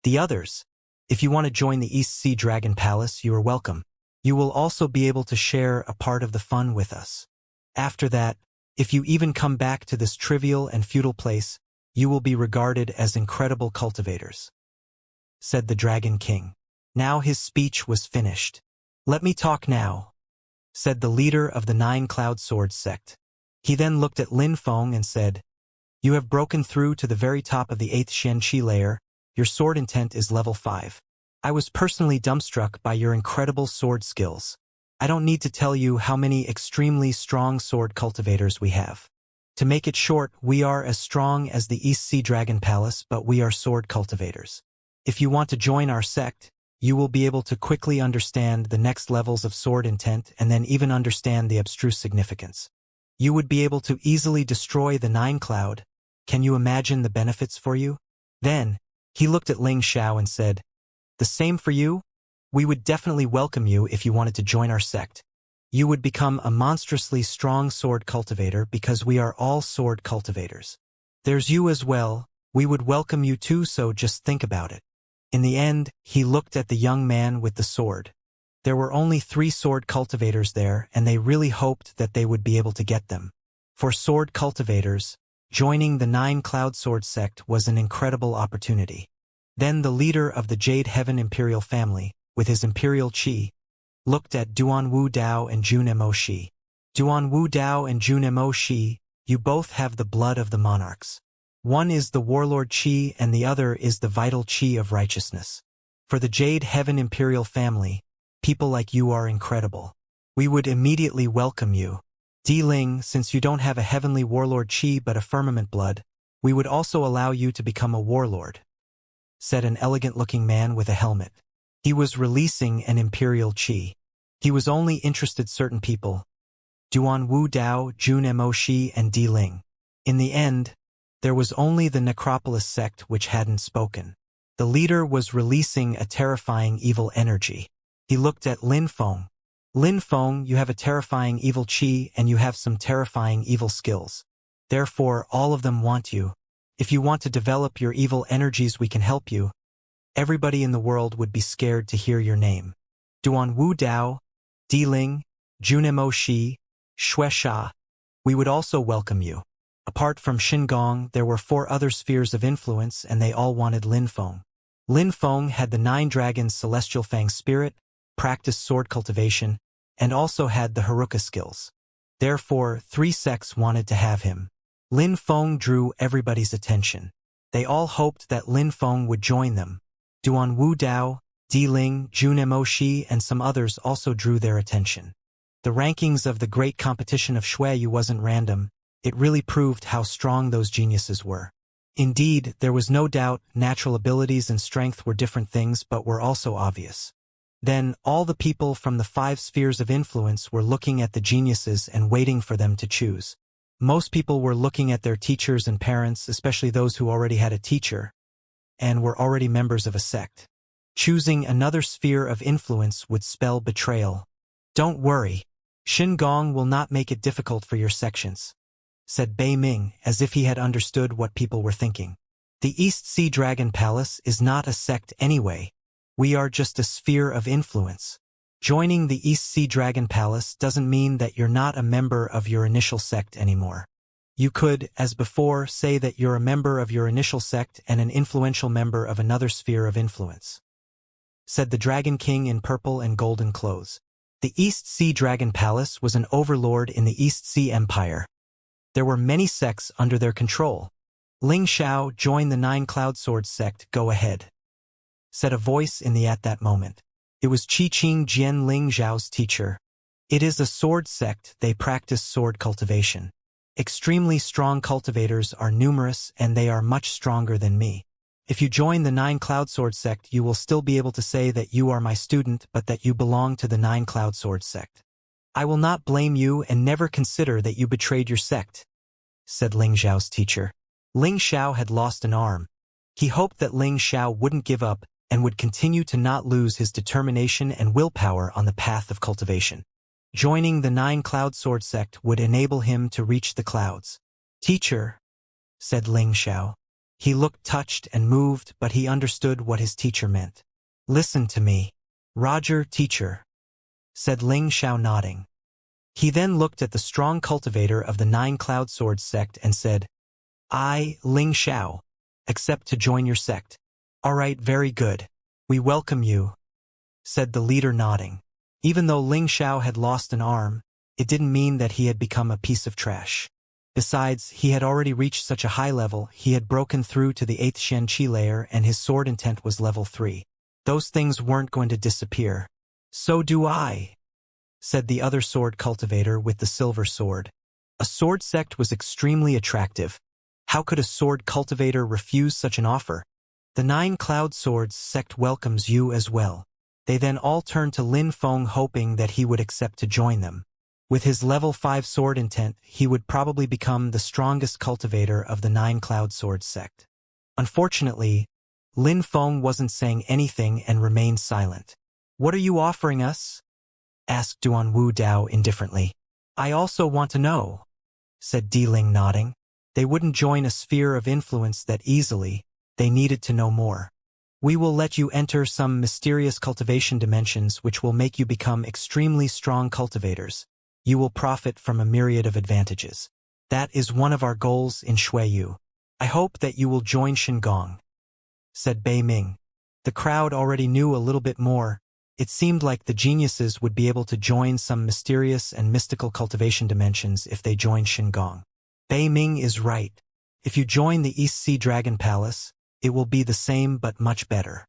the others, if you want to join the East Sea Dragon Palace, you are welcome. You will also be able to share a part of the fun with us. After that, if you even come back to this trivial and futile place, you will be regarded as incredible cultivators, said the Dragon King. Now his speech was finished. Let me talk now, said the leader of the 9 Cloud Swords sect. He then looked at Lin Feng and said, you have broken through to the very top of the 8th Xianxia layer. Your sword intent is level 5. I was personally dumbstruck by your incredible sword skills. I don't need to tell you how many extremely strong sword cultivators we have. To make it short, we are as strong as the East Sea Dragon Palace, but we are sword cultivators. If you want to join our sect, you will be able to quickly understand the next levels of sword intent and then even understand the abstruse significance. You would be able to easily destroy the 9 Cloud. Can you imagine the benefits for you? Then, he looked at Ling Xiao and said, the same for you? We would definitely welcome you if you wanted to join our sect. You would become a monstrously strong sword cultivator because we are all sword cultivators. There's you as well. We would welcome you too, so just think about it. In the end, he looked at the young man with the sword. There were only 3 sword cultivators there, and they really hoped that they would be able to get them. For sword cultivators, joining the 9 Cloud Sword sect was an incredible opportunity. Then the leader of the Jade Heaven Imperial family, with his imperial chi, looked at Duan Wu Dao and Jun Mo Shi. Duan Wu Dao and Jun Mo Shi, you both have the blood of the monarchs. One is the warlord chi and the other is the vital chi of righteousness. For the Jade Heaven Imperial family, people like you are incredible. We would immediately welcome you. Di Ling, since you don't have a heavenly warlord chi but a firmament blood, we would also allow you to become a warlord, said an elegant-looking man with a helmet. He was releasing an imperial chi. He was only interested certain people, Duan Wu Dao, Jun Mo Shi, and Di Ling. In the end, there was only the Necropolis sect which hadn't spoken. The leader was releasing a terrifying evil energy. He looked at Lin Feng. Lin Feng, you have a terrifying evil chi and you have some terrifying evil skills. Therefore, all of them want you. If you want to develop your evil energies, we can help you. Everybody in the world would be scared to hear your name. Duan Wu Dao, Di Ling, Jun Mo Shi, Xue Sha. We would also welcome you. Apart from Xingong, there were 4 other spheres of influence and they all wanted Lin Feng. Lin Feng had the 9 dragons Celestial Fang Spirit, practiced sword cultivation, and also had the Haruka skills. Therefore, 3 sects wanted to have him. Lin Feng drew everybody's attention. They all hoped that Lin Feng would join them. Duan Wu Dao, Di Ling, Jun Mo Shi, and some others also drew their attention. The rankings of the great competition of Shueyu wasn't random. It really proved how strong those geniuses were. Indeed, there was no doubt natural abilities and strength were different things but were also obvious. Then, all the people from the 5 spheres of influence were looking at the geniuses and waiting for them to choose. Most people were looking at their teachers and parents, especially those who already had a teacher and were already members of a sect. Choosing another sphere of influence would spell betrayal. Don't worry. Xingong will not make it difficult for your sections, said Bei Ming, as if he had understood what people were thinking. The East Sea Dragon Palace is not a sect anyway. We are just a sphere of influence. Joining the East Sea Dragon Palace doesn't mean that you're not a member of your initial sect anymore. You could, as before, say that you're a member of your initial sect and an influential member of another sphere of influence, said the Dragon King in purple and golden clothes. The East Sea Dragon Palace was an overlord in the East Sea Empire. There were many sects under their control. Ling Xiao, join the 9 Cloud Sword sect, go ahead, said a voice in the at that moment. It was Qi-Qing Jian Ling Zhao's teacher. It is a sword sect, they practice sword cultivation. Extremely strong cultivators are numerous and they are much stronger than me. If you join the 9 Cloud Sword sect, you will still be able to say that you are my student but that you belong to the 9 Cloud Sword sect. I will not blame you and never consider that you betrayed your sect, said Ling Xiao's teacher. Ling Xiao had lost an arm. He hoped that Ling Xiao wouldn't give up and would continue to not lose his determination and willpower on the path of cultivation. Joining the 9 Cloud Sword sect would enable him to reach the clouds. Teacher, said Ling Xiao. He looked touched and moved, but he understood what his teacher meant. Listen to me. Roger, teacher, said Ling Xiao, nodding. He then looked at the strong cultivator of the 9 Cloud Sword sect and said, I, Ling Xiao, accept to join your sect. All right, very good. We welcome you, said the leader, nodding. Even though Ling Xiao had lost an arm, it didn't mean that he had become a piece of trash. Besides, he had already reached such a high level, he had broken through to the 8th Xianxia layer and his sword intent was level 3. Those things weren't going to disappear. So do I, said the other sword cultivator with the silver sword. A sword sect was extremely attractive. How could a sword cultivator refuse such an offer? The 9 Cloud Swords sect welcomes you as well. They then all turned to Lin Feng, hoping that he would accept to join them. With his level 5 sword intent, he would probably become the strongest cultivator of the 9 Cloud Swords sect. Unfortunately, Lin Feng wasn't saying anything and remained silent. What are you offering us? Asked Duan Wu Dao indifferently. I also want to know, said Di Ling, nodding. They wouldn't join a sphere of influence that easily. They needed to know more. We will let you enter some mysterious cultivation dimensions which will make you become extremely strong cultivators. You will profit from a myriad of advantages. That is one of our goals in Shuiyu. I hope that you will join Xingong, said Bei Ming. The crowd already knew a little bit more. It seemed like the geniuses would be able to join some mysterious and mystical cultivation dimensions if they joined Xingong. Bei Ming is right. If you join the East Sea Dragon Palace, it will be the same but much better.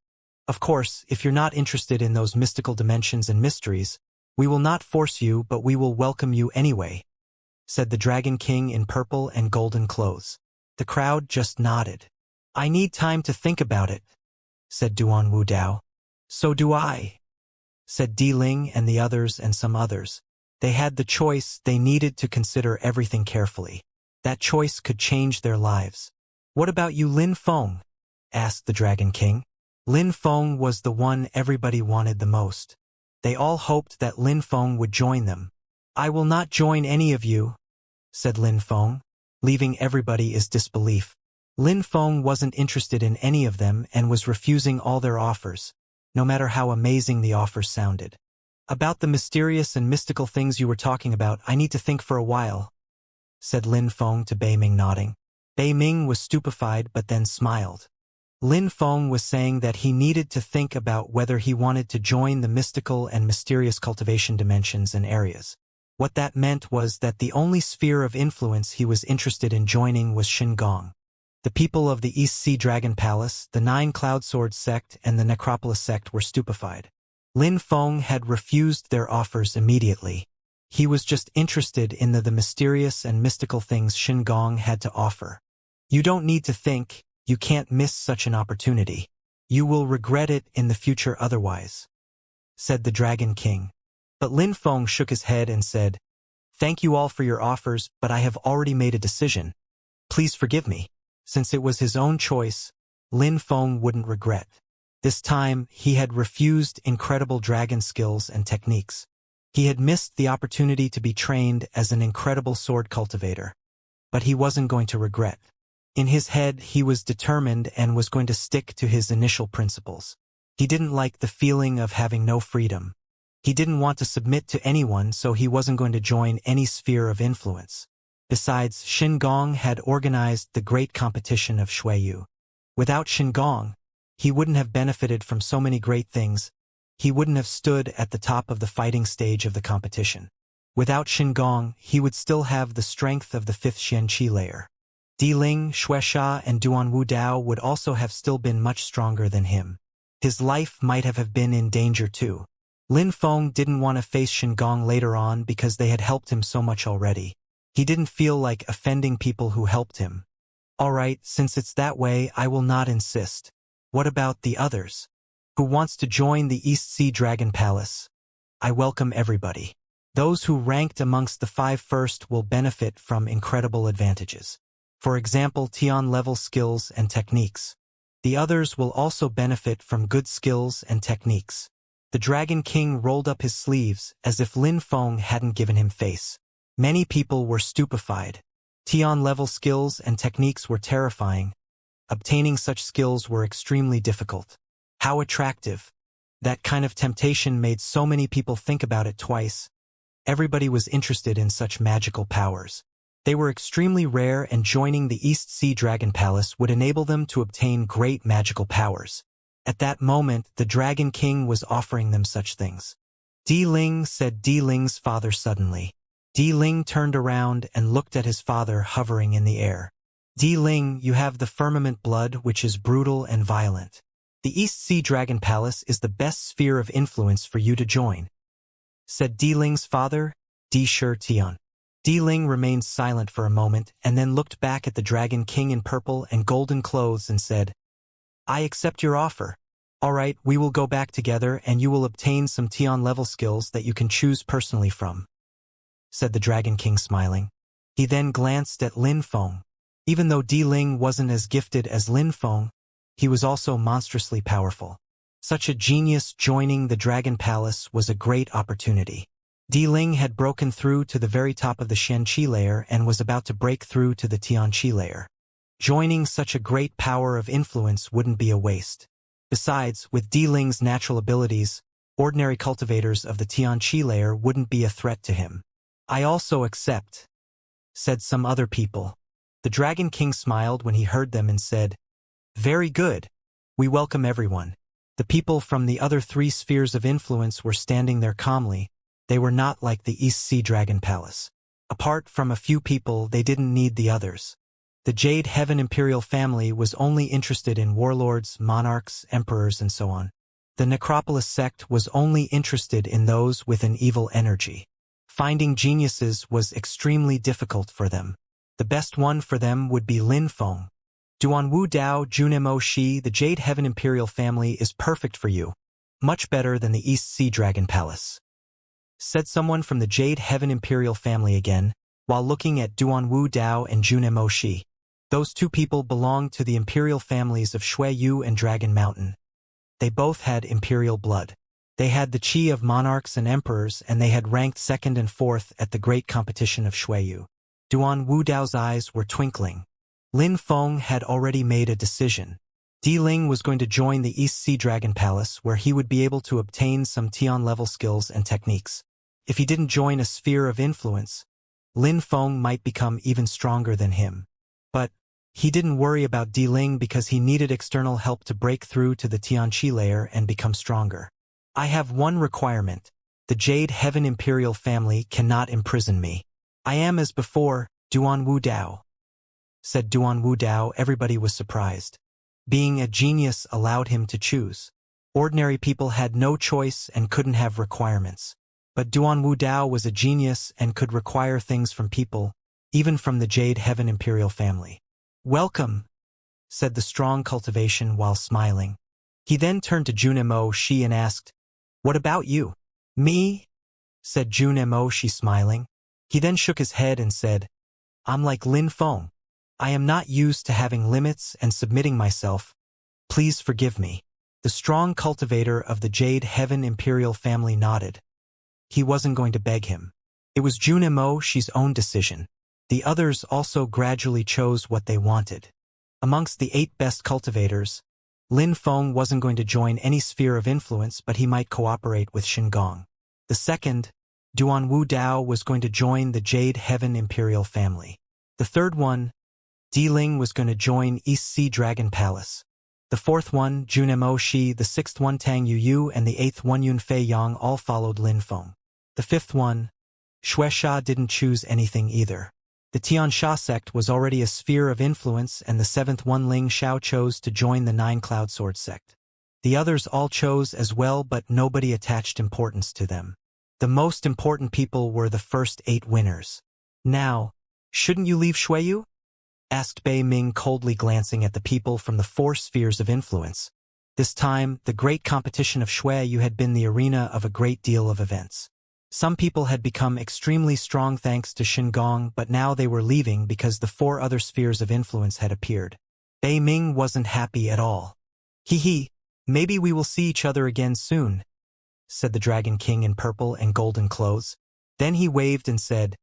Of course, if you're not interested in those mystical dimensions and mysteries, we will not force you, but we will welcome you anyway, said the Dragon King in purple and golden clothes. The crowd just nodded. I need time to think about it, said Duan Wu Dao. So do I, said Di Ling and the others and some others. They had the choice, they needed to consider everything carefully. That choice could change their lives. What about you, Lin Feng? Asked the Dragon King. Lin Feng was the one everybody wanted the most. They all hoped that Lin Feng would join them. I will not join any of you, said Lin Feng, leaving everybody in disbelief. Lin Feng wasn't interested in any of them and was refusing all their offers, no matter how amazing the offers sounded. About the mysterious and mystical things you were talking about, I need to think for a while, said Lin Feng to Bei Ming, nodding. Bei Ming was stupefied but then smiled. Lin Feng was saying that he needed to think about whether he wanted to join the mystical and mysterious cultivation dimensions and areas. What that meant was that the only sphere of influence he was interested in joining was Xingong. The people of the East Sea Dragon Palace, the 9 Cloud Sword sect, and the Necropolis sect were stupefied. Lin Feng had refused their offers immediately. He was just interested in the mysterious and mystical things Xingong had to offer. You don't need to think. You can't miss such an opportunity. You will regret it in the future otherwise, said the Dragon King. But Lin Feng shook his head and said, Thank you all for your offers, but I have already made a decision. Please forgive me. Since it was his own choice, Lin Feng wouldn't regret. This time, he had refused incredible dragon skills and techniques. He had missed the opportunity to be trained as an incredible sword cultivator. But he wasn't going to regret. In his head, he was determined and was going to stick to his initial principles. He didn't like the feeling of having no freedom. He didn't want to submit to anyone, so he wasn't going to join any sphere of influence. Besides, Xingong had organized the great competition of Shuiyu. Without Xingong, he wouldn't have benefited from so many great things. He wouldn't have stood at the top of the fighting stage of the competition. Without Xingong, he would still have the strength of the 5th Xianxia layer. Di Ling, Xuexia, and Duan Wu Dao would also have still been much stronger than him. His life might have been in danger too. Lin Feng didn't want to face Xingong later on because they had helped him so much already. He didn't feel like offending people who helped him. All right, since it's that way, I will not insist. What about the others? Who wants to join the East Sea Dragon Palace? I welcome everybody. Those who ranked amongst the 5 first will benefit from incredible advantages. For example, Tian level skills and techniques. The others will also benefit from good skills and techniques. The Dragon King rolled up his sleeves as if Lin Feng hadn't given him face. Many people were stupefied. Tian level skills and techniques were terrifying. Obtaining such skills were extremely difficult. How attractive. That kind of temptation made so many people think about it twice. Everybody was interested in such magical powers. They were extremely rare, and joining the East Sea Dragon Palace would enable them to obtain great magical powers. At that moment, the Dragon King was offering them such things. Di Ling, said Di Ling's father suddenly. Di Ling turned around and looked at his father hovering in the air. Di Ling, you have the firmament blood, which is brutal and violent. The East Sea Dragon Palace is the best sphere of influence for you to join, said Di Ling's father, Di Shi Tian. Di Ling remained silent for a moment and then looked back at the Dragon King in purple and golden clothes and said, I accept your offer. All right, we will go back together and you will obtain some Tian level skills that you can choose personally from, said the Dragon King smiling. He then glanced at Lin Feng. Even though Di Ling wasn't as gifted as Lin Feng, he was also monstrously powerful. Such a genius joining the Dragon Palace was a great opportunity. Di Ling had broken through to the very top of the Xianxia layer and was about to break through to the Tianqi layer. Joining such a great power of influence wouldn't be a waste. Besides, with Di Ling's natural abilities, ordinary cultivators of the Tianqi layer wouldn't be a threat to him. I also accept, said some other people. The Dragon King smiled when he heard them and said, Very good. We welcome everyone. The people from the other 3 spheres of influence were standing there calmly. They were not like the East Sea Dragon Palace. Apart from a few people, they didn't need the others. The Jade Heaven Imperial family was only interested in warlords, monarchs, emperors, and so on. The Necropolis sect was only interested in those with an evil energy. Finding geniuses was extremely difficult for them. The best one for them would be Lin Feng. Duanwu Dao Junemo Shi, the Jade Heaven Imperial family is perfect for you. Much better than the East Sea Dragon Palace, said someone from the Jade Heaven Imperial family again, while looking at Duanwu Dao and Junemo Shi. Those 2 people belonged to the imperial families of Xueyu and Dragon Mountain. They both had imperial blood. They had the chi of monarchs and emperors, and they had ranked 2nd and 4th at the great competition of Xueyu. Duanwu Dao's eyes were twinkling. Lin Feng had already made a decision. Di Ling was going to join the East Sea Dragon Palace, where he would be able to obtain some Tian level skills and techniques. If he didn't join a sphere of influence, Lin Feng might become even stronger than him. But he didn't worry about Di Ling because he needed external help to break through to the Tianqi layer and become stronger. I have one requirement. The Jade Heaven Imperial family cannot imprison me. I am as before, Duanwu Dao, said Duanwu Dao. Everybody was surprised. Being a genius allowed him to choose. Ordinary people had no choice and couldn't have requirements. But Duanwu Dao was a genius and could require things from people, even from the Jade Heaven Imperial family. Welcome, said the strong Cultivation while smiling. He then turned to Junemo Shi and asked, What about you? Me? Said Junemo Shi smiling. He then shook his head and said, I'm like Lin Feng. I am not used to having limits and submitting myself. Please forgive me. The strong cultivator of the Jade Heaven Imperial family nodded. He wasn't going to beg him. It was Junemo Shi's own decision. The others also gradually chose what they wanted. Amongst the 8 best cultivators, Lin Feng wasn't going to join any sphere of influence, but he might cooperate with Xingong. The second, Duanwu Dao, was going to join the Jade Heaven Imperial family. The third one, Di Ling, was going to join East Sea Dragon Palace. The fourth one, Junemo Shi, the sixth one, Tang Yuyu, and the 8th one, Yunfei Yang, all followed Lin Feng. The 5th one, Xuesha, didn't choose anything either. The Tiansha sect was already a sphere of influence, and the 7th one, Ling Xiao, chose to join the 9 Cloud Sword sect. The others all chose as well, but nobody attached importance to them. The most important people were the first 8 winners. Now, shouldn't you leave Xueyu? Asked Bei Ming coldly, glancing at the people from the 4 spheres of influence. This time, the great competition of Xueyu had been the arena of a great deal of events. Some people had become extremely strong thanks to Shingon, but now they were leaving because the 4 other spheres of influence had appeared. Bei Ming wasn't happy at all. Hee, maybe we will see each other again soon, said the Dragon King in purple and golden clothes. Then he waved and said,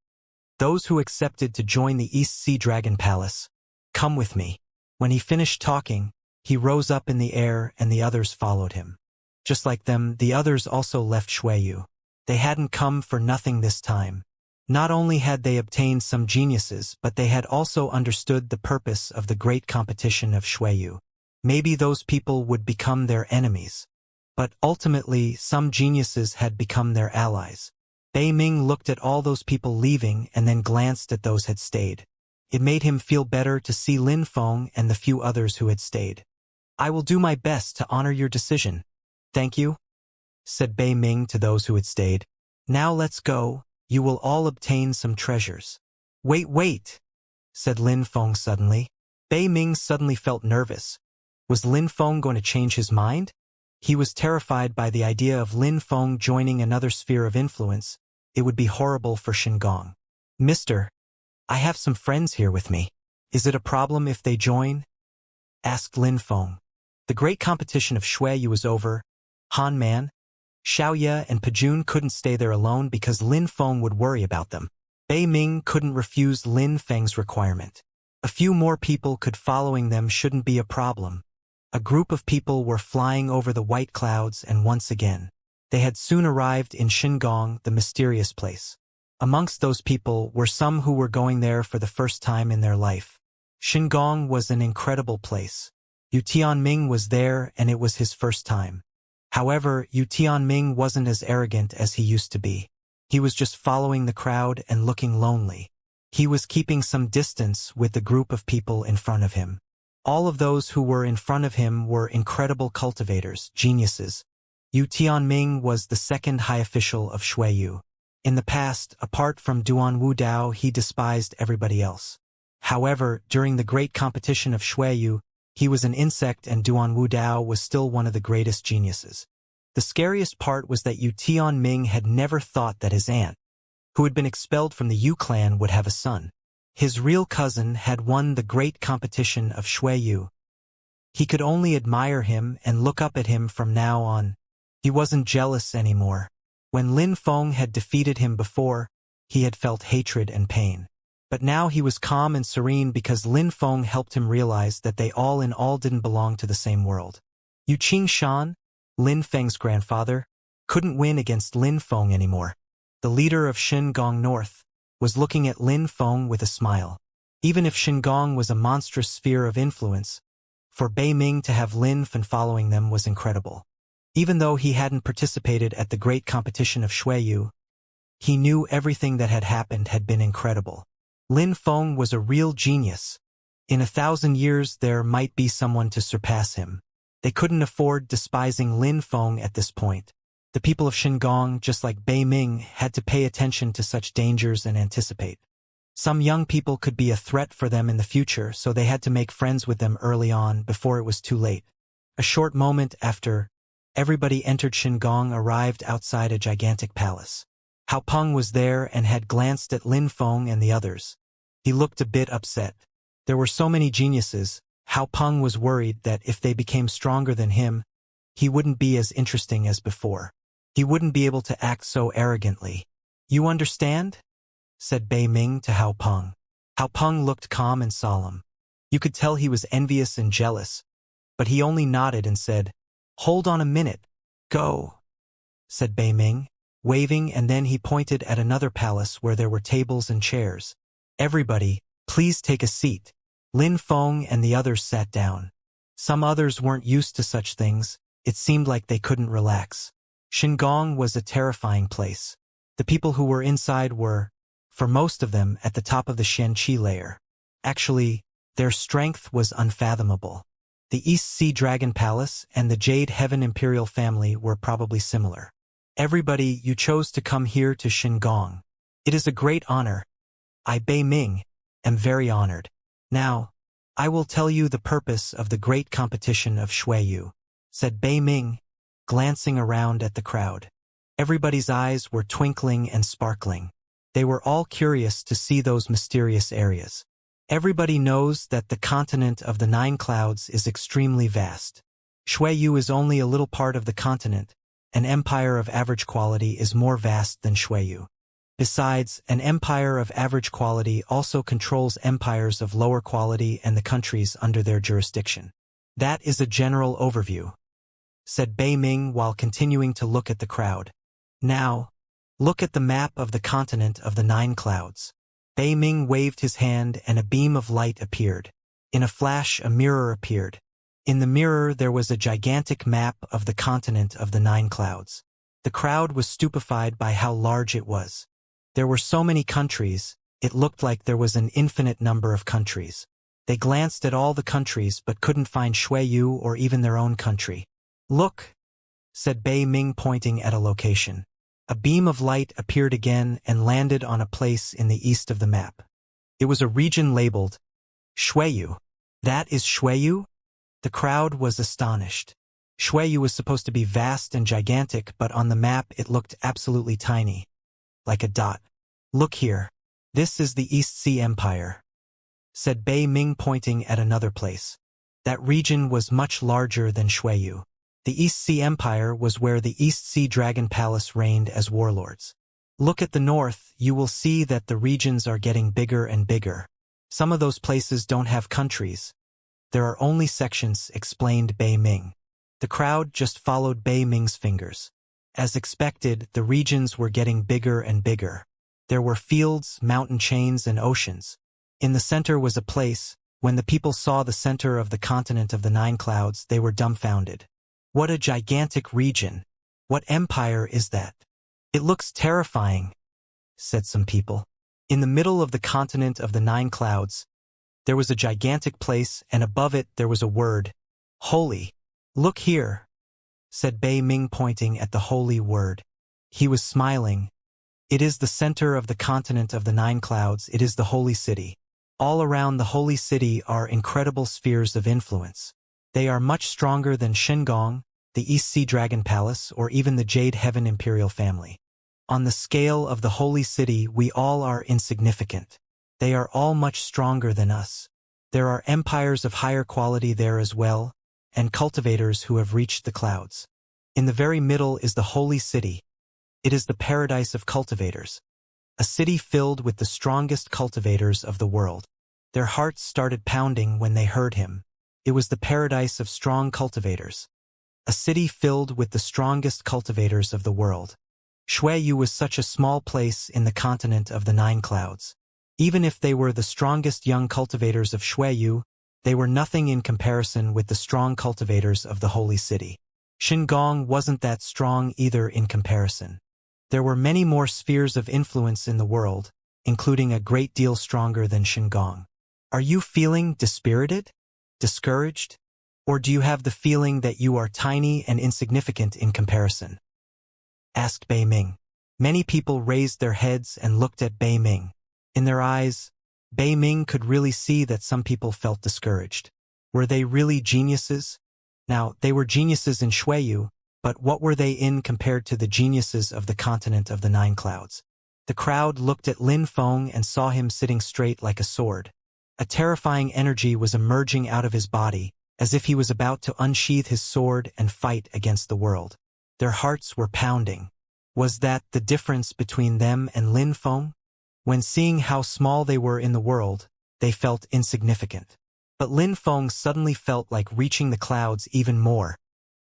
those who accepted to join the East Sea Dragon Palace, come with me. When he finished talking, he rose up in the air and the others followed him. Just like them, the others also left Xueyu. They hadn't come for nothing this time. Not only had they obtained some geniuses, but they had also understood the purpose of the great competition of Xueyu. Maybe those people would become their enemies. But ultimately, some geniuses had become their allies. Bei Ming looked at all those people leaving and then glanced at those had stayed. It made him feel better to see Lin Feng and the few others who had stayed. I will do my best to honor your decision. Thank you, said Bei Ming to those who had stayed. Now let's go, you will all obtain some treasures. Wait, said Lin Feng suddenly. Bei Ming suddenly felt nervous. Was Lin Feng going to change his mind? He was terrified by the idea of Lin Feng joining another sphere of influence. It would be horrible for Shingon. Mister, I have some friends here with me. Is it a problem if they join? Asked Lin Feng. The great competition of Xueyu was over. Han Man, Xiaoye and Pajun couldn't stay there alone because Lin Feng would worry about them. Bei Ming couldn't refuse Lin Feng's requirement. A few more people could following them shouldn't be a problem. A group of people were flying over the white clouds and once again, they had soon arrived in Shingon, the mysterious place. Amongst those people were some who were going there for the first time in their life. Shingon was an incredible place. Yu Tianming was there and it was his first time. However, Yu Tianming wasn't as arrogant as he used to be. He was just following the crowd and looking lonely. He was keeping some distance with the group of people in front of him. All of those who were in front of him were incredible cultivators, geniuses. Yu Tianming was the second high official of Xueyu. In the past, apart from Duan Wudao, he despised everybody else. However, during the great competition of Xueyu, he was an insect and Duan Wudao was still one of the greatest geniuses. The scariest part was that Yu Tianming had never thought that his aunt, who had been expelled from the Yu clan, would have a son. His real cousin had won the great competition of Xueyu. He could only admire him and look up at him from now on. He wasn't jealous anymore. When Lin Feng had defeated him before, he had felt hatred and pain. But now he was calm and serene because Lin Feng helped him realize that they all in all didn't belong to the same world. Yu Qingshan, Lin Feng's grandfather, couldn't win against Lin Feng anymore. The leader of Shingon North was looking at Lin Feng with a smile. Even if Shingon was a monstrous sphere of influence, for Bei Ming to have Lin Feng following them was incredible. Even though he hadn't participated at the great competition of Xueyu, he knew everything that had happened had been incredible. Lin Feng was a real genius. In 1,000 years there might be someone to surpass him. They couldn't afford despising Lin Feng at this point. The people of Shingon, just like Bei Ming, had to pay attention to such dangers and anticipate. Some young people could be a threat for them in the future, so they had to make friends with them early on before it was too late. A short moment after everybody entered Shingon arrived outside a gigantic palace. Hao Peng was there and had glanced at Lin Feng and the others. He looked a bit upset. There were so many geniuses. Hao Peng was worried that if they became stronger than him, he wouldn't be as interesting as before. He wouldn't be able to act so arrogantly. You understand? Said Bei Ming to Hao Peng. Hao Peng looked calm and solemn. You could tell he was envious and jealous, but he only nodded and said, Hold on a minute. Go, said Bei Ming, waving, and then he pointed at another palace where there were tables and chairs. Everybody, please take a seat. Lin Feng and the others sat down. Some others weren't used to such things. It seemed like they couldn't relax. Shingon was a terrifying place. The people who were inside were, for most of them, at the top of the Xianxia layer. Actually, their strength was unfathomable. The East Sea Dragon Palace and the Jade Heaven Imperial family were probably similar. Everybody, you chose to come here to Shingon. It is a great honor. I, Bei Ming, am very honored. Now, I will tell you the purpose of the great competition of Xueyu, said Bei Ming, glancing around at the crowd. Everybody's eyes were twinkling and sparkling. They were all curious to see those mysterious areas. Everybody knows that the continent of the Nine Clouds is extremely vast. Xueyu is only a little part of the continent. An empire of average quality is more vast than Xueyu. Besides, an empire of average quality also controls empires of lower quality and the countries under their jurisdiction. That is a general overview, said Bei Ming while continuing to look at the crowd. Now, look at the map of the continent of the Nine Clouds. Bei Ming waved his hand and a beam of light appeared. In a flash, a mirror appeared. In the mirror there was a gigantic map of the continent of the Nine Clouds. The crowd was stupefied by how large it was. There were so many countries, it looked like there was an infinite number of countries. They glanced at all the countries but couldn't find Xueyu or even their own country. Look, said Bei Ming pointing at a location. A beam of light appeared again and landed on a place in the east of the map. It was a region labeled Xueyu. That is Xueyu? The crowd was astonished. Xueyu was supposed to be vast and gigantic, but on the map it looked absolutely tiny. Like a dot. Look here. This is the East Sea Empire, said Bei Ming pointing at another place. That region was much larger than Xueyu. The East Sea Empire was where the East Sea Dragon Palace reigned as warlords. Look at the north, you will see that the regions are getting bigger and bigger. Some of those places don't have countries. There are only sections, explained Bei Ming. The crowd just followed Bei Ming's fingers. As expected, the regions were getting bigger and bigger. There were fields, mountain chains, and oceans. In the center was a place. When the people saw the center of the continent of the Nine Clouds, they were dumbfounded. What a gigantic region! What empire is that? It looks terrifying, said some people. In the middle of the continent of the Nine Clouds, there was a gigantic place, and above it there was a word, holy. Look here, said Bei Ming pointing at the holy word. He was smiling. It is the center of the continent of the Nine Clouds. It is the holy city. All around the holy city are incredible spheres of influence. They are much stronger than Shengong, the East Sea Dragon Palace, or even the Jade Heaven Imperial family. On the scale of the holy city, we all are insignificant. They are all much stronger than us. There are empires of higher quality there as well, and cultivators who have reached the clouds. In the very middle is the holy city. It is the paradise of cultivators. A city filled with the strongest cultivators of the world. Their hearts started pounding when they heard him. It was the paradise of strong cultivators. A city filled with the strongest cultivators of the world. Xueyu was such a small place in the continent of the Nine Clouds. Even if they were the strongest young cultivators of Xueyu, they were nothing in comparison with the strong cultivators of the holy city. Shengong wasn't that strong either in comparison. There were many more spheres of influence in the world, including a great deal stronger than Shengong. Are you feeling dispirited? Discouraged? Or do you have the feeling that you are tiny and insignificant in comparison? Asked Bei Ming. Many people raised their heads and looked at Bei Ming. In their eyes, Bei Ming could really see that some people felt discouraged. Were they really geniuses? Now, they were geniuses in Xueyu, but what were they in compared to the geniuses of the continent of the Nine Clouds? The crowd looked at Lin Feng and saw him sitting straight like a sword. A terrifying energy was emerging out of his body, as if he was about to unsheath his sword and fight against the world. Their hearts were pounding. Was that the difference between them and Lin Feng? When seeing how small they were in the world, they felt insignificant. But Lin Feng suddenly felt like reaching the clouds even more.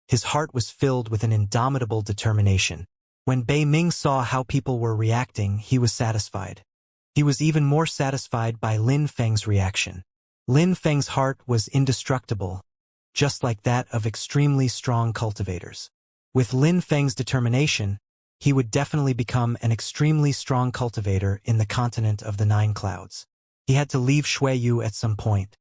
His heart was filled with an indomitable determination. When Bei Ming saw how people were reacting, he was satisfied. He was even more satisfied by Lin Feng's reaction. Lin Feng's heart was indestructible, just like that of extremely strong cultivators. With Lin Feng's determination, he would definitely become an extremely strong cultivator in the continent of the Nine Clouds. He had to leave Xueyu at some point.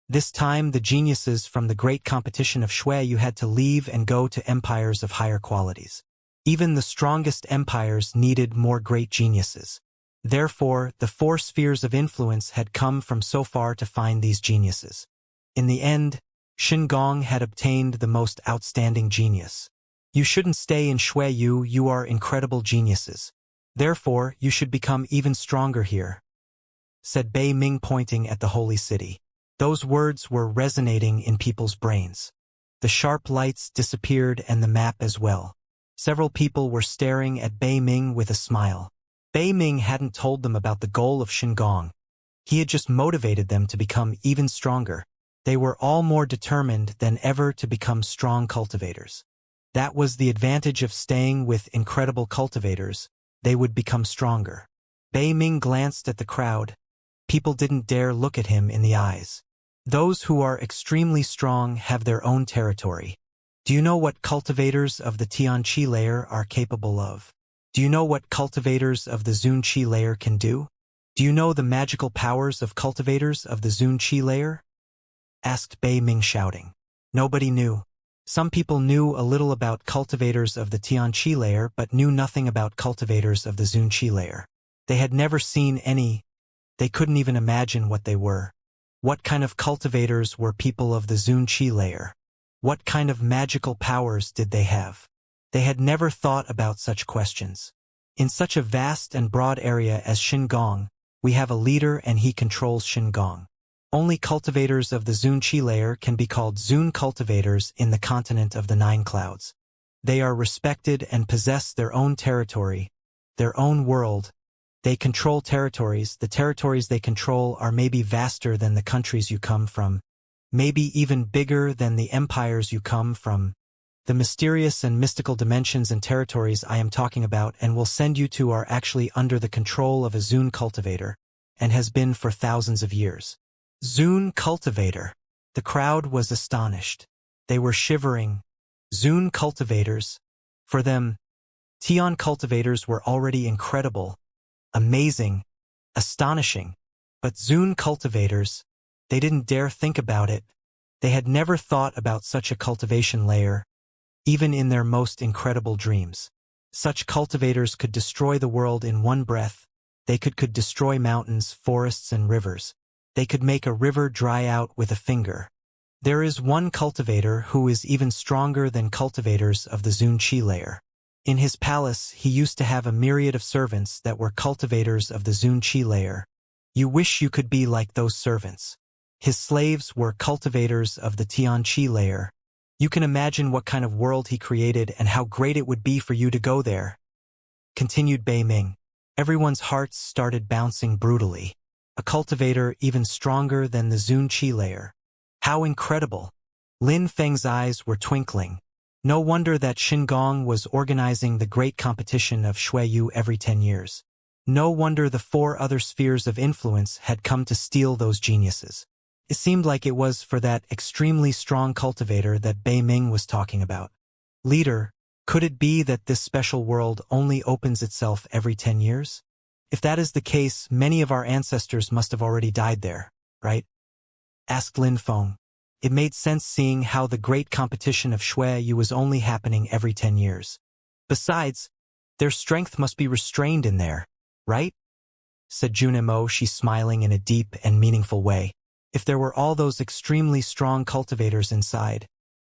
This time, the geniuses from the great competition of Xueyu had to leave and go to empires of higher qualities. Even the strongest empires needed more great geniuses. Therefore, the four spheres of influence had come from so far to find these geniuses. In the end, Shengong had obtained the most outstanding genius. You shouldn't stay in Shuiyu, you are incredible geniuses. Therefore, you should become even stronger here," said Bei Ming, pointing at the holy city. Those words were resonating in people's brains. The sharp lights disappeared and the map as well. Several people were staring at Bei Ming with a smile. Bei Ming hadn't told them about the goal of Shinggong. He had just motivated them to become even stronger. They were all more determined than ever to become strong cultivators. That was the advantage of staying with incredible cultivators. They would become stronger. Bei Ming glanced at the crowd. People didn't dare look at him in the eyes. Those who are extremely strong have their own territory. Do you know what cultivators of the Tianqi layer are capable of? Do you know what cultivators of the Zunqi layer can do? Do you know the magical powers of cultivators of the Zunqi layer? Asked Bei Ming, shouting. Nobody knew. Some people knew a little about cultivators of the Tianqi layer but knew nothing about cultivators of the Zunqi layer. They had never seen any. They couldn't even imagine what they were. What kind of cultivators were people of the Zunqi layer? What kind of magical powers did they have? They had never thought about such questions. In such a vast and broad area as Shinggong, we have a leader and he controls Shinggong. Only cultivators of the Zunqi layer can be called Zun cultivators in the continent of the Nine Clouds. They are respected and possess their own territory, their own world. They control territories. The territories they control are maybe vaster than the countries you come from, maybe even bigger than the empires you come from. The mysterious and mystical dimensions and territories I am talking about and will send you to are actually under the control of a Zun cultivator, and has been for thousands of years. Zun cultivator. The crowd was astonished. They were shivering. Zun cultivators. For them, Tian cultivators were already incredible, amazing, astonishing. But Zun cultivators, they didn't dare think about it. They had never thought about such a cultivation layer, even in their most incredible dreams. Such cultivators could destroy the world in one breath. They could destroy mountains, forests, and rivers. They could make a river dry out with a finger. There is one cultivator who is even stronger than cultivators of the Zunqi layer. In his palace, he used to have a myriad of servants that were cultivators of the Zunqi layer. You wish you could be like those servants. His slaves were cultivators of the Tianqi layer. You can imagine what kind of world he created and how great it would be for you to go there. Continued Bei Ming. Everyone's hearts started bouncing brutally. A cultivator even stronger than the Zunqi layer. How incredible! Lin Feng's eyes were twinkling. No wonder that Shinggong was organizing the great competition of Shuiyu every 10 years. No wonder the 4 other spheres of influence had come to steal those geniuses. It seemed like it was for that extremely strong cultivator that Bei Ming was talking about. Leader, could it be that this special world only opens itself every 10 years? If that is the case, many of our ancestors must have already died there, right? Asked Lin Feng. It made sense seeing how the great competition of Shuiyu was only happening every 10 years. Besides, their strength must be restrained in there, right? Said Junimo, she smiling in a deep and meaningful way. If there were all those extremely strong cultivators inside,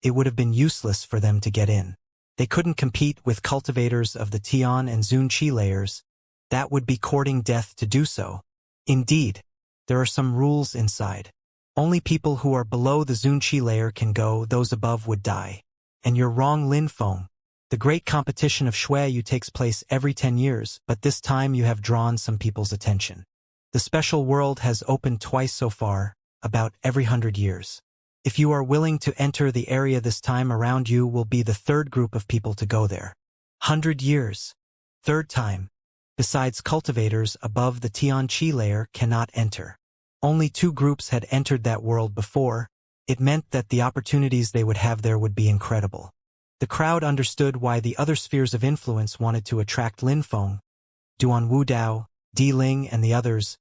it would have been useless for them to get in. They couldn't compete with cultivators of the Tian and Zunqi layers. That would be courting death to do so. Indeed, there are some rules inside. Only people who are below the Zunqi layer can go, those above would die. And you're wrong, Lin Feng. The great competition of Shuiyu takes place every 10 years, but this time you have drawn some people's attention. The special world has opened twice so far, about every 100 years. If you are willing to enter the area this time around, you will be the 3rd group of people to go there. 100 years. 3rd time. Besides, cultivators above the Tianqi layer cannot enter. Only 2 groups had entered that world before. It meant that the opportunities they would have there would be incredible. The crowd understood why the other spheres of influence wanted to attract Lin Feng, Duan Wudao, Di Ling, and the others.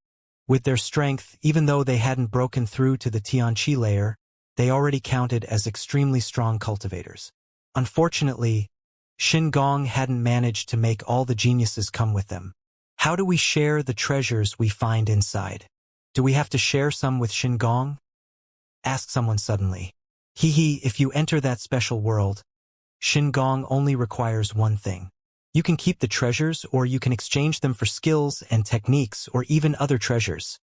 With their strength, even though they hadn't broken through to the Tianqi layer, they already counted as extremely strong cultivators. Unfortunately, Shinggong hadn't managed to make all the geniuses come with them. How do we share the treasures we find inside? Do we have to share some with Shinggong? Asked someone suddenly. If you enter that special world, Xingong only requires one thing. You can keep the treasures or you can exchange them for skills and techniques or even other treasures,"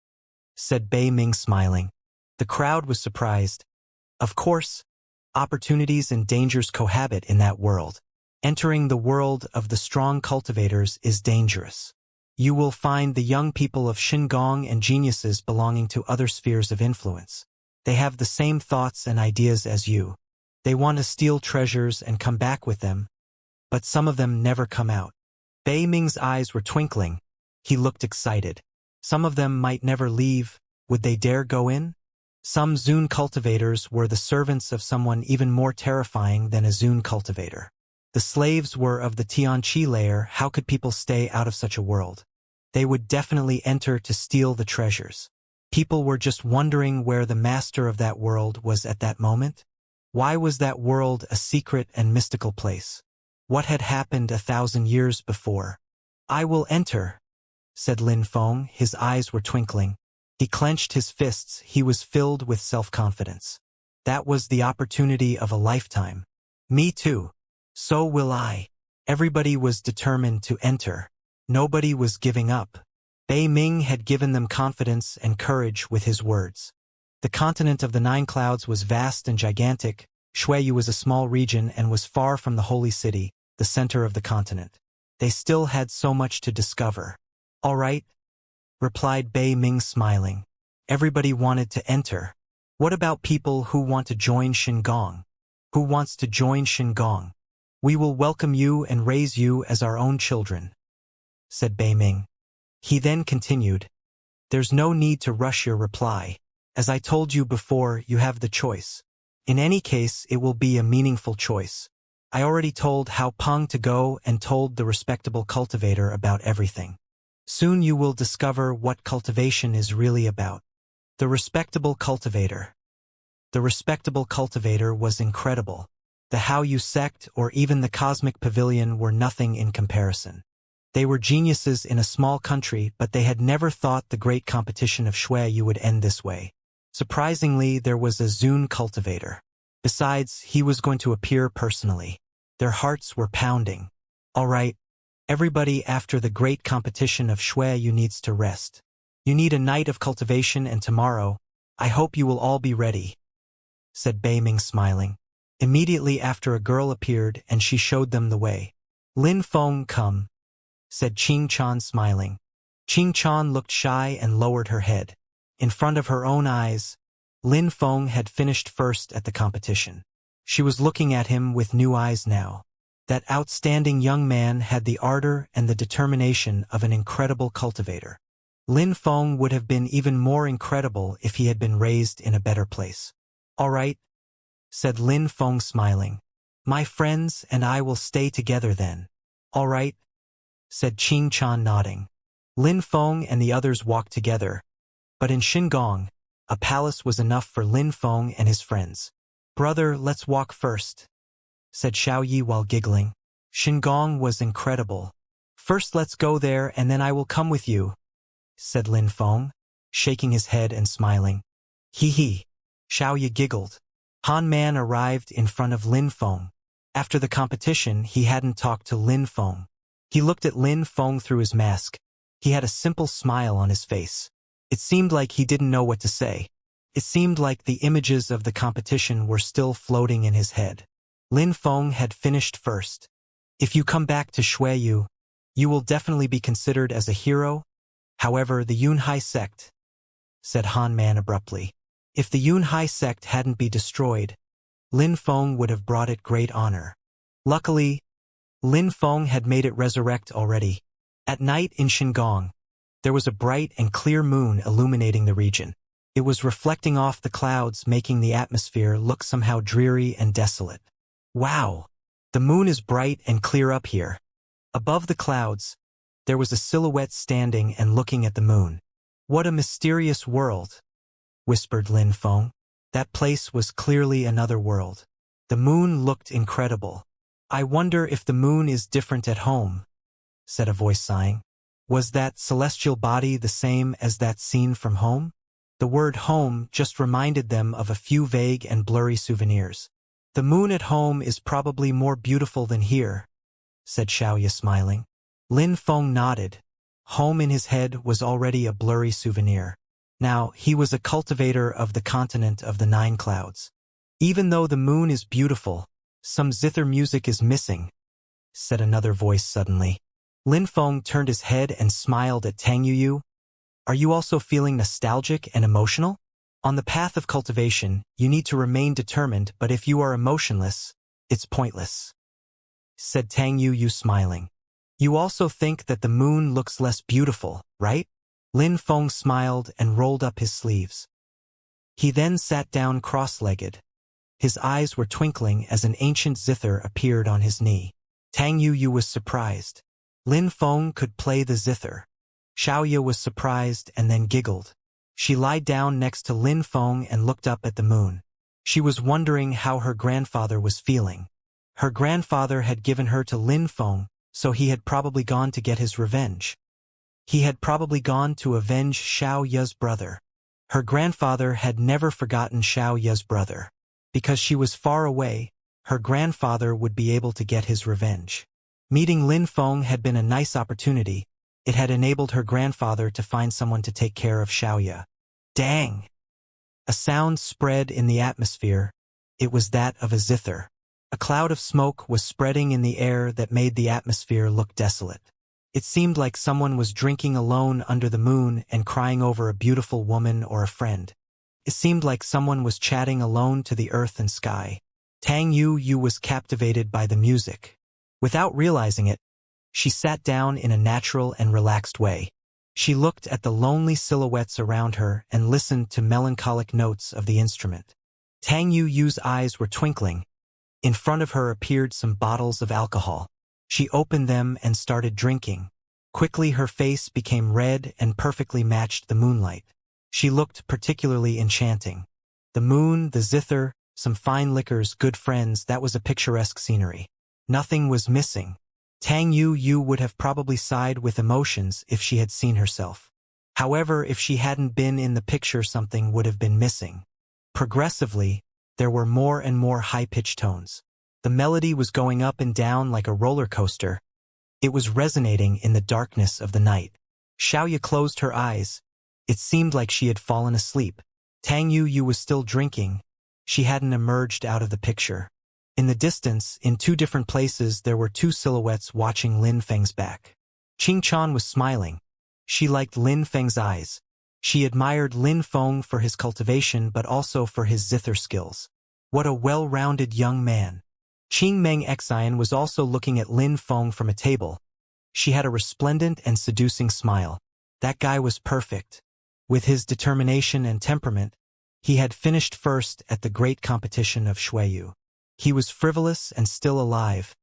said Bei Ming smiling. The crowd was surprised. Of course, opportunities and dangers cohabit in that world. Entering the world of the strong cultivators is dangerous. You will find the young people of Xingong and geniuses belonging to other spheres of influence. They have the same thoughts and ideas as you. They want to steal treasures and come back with them, but some of them never come out. Bei Ming's eyes were twinkling. He looked excited. Some of them might never leave. Would they dare go in? Some Zun cultivators were the servants of someone even more terrifying than a Zun cultivator. The slaves were of the Tianqi layer. How could people stay out of such a world? They would definitely enter to steal the treasures. People were just wondering where the master of that world was at that moment. Why was that world a secret and mystical place? What had happened 1,000 years before? "I will enter," said Lin Feng. His eyes were twinkling. He clenched his fists. He was filled with self-confidence. That was the opportunity of a lifetime. Me too. So will I. Everybody was determined to enter. Nobody was giving up. Bei Ming had given them confidence and courage with his words. The continent of the Nine Clouds was vast and gigantic. Xueyu was a small region and was far from the holy city, the center of the continent. They still had so much to discover. "All right," replied Bei Ming smiling. Everybody wanted to enter. "What about people who want to join Xingong? Who wants to join Xingong? We will welcome you and raise you as our own children," said Bei Ming. He then continued, "There's no need to rush your reply. As I told you before, you have the choice. In any case, it will be a meaningful choice. I already told Hao Peng to go and told the respectable cultivator about everything. Soon you will discover what cultivation is really about." The respectable cultivator. The respectable cultivator was incredible. The Hao Yu sect or even the Cosmic Pavilion were nothing in comparison. They were geniuses in a small country, but they had never thought the great competition of Xueyu would end this way. Surprisingly, there was a Zun cultivator. Besides, he was going to appear personally. Their hearts were pounding. "All right, everybody, after the great competition of Xueyu needs to rest. You need a night of cultivation, and tomorrow, I hope you will all be ready," said Bei Ming smiling. Immediately after, a girl appeared and she showed them the way. "Lin Feng, come," said Qing Chan smiling. Qing Chan looked shy and lowered her head. In front of her own eyes, Lin Feng had finished first at the competition. She was looking at him with new eyes now. That outstanding young man had the ardor and the determination of an incredible cultivator. Lin Feng would have been even more incredible if he had been raised in a better place. "All right," said Lin Feng smiling. "My friends and I will stay together then." "All right," said Qing Chan nodding. Lin Feng and the others walked together. But in Xingong, a palace was enough for Lin Feng and his friends. "Brother, let's walk first," said Xiaoyi while giggling. Xingong was incredible. "First let's go there and then I will come with you," said Lin Feng, shaking his head and smiling. "Hee hee." Xiaoyi giggled. Han Man arrived in front of Lin Feng. After the competition, he hadn't talked to Lin Feng. He looked at Lin Feng through his mask. He had a simple smile on his face. It seemed like he didn't know what to say. It seemed like the images of the competition were still floating in his head. Lin Feng had finished first. "If you come back to Xueyu, you will definitely be considered as a hero. However, the Yunhai sect," said Han Man abruptly. If the Yunhai sect hadn't been destroyed, Lin Feng would have brought it great honor. Luckily, Lin Feng had made it resurrect already. At night in Xingong, there was a bright and clear moon illuminating the region. It was reflecting off the clouds, making the atmosphere look somehow dreary and desolate. "Wow! The moon is bright and clear up here." Above the clouds, there was a silhouette standing and looking at the moon. "What a mysterious world," whispered Lin Feng. That place was clearly another world. The moon looked incredible. "I wonder if the moon is different at home," said a voice sighing. Was that celestial body the same as that scene from home? The word home just reminded them of a few vague and blurry souvenirs. The moon at home is probably more beautiful than here, said Xiaoya smiling. Lin Feng nodded. Home in his head was already a blurry souvenir. Now, he was a cultivator of the continent of the Nine Clouds. Even though the moon is beautiful, some zither music is missing, said another voice suddenly. Lin Feng turned his head and smiled at Tang Yuyu. Are you also feeling nostalgic and emotional? On the path of cultivation, you need to remain determined, but if you are emotionless, it's pointless, said Tang Yuyu smiling. You also think that the moon looks less beautiful, right? Lin Feng smiled and rolled up his sleeves. He then sat down cross-legged. His eyes were twinkling as an ancient zither appeared on his knee. Tang Yuyu was surprised. Lin Feng could play the zither. Xiaoya was surprised and then giggled. She lied down next to Lin Feng and looked up at the moon. She was wondering how her grandfather was feeling. Her grandfather had given her to Lin Feng, so he had probably gone to get his revenge. He had probably gone to avenge Xiaoya's brother. Her grandfather had never forgotten Xiaoya's brother. Because she was far away, her grandfather would be able to get his revenge. Meeting Lin Feng had been a nice opportunity. It had enabled her grandfather to find someone to take care of Xiaoya. Dang! A sound spread in the atmosphere. It was that of a zither. A cloud of smoke was spreading in the air that made the atmosphere look desolate. It seemed like someone was drinking alone under the moon and crying over a beautiful woman or a friend. It seemed like someone was chatting alone to the earth and sky. Tang Yuyu was captivated by the music. Without realizing it, she sat down in a natural and relaxed way. She looked at the lonely silhouettes around her and listened to melancholic notes of the instrument. Tang Yuyu's eyes were twinkling. In front of her appeared some bottles of alcohol. She opened them and started drinking. Quickly her face became red and perfectly matched the moonlight. She looked particularly enchanting. The moon, the zither, some fine liquors, good friends, that was a picturesque scenery. Nothing was missing. Tang Yuyu would have probably sighed with emotions if she had seen herself. However, if she hadn't been in the picture, something would have been missing. Progressively, there were more and more high-pitched tones. The melody was going up and down like a roller coaster. It was resonating in the darkness of the night. Xiaoya closed her eyes. It seemed like she had fallen asleep. Tang Yuyu was still drinking. She hadn't emerged out of the picture. In the distance, in two different places, there were two silhouettes watching Lin Feng's back. Qing Chan was smiling. She liked Lin Feng's eyes. She admired Lin Feng for his cultivation but also for his zither skills. What a well-rounded young man. Qing Meng Xian was also looking at Lin Feng from a table. She had a resplendent and seducing smile. That guy was perfect. With his determination and temperament, he had finished first at the great competition of Shuiyu. He was frivolous and still alive.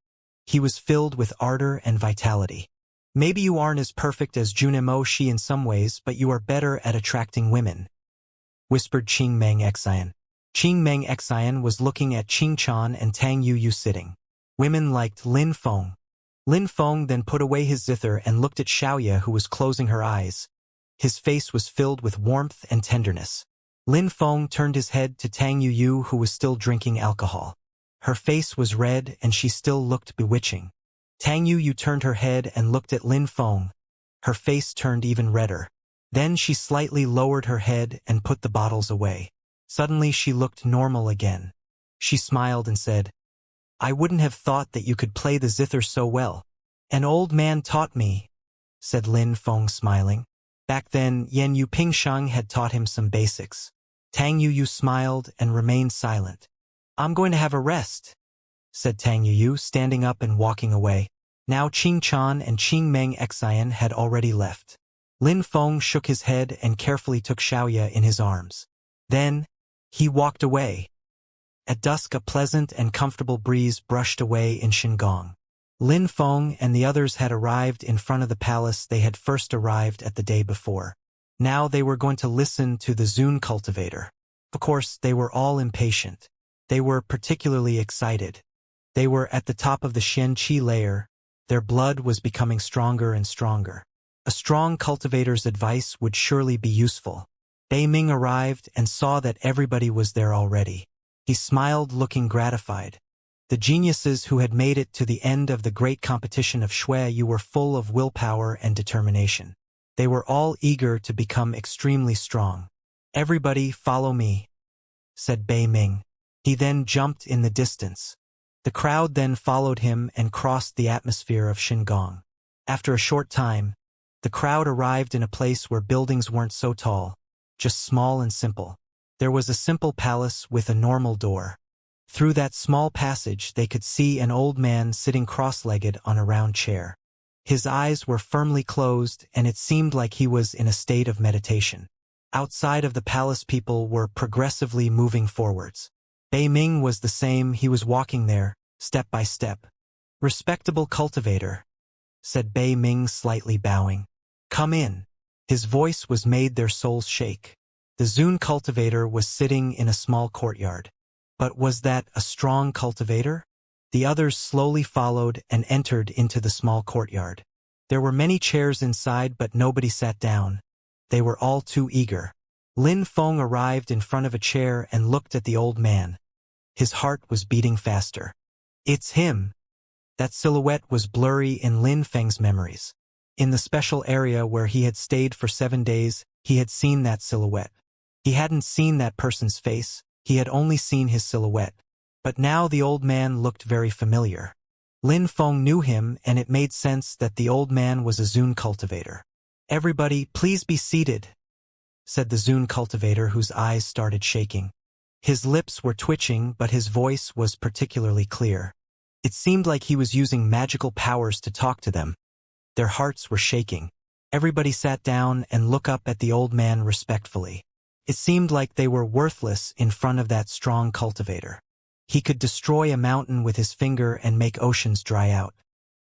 He was filled with ardor and vitality. Maybe you aren't as perfect as Junimo Shi in some ways, but you are better at attracting women, whispered Qing Meng Xian. Qing Meng Xian was looking at Qing Chan and Tang Yuyu sitting. Women liked Lin Feng. Lin Feng then put away his zither and looked at Xiaoya, who was closing her eyes. His face was filled with warmth and tenderness. Lin Feng turned his head to Tang Yuyu, who was still drinking alcohol. Her face was red and she still looked bewitching. Tang Yuyu turned her head and looked at Lin Feng. Her face turned even redder. Then she slightly lowered her head and put the bottles away. Suddenly she looked normal again. She smiled and said, "I wouldn't have thought that you could play the zither so well. An old man taught me," said Lin Feng smiling. Back then, Yan Yu Pingsheng had taught him some basics. Tang Yuyu smiled and remained silent. "I'm going to have a rest," said Tang Yuyu, standing up and walking away. Now Qing Chan and Qing Meng Xian had already left. Lin Feng shook his head and carefully took Xiaoya in his arms. Then, he walked away. At dusk, a pleasant and comfortable breeze brushed away in Shingang. Lin Feng and the others had arrived in front of the palace they had first arrived at the day before. Now they were going to listen to the Zun cultivator. Of course, they were all impatient. They were particularly excited. They were at the top of the Xianxia layer. Their blood was becoming stronger and stronger. A strong cultivator's advice would surely be useful. Bei Ming arrived and saw that everybody was there already. He smiled, looking gratified. The geniuses who had made it to the end of the great competition of Shui Yu were full of willpower and determination. They were all eager to become extremely strong. "Everybody follow me," said Bei Ming. He then jumped in the distance. The crowd then followed him and crossed the atmosphere of Xingong. After a short time, the crowd arrived in a place where buildings weren't so tall, just small and simple. There was a simple palace with a normal door. Through that small passage they could see an old man sitting cross-legged on a round chair. His eyes were firmly closed and it seemed like he was in a state of meditation. Outside of the palace people were progressively moving forwards. Bei Ming was the same, he was walking there, step by step. "Respectable cultivator," said Bei Ming, slightly bowing. "Come in." His voice was made their souls shake. The Zun cultivator was sitting in a small courtyard. But was that a strong cultivator? The others slowly followed and entered into the small courtyard. There were many chairs inside, but nobody sat down. They were all too eager. Lin Feng arrived in front of a chair and looked at the old man. His heart was beating faster. "It's him." That silhouette was blurry in Lin Feng's memories. In the special area where he had stayed for 7 days, he had seen that silhouette. He hadn't seen that person's face, he had only seen his silhouette. But now the old man looked very familiar. Lin Feng knew him, and it made sense that the old man was a Zun cultivator. "Everybody, please be seated," said the Zun cultivator, whose eyes started shaking. His lips were twitching, but his voice was particularly clear. It seemed like he was using magical powers to talk to them. Their hearts were shaking. Everybody sat down and looked up at the old man respectfully. It seemed like they were worthless in front of that strong cultivator. He could destroy a mountain with his finger and make oceans dry out.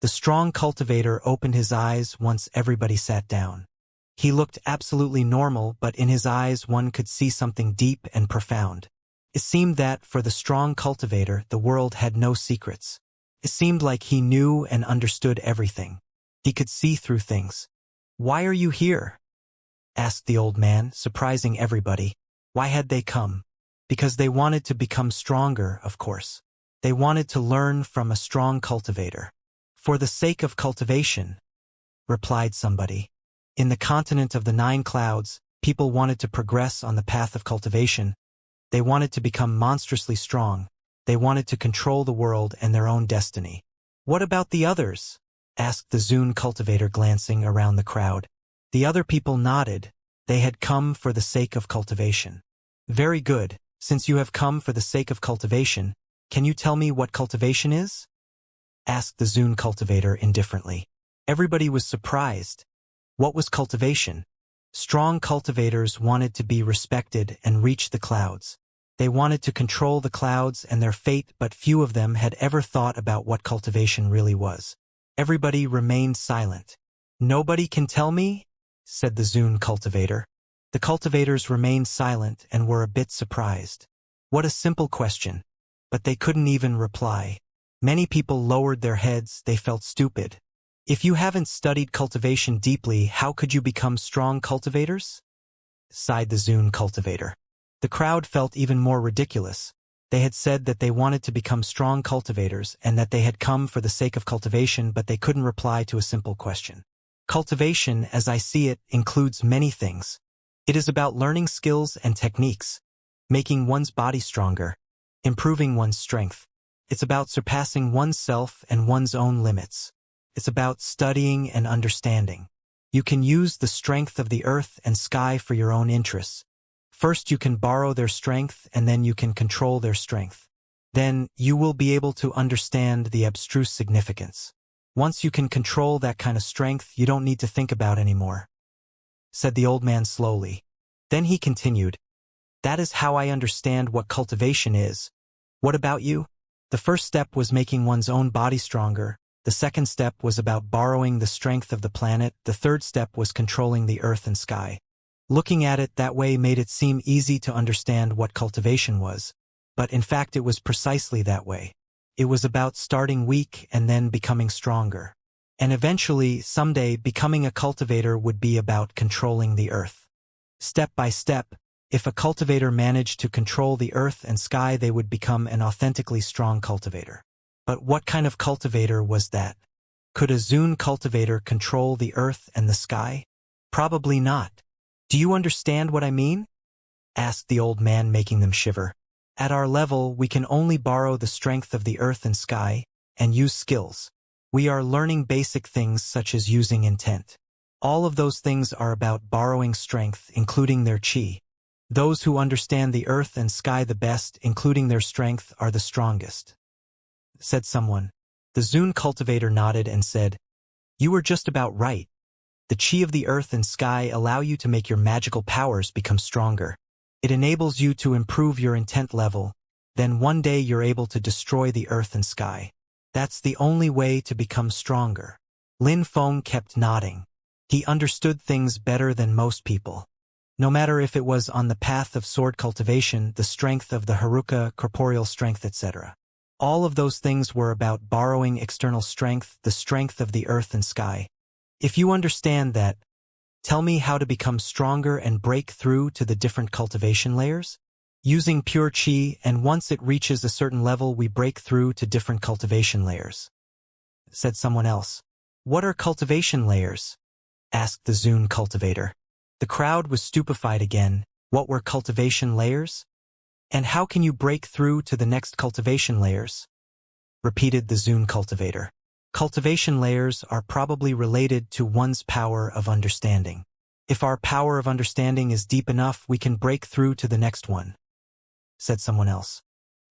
The strong cultivator opened his eyes once everybody sat down. He looked absolutely normal, but in his eyes one could see something deep and profound. It seemed that, for the strong cultivator, the world had no secrets. It seemed like he knew and understood everything. He could see through things. "Why are you here?" asked the old man, surprising everybody. Why had they come? Because they wanted to become stronger, of course. They wanted to learn from a strong cultivator. "For the sake of cultivation," replied somebody. In the continent of the 9 clouds, people wanted to progress on the path of cultivation. They wanted to become monstrously strong. They wanted to control the world and their own destiny. "What about the others?" asked the Zun cultivator, glancing around the crowd. The other people nodded. They had come for the sake of cultivation. "Very good. Since you have come for the sake of cultivation, can you tell me what cultivation is?" asked the Zun cultivator indifferently. Everybody was surprised. What was cultivation? Strong cultivators wanted to be respected and reach the clouds. They wanted to control the clouds and their fate, but few of them had ever thought about what cultivation really was. Everybody remained silent. "Nobody can tell me?" said the Zun cultivator. The cultivators remained silent and were a bit surprised. What a simple question. But they couldn't even reply. Many people lowered their heads, they felt stupid. "If you haven't studied cultivation deeply, how could you become strong cultivators?" sighed the Zun cultivator. The crowd felt even more ridiculous. They had said that they wanted to become strong cultivators and that they had come for the sake of cultivation, but they couldn't reply to a simple question. Cultivation, as I see it, includes many things. It is about learning skills and techniques, making one's body stronger, improving one's strength. It's about surpassing oneself and one's own limits. It's about studying and understanding. You can use the strength of the earth and sky for your own interests. First you can borrow their strength, and then you can control their strength. Then you will be able to understand the abstruse significance. Once you can control that kind of strength, you don't need to think about anymore," said the old man slowly. Then he continued, "That is how I understand what cultivation is. What about you?" The first step was making one's own body stronger. The second step was about borrowing the strength of the planet. The third step was controlling the earth and sky. Looking at it that way made it seem easy to understand what cultivation was. But in fact it was precisely that way. It was about starting weak and then becoming stronger. And eventually, someday, becoming a cultivator would be about controlling the earth. Step by step, If a cultivator managed to control the earth and sky, they would become an authentically strong cultivator. But what kind of cultivator was that? Could a Zune cultivator control the earth and the sky? Probably not. Do you understand what I mean? Asked the old man, making them shiver. At our level, we can only borrow the strength of the earth and sky, and use skills. We are learning basic things such as using intent. All of those things are about borrowing strength, including their chi. Those who understand the earth and sky the best, including their strength, are the strongest. Said someone. The Zune cultivator nodded and said, "You were just about right. The chi of the earth and sky allow you to make your magical powers become stronger. It enables you to improve your intent level, then one day you're able to destroy the earth and sky. That's the only way to become stronger." Lin Feng kept nodding. He understood things better than most people. No matter if it was on the path of sword cultivation, the strength of the Haruka, corporeal strength, etc. All of those things were about borrowing external strength, the strength of the earth and sky. If you understand that, tell me how to become stronger and break through to the different cultivation layers? Using pure chi, and once it reaches a certain level we break through to different cultivation layers. Said someone else. What are cultivation layers? Asked the Zune cultivator. The crowd was stupefied again. What were cultivation layers? And how can you break through to the next cultivation layers? Repeated the Zune cultivator. Cultivation layers are probably related to one's power of understanding. If our power of understanding is deep enough, we can break through to the next one. Said someone else.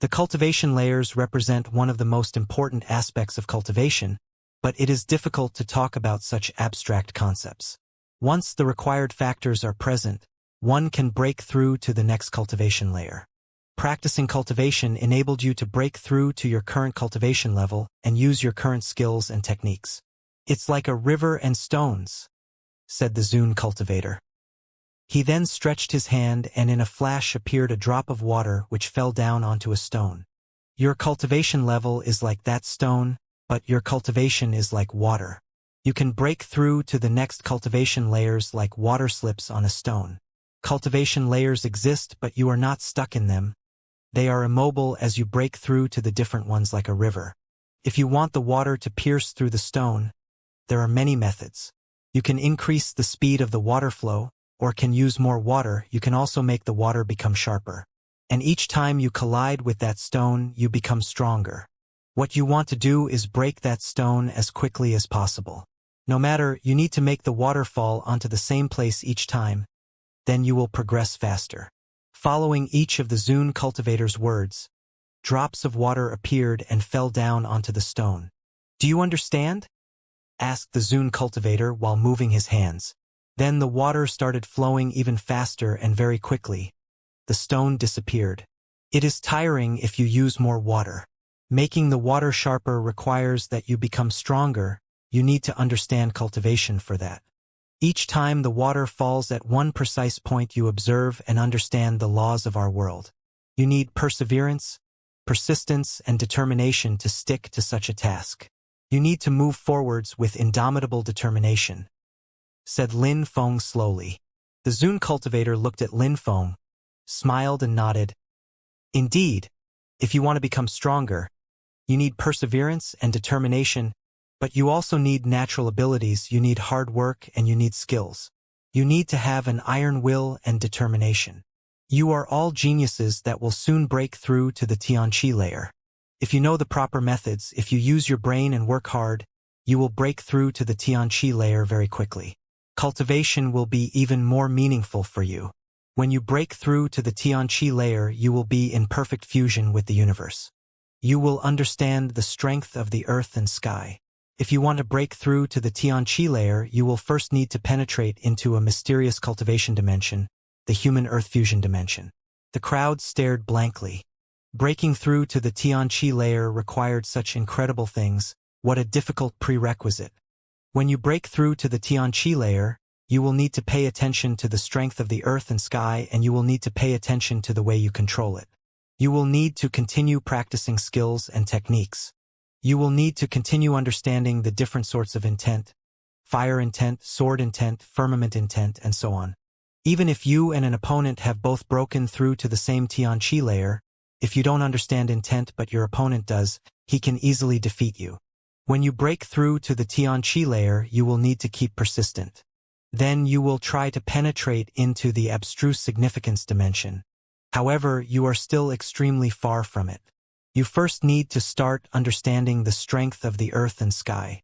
The cultivation layers represent one of the most important aspects of cultivation, but it is difficult to talk about such abstract concepts. Once the required factors are present, one can break through to the next cultivation layer. Practicing cultivation enabled you to break through to your current cultivation level and use your current skills and techniques. It's like a river and stones, said the Zune cultivator. He then stretched his hand and in a flash appeared a drop of water which fell down onto a stone. Your cultivation level is like that stone, but your cultivation is like water. You can break through to the next cultivation layers like water slips on a stone. Cultivation layers exist, but you are not stuck in them. They are immobile as you break through to the different ones like a river. If you want the water to pierce through the stone, there are many methods. You can increase the speed of the water flow, or can use more water. You can also make the water become sharper. And each time you collide with that stone, you become stronger. What you want to do is break that stone as quickly as possible. No matter, you need to make the water fall onto the same place each time. Then you will progress faster. Following each of the Zune cultivator's words, drops of water appeared and fell down onto the stone. Do you understand? Asked the Zune cultivator while moving his hands. Then the water started flowing even faster and very quickly. The stone disappeared. It is tiring if you use more water. Making the water sharper requires that you become stronger. You need to understand cultivation for that. Each time the water falls at one precise point, you observe and understand the laws of our world. You need perseverance, persistence, and determination to stick to such a task. You need to move forwards with indomitable determination, said Lin Feng slowly. The Zune cultivator looked at Lin Feng, smiled and nodded. Indeed, if you want to become stronger, you need perseverance and determination, but you also need natural abilities, you need hard work, and you need skills. You need to have an iron will and determination. You are all geniuses that will soon break through to the Tianqi layer. If you know the proper methods, if you use your brain and work hard, you will break through to the Tianqi layer very quickly. Cultivation will be even more meaningful for you. When you break through to the Tianqi layer, you will be in perfect fusion with the universe. You will understand the strength of the earth and sky. If you want to break through to the Tianqi layer, you will first need to penetrate into a mysterious cultivation dimension, the human earth fusion dimension. The crowd stared blankly. Breaking through to the Tianqi layer required such incredible things. What a difficult prerequisite. When you break through to the Tianqi layer, you will need to pay attention to the strength of the earth and sky, and you will need to pay attention to the way you control it. You will need to continue practicing skills and techniques. You will need to continue understanding the different sorts of intent, fire intent, sword intent, firmament intent, and so on. Even if you and an opponent have both broken through to the same Xianxia layer, if you don't understand intent but your opponent does, he can easily defeat you. When you break through to the Xianxia layer, you will need to keep persistent. Then you will try to penetrate into the abstruse significance dimension. However, you are still extremely far from it. You first need to start understanding the strength of the earth and sky.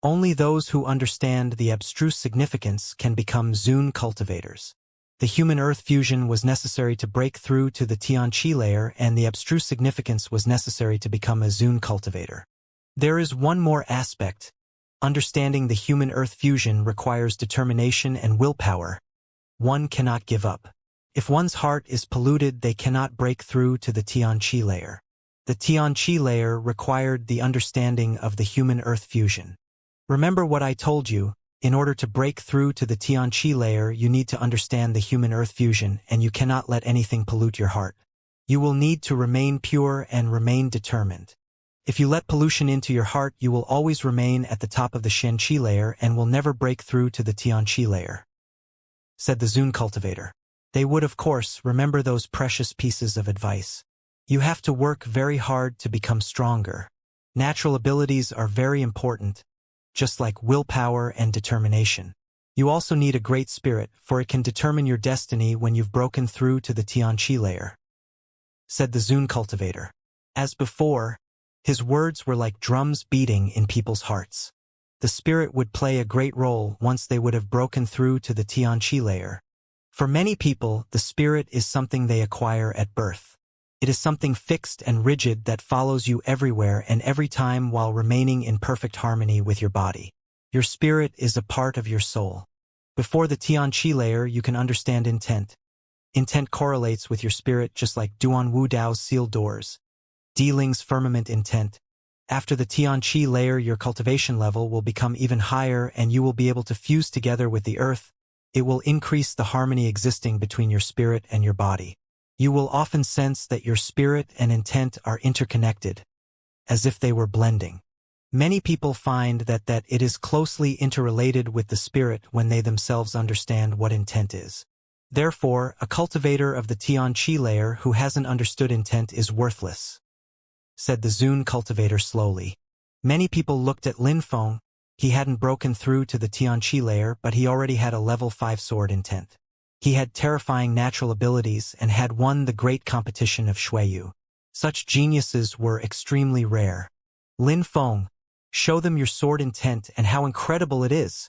Only those who understand the abstruse significance can become Zune cultivators. The human earth fusion was necessary to break through to the Xianxia layer, and the abstruse significance was necessary to become a Zune cultivator. There is one more aspect. Understanding the human earth fusion requires determination and willpower. One cannot give up. If one's heart is polluted, they cannot break through to the Xianxia layer. The Xianxia layer required the understanding of the human earth fusion. Remember what I told you, in order to break through to the Xianxia layer you need to understand the human earth fusion, and you cannot let anything pollute your heart. You will need to remain pure and remain determined. If you let pollution into your heart, you will always remain at the top of the Xianxia layer and will never break through to the Xianxia layer," said the Zune cultivator. They would, of course, remember those precious pieces of advice. You have to work very hard to become stronger. Natural abilities are very important, just like willpower and determination. You also need a great spirit, for it can determine your destiny when you've broken through to the Xianxia layer," said the Zune cultivator. As before, his words were like drums beating in people's hearts. The spirit would play a great role once they would have broken through to the Xianxia layer. For many people, the spirit is something they acquire at birth. It is something fixed and rigid that follows you everywhere and every time while remaining in perfect harmony with your body. Your spirit is a part of your soul. Before the Xianxia layer, you can understand intent. Intent correlates with your spirit just like Duan Wu Dao's sealed doors. Ling's firmament intent. After the Xianxia layer, your cultivation level will become even higher and you will be able to fuse together with the earth. It will increase the harmony existing between your spirit and your body. You will often sense that your spirit and intent are interconnected, as if they were blending. Many people find that it is closely interrelated with the spirit when they themselves understand what intent is. Therefore, a cultivator of the Xianxia layer who hasn't understood intent is worthless," said the Zune cultivator slowly. Many people looked at Lin Feng. He hadn't broken through to the Xianxia layer, but he already had a level 5 sword intent. He had terrifying natural abilities and had won the great competition of Shuiyu. Such geniuses were extremely rare. "Lin Feng, show them your sword intent and how incredible it is,"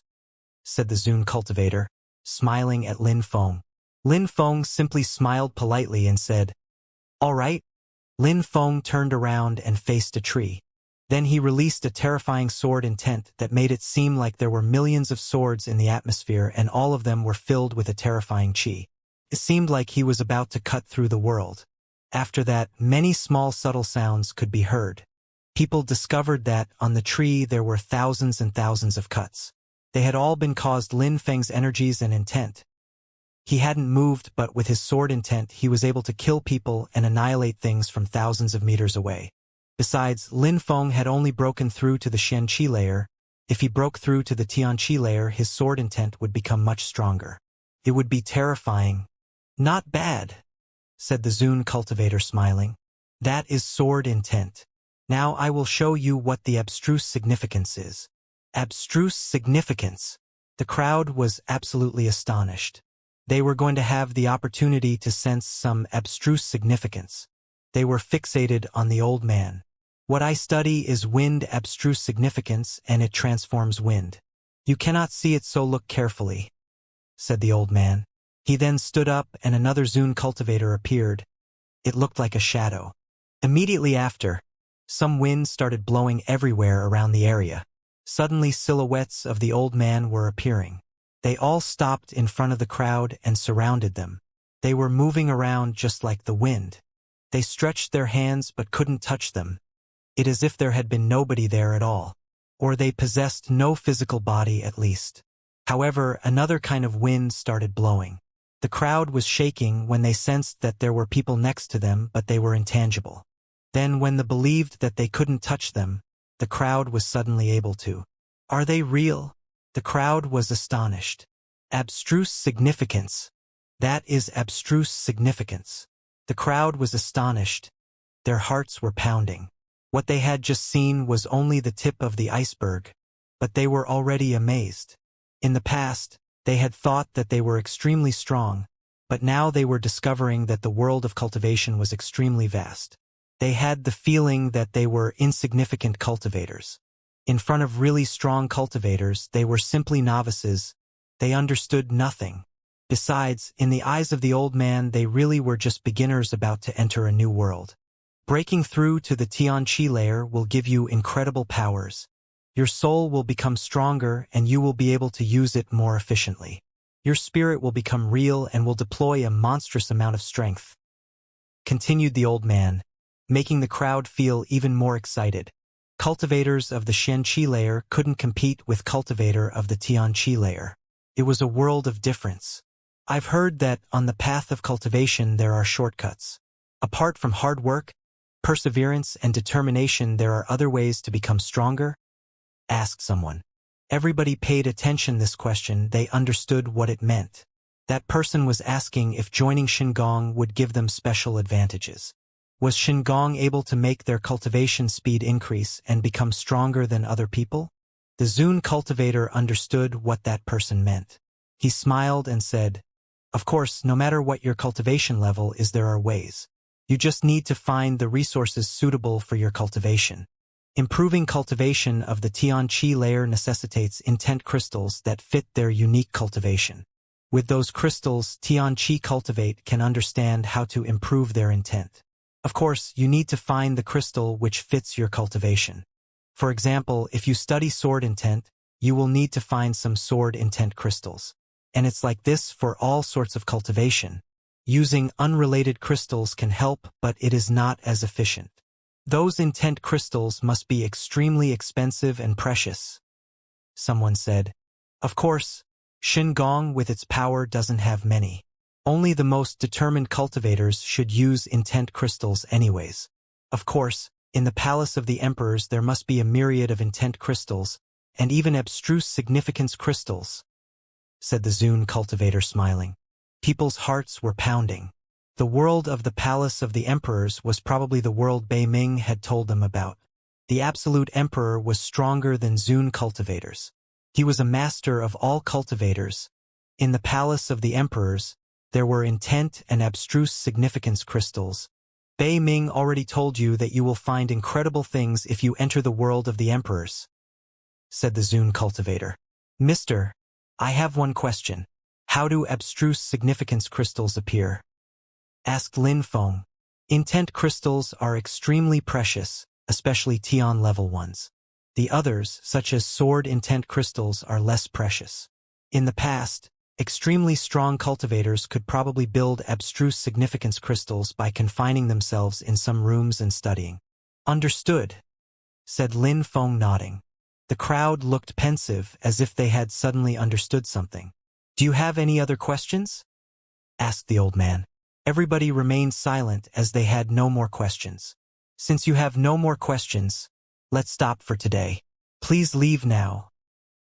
said the Zune cultivator, smiling at Lin Feng. Lin Feng simply smiled politely and said, "All right." Lin Feng turned around and faced a tree. Then he released a terrifying sword intent that made it seem like there were millions of swords in the atmosphere and all of them were filled with a terrifying chi. It seemed like he was about to cut through the world. After that, many small subtle sounds could be heard. People discovered that, on the tree, there were thousands and thousands of cuts. They had all been caused Lin Feng's energies and intent. He hadn't moved, but with his sword intent he was able to kill people and annihilate things from thousands of meters away. Besides, Lin Feng had only broken through to the Xianxia layer. If he broke through to the Xianxia layer, his sword intent would become much stronger. It would be terrifying. "Not bad," said the Zune cultivator smiling. "That is sword intent. Now I will show you what the abstruse significance is." Abstruse significance. The crowd was absolutely astonished. They were going to have the opportunity to sense some abstruse significance. They were fixated on the old man. "What I study is wind abstruse significance, and it transforms wind. You cannot see it, so look carefully," said the old man. He then stood up and another Zune cultivator appeared. It looked like a shadow. Immediately after, some wind started blowing everywhere around the area. Suddenly silhouettes of the old man were appearing. They all stopped in front of the crowd and surrounded them. They were moving around just like the wind. They stretched their hands but couldn't touch them. It is as if there had been nobody there at all. Or they possessed no physical body at least. However, another kind of wind started blowing. The crowd was shaking when they sensed that there were people next to them, but they were intangible. Then when they believed that they couldn't touch them, the crowd was suddenly able to. "Are they real?" The crowd was astonished. Abstruse significance. That is abstruse significance. The crowd was astonished. Their hearts were pounding. What they had just seen was only the tip of the iceberg, but they were already amazed. In the past, they had thought that they were extremely strong, but now they were discovering that the world of cultivation was extremely vast. They had the feeling that they were insignificant cultivators. In front of really strong cultivators, they were simply novices. They understood nothing. Besides, in the eyes of the old man, they really were just beginners about to enter a new world. Breaking through to the Xianxia layer will give you incredible powers. Your soul will become stronger and you will be able to use it more efficiently. Your spirit will become real and will deploy a monstrous amount of strength. Continued the old man, making the crowd feel even more excited. Cultivators of the Xianxia layer couldn't compete with cultivator of the Xianxia layer. It was a world of difference. I've heard that on the path of cultivation there are shortcuts. Apart from hard work, perseverance, and determination, there are other ways to become stronger? Asked someone. Everybody paid attention to this question. They understood what it meant. That person was asking if joining Shingon would give them special advantages. Was Shingon able to make their cultivation speed increase and become stronger than other people? The Zune cultivator understood what that person meant. He smiled and said, "Of course, no matter what your cultivation level is, there are ways. You just need to find the resources suitable for your cultivation. Improving cultivation of the Xianxia layer necessitates intent crystals that fit their unique cultivation. With those crystals, Xianxia cultivate can understand how to improve their intent. Of course, you need to find the crystal which fits your cultivation. For example, if you study sword intent, you will need to find some sword intent crystals. And it's like this for all sorts of cultivation. Using unrelated crystals can help, but it is not as efficient. Those intent crystals must be extremely expensive and precious." Someone said. Of course, Shingon with its power doesn't have many. Only the most determined cultivators should use intent crystals anyways. Of course, in the palace of the emperors there must be a myriad of intent crystals, and even abstruse significance crystals, said the Zune cultivator smiling. People's hearts were pounding. The world of the palace of the emperors was probably the world Bei Ming had told them about. The absolute emperor was stronger than Zune cultivators. He was a master of all cultivators. In the palace of the emperors, there were intent and abstruse significance crystals. Bei Ming already told you that you will find incredible things if you enter the world of the emperors, said the Zune cultivator. Mister, I have one question. How do abstruse significance crystals appear? Asked Lin Feng. Intent crystals are extremely precious, especially Tian level ones. The others, such as sword intent crystals, are less precious. In the past, extremely strong cultivators could probably build abstruse significance crystals by confining themselves in some rooms and studying. Understood, said Lin Feng, nodding. The crowd looked pensive, as if they had suddenly understood something. Do you have any other questions? Asked the old man. Everybody remained silent as they had no more questions. Since you have no more questions, let's stop for today. Please leave now,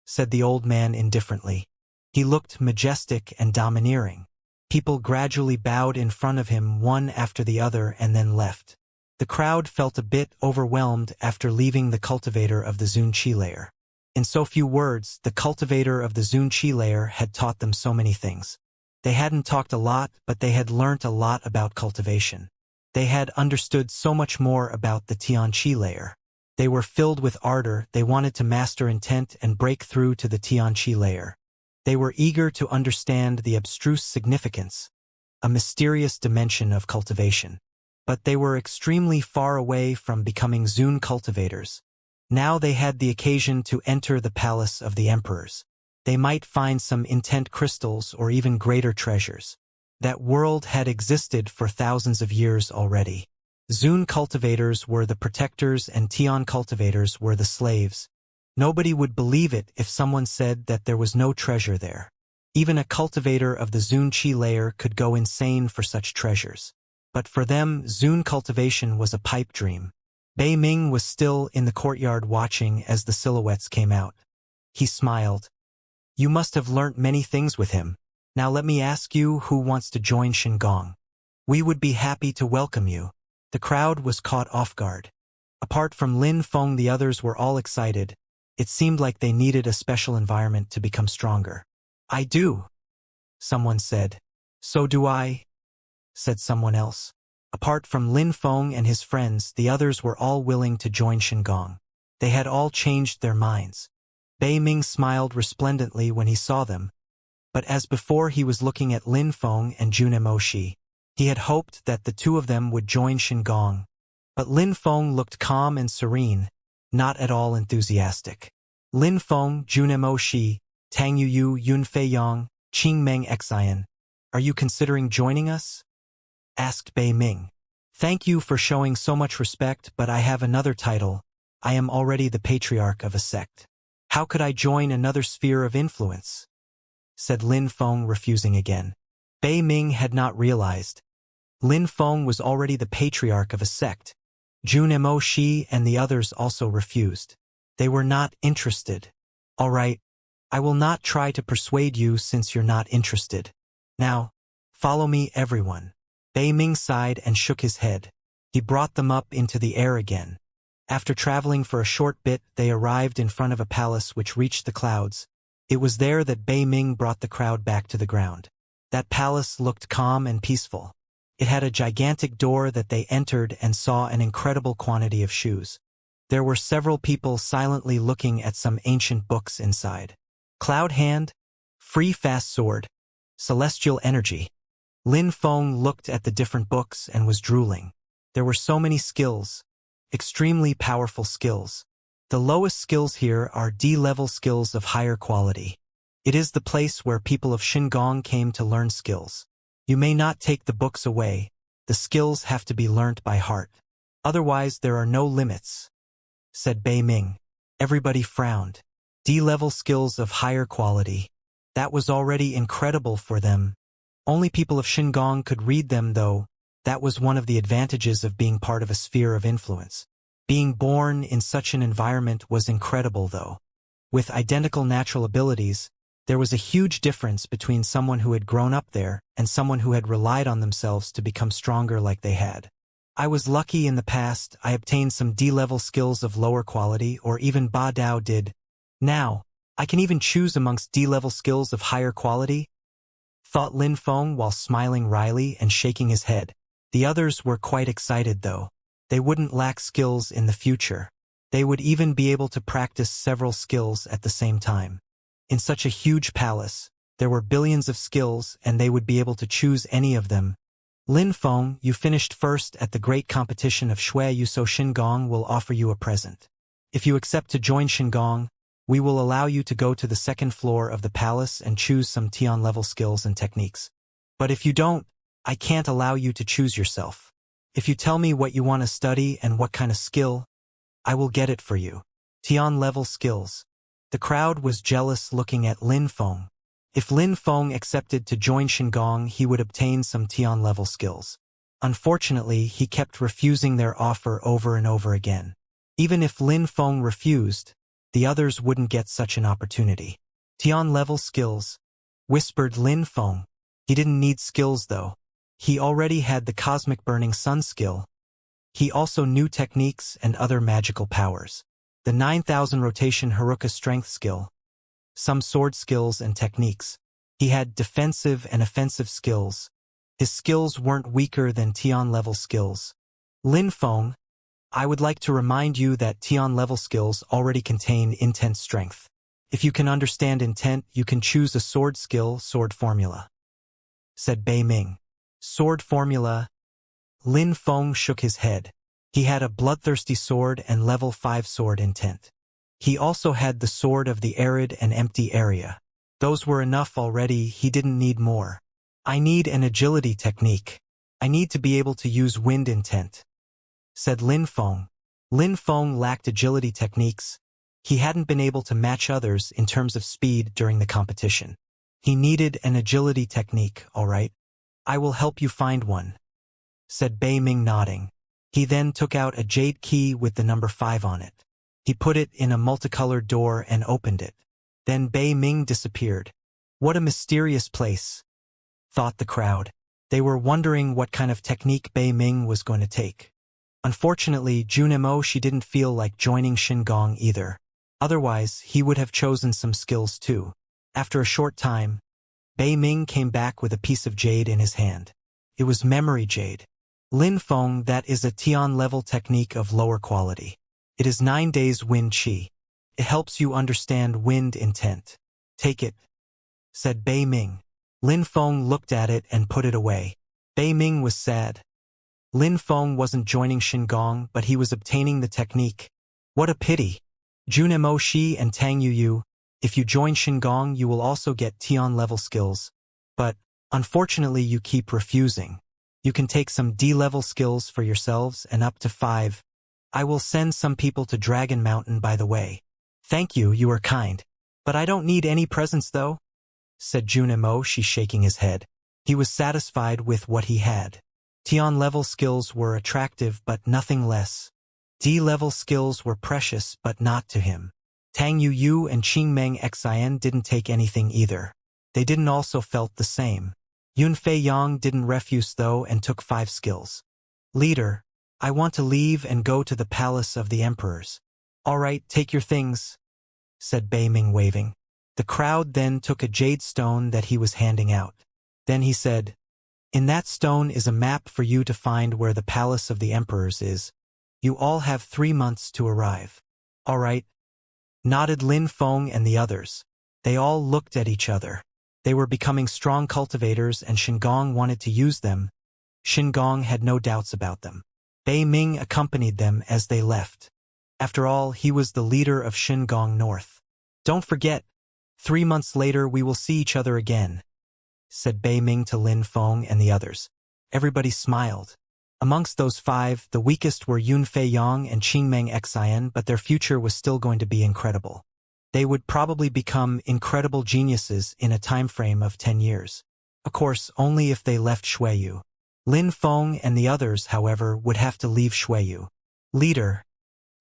said the old man indifferently. He looked majestic and domineering. People gradually bowed in front of him one after the other and then left. The crowd felt a bit overwhelmed after leaving the cultivator of the Xianxia layer. In so few words, the cultivator of the Xianxia layer had taught them so many things. They hadn't talked a lot, but they had learnt a lot about cultivation. They had understood so much more about the Xianxia layer. They were filled with ardor. They wanted to master intent and break through to the Xianxia layer. They were eager to understand the abstruse significance, a mysterious dimension of cultivation. But they were extremely far away from becoming Zune cultivators. Now they had the occasion to enter the palace of the emperors. They might find some intent crystals or even greater treasures. That world had existed for thousands of years already. Zune cultivators were the protectors and Tian cultivators were the slaves. Nobody would believe it if someone said that there was no treasure there. Even a cultivator of the Xianxia layer could go insane for such treasures. But for them, Zune cultivation was a pipe dream. Bei Ming was still in the courtyard watching as the silhouettes came out. He smiled. You must have learnt many things with him. Now let me ask you who wants to join Shingon. We would be happy to welcome you. The crowd was caught off guard. Apart from Lin Feng, the others were all excited. It seemed like they needed a special environment to become stronger. I do, someone said. So do I, said someone else. Apart from Lin Feng and his friends, the others were all willing to join Shingon. They had all changed their minds. Bei Ming smiled resplendently when he saw them, but as before he was looking at Lin Feng and Jun Emoshi. He had hoped that the two of them would join Shingon. But Lin Feng looked calm and serene, not at all enthusiastic. Lin Feng, Jun Emoshi, Tang Yuyu, Yun Fei Yang, Qing Meng Xian, are you considering joining us? Asked Bei Ming. Thank you for showing so much respect, but I have another title. I am already the patriarch of a sect. How could I join another sphere of influence? Said Lin Feng, refusing again. Bei Ming had not realized. Lin Feng was already the patriarch of a sect. Jun Emoshi and the others also refused. They were not interested. All right, I will not try to persuade you since you're not interested. Now, follow me, everyone. Bei Ming sighed and shook his head. He brought them up into the air again. After traveling for a short bit, they arrived in front of a palace which reached the clouds. It was there that Bei Ming brought the crowd back to the ground. That palace looked calm and peaceful. It had a gigantic door that they entered and saw an incredible quantity of shoes. There were several people silently looking at some ancient books inside. Cloud Hand, Free Fast Sword, Celestial Energy. Lin Feng looked at the different books and was drooling. There were so many skills, extremely powerful skills. The lowest skills here are D-level skills of higher quality. It is the place where people of Shingon came to learn skills. You may not take the books away. The skills have to be learnt by heart. Otherwise there are no limits, said Bei Ming. Everybody frowned. D-level skills of higher quality. That was already incredible for them. Only people of Shingon could read them, though. That was one of the advantages of being part of a sphere of influence. Being born in such an environment was incredible, though. With identical natural abilities, there was a huge difference between someone who had grown up there and someone who had relied on themselves to become stronger like they had. I was lucky in the past. I obtained some D-level skills of lower quality, or even Ba Dao did. Now, I can even choose amongst D-level skills of higher quality, thought Lin Feng while smiling wryly and shaking his head. The others were quite excited, though. They wouldn't lack skills in the future. They would even be able to practice several skills at the same time. In such a huge palace, there were billions of skills and they would be able to choose any of them. Lin Feng, you finished first at the great competition of Shui Yu, so Shingon will offer you a present. If you accept to join Shingon, we will allow you to go to the second floor of the palace and choose some Tian-level skills and techniques. But if you don't, I can't allow you to choose yourself. If you tell me what you want to study and what kind of skill, I will get it for you. Tian-level skills. The crowd was jealous looking at Lin Feng. If Lin Feng accepted to join Shingon, he would obtain some Tian-level skills. Unfortunately, he kept refusing their offer over and over again. Even if Lin Feng refused, the others wouldn't get such an opportunity. Tian-level skills, whispered Lin Feng. He didn't need skills, though. He already had the Cosmic Burning Sun skill. He also knew techniques and other magical powers. The 9000 Rotation Haruka Strength skill. Some sword skills and techniques. He had defensive and offensive skills. His skills weren't weaker than Tian-level skills. Lin Feng, I would like to remind you that Tian-level skills already contain intent strength. If you can understand intent, you can choose a sword skill, sword formula, said Bei Ming. Sword formula? Lin Feng shook his head. He had a bloodthirsty sword and level 5 sword intent. He also had the sword of the arid and empty area. Those were enough already, he didn't need more. I need an agility technique. I need to be able to use wind intent, said Lin Feng. Lin Feng lacked agility techniques. He hadn't been able to match others in terms of speed during the competition. He needed an agility technique, all right? I will help you find one, said Bei Ming, nodding. He then took out a jade key with the number 5 on it. He put it in a multicolored door and opened it. Then Bei Ming disappeared. What a mysterious place. thought the crowd. They were wondering what kind of technique Bei Ming was going to take. Unfortunately, Junimo she didn't feel like joining Xingong either. Otherwise, he would have chosen some skills too. After a short time, Bei Ming came back with a piece of jade in his hand. It was memory jade. Lin Feng, that is a Tian-level technique of lower quality. It is 9 days wind qi. It helps you understand wind intent. Take it, said Bei Ming. Lin Feng looked at it and put it away. Bei Ming was sad. Lin Feng wasn't joining Xingong, but he was obtaining the technique. What a pity. Junimo Shi and Tang Yuyu, if you join Xingong you will also get Tian-level skills. But, unfortunately you keep refusing. You can take some D-level skills for yourselves and up to 5. I will send some people to Dragon Mountain by the way. Thank you, you are kind. But I don't need any presents though, said Junimo Shi shaking his head. He was satisfied with what he had. Tian-level skills were attractive but nothing less. D-level skills were precious but not to him. Tang Yuyu and Qingmeng Xian didn't take anything either. They didn't also felt the same. Yunfei Yang didn't refuse though and took 5 skills. Leader, I want to leave and go to the palace of the emperors. All right, take your things, said Bei Ming waving. The crowd then took a jade stone that he was handing out. Then he said, in that stone is a map for you to find where the palace of the emperors is. You all have 3 months to arrive. All right, nodded Lin Feng and the others. They all looked at each other. They were becoming strong cultivators and Xingong wanted to use them. Xingong had no doubts about them. Bei Ming accompanied them as they left. After all, he was the leader of Xingong North. Don't forget, 3 months later we will see each other again, said Bei Ming to Lin Feng and the others. Everybody smiled. Amongst those 5, the weakest were Yunfei Yang and Qingmeng Xian, but their future was still going to be incredible. They would probably become incredible geniuses in a time frame of 10 years. Of course, only if they left Xueyu. Lin Feng and the others, however, would have to leave Xueyu. Leader,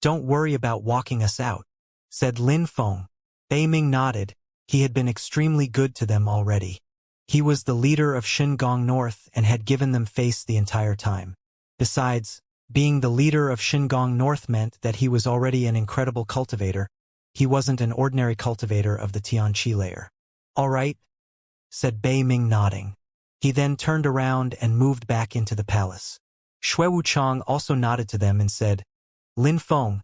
don't worry about walking us out, said Lin Feng. Bei Ming nodded. He had been extremely good to them already. He was the leader of Xingong North and had given them face the entire time. Besides, being the leader of Xingong North meant that he was already an incredible cultivator. He wasn't an ordinary cultivator of the Tianqi layer. All right, said Bei Ming nodding. He then turned around and moved back into the palace. Xue Wuchang also nodded to them and said, Lin Feng,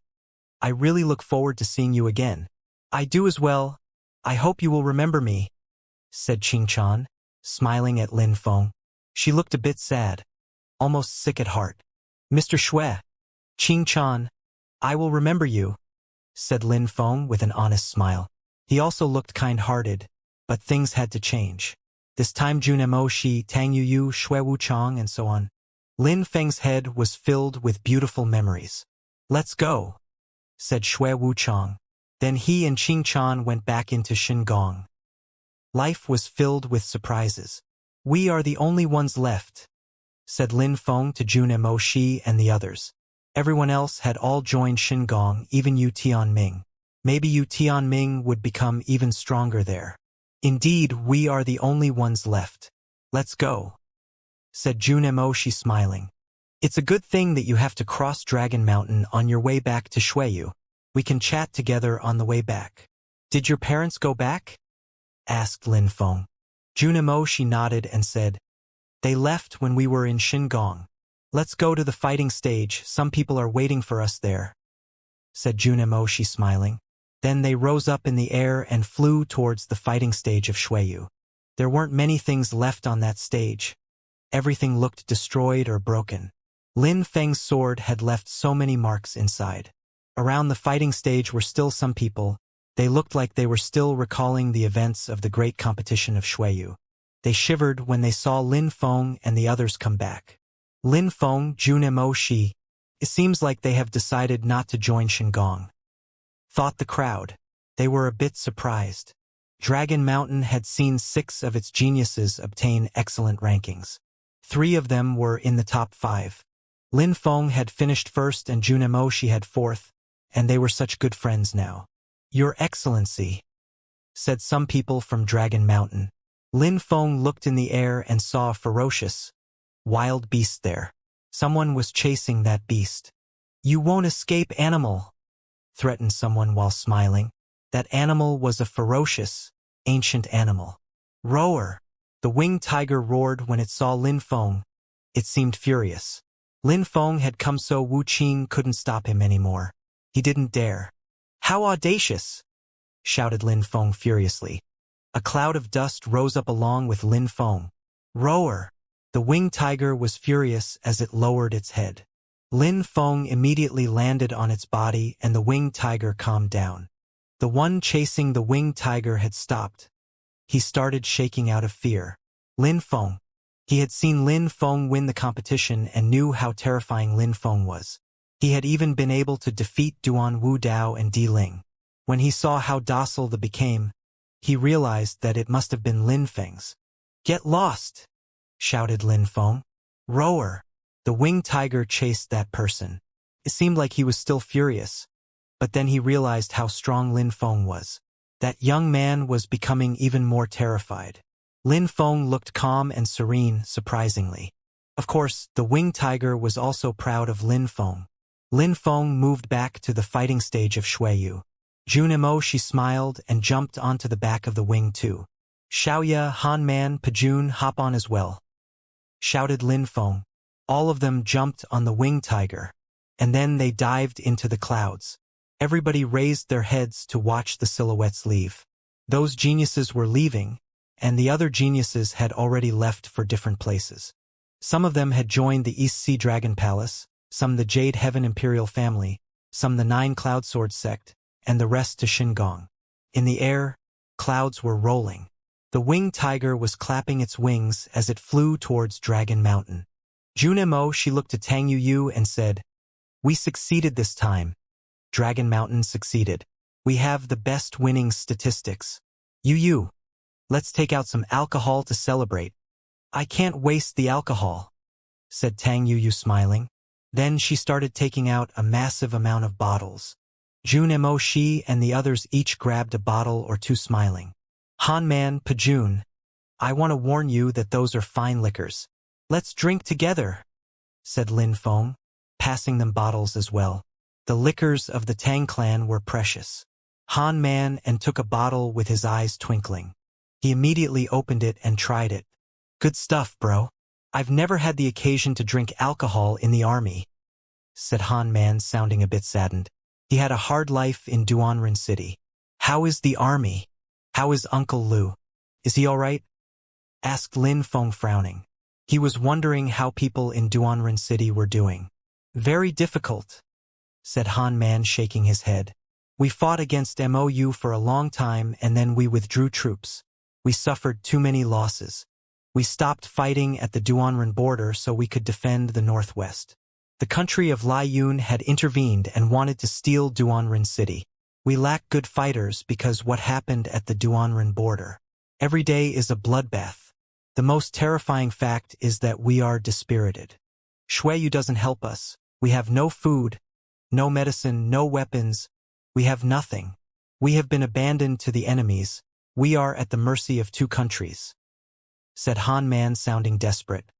I really look forward to seeing you again. I do as well. I hope you will remember me, said Qingchan, smiling at Lin Feng. She looked a bit sad, almost sick at heart. Mr. Xue, Qingchan, I will remember you, said Lin Feng with an honest smile. He also looked kind-hearted, but things had to change. This time Junimo Shi, Tang Yuyu, Xue Wuchang, and so on. Lin Feng's head was filled with beautiful memories. Let's go, said Xue Wuchang. Then he and Qingchan went back into Xingong. Life was filled with surprises. We are the only ones left, said Lin Feng to Junimo Shi and the others. Everyone else had all joined Xingong, even Yu Tianming. Maybe Yu Tianming would become even stronger there. Indeed, we are the only ones left. Let's go, said Junimo Shi smiling. It's a good thing that you have to cross Dragon Mountain on your way back to Xueyu. We can chat together on the way back. Did your parents go back? Asked Lin Feng. Junimo Shi nodded and said, They left when we were in Xingong. Let's go to the fighting stage, some people are waiting for us there, said Junimo Shi smiling. Then they rose up in the air and flew towards the fighting stage of Xueyu. There weren't many things left on that stage. Everything looked destroyed or broken. Lin Feng's sword had left so many marks inside. Around the fighting stage were still some people. They looked like they were still recalling the events of the great competition of Xueyu. They shivered when they saw Lin Feng and the others come back. Lin Feng, Junimo Shi, it seems like they have decided not to join Xingong, thought the crowd. They were a bit surprised. Dragon Mountain had seen 6 of its geniuses obtain excellent rankings. 3 of them were in the top 5. Lin Feng had finished first and Junimo Shi had 4th, and they were such good friends now. Your Excellency, said some people from Dragon Mountain. Lin Feng looked in the air and saw a ferocious, wild beast there. Someone was chasing that beast. "You won't escape, animal," threatened someone while smiling. That animal was a ferocious, ancient animal. "Roar!" The winged tiger roared when it saw Lin Feng. It seemed furious. Lin Feng had come so Wu Qing couldn't stop him anymore. He didn't dare. "How audacious!" shouted Lin Feng furiously. A cloud of dust rose up along with Lin Feng. "Roar!" The winged tiger was furious as it lowered its head. Lin Feng immediately landed on its body and the winged tiger calmed down. The one chasing the winged tiger had stopped. He started shaking out of fear. Lin Feng. He had seen Lin Feng win the competition and knew how terrifying Lin Feng was. He had even been able to defeat Duan Wu Dao and Di Ling. When he saw how docile the became, he realized that it must have been Lin Feng's. "Get lost!" shouted Lin Feng. "Roar!" The winged tiger chased that person. It seemed like he was still furious, but then he realized how strong Lin Feng was. That young man was becoming even more terrified. Lin Feng looked calm and serene, surprisingly. Of course, the winged tiger was also proud of Lin Feng. Lin Feng moved back to the fighting stage of Xueyu. Junimo, she smiled and jumped onto the back of the wing too. "Xiaoya, Han Man, Pajun, hop on as well," shouted Lin Feng. All of them jumped on the winged tiger, and then they dived into the clouds. Everybody raised their heads to watch the silhouettes leave. Those geniuses were leaving, and the other geniuses had already left for different places. Some of them had joined the East Sea Dragon Palace, some the Jade Heaven Imperial family, some the Nine Cloud Sword sect, and the rest to Xingong. In the air, clouds were rolling. The winged tiger was clapping its wings as it flew towards Dragon Mountain. Junimo, she looked to Tang Yu and said, "We succeeded this time. Dragon Mountain succeeded. We have the best winning statistics. Yu, let's take out some alcohol to celebrate." "I can't waste the alcohol," said Tang Yu smiling. Then she started taking out a massive amount of bottles. Junimo, she and the others each grabbed a bottle or two smiling. "Han Man, Pajun, I want to warn you that those are fine liquors. Let's drink together," said Lin Feng, passing them bottles as well. The liquors of the Tang clan were precious. Han Man and took a bottle with his eyes twinkling. He immediately opened it and tried it. "Good stuff, bro. I've never had the occasion to drink alcohol in the army," said Han Man, sounding a bit saddened. He had a hard life in Duanren City. "How is the army? How is Uncle Lu? Is he all right?" asked Lin Feng, frowning. He was wondering how people in Duanren City were doing. "Very difficult," said Han Man, shaking his head. "We fought against MOU for a long time and then we withdrew troops. We suffered too many losses. We stopped fighting at the Duanren border so we could defend the northwest. The country of Lai Yun had intervened and wanted to steal Duanren City. We lack good fighters because what happened at the Duanren border. Every day is a bloodbath. The most terrifying fact is that we are dispirited. Xueyu doesn't help us. We have no food, no medicine, no weapons. We have nothing. We have been abandoned to the enemies. We are at the mercy of two countries," said Han Man, sounding desperate.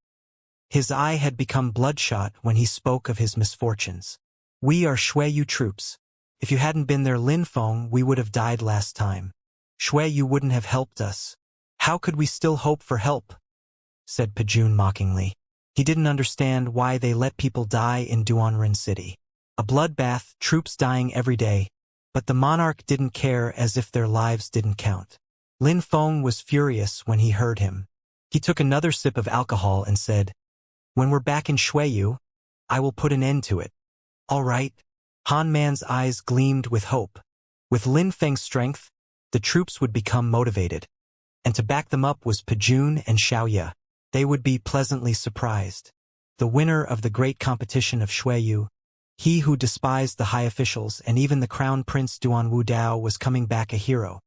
His eye had become bloodshot when he spoke of his misfortunes. "We are Xueyu troops. If you hadn't been there, Lin Feng, we would have died last time. Xueyu wouldn't have helped us. How could we still hope for help?" said Pajun mockingly. He didn't understand why they let people die in Duanren City. A bloodbath, troops dying every day, but the monarch didn't care, as if their lives didn't count. Lin Feng was furious when he heard him. He took another sip of alcohol and said, "When we're back in Xueyu, I will put an end to it." "All right." Han Man's eyes gleamed with hope. With Lin Feng's strength, the troops would become motivated. And to back them up was Pajun and Xiaoya. They would be pleasantly surprised. The winner of the great competition of Xueyu, he who despised the high officials and even the crown prince Duan Wu Dao, was coming back a hero.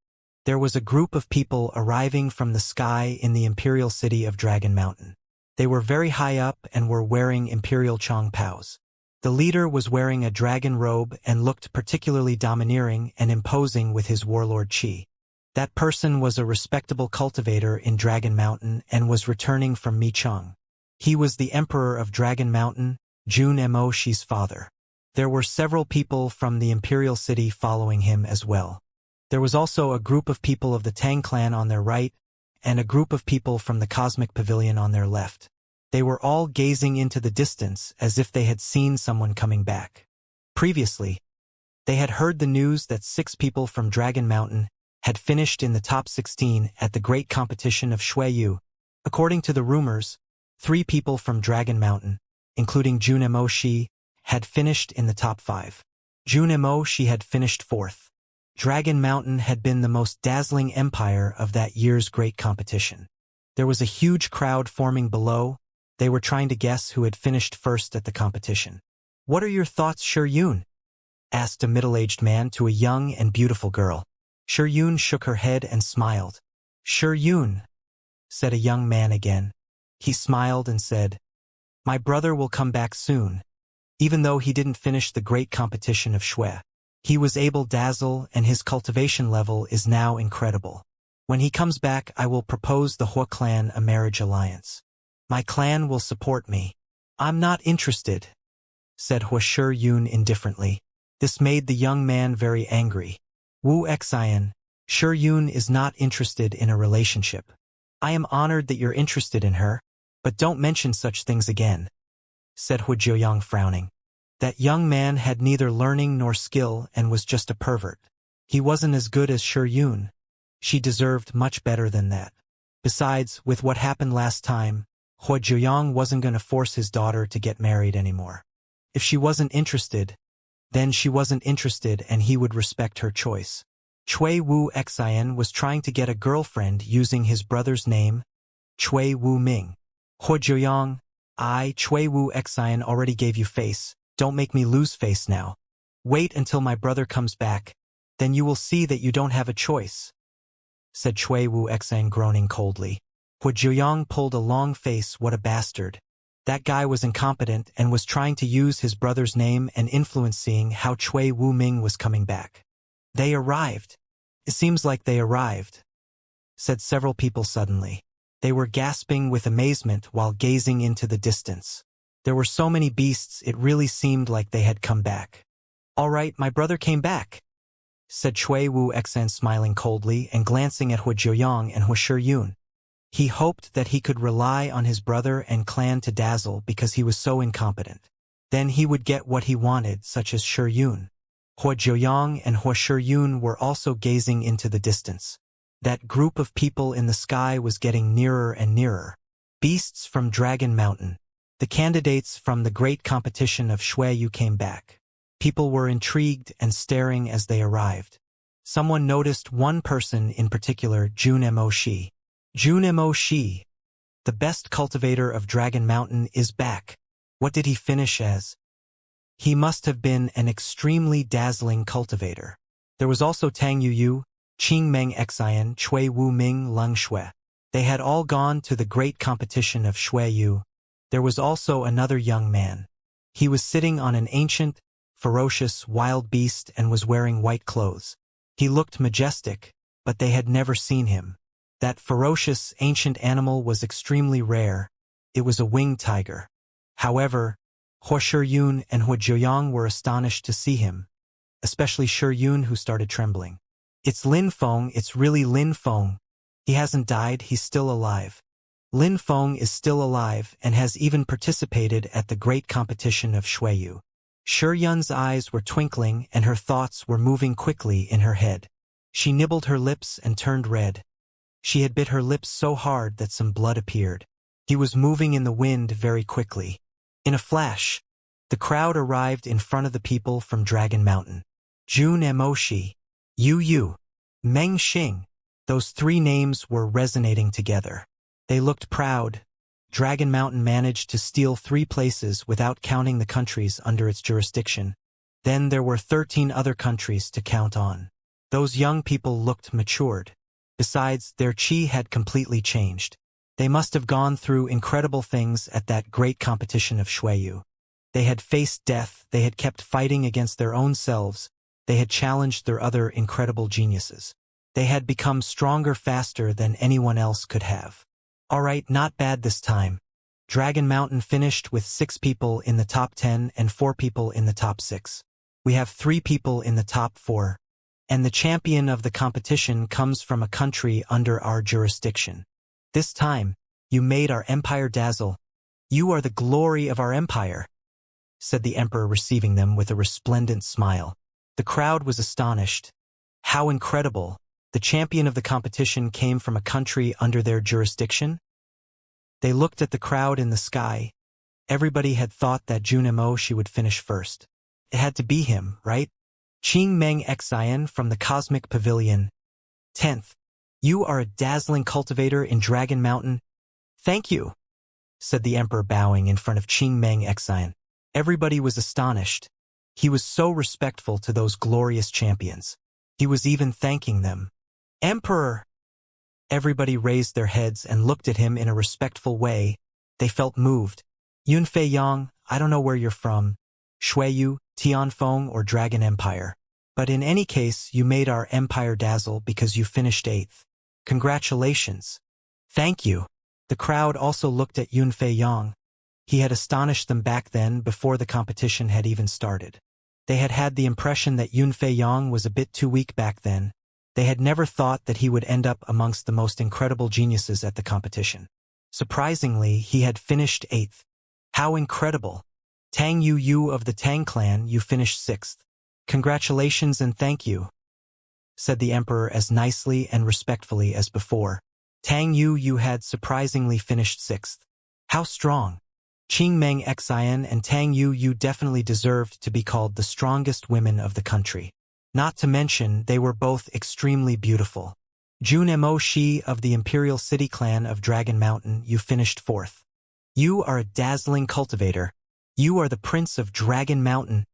There was a group of people arriving from the sky in the imperial city of Dragon Mountain. They were very high up and were wearing imperial Chong Paos. The leader was wearing a dragon robe and looked particularly domineering and imposing with his warlord Qi. That person was a respectable cultivator in Dragon Mountain and was returning from Micheng. He was the Emperor of Dragon Mountain, Jun Mo-shi's father. There were several people from the Imperial City following him as well. There was also a group of people of the Tang clan on their right, and a group of people from the Cosmic Pavilion on their left. They were all gazing into the distance as if they had seen someone coming back. Previously, they had heard the news that 6 people from Dragon Mountain had finished in the top 16 at the great competition of Shuiyu. According to the rumors, 3 people from Dragon Mountain, including Jun Mo-shi, had finished in the top 5. Jun Mo-shi had finished 4th. Dragon Mountain had been the most dazzling empire of that year's great competition. There was a huge crowd forming below. They were trying to guess who had finished first at the competition. "What are your thoughts, Shi-yun?" asked a middle-aged man to a young and beautiful girl. Shi-yun shook her head and smiled. "Shi-yun," said a young man again. He smiled and said, "My brother will come back soon." Even though he didn't finish the great competition of Shui, he was able to dazzle and his cultivation level is now incredible. When he comes back, I will propose the Hua clan a marriage alliance. My clan will support me. "I'm not interested," said Hua Shi-yun indifferently. This made the young man very angry. "Wu Xian, Shi-yun is not interested in a relationship. I am honored that you're interested in her, but don't mention such things again," said Hua Jiuyang frowning. That young man had neither learning nor skill and was just a pervert. He wasn't as good as Shi-yun. She deserved much better than that. Besides, with what happened last time, Hua Jiuyang wasn't going to force his daughter to get married anymore. If she wasn't interested, then she wasn't interested and he would respect her choice. Chui Wu Xian was trying to get a girlfriend using his brother's name, Chui Wu Ming. "Hua Jiuyang, Chui Wu Xian already gave you face. Don't make me lose face now. Wait until my brother comes back, then you will see that you don't have a choice," said Chui Wu Xian groaning coldly. Hua Jiuyang pulled a long face. What a bastard. That guy was incompetent and was trying to use his brother's name and influencing how Chui Wu Ming was coming back. "They arrived. It seems like they arrived," said several people suddenly. They were gasping with amazement while gazing into the distance. There were so many beasts it really seemed like they had come back. "All right, my brother came back," said Chui Wu Xian smiling coldly and glancing at Hua Jiuyang and Hua Shi-yun. He hoped that he could rely on his brother and clan to dazzle because he was so incompetent. Then he would get what he wanted, such as Shi-yun. Hua Jiuyang and Hua Shi-yun were also gazing into the distance. That group of people in the sky was getting nearer and nearer. Beasts from Dragon Mountain. The candidates from the great competition of Shuiyu came back. People were intrigued and staring as they arrived. Someone noticed one person in particular, Jun Mo-shi. Jun Mo-shi, the best cultivator of Dragon Mountain, is back. What did he finish as? He must have been an extremely dazzling cultivator. There was also Tang Yuyu, Qing Meng Xian, Chui Wu Ming, Leng Shui. They had all gone to the great competition of Shuiyu. There was also another young man. He was sitting on an ancient, ferocious wild beast and was wearing white clothes. He looked majestic, but they had never seen him. That ferocious ancient animal was extremely rare. It was a winged tiger. However, Hua Shi-yun and Hua Jiuyang were astonished to see him, especially Shi-yun, who started trembling. "It's Lin Feng, it's really Lin Feng. He hasn't died, he's still alive." Lin Feng is still alive and has even participated at the great competition of Shuiyu. Shi-yun's eyes were twinkling and her thoughts were moving quickly in her head. She nibbled her lips and turned red. She had bit her lips so hard that some blood appeared. He was moving in the wind very quickly. In a flash, the crowd arrived in front of the people from Dragon Mountain. Jun Mo-shi, Yu Yu, Meng Xing. Those 3 names were resonating together. They looked proud. Dragon Mountain managed to steal 3 places without counting the countries under its jurisdiction. Then there were 13 other countries to count on. Those young people looked matured. Besides, their chi had completely changed. They must have gone through incredible things at that great competition of Shuiyu. They had faced death, they had kept fighting against their own selves, they had challenged their other incredible geniuses. They had become stronger faster than anyone else could have. Alright, not bad this time. Dragon Mountain finished with 6 people in the top 10 and 4 people in the top 6. We have 3 people in the top 4. And the champion of the competition comes from a country under our jurisdiction. This time, you made our empire dazzle. You are the glory of our empire, said the emperor, receiving them with a resplendent smile. The crowd was astonished. How incredible! The champion of the competition came from a country under their jurisdiction? They looked at the crowd in the sky. Everybody had thought that Junimo she would finish first. It had to be him, right? Qing Meng Xian from the Cosmic Pavilion. 10th. You are a dazzling cultivator in Dragon Mountain. Thank you, said the emperor, bowing in front of Qing Meng Xian. Everybody was astonished. He was so respectful to those glorious champions. He was even thanking them. Emperor! Everybody raised their heads and looked at him in a respectful way. They felt moved. Yunfei Yang, I don't know where you're from, Shuiyu, Tianfeng, or Dragon Empire. But in any case, you made our empire dazzle because you finished 8th. Congratulations. Thank you. The crowd also looked at Yunfei Yang. He had astonished them back then before the competition had even started. They had had the impression that Yunfei Yang was a bit too weak back then. They had never thought that he would end up amongst the most incredible geniuses at the competition. Surprisingly, he had finished 8th. How incredible! Tang Yu of the Tang clan, you finished 6th. Congratulations and thank you, said the emperor as nicely and respectfully as before. Tang Yu had surprisingly finished 6th. How strong! Qing Meng Xian and Tang Yu definitely deserved to be called the strongest women of the country. Not to mention, they were both extremely beautiful. Junimo Shi of the Imperial City clan of Dragon Mountain, you finished 4th. You are a dazzling cultivator. You are the Prince of Dragon Mountain,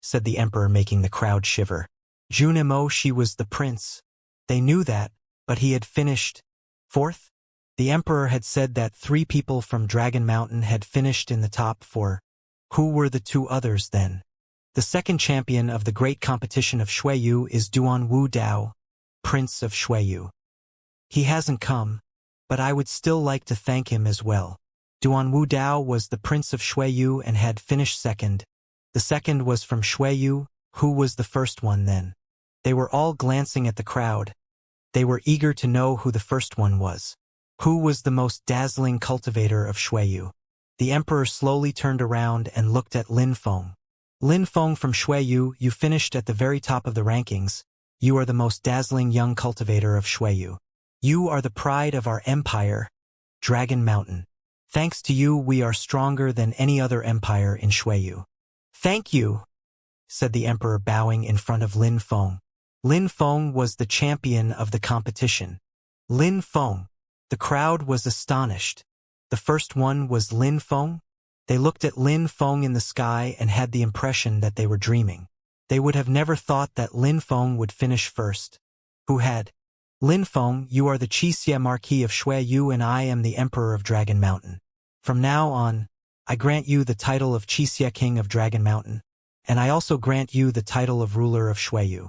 said the emperor, making the crowd shiver. Junimo Shi was the prince. They knew that, but he had finished 4th. The emperor had said that 3 people from Dragon Mountain had finished in the top 4. Who were the 2 others then? The second champion of the great competition of Shuiyu is Duan Wu Dao, Prince of Shuiyu. He hasn't come, but I would still like to thank him as well. Duan Wu Dao was the Prince of Shuiyu and had finished 2nd. The second was from Shuiyu. Who was the first one then? They were all glancing at the crowd. They were eager to know who the first one was. Who was the most dazzling cultivator of Shuiyu? The emperor slowly turned around and looked at Lin Feng. Lin Feng from Shuiyu, you finished at the very top of the rankings. You are the most dazzling young cultivator of Shuiyu. You are the pride of our empire, Dragon Mountain. Thanks to you, we are stronger than any other empire in Shuiyu. Thank you, said the emperor, bowing in front of Lin Feng. Lin Feng was the champion of the competition. Lin Feng. The crowd was astonished. The first one was Lin Feng? They looked at Lin Feng in the sky and had the impression that they were dreaming. They would have never thought that Lin Feng would finish first. Who had? Lin Feng, you are the Xianxia Marquis of Shuiyu and I am the Emperor of Dragon Mountain. From now on, I grant you the title of Xianxia King of Dragon Mountain, and I also grant you the title of Ruler of Shuiyu.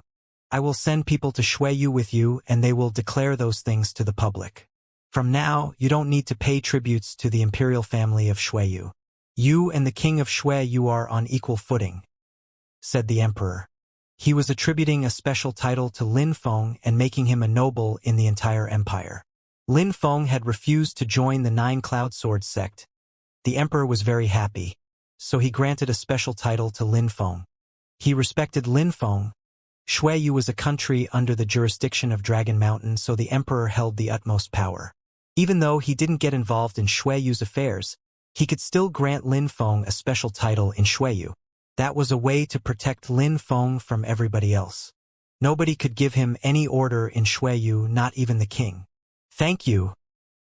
I will send people to Shuiyu with you and they will declare those things to the public. From now, you don't need to pay tributes to the imperial family of Shuiyu. You and the King of Shuiyu are on equal footing, said the emperor. He was attributing a special title to Lin Feng and making him a noble in the entire empire. Lin Feng had refused to join the 9 Cloud Sword sect. The emperor was very happy, so he granted a special title to Lin Feng. He respected Lin Feng. Shuiyu was a country under the jurisdiction of Dragon Mountain, so the emperor held the utmost power. Even though he didn't get involved in Shuiyu's affairs, he could still grant Lin Feng a special title in Shuiyu. That was a way to protect Lin Feng from everybody else. Nobody could give him any order in Shuiyu, not even the king. Thank you,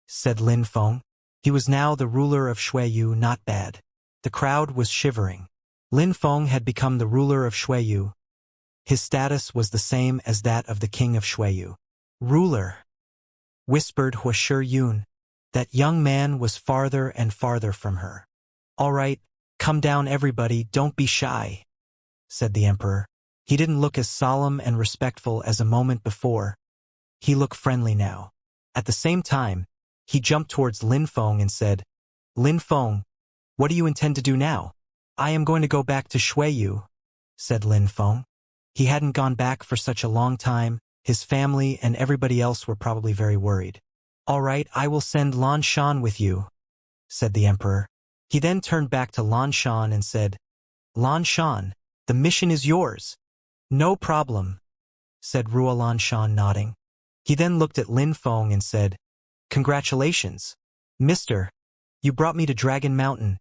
said Lin Feng. He was now the ruler of Shuiyu. Not bad. The crowd was shivering. Lin Feng had become the ruler of Shuiyu. His status was the same as that of the king of Shuiyu. Ruler, whispered Huo Yun. That young man was farther and farther from her. All right, come down everybody, don't be shy, said the emperor. He didn't look as solemn and respectful as a moment before. He looked friendly now. At the same time, he jumped towards Lin Feng and said, Lin Feng, what do you intend to do now? I am going to go back to Shuiyu, said Lin Feng. He hadn't gone back for such a long time. His family and everybody else were probably very worried. All right, I will send Lan Shan with you, said the emperor. He then turned back to Lan Shan and said, Lan Shan, the mission is yours. No problem, said Lan Shan nodding. He then looked at Lin Feng and said, Congratulations, mister. You brought me to Dragon Mountain.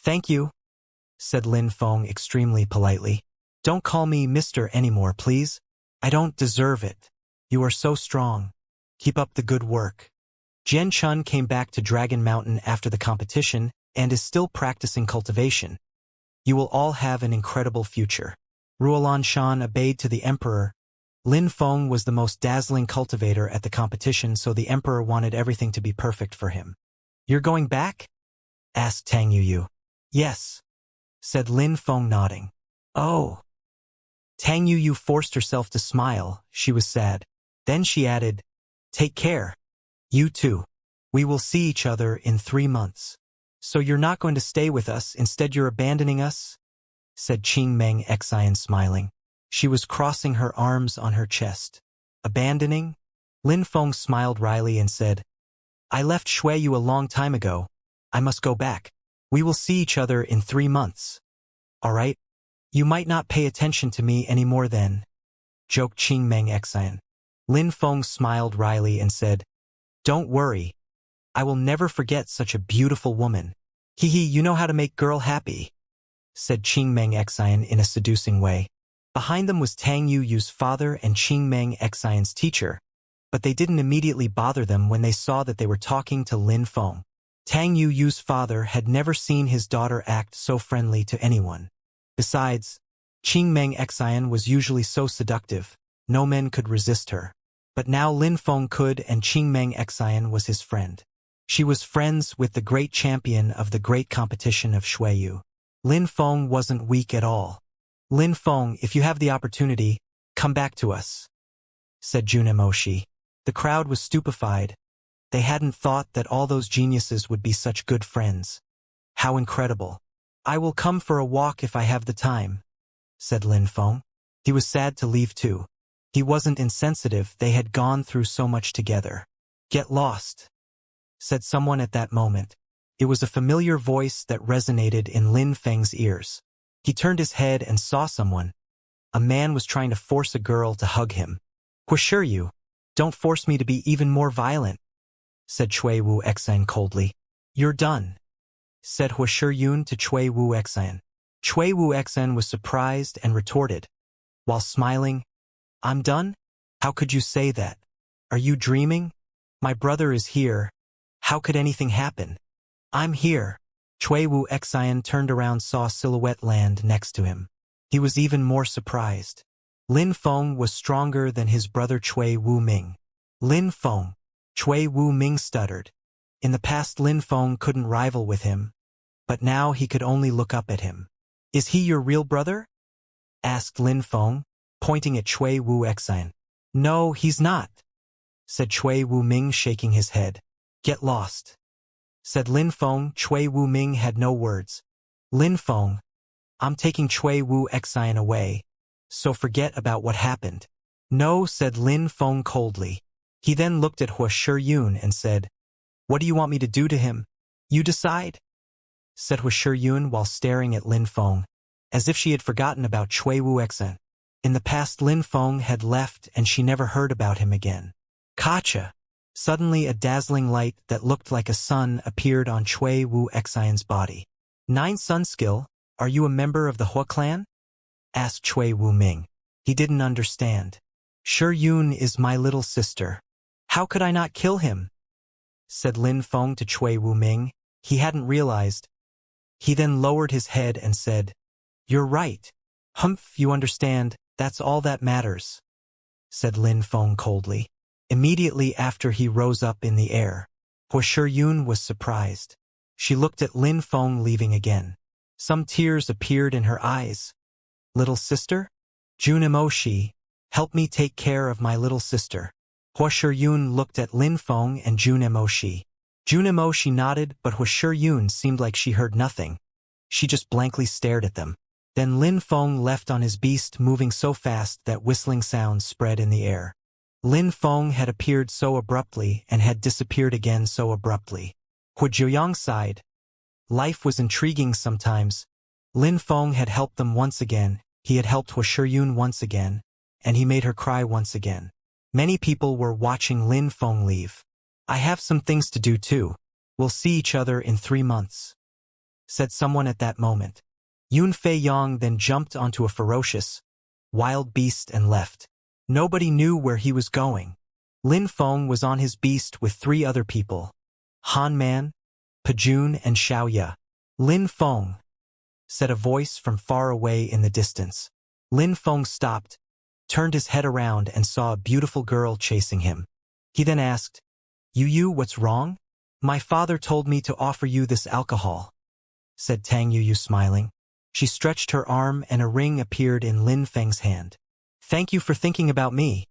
Thank you, said Lin Feng extremely politely. Don't call me mister anymore, please. I don't deserve it. You are so strong. Keep up the good work. Jian Chun came back to Dragon Mountain after the competition and is still practicing cultivation. You will all have an incredible future. Ruolan Shan obeyed to the emperor. Lin Feng was the most dazzling cultivator at the competition, so the emperor wanted everything to be perfect for him. You're going back? Asked Tang Yuyu. Yes, said Lin Feng nodding. Oh. Tang Yuyu forced herself to smile. She was sad. Then she added, Take care. You too. We will see each other in 3 months. So you're not going to stay with us, instead you're abandoning us? Said Qing Meng Xian smiling. She was crossing her arms on her chest. Abandoning? Lin Feng smiled wryly and said, I left Shuiyu a long time ago. I must go back. We will see each other in 3 months. All right? You might not pay attention to me anymore then, joked Qing Meng Xian. Lin Feng smiled wryly and said, Don't worry. I will never forget such a beautiful woman. Hee hee, you know how to make girl happy, said Qing Meng Xian in a seducing way. Behind them was Tang Yuyu's father and Qing Meng Xian's teacher, but they didn't immediately bother them when they saw that they were talking to Lin Feng. Tang Yuyu's father had never seen his daughter act so friendly to anyone. Besides, Qing Meng Xian was usually so seductive, no men could resist her. But now Lin Feng could, and Qing Meng Xian was his friend. She was friends with the great champion of the great competition of Shuiyu. Lin Feng wasn't weak at all. Lin Feng, if you have the opportunity, come back to us, said Junemoshi. The crowd was stupefied. They hadn't thought that all those geniuses would be such good friends. How incredible. I will come for a walk if I have the time, said Lin Feng. He was sad to leave too. He wasn't insensitive, they had gone through so much together. Get lost, said someone at that moment. It was a familiar voice that resonated in Lin Feng's ears. He turned his head and saw someone. A man was trying to force a girl to hug him. Assure you, don't force me to be even more violent, said Chui Wu Xian coldly. You're done, said Hua Yun to Chui Wu Xian. Chui Wu Xian was surprised and retorted, while smiling, I'm done? How could you say that? Are you dreaming? My brother is here. How could anything happen? I'm here. Chui Wu Xian turned around, saw Silhouette land next to him. He was even more surprised. Lin Feng was stronger than his brother Chui Wu Ming. Lin Feng. Chui Wu Ming stuttered. In the past Lin Feng couldn't rival with him, but now he could only look up at him. Is he your real brother? Asked Lin Feng, pointing at Chui Wu Xian. No, he's not, said Chui Wu Ming, shaking his head. Get lost, said Lin Feng. Chui Wu Ming had no words. Lin Feng, I'm taking Chui Wu Xian away, so forget about what happened. No, said Lin Feng coldly. He then looked at Hua Yun and said, What do you want me to do to him? You decide, said Hua Yun while staring at Lin Feng, as if she had forgotten about Chui Wu Xian. In the past Lin Feng had left and she never heard about him again. Kacha! Suddenly a dazzling light that looked like a sun appeared on Chui Wu Xian's body. 9 sun skill, are you a member of the Hua clan? Asked Chui Wu Ming. He didn't understand. Shi Yun is my little sister. How could I not kill him? Said Lin Feng to Chui Wu Ming. He hadn't realized. He then lowered his head and said, You're right. Humph, you understand, that's all that matters, said Lin Feng coldly. Immediately after he rose up in the air, Hua Yun was surprised. She looked at Lin Feng leaving again. Some tears appeared in her eyes. Little sister? Junemoshi, help me take care of my little sister. Hua Shiyun looked at Lin Feng and Jun Emoshi. Jun Emoshi nodded, but Hua Shiyun seemed like she heard nothing. She just blankly stared at them. Then Lin Feng left on his beast, moving so fast that whistling sounds spread in the air. Lin Feng had appeared so abruptly and had disappeared again so abruptly. Hua Jiuyang sighed. Life was intriguing sometimes. Lin Feng had helped them once again, he had helped Hua Shiyun once again, and he made her cry once again. Many people were watching Lin Feng leave. I have some things to do too. We'll see each other in 3 months, said someone at that moment. Yun Fei Yang then jumped onto a ferocious, wild beast and left. Nobody knew where he was going. Lin Feng was on his beast with 3 other people. Han Man, Pajun and Xiaoya. Lin Feng, said a voice from far away in the distance. Lin Feng stopped, turned his head around and saw a beautiful girl chasing him. He then asked, Yu, what's wrong? My father told me to offer you this alcohol, said Tang Yu smiling. She stretched her arm and a ring appeared in Lin Feng's hand. Thank you for thinking about me,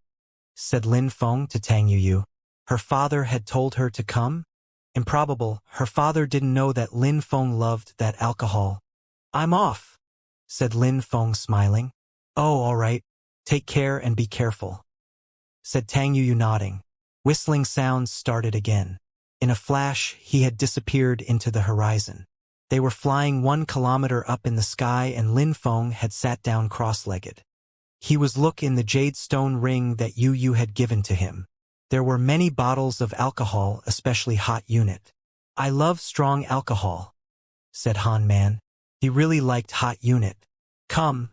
said Lin Feng to Tang Yu. Her father had told her to come? Improbable, her father didn't know that Lin Feng loved that alcohol. I'm off, said Lin Feng smiling. Oh, all right. Take care and be careful, said Tang Yu nodding. Whistling sounds started again. In a flash, he had disappeared into the horizon. They were flying 1 kilometer up in the sky and Lin Feng had sat down cross-legged. He was looking in the jade stone ring that Yu had given to him. There were many bottles of alcohol, especially hot unit. I love strong alcohol, said Han Man. He really liked hot unit. Come,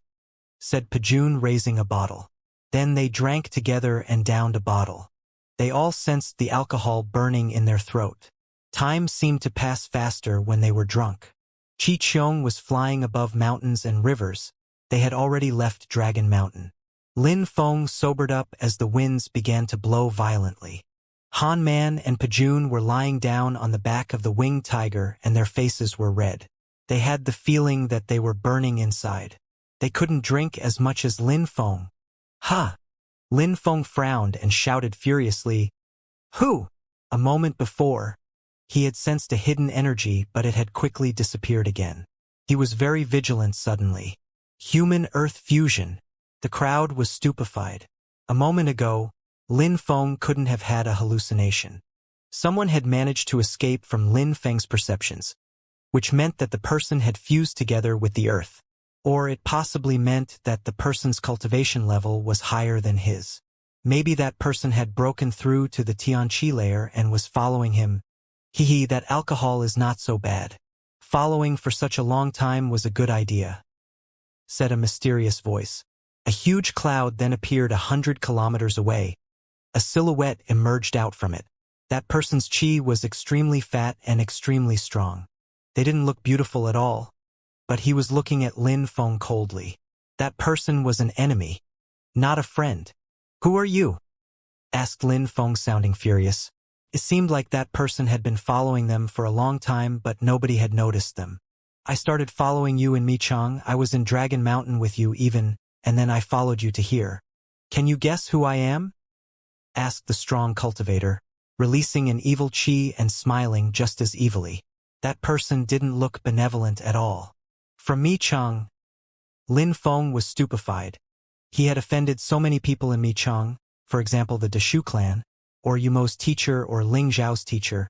said Pajun raising a bottle. Then they drank together and downed a bottle. They all sensed the alcohol burning in their throat. Time seemed to pass faster when they were drunk. Chi Qiong was flying above mountains and rivers. They had already left Dragon Mountain. Lin Feng sobered up as the winds began to blow violently. Han Man and Pajun were lying down on the back of the winged tiger and their faces were red. They had the feeling that they were burning inside. They couldn't drink as much as Lin Feng. Ha! Lin Feng frowned and shouted furiously, Who? A moment before, he had sensed a hidden energy, but it had quickly disappeared again. He was very vigilant suddenly. Human-Earth fusion. The crowd was stupefied. A moment ago, Lin Feng couldn't have had a hallucination. Someone had managed to escape from Lin Feng's perceptions, which meant that the person had fused together with the earth. Or it possibly meant that the person's cultivation level was higher than his. Maybe that person had broken through to the Tianqi layer and was following him. That alcohol is not so bad. Following for such a long time was a good idea, said a mysterious voice. A huge cloud then appeared 100 kilometers away. A silhouette emerged out from it. That person's chi was extremely fat and extremely strong. They didn't look beautiful at all. But he was looking at Lin Feng coldly. That person was an enemy, not a friend. Who are you? Asked Lin Feng, sounding furious. It seemed like that person had been following them for a long time, but nobody had noticed them. I started following you in Michang. I was in Dragon Mountain with you even, and then I followed you to here. Can you guess who I am? Asked the strong cultivator, releasing an evil chi and smiling just as evilly. That person didn't look benevolent at all. From Michang. Lin Feng was stupefied. He had offended so many people in Michang, for example the Deshu clan, or Yumo's teacher or Ling Zhao's teacher.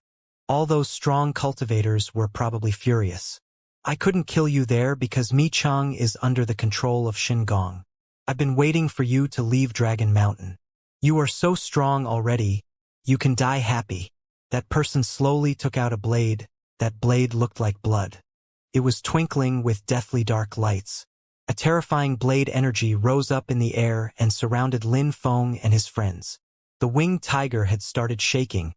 All those strong cultivators were probably furious. I couldn't kill you there because Michang is under the control of Xingong. I've been waiting for you to leave Dragon Mountain. You are so strong already, you can die happy. That person slowly took out a blade. That blade looked like blood. It was twinkling with deathly dark lights. A terrifying blade energy rose up in the air and surrounded Lin Feng and his friends. The winged tiger had started shaking.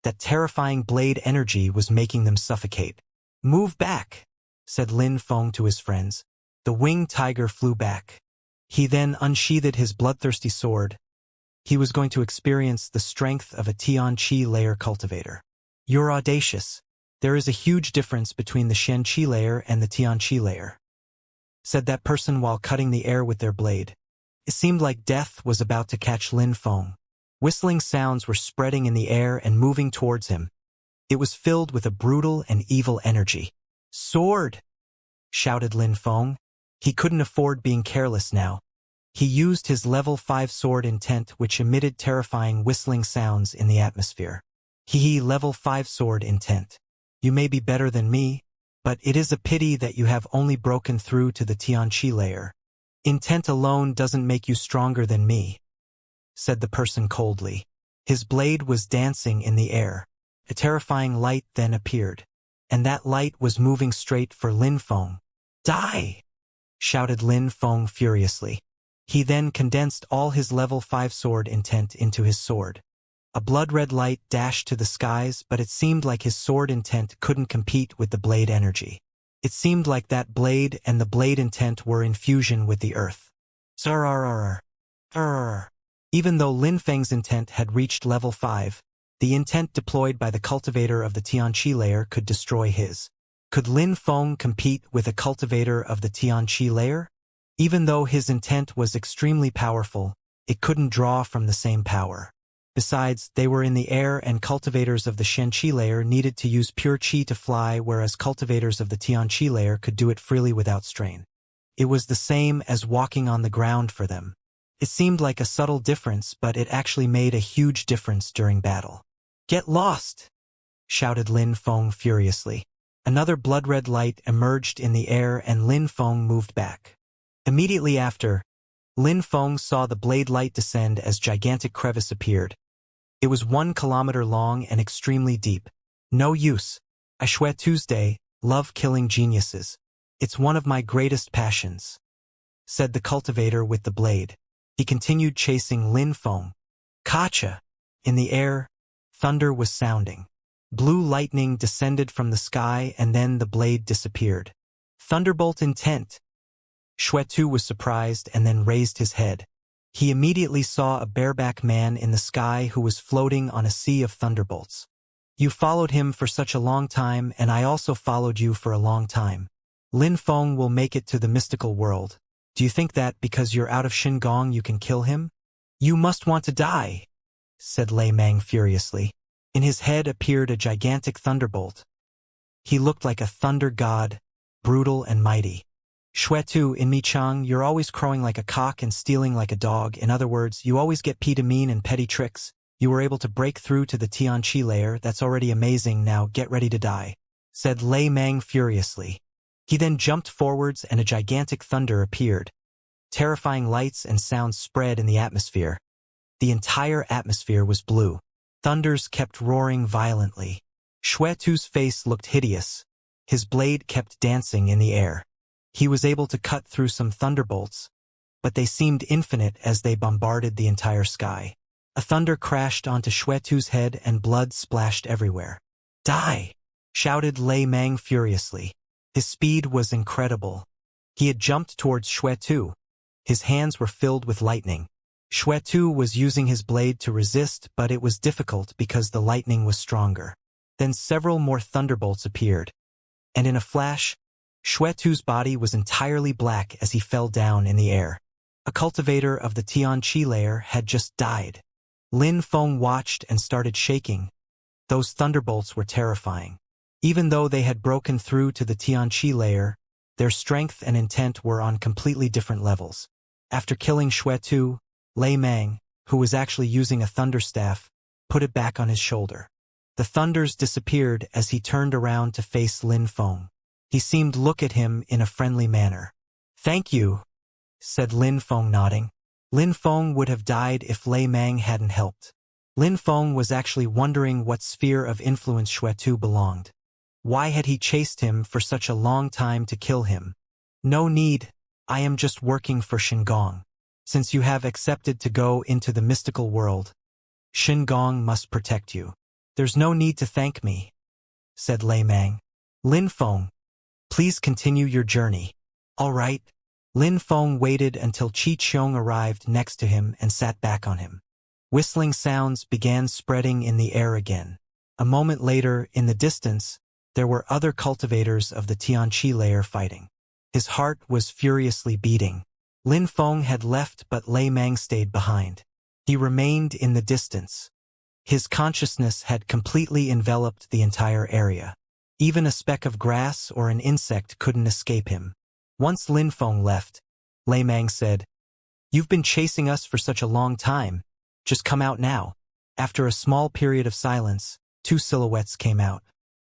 That terrifying blade energy was making them suffocate. Move back, said Lin Feng to his friends. The winged tiger flew back. He then unsheathed his bloodthirsty sword. He was going to experience the strength of a Tianqi layer cultivator. You're audacious. There is a huge difference between the Xianxia layer and the Tianqi layer, said that person while cutting the air with their blade. It seemed like death was about to catch Lin Feng. Whistling sounds were spreading in the air and moving towards him. It was filled with a brutal and evil energy. "Sword!" shouted Lin Feng. He couldn't afford being careless now. He used his level 5 sword intent, which emitted terrifying whistling sounds in the atmosphere. Level 5 sword intent. You may be better than me, but it is a pity that you have only broken through to the Xianxia layer. Intent alone doesn't make you stronger than me, said the person coldly. His blade was dancing in the air. A terrifying light then appeared, and that light was moving straight for Lin Feng. "Die!" shouted Lin Feng furiously. He then condensed all his level 5 sword intent into his sword. A blood-red light dashed to the skies, but it seemed like his sword intent couldn't compete with the blade energy. It seemed like that blade and the blade intent were in fusion with the earth. Even though Lin Feng's intent had reached level 5, the intent deployed by the cultivator of the Xianxia layer could destroy his. Could Lin Feng compete with a cultivator of the Xianxia layer? Even though his intent was extremely powerful, it couldn't draw from the same power. Besides, they were in the air and cultivators of the Xianxia layer needed to use pure qi to fly, whereas cultivators of the Xianxia layer could do it freely without strain. It was the same as walking on the ground for them. It seemed like a subtle difference, but it actually made a huge difference during battle. "Get lost!" shouted Lin Feng furiously. Another blood-red light emerged in the air and Lin Feng moved back. Immediately after, Lin Feng saw the blade light descend as gigantic crevice appeared. It was 1 kilometer long and extremely deep. "No use. I swear Tuesday, love killing geniuses. It's one of my greatest passions," said the cultivator with the blade. He continued chasing Lin Feng. "Kacha!" In the air, thunder was sounding. Blue lightning descended from the sky and then the blade disappeared. "Thunderbolt intent!" Xuetu was surprised and then raised his head. He immediately saw a bareback man in the sky who was floating on a sea of thunderbolts. "You followed him for such a long time, and I also followed you for a long time. Lin Feng will make it to the mystical world. Do you think that because you're out of Xingong you can kill him? You must want to die," said Lei Mang furiously. In his head appeared a gigantic thunderbolt. He looked like a thunder god, brutal and mighty. "Xuetu, in Mi Chang, you're always crowing like a cock and stealing like a dog. In other words, you always get mean and petty tricks. You were able to break through to the Xianxia layer. That's already amazing. Now get ready to die," said Lei Mang furiously. He then jumped forwards and a gigantic thunder appeared. Terrifying lights and sounds spread in the atmosphere. The entire atmosphere was blue. Thunders kept roaring violently. Xuetu's face looked hideous. His blade kept dancing in the air. He was able to cut through some thunderbolts, but they seemed infinite as they bombarded the entire sky. A thunder crashed onto Xuetu's head and blood splashed everywhere. "Die!" shouted Lei Mang furiously. His speed was incredible. He had jumped towards Xuetu. His hands were filled with lightning. Xuetu was using his blade to resist, but it was difficult because the lightning was stronger. Then several more thunderbolts appeared, and in a flash, Xuetu's body was entirely black as he fell down in the air. A cultivator of the Xianxia layer had just died. Lin Feng watched and started shaking. Those thunderbolts were terrifying. Even though they had broken through to the Xianxia layer, their strength and intent were on completely different levels. After killing Xuetu, Lei Mang, who was actually using a thunderstaff, put it back on his shoulder. The thunders disappeared as he turned around to face Lin Feng. He seemed to look at him in a friendly manner. "Thank you," said Lin Feng nodding. Lin Feng would have died if Lei Mang hadn't helped. Lin Feng was actually wondering what sphere of influence Xuetu belonged. Why had he chased him for such a long time to kill him? "No need, I am just working for Xingong. Since you have accepted to go into the mystical world, Xingong must protect you. There's no need to thank me," said Lei Mang. "Lin Feng, please continue your journey." "All right." Lin Feng waited until Qi Qiong arrived next to him and sat back on him. Whistling sounds began spreading in the air again. A moment later, in the distance, there were other cultivators of the Xianxia layer fighting. His heart was furiously beating. Lin Feng had left, but Lei Mang stayed behind. He remained in the distance. His consciousness had completely enveloped the entire area. Even a speck of grass or an insect couldn't escape him. Once Lin Feng left, Lei Mang said, "You've been chasing us for such a long time. Just come out now." After a small period of silence, two silhouettes came out.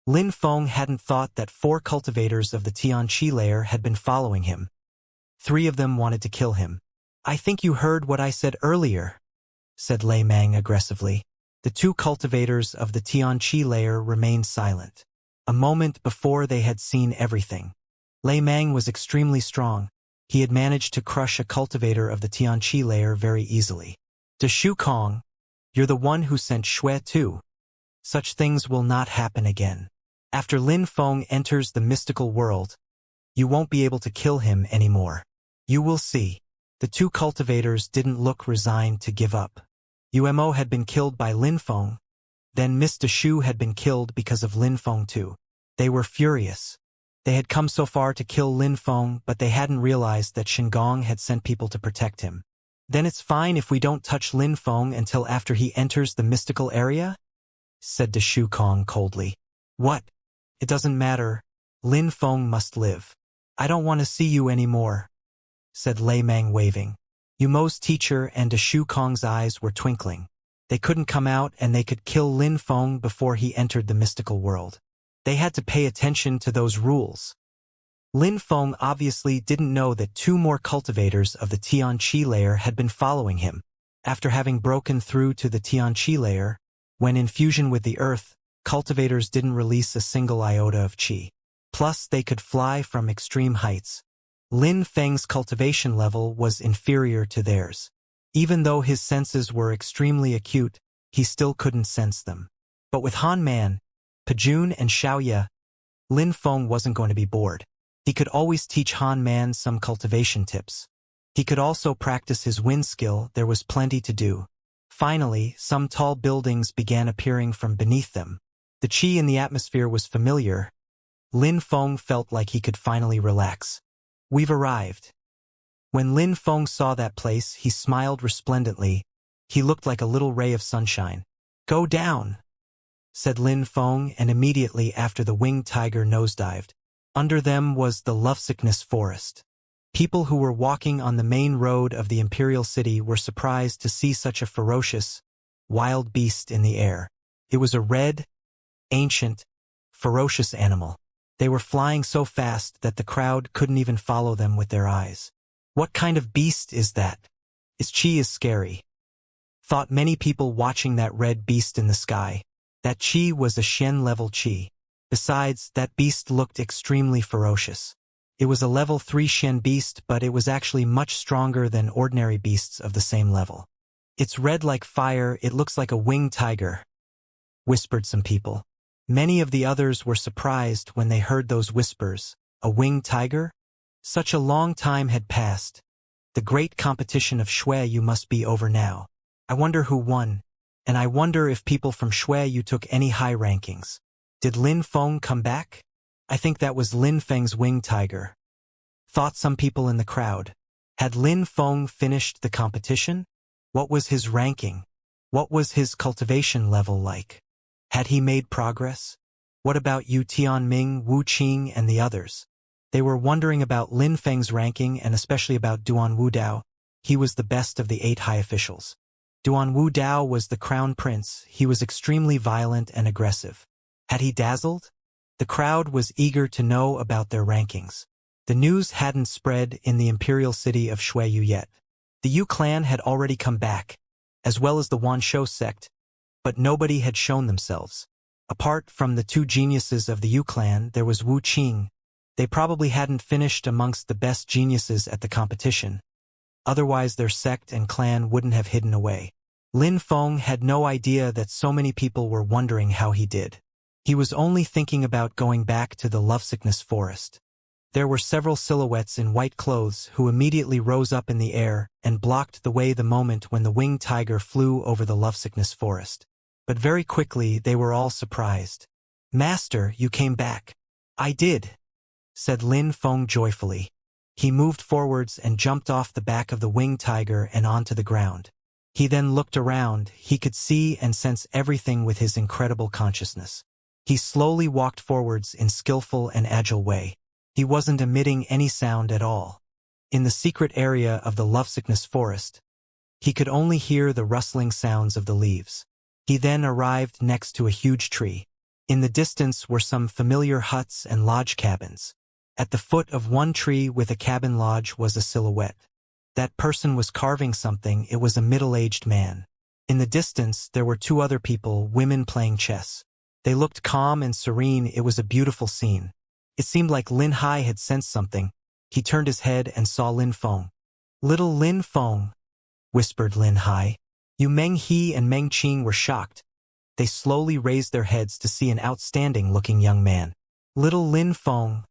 Lin Feng hadn't thought that 4 cultivators of the Tianqi layer had been following him. 3 of them wanted to kill him. "I think you heard what I said earlier," said Lei Mang aggressively. The 2 cultivators of the Tianqi layer remained silent. A moment before they had seen everything. Lei Mang was extremely strong. He had managed to crush a cultivator of the Tianqi layer very easily. "De Shu Kong, you're the one who sent Xue too. Such things will not happen again. After Lin Feng enters the mystical world, you won't be able to kill him anymore. You will see." The 2 cultivators didn't look resigned to give up. Umo had been killed by Lin Feng. Then Miss De Shu had been killed because of Lin Feng too. They were furious. They had come so far to kill Lin Feng, but they hadn't realized that Xingong had sent people to protect him. "Then it's fine if we don't touch Lin Feng until after he enters the mystical area?" said De Shu Kong coldly. "What? It doesn't matter. Lin Feng must live. I don't want to see you anymore," said Lei Mang waving. Umo's teacher and De Shu Kong's eyes were twinkling. They couldn't come out and they could kill Lin Feng before he entered the mystical world. They had to pay attention to those rules. Lin Feng obviously didn't know that 2 more cultivators of the Tianqi layer had been following him. After having broken through to the Tianqi layer, when in fusion with the earth, cultivators didn't release a single iota of qi. Plus, they could fly from extreme heights. Lin Feng's cultivation level was inferior to theirs. Even though his senses were extremely acute, he still couldn't sense them. But with Han Man, Pajun and Xiaoya, Lin Feng wasn't going to be bored. He could always teach Han Man some cultivation tips. He could also practice his wind skill. There was plenty to do. Finally, some tall buildings began appearing from beneath them. The qi in the atmosphere was familiar. Lin Feng felt like he could finally relax. "We've arrived." When Lin Feng saw that place, he smiled resplendently. He looked like a little ray of sunshine. "Go down," said Lin Feng, and immediately after the winged tiger nosedived. Under them was the lovesickness forest. People who were walking on the main road of the imperial city were surprised to see such a ferocious, wild beast in the air. It was a red, ancient, ferocious animal. They were flying so fast that the crowd couldn't even follow them with their eyes. "What kind of beast is that? Its qi is scary," thought many people watching that red beast in the sky. That qi was a Shen-level qi. Besides, that beast looked extremely ferocious. It was a level 3 Shen beast, but it was actually much stronger than ordinary beasts of the same level. "It's red like fire, it looks like a winged tiger," whispered some people. Many of the others were surprised when they heard those whispers. A winged tiger? Such a long time had passed. The great competition of Shui must be over now. I wonder who won, and I wonder if people from Shui took any high rankings. Did Lin Feng come back? I think that was Lin Feng's winged tiger, thought some people in the crowd. Had Lin Feng finished the competition? What was his ranking? What was his cultivation level like? Had he made progress? What about Yu Tianming, Wu Qing, and the others? They were wondering about Lin Feng's ranking and especially about Duan Wudao. He was the best of the 8 high officials. Duan Wudao was the crown prince. He was extremely violent and aggressive. Had he dazzled? The crowd was eager to know about their rankings. The news hadn't spread in the imperial city of Shuiyu yet. The Yu clan had already come back, as well as the Wanshou sect, but nobody had shown themselves. Apart from the 2 geniuses of the Yu clan, there was Wu Qing. They probably hadn't finished amongst the best geniuses at the competition. Otherwise their sect and clan wouldn't have hidden away. Lin Feng had no idea that so many people were wondering how he did. He was only thinking about going back to the lovesickness forest. There were several silhouettes in white clothes who immediately rose up in the air and blocked the way the moment when the winged tiger flew over the lovesickness forest. But very quickly they were all surprised. "Master, you came back." "I did," said Lin Feng joyfully. He moved forwards and jumped off the back of the winged tiger and onto the ground. He then looked around. He could see and sense everything with his incredible consciousness. He slowly walked forwards in skillful and agile way. He wasn't emitting any sound at all. In the secret area of the lovesickness forest, he could only hear the rustling sounds of the leaves. He then arrived next to a huge tree. In the distance were some familiar huts and lodge cabins. At the foot of one tree with a cabin lodge was a silhouette. That person was carving something. It was a middle-aged man. In the distance there were two other people, women playing chess. They looked calm and serene. It was a beautiful scene. It seemed like Lin Hai had sensed something. He turned his head and saw Lin Feng. "Little Lin Feng," whispered Lin Hai. Yu Meng He and Meng Qing were shocked. They slowly raised their heads to see an outstanding-looking young man. "Little Lin Feng,"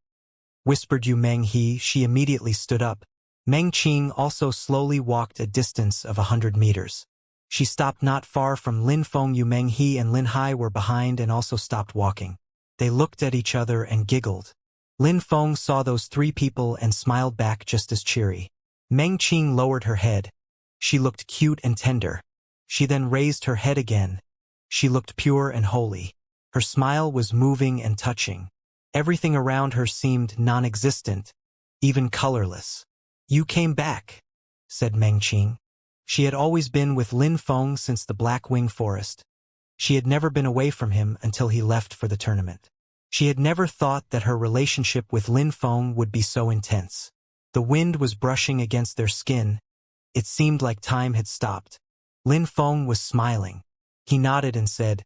whispered Yu Meng He. She immediately stood up. Meng Qing also slowly walked a distance of 100 meters. She stopped not far from Lin Feng. Yu Meng He and Lin Hai were behind and also stopped walking. They looked at each other and giggled. Lin Feng saw those three people and smiled back just as cheery. Meng Qing lowered her head. She looked cute and tender. She then raised her head again. She looked pure and holy. Her smile was moving and touching. Everything around her seemed non-existent, even colorless. "You came back," said Meng Qing. She had always been with Lin Feng since the Black Wing Forest. She had never been away from him until he left for the tournament. She had never thought that her relationship with Lin Feng would be so intense. The wind was brushing against their skin. It seemed like time had stopped. Lin Feng was smiling. He nodded and said,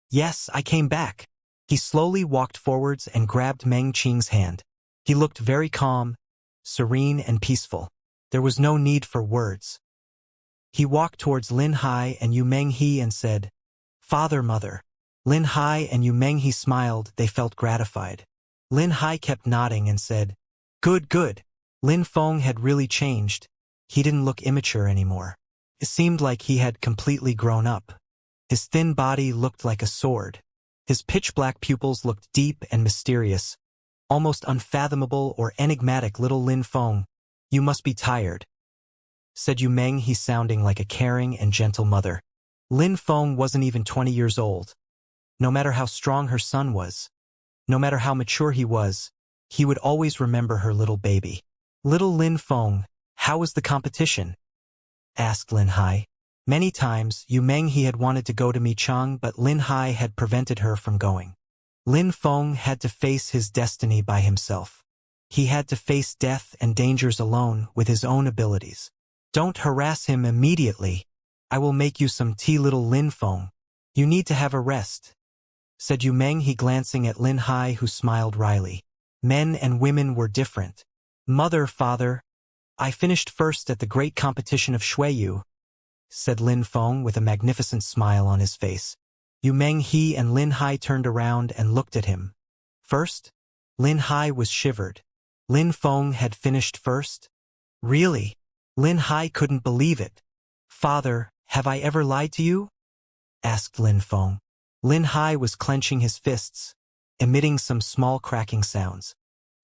"Yes, I came back." He slowly walked forwards and grabbed Meng Qing's hand. He looked very calm, serene and peaceful. There was no need for words. He walked towards Lin Hai and Yu Meng He and said, "Father, Mother." Lin Hai and Yu Meng He smiled. They felt gratified. Lin Hai kept nodding and said, "Good, good." Lin Feng had really changed. He didn't look immature anymore. It seemed like he had completely grown up. His thin body looked like a sword. His pitch-black pupils looked deep and mysterious, almost unfathomable or enigmatic. "Little Lin Feng, you must be tired," said Yu Meng He, sounding like a caring and gentle mother. Lin Feng wasn't even 20 years old. No matter how strong her son was, no matter how mature he would always remember her little baby. "Little Lin Feng, how was the competition?" asked Lin Hai. Many times, Yu Meng He had wanted to go to Michang, but Lin Hai had prevented her from going. Lin Feng had to face his destiny by himself. He had to face death and dangers alone with his own abilities. "Don't harass him immediately. I will make you some tea." "Little Lin Feng, you need to have a rest," said Yu Meng He, glancing at Lin Hai, who smiled wryly. Men and women were different. "Mother, father, I finished first at the great competition of Shuiyu," said Lin Feng with a magnificent smile on his face. Yu Meng He and Lin Hai turned around and looked at him. "First?" Lin Hai was shivered. Lin Feng had finished first? Really? Lin Hai couldn't believe it. "Father, have I ever lied to you?" asked Lin Feng. Lin Hai was clenching his fists, emitting some small cracking sounds.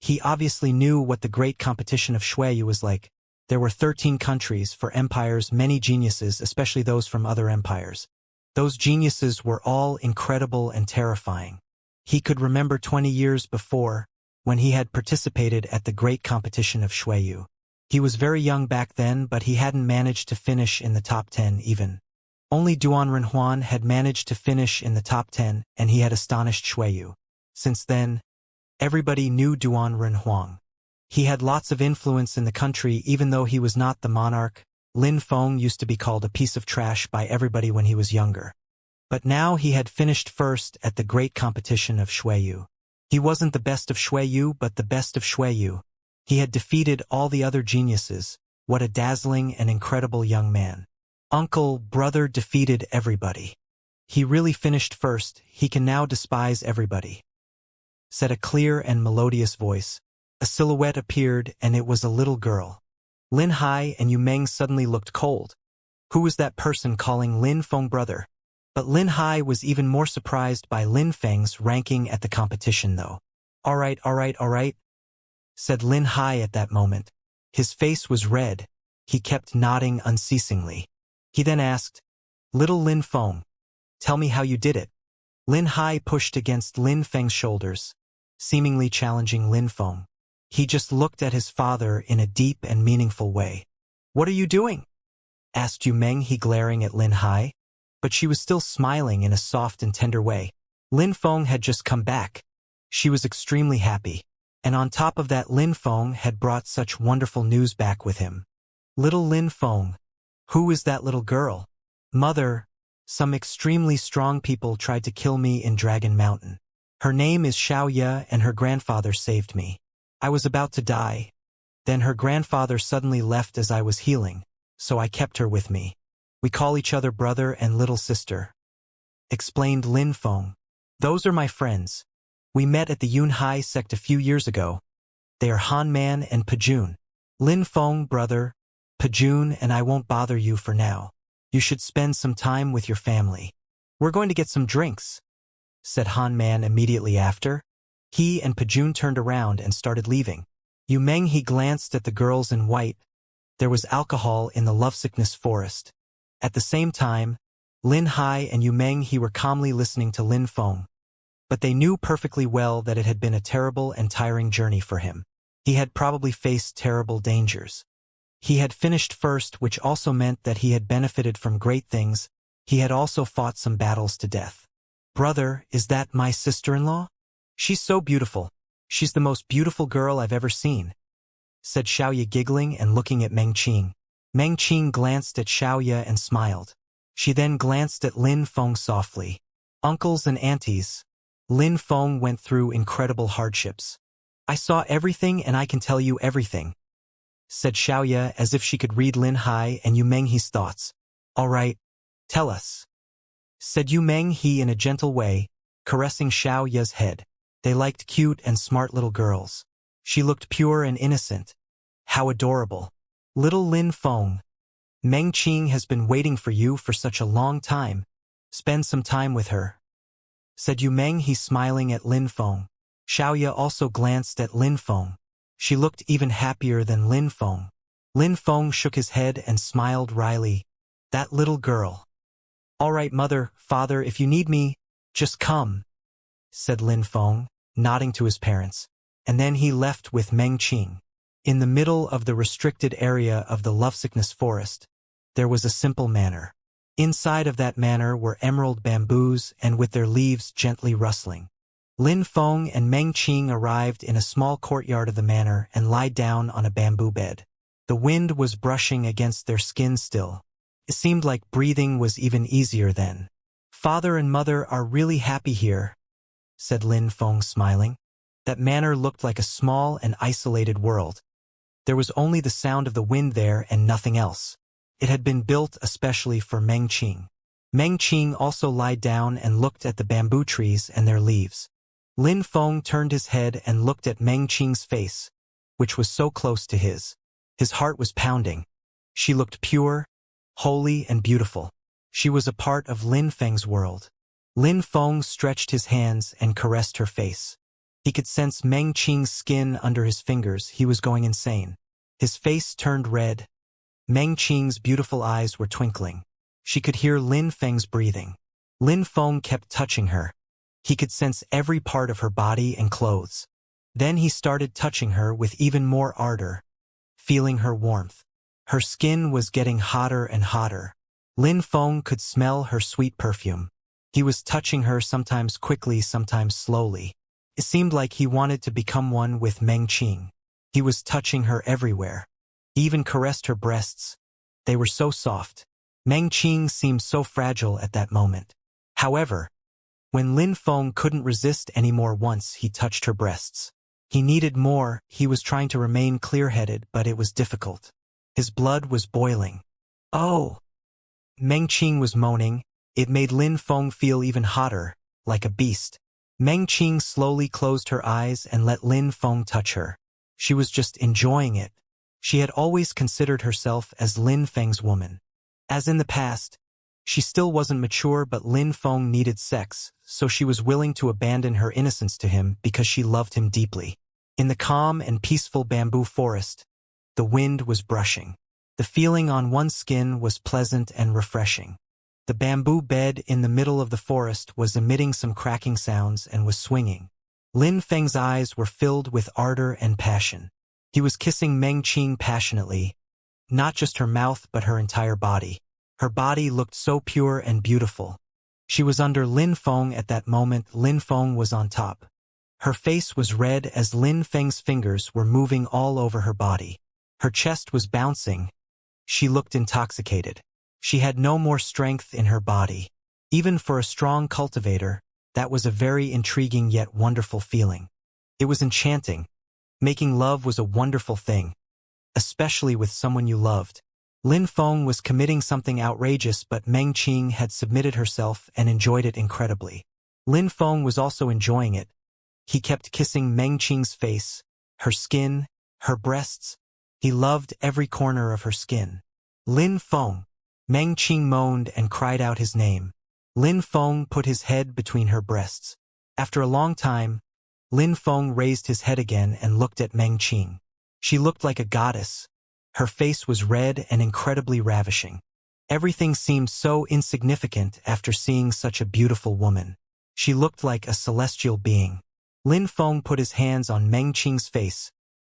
He obviously knew what the great competition of Shuiyu was like. There were 13 countries, for empires, many geniuses, especially those from other empires. Those geniuses were all incredible and terrifying. He could remember 20 years before, when he had participated at the great competition of Shuiyu. He was very young back then, but he hadn't managed to finish in the top 10 even. Only Duan Renhuan had managed to finish in the top 10, and he had astonished Shuiyu. Since then, everybody knew Duan Renhuang. He had lots of influence in the country even though he was not the monarch. Lin Feng used to be called a piece of trash by everybody when he was younger. But now he had finished first at the great competition of Shuiyu. He wasn't the best of Shuiyu, but the best of Shuiyu. He had defeated all the other geniuses. What a dazzling and incredible young man. Uncle, brother defeated everybody. He really finished first. He can now despise everybody," said a clear and melodious voice. A silhouette appeared, and it was a little girl. Lin Hai and Yu Meng suddenly looked cold. Who was that person calling Lin Feng brother? But Lin Hai was even more surprised by Lin Feng's ranking at the competition, though. All right, said Lin Hai at that moment. His face was red. He kept nodding unceasingly. He then asked, "Little Lin Feng, tell me how you did it." Lin Hai pushed against Lin Feng's shoulders, seemingly challenging Lin Feng. He just looked at his father in a deep and meaningful way. "What are you doing?" asked Yu Meng, glaring at Lin Hai, but she was still smiling in a soft and tender way. Lin Feng had just come back. She was extremely happy. And on top of that, Lin Feng had brought such wonderful news back with him. "Little Lin Feng, who is that little girl?" "Mother, some extremely strong people tried to kill me in Dragon Mountain. Her name is Xianxia and her grandfather saved me. I was about to die. Then her grandfather suddenly left as I was healing, so I kept her with me. We call each other brother and little sister," explained Lin Feng. "Those are my friends. We met at the Yunhai sect a few years ago. They are Han Man and Pajun." "Lin Feng, brother, Pajun and I won't bother you for now. You should spend some time with your family. We're going to get some drinks," said Han Man immediately after. He and Pajun turned around and started leaving. Yu Meng glanced at the girls in white. There was alcohol in the lovesickness forest. At the same time, Lin Hai and Yu Meng were calmly listening to Lin Feng. But they knew perfectly well that it had been a terrible and tiring journey for him. He had probably faced terrible dangers. He had finished first, which also meant that he had benefited from great things. He had also fought some battles to death. "Brother, is that my sister-in-law? She's so beautiful. She's the most beautiful girl I've ever seen," said Xiaoya, giggling and looking at Meng Qing. Meng Qing glanced at Xiaoya and smiled. She then glanced at Lin Feng softly. "Uncles and aunties, Lin Feng went through incredible hardships. I saw everything and I can tell you everything," said Xiaoya as if she could read Lin Hai and Yu Meng's thoughts. "All right, tell us," said Yu Meng in a gentle way, caressing Xiaoya's head. They liked cute and smart little girls. She looked pure and innocent. How adorable. "Little Lin Feng, Meng Qing has been waiting for you for such a long time. Spend some time with her," said Yu Meng, smiling at Lin Feng. Xiaoya also glanced at Lin Feng. She looked even happier than Lin Feng. Lin Feng shook his head and smiled wryly. "That little girl." "All right, mother, father, if you need me, just come," said Lin Feng, nodding to his parents. And then he left with Meng Qing. In the middle of the restricted area of the lovesickness forest, there was a simple manor. Inside of that manor were emerald bamboos and with their leaves gently rustling. Lin Feng and Meng Qing arrived in a small courtyard of the manor and lied down on a bamboo bed. The wind was brushing against their skin still. It seemed like breathing was even easier then. "Father and mother are really happy here," said Lin Feng, smiling. That manor looked like a small and isolated world. There was only the sound of the wind there and nothing else. It had been built especially for Meng Qing. Meng Qing also lied down and looked at the bamboo trees and their leaves. Lin Feng turned his head and looked at Meng Qing's face, which was so close to his. His heart was pounding. She looked pure, holy, and beautiful. She was a part of Lin Feng's world. Lin Feng stretched his hands and caressed her face. He could sense Meng Qing's skin under his fingers. He was going insane. His face turned red. Meng Qing's beautiful eyes were twinkling. She could hear Lin Feng's breathing. Lin Feng kept touching her. He could sense every part of her body and clothes. Then he started touching her with even more ardor, feeling her warmth. Her skin was getting hotter and hotter. Lin Feng could smell her sweet perfume. He was touching her, sometimes quickly, sometimes slowly. It seemed like he wanted to become one with Meng Qing. He was touching her everywhere. He even caressed her breasts. They were so soft. Meng Qing seemed so fragile at that moment. However, when Lin Feng couldn't resist anymore once he touched her breasts. He needed more. He was trying to remain clear-headed, but it was difficult. His blood was boiling. "Oh!" Meng Qing was moaning. It made Lin Feng feel even hotter, like a beast. Meng Qing slowly closed her eyes and let Lin Feng touch her. She was just enjoying it. She had always considered herself as Lin Feng's woman. As in the past, she still wasn't mature, but Lin Feng needed sex, so she was willing to abandon her innocence to him because she loved him deeply. In the calm and peaceful bamboo forest, the wind was brushing. The feeling on one's skin was pleasant and refreshing. The bamboo bed in the middle of the forest was emitting some cracking sounds and was swinging. Lin Feng's eyes were filled with ardor and passion. He was kissing Meng Qing passionately, not just her mouth but her entire body. Her body looked so pure and beautiful. She was under Lin Feng at that moment. Lin Feng was on top. Her face was red as Lin Feng's fingers were moving all over her body. Her chest was bouncing. She looked intoxicated. She had no more strength in her body. Even for a strong cultivator, that was a very intriguing yet wonderful feeling. It was enchanting. Making love was a wonderful thing, especially with someone you loved. Lin Feng was committing something outrageous, but Meng Qing had submitted herself and enjoyed it incredibly. Lin Feng was also enjoying it. He kept kissing Meng Qing's face, her skin, her breasts. He loved every corner of her skin. Lin Feng. Meng Qing moaned and cried out his name. Lin Feng put his head between her breasts. After a long time, Lin Feng raised his head again and looked at Meng Qing. She looked like a goddess. Her face was red and incredibly ravishing. Everything seemed so insignificant after seeing such a beautiful woman. She looked like a celestial being. Lin Feng put his hands on Meng Qing's face.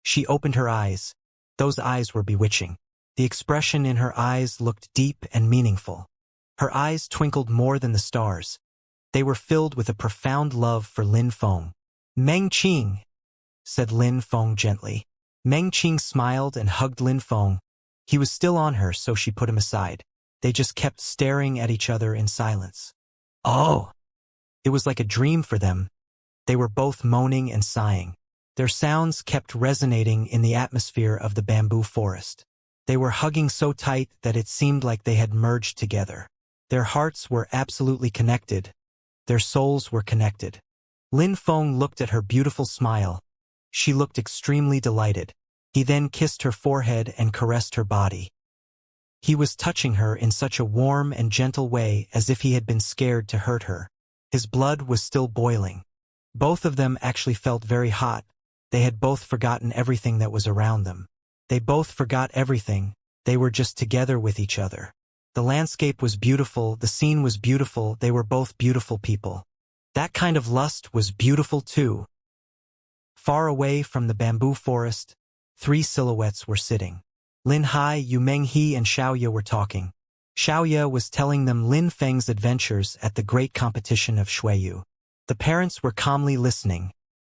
She opened her eyes. Those eyes were bewitching. The expression in her eyes looked deep and meaningful. Her eyes twinkled more than the stars. They were filled with a profound love for Lin Feng. "Meng Qing," said Lin Feng gently. Meng Qing smiled and hugged Lin Feng. He was still on her, so she put him aside. They just kept staring at each other in silence. Oh! It was like a dream for them. They were both moaning and sighing. Their sounds kept resonating in the atmosphere of the bamboo forest. They were hugging so tight that it seemed like they had merged together. Their hearts were absolutely connected. Their souls were connected. Lin Feng looked at her beautiful smile. She looked extremely delighted. He then kissed her forehead and caressed her body. He was touching her in such a warm and gentle way as if he had been scared to hurt her. His blood was still boiling. Both of them actually felt very hot. They had both forgotten everything that was around them. They both forgot everything. They were just together with each other. The landscape was beautiful, the scene was beautiful, they were both beautiful people. That kind of lust was beautiful too. Far away from the bamboo forest, 3 silhouettes were sitting. Lin Hai, Yu Menghe and Xiaoya were talking. Xiaoya was telling them Lin Feng's adventures at the great competition of Shuiyu. The parents were calmly listening,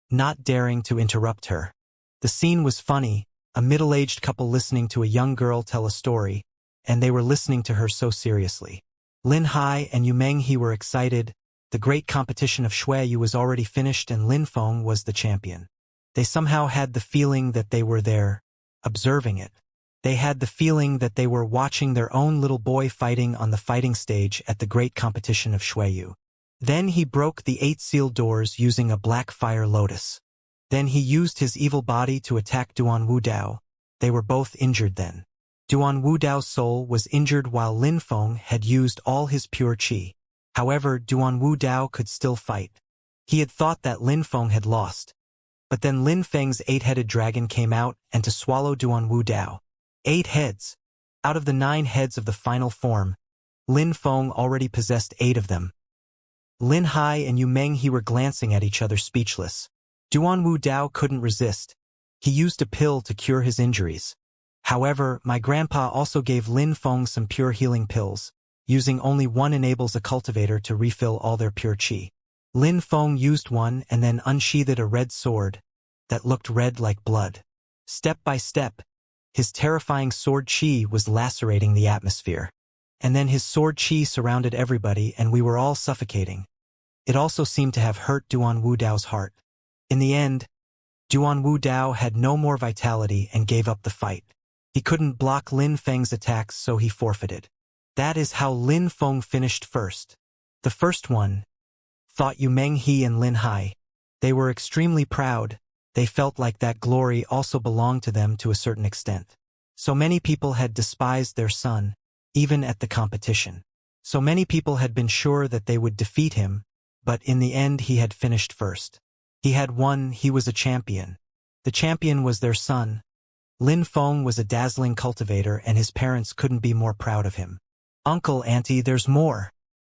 not daring to interrupt her. The scene was funny, a middle-aged couple listening to a young girl tell a story, and they were listening to her so seriously. Lin Hai and Yu Menghe were excited. The great competition of Shuiyu was already finished and Lin Feng was the champion. They somehow had the feeling that they were there, observing it. They had the feeling that they were watching their own little boy fighting on the fighting stage at the great competition of Shuiyu. Then he broke the 8 sealed doors using a black fire lotus. Then he used his evil body to attack Duan Wudao. They were both injured then. Duan Wudao's soul was injured while Lin Feng had used all his pure qi. However, Duan Wudao could still fight. He had thought that Lin Feng had lost. But then Lin Feng's 8-headed dragon came out and to swallow Duan Wudao. 8 heads. Out of the 9 heads of the final form, Lin Feng already possessed 8 of them. Lin Hai and Yu Menghe were glancing at each other speechless. Duan Wudao couldn't resist. He used a pill to cure his injuries. However, my grandpa also gave Lin Feng some pure healing pills. Using only one enables a cultivator to refill all their pure qi. Lin Feng used one and then unsheathed a red sword that looked red like blood. Step by step, his terrifying sword qi was lacerating the atmosphere. And then his sword qi surrounded everybody and we were all suffocating. It also seemed to have hurt Duan Wudao's heart. In the end, Duan Wudao had no more vitality and gave up the fight. He couldn't block Lin Feng's attacks, so he forfeited. That is how Lin Feng finished first. The first one, thought Yu Menghe and Lin Hai. They were extremely proud. They felt like that glory also belonged to them to a certain extent. So many people had despised their son, even at the competition. So many people had been sure that they would defeat him, but in the end he had finished first. He had won, he was a champion. The champion was their son. Lin Feng was a dazzling cultivator and his parents couldn't be more proud of him. Uncle, auntie, there's more.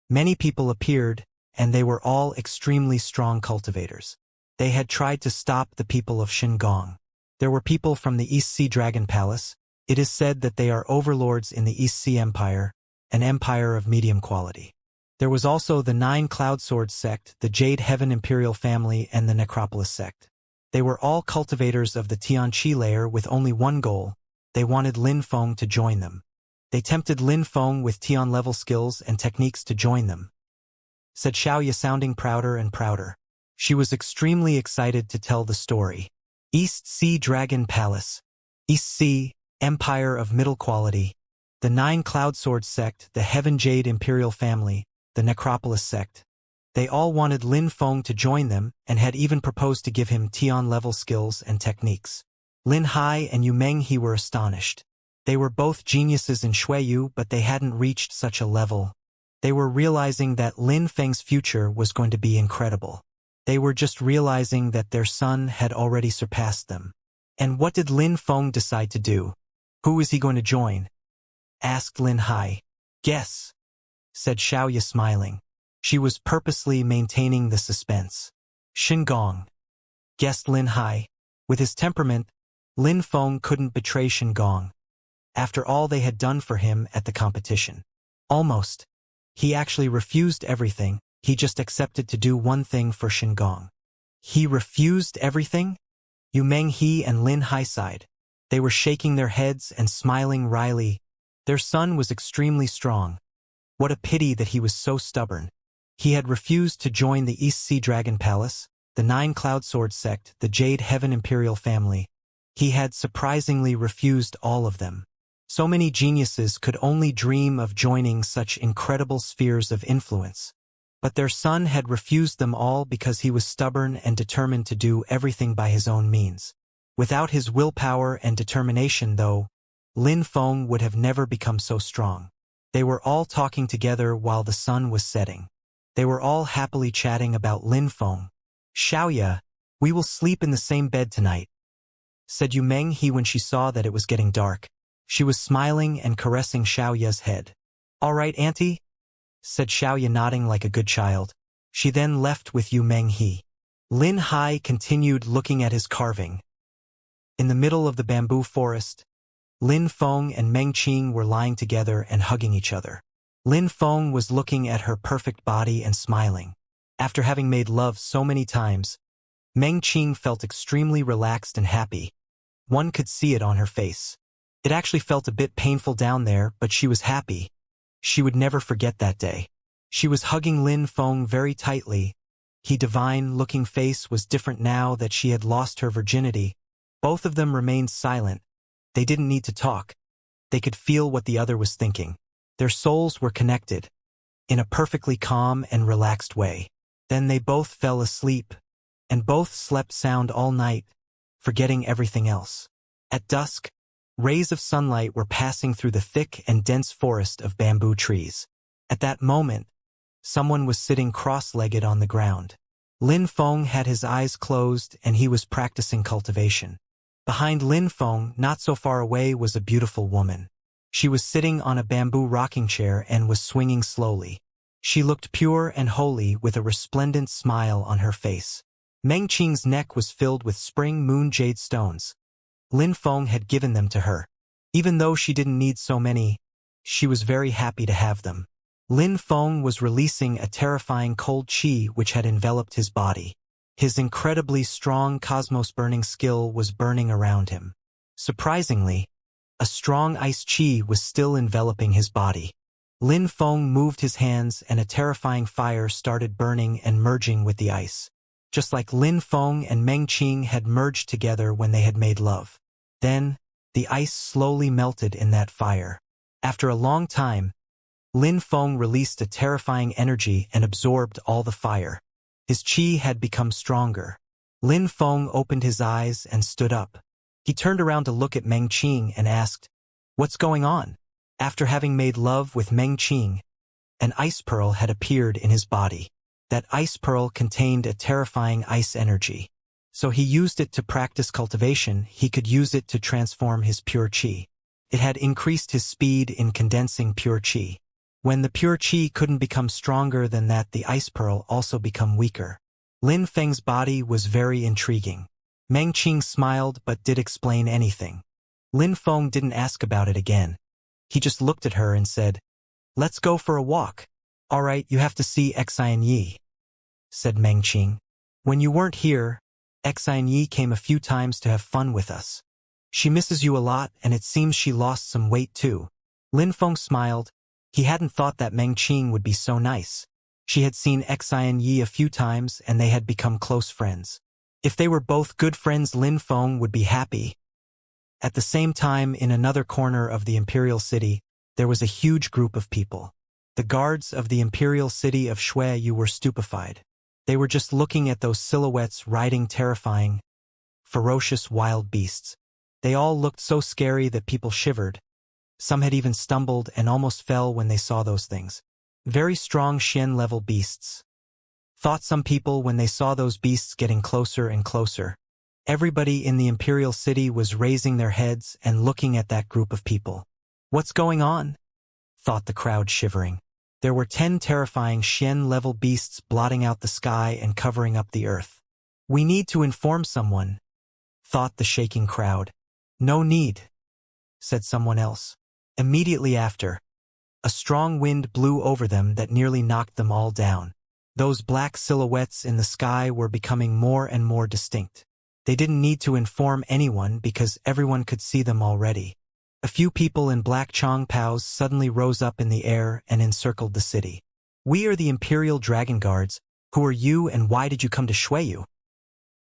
Many people appeared, and they were all extremely strong cultivators. They had tried to stop the people of Xingong. There were people from the East Sea Dragon Palace. It is said that they are overlords in the East Sea Empire, an empire of medium quality. There was also the 9 Cloud Sword sect, the Jade Heaven Imperial family, and the Necropolis sect. They were all cultivators of the Tianqi layer with only one goal. They wanted Lin Feng to join them. They tempted Lin Feng with Tian-level skills and techniques to join them, said Xiaoya, sounding prouder and prouder. She was extremely excited to tell the story. East Sea Dragon Palace. East Sea, Empire of Middle Quality. The 9 Cloud Sword sect, the Heaven Jade Imperial family, the Necropolis sect. They all wanted Lin Feng to join them and had even proposed to give him Tian-level skills and techniques. Lin Hai and Yu Menghe were astonished. They were both geniuses in Xueyu, but they hadn't reached such a level. They were realizing that Lin Feng's future was going to be incredible. They were just realizing that their son had already surpassed them. And what did Lin Feng decide to do? Who is he going to join? Asked Lin Hai. Guess, said Xiaoya, smiling. She was purposely maintaining the suspense. Xingong, guessed Lin Hai. With his temperament, Lin Feng couldn't betray Xingong. After all they had done for him at the competition. Almost. He actually refused everything, he just accepted to do one thing for Xingong. He refused everything? Yu Menghe and Lin Hai sighed. They were shaking their heads and smiling wryly. Their son was extremely strong. What a pity that he was so stubborn. He had refused to join the East Sea Dragon Palace, the 9 Cloud Sword sect, the Jade Heaven Imperial family. He had surprisingly refused all of them. So many geniuses could only dream of joining such incredible spheres of influence. But their son had refused them all because he was stubborn and determined to do everything by his own means. Without his willpower and determination, though, Lin Feng would have never become so strong. They were all talking together while the sun was setting. They were all happily chatting about Lin Feng. Xiaoya, we will sleep in the same bed tonight, said Yu Menghe when she saw that it was getting dark. She was smiling and caressing Xiaoya's head. All right, auntie, said Xiaoya, nodding like a good child. She then left with Yu Menghe. Lin Hai continued looking at his carving. In the middle of the bamboo forest, Lin Feng and Meng Qing were lying together and hugging each other. Lin Feng was looking at her perfect body and smiling. After having made love so many times, Meng Qing felt extremely relaxed and happy. One could see it on her face. It actually felt a bit painful down there, but she was happy. She would never forget that day. She was hugging Lin Feng very tightly. His divine-looking face was different now that she had lost her virginity. Both of them remained silent. They didn't need to talk. They could feel what the other was thinking. Their souls were connected, in a perfectly calm and relaxed way. Then they both fell asleep, and both slept sound all night, forgetting everything else. At dusk, rays of sunlight were passing through the thick and dense forest of bamboo trees. At that moment, someone was sitting cross-legged on the ground. Lin Feng had his eyes closed and he was practicing cultivation. Behind Lin Feng, not so far away, was a beautiful woman. She was sitting on a bamboo rocking chair and was swinging slowly. She looked pure and holy with a resplendent smile on her face. Meng Qing's neck was filled with spring moon jade stones. Lin Feng had given them to her. Even though she didn't need so many, she was very happy to have them. Lin Feng was releasing a terrifying cold qi which had enveloped his body. His incredibly strong cosmos-burning skill was burning around him. Surprisingly, a strong ice qi was still enveloping his body. Lin Feng moved his hands and a terrifying fire started burning and merging with the ice. Just like Lin Feng and Meng Qing had merged together when they had made love. Then, the ice slowly melted in that fire. After a long time, Lin Feng released a terrifying energy and absorbed all the fire. His qi had become stronger. Lin Feng opened his eyes and stood up. He turned around to look at Meng Qing and asked, "What's going on?" After having made love with Meng Qing, an ice pearl had appeared in his body. That ice pearl contained a terrifying ice energy. So he used it to practice cultivation. He could use it to transform his pure qi. It had increased his speed in condensing pure qi. When the pure qi couldn't become stronger than that, the ice pearl also become weaker. Lin Feng's body was very intriguing. Meng Qing smiled but did explain anything. Lin Feng didn't ask about it again. He just looked at her and said, "Let's go for a walk." "All right, you have to see Xianxia," said Meng Qing. "When you weren't here, Xianxia came a few times to have fun with us. She misses you a lot, and it seems she lost some weight too." Lin Feng smiled. He hadn't thought that Meng Qing would be so nice. She had seen Xianxia a few times and they had become close friends. If they were both good friends, Lin Feng would be happy. At the same time, in another corner of the imperial city, there was a huge group of people. The guards of the imperial city of Shuiyu were stupefied. They were just looking at those silhouettes riding terrifying, ferocious wild beasts. They all looked so scary that people shivered. Some had even stumbled and almost fell when they saw those things. Very strong Xian-level beasts. Thought some people when they saw those beasts getting closer and closer. Everybody in the imperial city was raising their heads and looking at that group of people. "What's going on?" thought the crowd, shivering. There were 10 terrifying Xian-level beasts blotting out the sky and covering up the earth. "We need to inform someone," thought the shaking crowd. "No need," said someone else. Immediately after, a strong wind blew over them that nearly knocked them all down. Those black silhouettes in the sky were becoming more and more distinct. They didn't need to inform anyone because everyone could see them already. A few people in black chongpaos suddenly rose up in the air and encircled the city. "We are the Imperial Dragon Guards. Who are you and why did you come to Shuiyu?"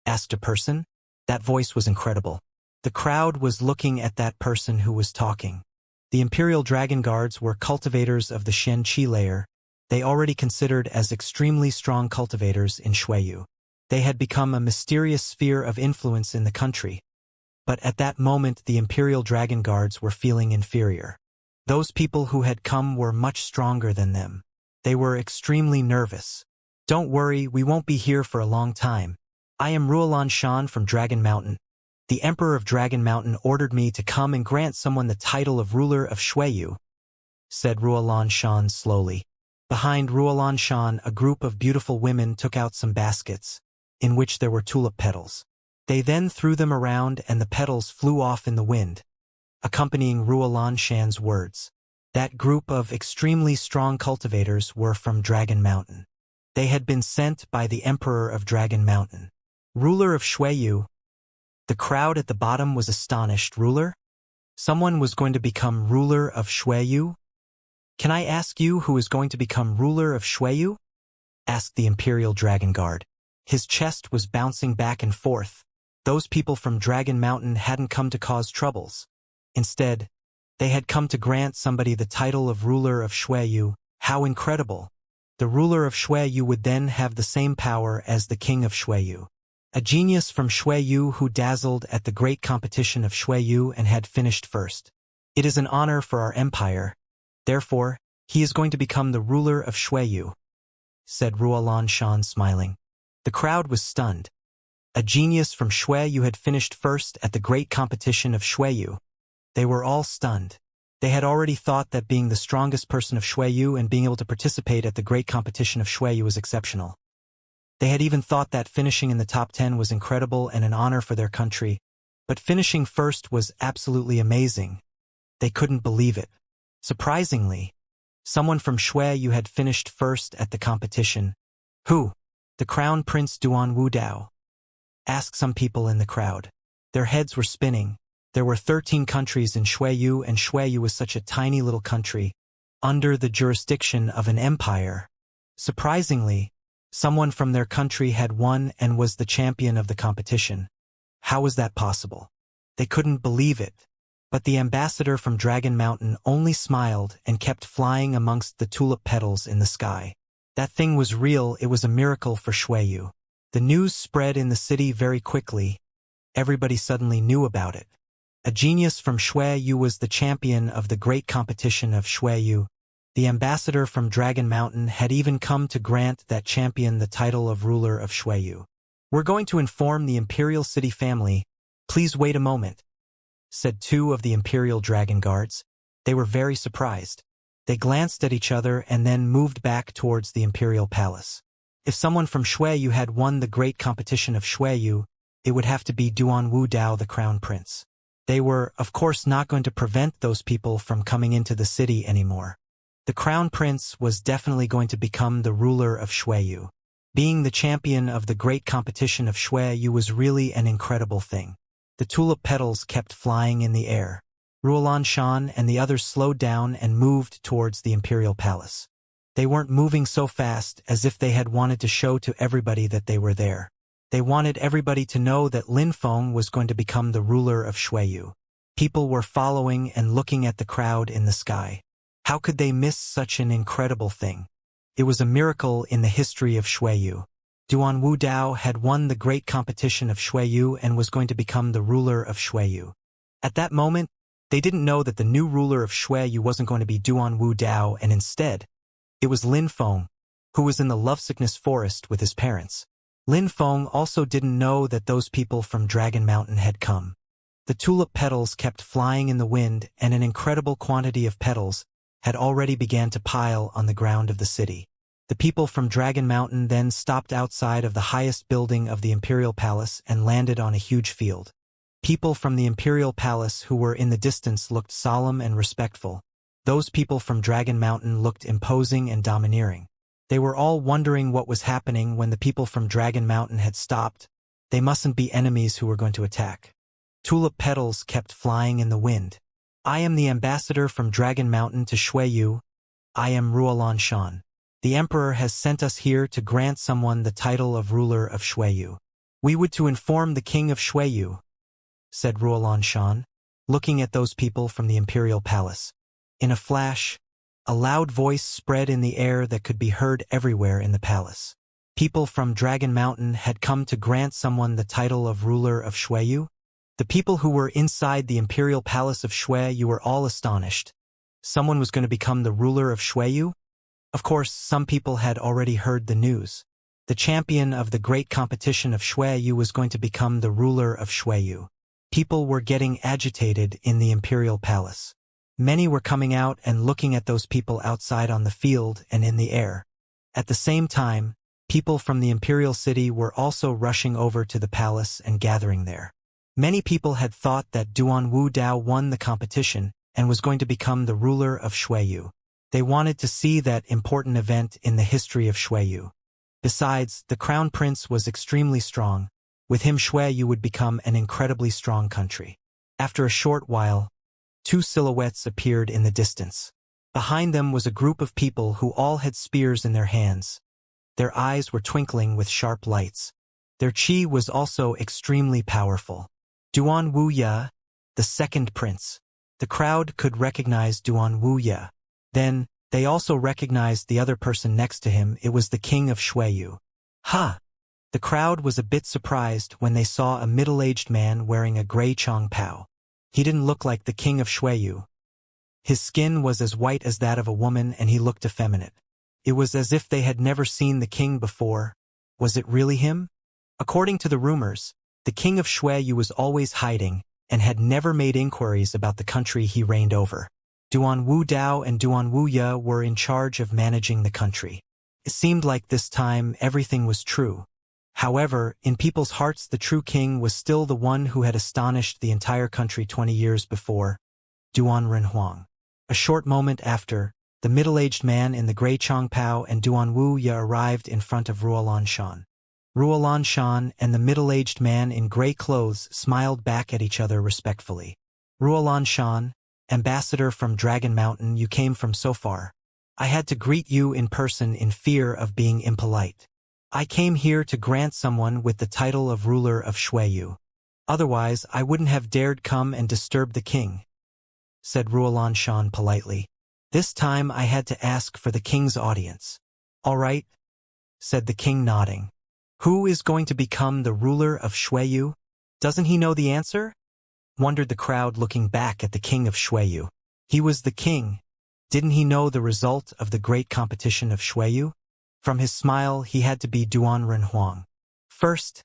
asked a person. That voice was incredible. The crowd was looking at that person who was talking. The Imperial Dragon Guards were cultivators of the Shen Qi layer. They already considered as extremely strong cultivators in Shuiyu. They had become a mysterious sphere of influence in the country. But at that moment the Imperial Dragon Guards were feeling inferior. Those people who had come were much stronger than them. They were extremely nervous. "Don't worry, we won't be here for a long time. I am Ruolan Shan from Dragon Mountain. The Emperor of Dragon Mountain ordered me to come and grant someone the title of ruler of Shuiyu," said Ruolan Shan slowly. Behind Ruolan Shan, a group of beautiful women took out some baskets, in which there were tulip petals. They then threw them around and the petals flew off in the wind, accompanying Ruolan Shan's words. That group of extremely strong cultivators were from Dragon Mountain. They had been sent by the Emperor of Dragon Mountain. Ruler of Shuiyu. The crowd at the bottom was astonished. Ruler? Someone was going to become ruler of Shuiyu? "Can I ask you who is going to become ruler of Shuiyu?" asked the Imperial Dragon Guard. His chest was bouncing back and forth. Those people from Dragon Mountain hadn't come to cause troubles. Instead, they had come to grant somebody the title of ruler of Shuiyu. How incredible! The ruler of Shuiyu would then have the same power as the king of Shuiyu. A genius from Shuiyu who dazzled at the great competition of Shuiyu and had finished first. "It is an honor for our empire. Therefore, he is going to become the ruler of Shuiyu," said Ruolan Shan, smiling. The crowd was stunned. A genius from Shuiyu had finished first at the great competition of Shuiyu. They were all stunned. They had already thought that being the strongest person of Shuiyu and being able to participate at the great competition of Shuiyu was exceptional. They had even thought that finishing in the top 10 was incredible and an honor for their country, but finishing first was absolutely amazing. They couldn't believe it. Surprisingly, someone from Shuiyu had finished first at the competition. "Who?" "The Crown Prince Duan Wudao," asked some people in the crowd. Their heads were spinning. There were 13 countries in Shuiyu, and Shuiyu was such a tiny little country, under the jurisdiction of an empire. Surprisingly, someone from their country had won and was the champion of the competition. How was that possible? They couldn't believe it. But the ambassador from Dragon Mountain only smiled and kept flying amongst the tulip petals in the sky. That thing was real. It was a miracle for Shuiyu. The news spread in the city very quickly. Everybody suddenly knew about it. A genius from Shuiyu was the champion of the great competition of Shuiyu. The ambassador from Dragon Mountain had even come to grant that champion the title of ruler of Shuiyu. "We're going to inform the Imperial City family. Please wait a moment," said two of the Imperial Dragon Guards. They were very surprised. They glanced at each other and then moved back towards the Imperial Palace. If someone from Xueyu had won the great competition of Xueyu, it would have to be Duan Wu Dao, the Crown Prince. They were, of course, not going to prevent those people from coming into the city anymore. The Crown Prince was definitely going to become the ruler of Xueyu. Being the champion of the great competition of Xueyu was really an incredible thing. The tulip petals kept flying in the air. Ruolan Shan and the others slowed down and moved towards the Imperial Palace. They weren't moving so fast as if they had wanted to show to everybody that they were there. They wanted everybody to know that Lin Feng was going to become the ruler of Xueyu. People were following and looking at the crowd in the sky. How could they miss such an incredible thing? It was a miracle in the history of Xueyu. Duan Wu Dao had won the great competition of Xueyu and was going to become the ruler of Xueyu. At that moment, they didn't know that the new ruler of Xueyu wasn't going to be Duan Wu Dao, and instead, it was Lin Feng, who was in the lovesickness forest with his parents. Lin Feng also didn't know that those people from Dragon Mountain had come. The tulip petals kept flying in the wind, and an incredible quantity of petals had already began to pile on the ground of the city. The people from Dragon Mountain then stopped outside of the highest building of the Imperial Palace and landed on a huge field. People from the Imperial Palace who were in the distance looked solemn and respectful. Those people from Dragon Mountain looked imposing and domineering. They were all wondering what was happening when the people from Dragon Mountain had stopped. They mustn't be enemies who were going to attack. Tulip petals kept flying in the wind. "I am the ambassador from Dragon Mountain to Xueyu. I am Ruolan Shan. The Emperor has sent us here to grant someone the title of ruler of Xueyu. We would to inform the King of Xueyu," said Ruolan Shan, looking at those people from the Imperial Palace. In a flash, a loud voice spread in the air that could be heard everywhere in the palace. People from Dragon Mountain had come to grant someone the title of ruler of Xueyu? The people who were inside the Imperial Palace of Xueyu were all astonished. Someone was going to become the ruler of Xueyu? Of course, some people had already heard the news. The champion of the great competition of Xueyu was going to become the ruler of Xueyu. People were getting agitated in the Imperial Palace. Many were coming out and looking at those people outside on the field and in the air. At the same time, people from the Imperial City were also rushing over to the palace and gathering there. Many people had thought that Duan Wu Dao won the competition and was going to become the ruler of Xueyu. They wanted to see that important event in the history of Xueyu. Besides, the Crown Prince was extremely strong. With him, Xueyu would become an incredibly strong country. After a short while, two silhouettes appeared in the distance. Behind them was a group of people who all had spears in their hands. Their eyes were twinkling with sharp lights. Their chi was also extremely powerful. Duan Wuya, the second prince. The crowd could recognize Duan Wuya. Then, they also recognized the other person next to him. It was the king of Xueyu. Ha! The crowd was a bit surprised when they saw a middle-aged man wearing a gray chongpao. He didn't look like the king of Xueyu. His skin was as white as that of a woman and he looked effeminate. It was as if they had never seen the king before. Was it really him? According to the rumors, the king of Xueyu was always hiding and had never made inquiries about the country he reigned over. Duan Wu Dao and Duan Wuya were in charge of managing the country. It seemed like this time everything was true. However, in people's hearts the true king was still the one who had astonished the entire country 20 years before, Duan Renhuang. A short moment after, the middle-aged man in the gray chongpao and Duan Wuya arrived in front of Ruolan Shan. Ruolan Shan and the middle-aged man in gray clothes smiled back at each other respectfully. Ruolan Shan, ambassador from Dragon Mountain, you came from so far. I had to greet you in person in fear of being impolite. I came here to grant someone with the title of ruler of Xueyu. Otherwise, I wouldn't have dared come and disturb the king, said Ruolan Shan politely. This time I had to ask for the king's audience. All right, said the king, nodding. Who is going to become the ruler of Xueyu? Doesn't he know the answer? Wondered the crowd, looking back at the king of Xueyu. He was the king. Didn't he know the result of the great competition of Xueyu? From his smile, he had to be Duan Renhuang. First,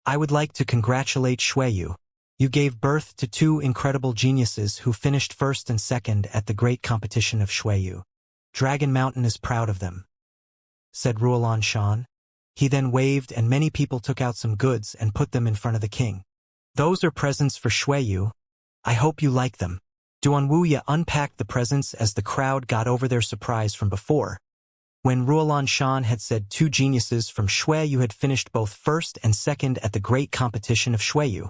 I would like to congratulate Xueyu. You gave birth to two incredible geniuses who finished first and second at the great competition of Xueyu. Dragon Mountain is proud of them," said Ruolan Shan. He then waved and many people took out some goods and put them in front of the king. "Those are presents for Xueyu. I hope you like them." Duan Wuya unpacked the presents as the crowd got over their surprise from before. When Ruolan Shan had said two geniuses from Xueyu had finished both first and second at the great competition of Xueyu.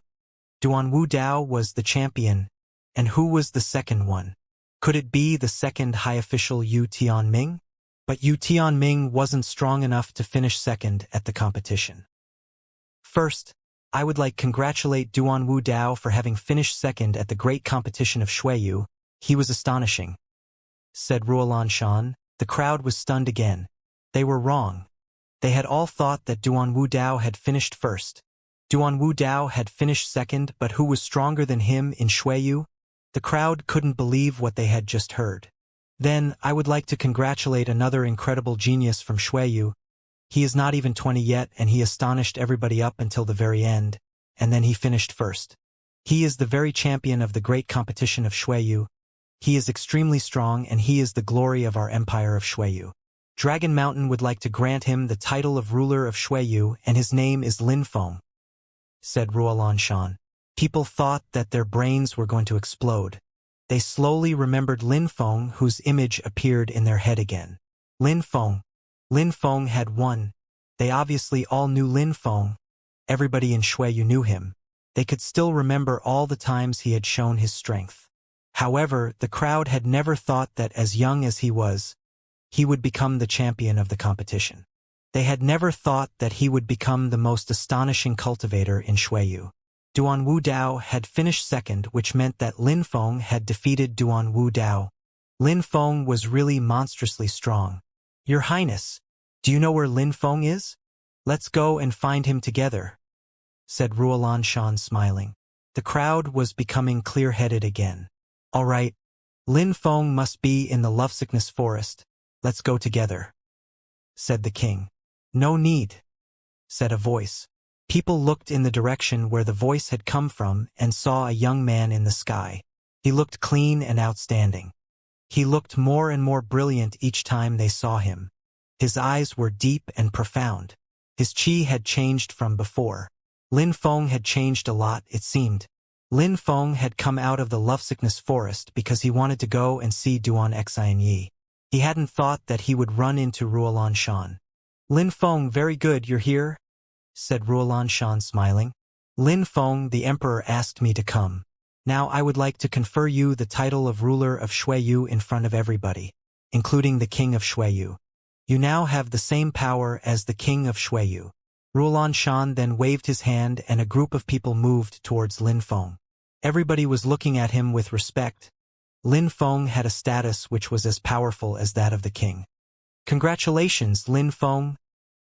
Duan Wu Dao was the champion, and who was the second one? Could it be the second high official Yu Tianming? But Yu Tianming wasn't strong enough to finish second at the competition. "First, I would like congratulate Duan Wu Dao for having finished second at the great competition of Xueyu. He was astonishing," said Ruolan Shan. The crowd was stunned again. They were wrong. They had all thought that Duan Wu Dao had finished first. Duan Wu Dao had finished second, but who was stronger than him in Xueyu? The crowd couldn't believe what they had just heard. "Then, I would like to congratulate another incredible genius from Xueyu. He is not even 20 yet and he astonished everybody up until the very end, and then he finished first. He is the very champion of the great competition of Xueyu. He is extremely strong and he is the glory of our empire of Xueyu. Dragon Mountain would like to grant him the title of ruler of Xueyu and his name is Lin Feng," said Ruolan Shan. People thought that their brains were going to explode. They slowly remembered Lin Feng, whose image appeared in their head again. Lin Feng. Lin Feng had won. They obviously all knew Lin Feng. Everybody in Xueyu knew him. They could still remember all the times he had shown his strength. However, the crowd had never thought that as young as he was, he would become the champion of the competition. They had never thought that he would become the most astonishing cultivator in Xueyu. Duan Wu Dao had finished second, which meant that Lin Feng had defeated Duan Wu Dao. Lin Feng was really monstrously strong. "Your Highness, do you know where Lin Feng is? Let's go and find him together," said Ruolan Shan smiling. The crowd was becoming clear-headed again. "All right, Lin Feng must be in the lovesickness forest. Let's go together," said the king. "No need," said a voice. People looked in the direction where the voice had come from and saw a young man in the sky. He looked clean and outstanding. He looked more and more brilliant each time they saw him. His eyes were deep and profound. His chi had changed from before. Lin Feng had changed a lot, it seemed. Lin Feng had come out of the lovesickness forest because he wanted to go and see Duan Xianyi. He hadn't thought that he would run into Ruolan Shan. "Lin Feng, very good, you're here," said Ruolan Shan smiling. "Lin Feng, the emperor asked me to come. Now I would like to confer you the title of ruler of Xueyu in front of everybody, including the king of Xueyu. You now have the same power as the king of Xueyu." Ruolan Shan then waved his hand and a group of people moved towards Lin Feng. Everybody was looking at him with respect. Lin Feng had a status which was as powerful as that of the king. "Congratulations, Lin Feng,"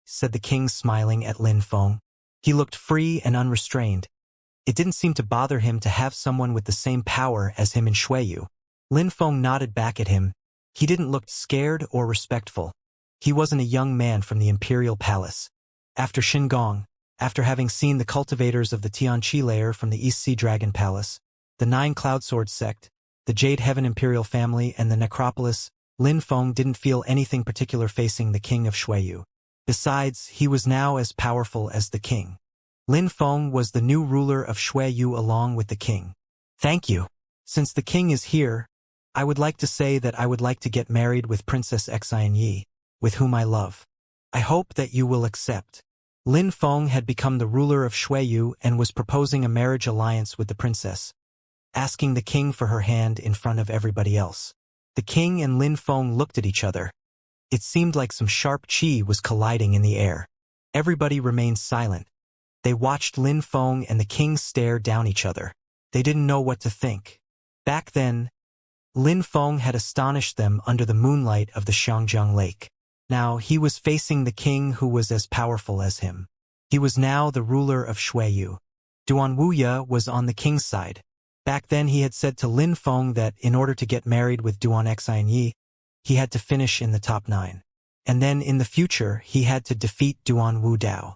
said the king smiling at Lin Feng. He looked free and unrestrained. It didn't seem to bother him to have someone with the same power as him in Xueyu. Lin Feng nodded back at him. He didn't look scared or respectful. He wasn't a young man from the imperial palace. After Xingong, after having seen the cultivators of the Tianqi layer from the East Sea Dragon Palace, the 9 Cloudsword sect, the Jade Heaven Imperial family and the Necropolis, Lin Feng didn't feel anything particular facing the king of Xueyu. Besides, he was now as powerful as the king. Lin Feng was the new ruler of Xueyu along with the king. "Thank you. Since the king is here, I would like to say that I would like to get married with Princess Xianyi, with whom I love. I hope that you will accept." Lin Feng had become the ruler of Xueyu and was proposing a marriage alliance with the princess, asking the king for her hand in front of everybody else. The king and Lin Feng looked at each other. It seemed like some sharp chi was colliding in the air. Everybody remained silent. They watched Lin Feng and the king stare down each other. They didn't know what to think. Back then, Lin Feng had astonished them under the moonlight of the Xianxia Lake. Now he was facing the king who was as powerful as him. He was now the ruler of Xueyu. Duan Wuya was on the king's side. Back then he had said to Lin Feng that in order to get married with Duan Xianyi, he had to finish in the top 9. And then in the future he had to defeat Duan Wu Dao.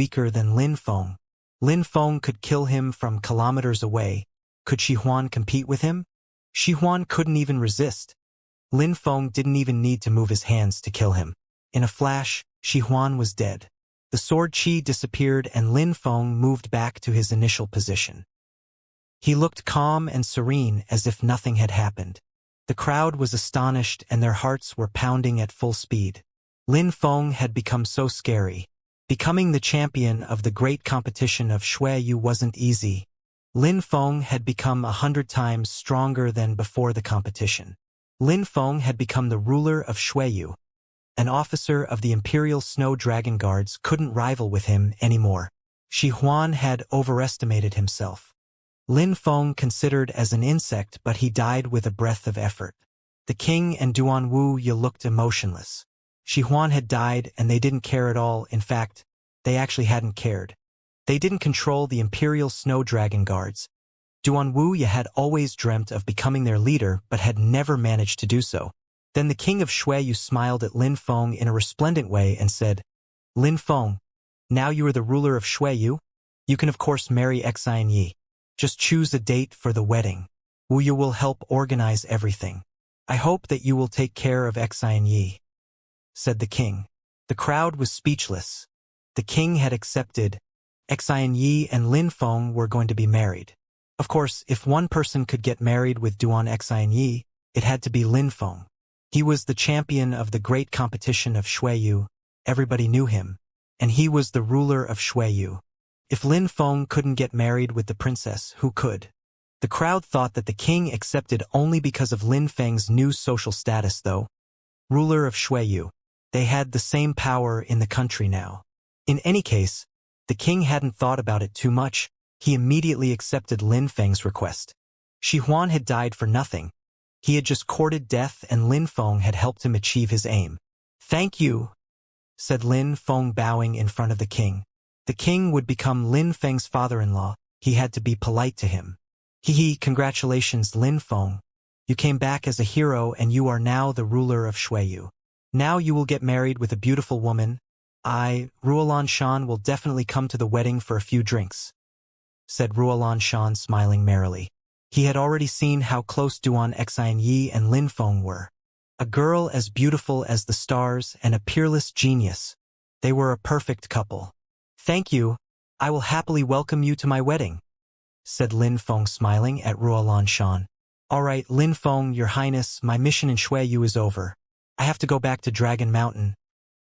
weaker than Lin Feng. Lin Feng could kill him from kilometers away. Could Shi Huan compete with him? Shi Huan couldn't even resist. Lin Feng didn't even need to move his hands to kill him. In a flash, Shi Huan was dead. The sword chi disappeared and Lin Feng moved back to his initial position. He looked calm and serene as if nothing had happened. The crowd was astonished and their hearts were pounding at full speed. Lin Feng had become so scary. Becoming the champion of the great competition of Xueyu wasn't easy. Lin Feng had become 100 times stronger than before the competition. Lin Feng had become the ruler of Xueyu. An officer of the Imperial Snow Dragon Guards couldn't rival with him anymore. Shi Huan had overestimated himself. Lin Feng considered as an insect, but he died with a breath of effort. The king and Duan Wuya looked emotionless. Shi Huan had died and they didn't care at all. In fact, they actually hadn't cared. They didn't control the Imperial Snow Dragon Guards. Duan Wuya had always dreamt of becoming their leader but had never managed to do so. Then the king of Xueyu smiled at Lin Feng in a resplendent way and said, "Lin Feng, now you are the ruler of Xueyu. You can of course marry Xianxia. Just choose a date for the wedding. Wuya will help organize everything. I hope that you will take care of Xianxia," said the king. The crowd was speechless. The king had accepted. Xianxia and Lin Feng were going to be married. Of course, if one person could get married with Duan Xianxia, it had to be Lin Feng. He was the champion of the great competition of Xueyu. Everybody knew him. And he was the ruler of Xueyu. If Lin Feng couldn't get married with the princess, who could? The crowd thought that the king accepted only because of Lin Feng's new social status though. Ruler of Xueyu. They had the same power in the country now. In any case, the king hadn't thought about it too much. He immediately accepted Lin Feng's request. Shi Huan had died for nothing. He had just courted death and Lin Feng had helped him achieve his aim. "Thank you," said Lin Feng bowing in front of the king. The king would become Lin Feng's father-in-law. He had to be polite to him. Congratulations Lin Feng. You came back as a hero and you are now the ruler of Shuiyu. Now you will get married with a beautiful woman. Ruolan Shan will definitely come to the wedding for a few drinks," said Ruolan Shan, smiling merrily. He had already seen how close Duan Xianyi and Lin Feng were. A girl as beautiful as the stars and a peerless genius. They were a perfect couple. "Thank you. I will happily welcome you to my wedding," said Lin Feng, smiling at Ruolan Shan. "All right, Lin Feng, Your Highness, my mission in Shuiyu is over. I have to go back to Dragon Mountain.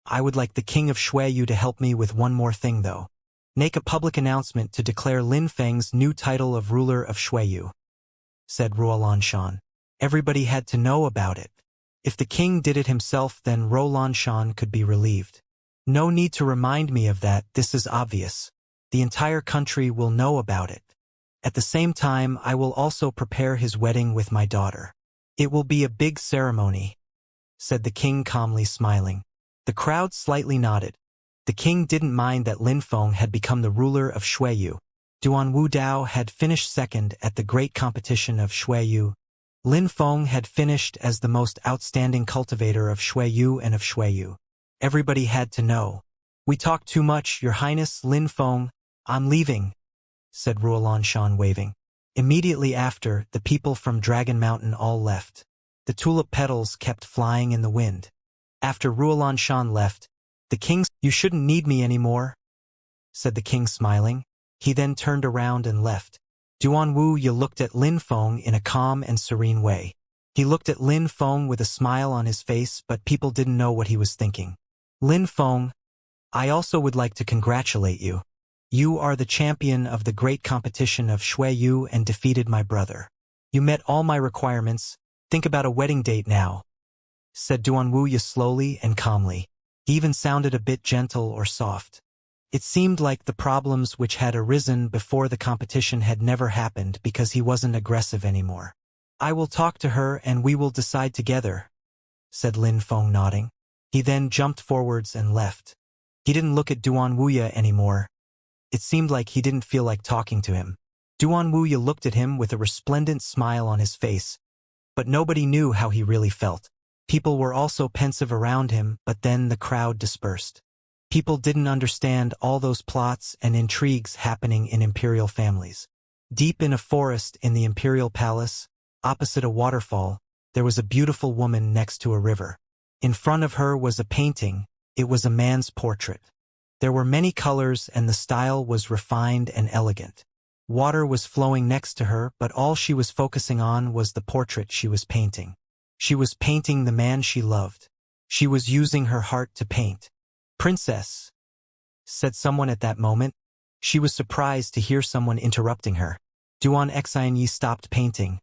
I would like the King of Shuiyu to help me with one more thing, though. Make a public announcement to declare Lin Feng's new title of ruler of Shuiyu," said Ruolan Shan. Everybody had to know about it. If the king did it himself, then Ruolan Shan could be relieved. "No need to remind me of that, this is obvious. The entire country will know about it. At the same time, I will also prepare his wedding with my daughter. It will be a big ceremony," said the king, calmly smiling. The crowd slightly nodded. The king didn't mind that Lin Feng had become the ruler of Shuiyu. Duan Wu Dao had finished second at the great competition of Shuiyu. Lin Feng had finished as the most outstanding cultivator of Shuiyu and of Shuiyu. Everybody had to know. "We talked too much, Your Highness, Lin Feng. I'm leaving," said Ruolan Shan, waving. Immediately after, the people from Dragon Mountain all left. The tulip petals kept flying in the wind. After Ruolan Shan left, the king said, "You shouldn't need me anymore," said the king, smiling. He then turned around and left. Duan Wu Ye looked at Lin Feng in a calm and serene way. He looked at Lin Feng with a smile on his face, but people didn't know what he was thinking. "Lin Feng, I also would like to congratulate you. You are the champion of the great competition of Shuiyu and defeated my brother. You met all my requirements. Think about a wedding date now," said Duan Wu Ye slowly and calmly. He even sounded a bit gentle or soft. It seemed like the problems which had arisen before the competition had never happened because he wasn't aggressive anymore. "I will talk to her and we will decide together," said Lin Feng, nodding. He then jumped forwards and left. He didn't look at Duan Wu Ye anymore. It seemed like he didn't feel like talking to him. Duan Wu Ye looked at him with a resplendent smile on his face, but nobody knew how he really felt. People were also pensive around him, but then the crowd dispersed. People didn't understand all those plots and intrigues happening in imperial families. Deep in a forest in the imperial palace, opposite a waterfall, there was a beautiful woman next to a river. In front of her was a painting. It was a man's portrait. There were many colors and the style was refined and elegant. Water was flowing next to her, but all she was focusing on was the portrait she was painting. She was painting the man she loved. She was using her heart to paint. "Princess," said someone at that moment. She was surprised to hear someone interrupting her. Duan Xianyi stopped painting.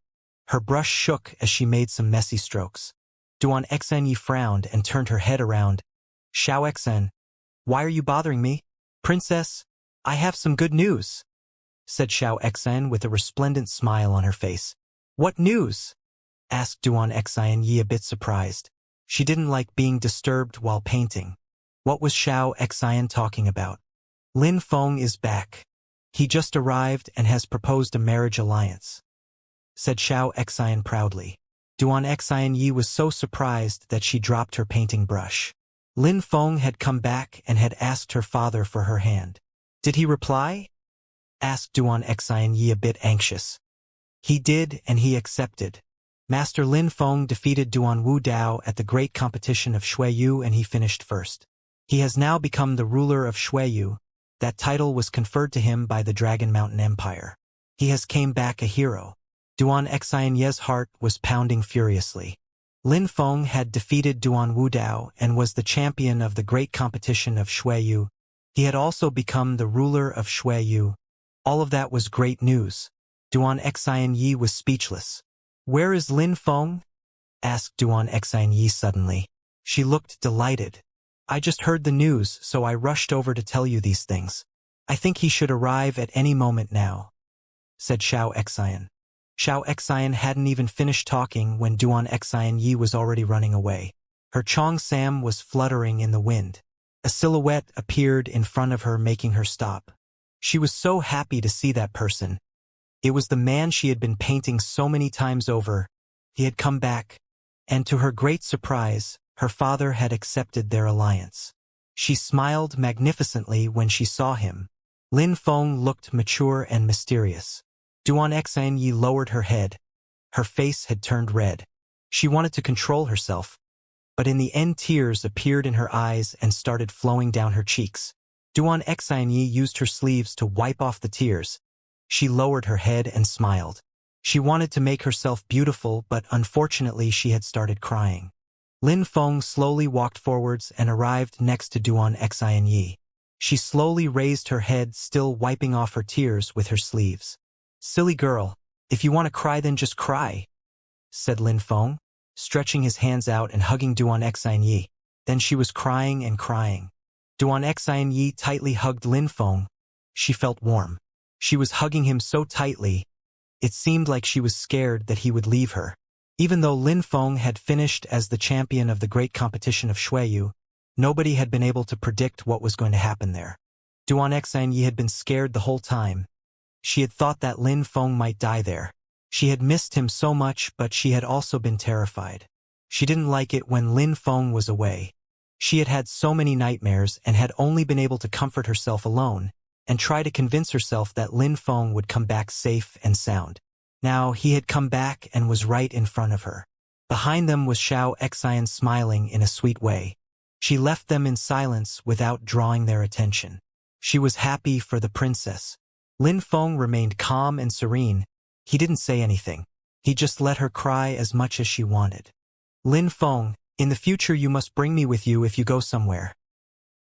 Her brush shook as she made some messy strokes. Duan Xianyi frowned and turned her head around. "Xiao Xen, why are you bothering me?" "Princess, I have some good news," said Xiao Xen with a resplendent smile on her face. "What news?" asked Duan Xianyi, a bit surprised. She didn't like being disturbed while painting. What was Xiao Xian talking about? "Lin Feng is back. He just arrived and has proposed a marriage alliance," said Xiao Xian proudly. Duan Xianyi was so surprised that she dropped her painting brush. Lin Feng had come back and had asked her father for her hand. "Did he reply?" asked Duan Xianyi, a bit anxious. "He did, and he accepted. Master Lin Feng defeated Duan Wu Dao at the great competition of Shuiyu and he finished first. He has now become the ruler of Shuiyu. That title was conferred to him by the Dragon Mountain Empire. He has came back a hero." Duan Xianye's heart was pounding furiously. Lin Feng had defeated Duan Wu Dao and was the champion of the great competition of Shuiyu. He had also become the ruler of Shuiyu. All of that was great news. Duan Xianyi was speechless. "Where is Lin Feng?" asked Duan Xianyi suddenly. She looked delighted. "I just heard the news, so I rushed over to tell you these things. I think he should arrive at any moment now," said Xiao Xian. Xiao Xian hadn't even finished talking when Duan Xianyi was already running away. Her Chong Sam was fluttering in the wind. A silhouette appeared in front of her, making her stop. She was so happy to see that person. It was the man she had been painting so many times over. He had come back, and to her great surprise, her father had accepted their alliance. She smiled magnificently when she saw him. Lin Feng looked mature and mysterious. Xianxia lowered her head. Her face had turned red. She wanted to control herself, but in the end tears appeared in her eyes and started flowing down her cheeks. Xianxia used her sleeves to wipe off the tears. She lowered her head and smiled. She wanted to make herself beautiful, but unfortunately she had started crying. Lin Feng slowly walked forwards and arrived next to Xianxia. She slowly raised her head, still wiping off her tears with her sleeves. "Silly girl, if you want to cry then just cry," said Lin Feng, stretching his hands out and hugging Xianxia. Then she was crying and crying. Xianxia tightly hugged Lin Feng. She felt warm. She was hugging him so tightly, it seemed like she was scared that he would leave her. Even though Lin Feng had finished as the champion of the great competition of Xueyu, nobody had been able to predict what was going to happen there. Xianxia had been scared the whole time. She had thought that Lin Feng might die there. She had missed him so much, but she had also been terrified. She didn't like it when Lin Feng was away. She had had so many nightmares and had only been able to comfort herself alone and try to convince herself that Lin Feng would come back safe and sound. Now he had come back and was right in front of her. Behind them was Xianxia smiling in a sweet way. She left them in silence without drawing their attention. She was happy for the princess. Lin Feng remained calm and serene. He didn't say anything. He just let her cry as much as she wanted. "Lin Feng, in the future you must bring me with you if you go somewhere,"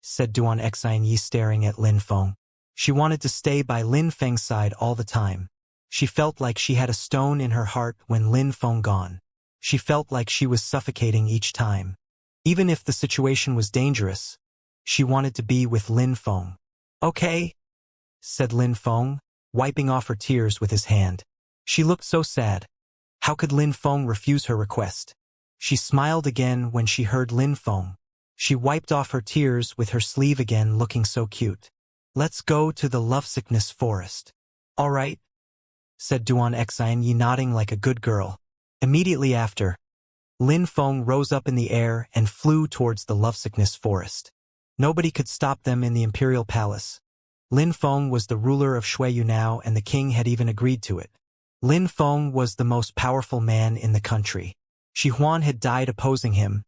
said Xianxia staring at Lin Feng. She wanted to stay by Lin Feng's side all the time. She felt like she had a stone in her heart when Lin Feng gone. She felt like she was suffocating each time. Even if the situation was dangerous, she wanted to be with Lin Feng. "Okay," said Lin Feng, wiping off her tears with his hand. She looked so sad. How could Lin Feng refuse her request? She smiled again when she heard Lin Feng. She wiped off her tears with her sleeve again, looking so cute. "Let's go to the lovesickness forest." "All right," said Xianxia, nodding like a good girl. Immediately after, Lin Feng rose up in the air and flew towards the lovesickness forest. Nobody could stop them in the imperial palace. Lin Feng was the ruler of Xueyu now, and the king had even agreed to it. Lin Feng was the most powerful man in the country. Shi Huan had died opposing him.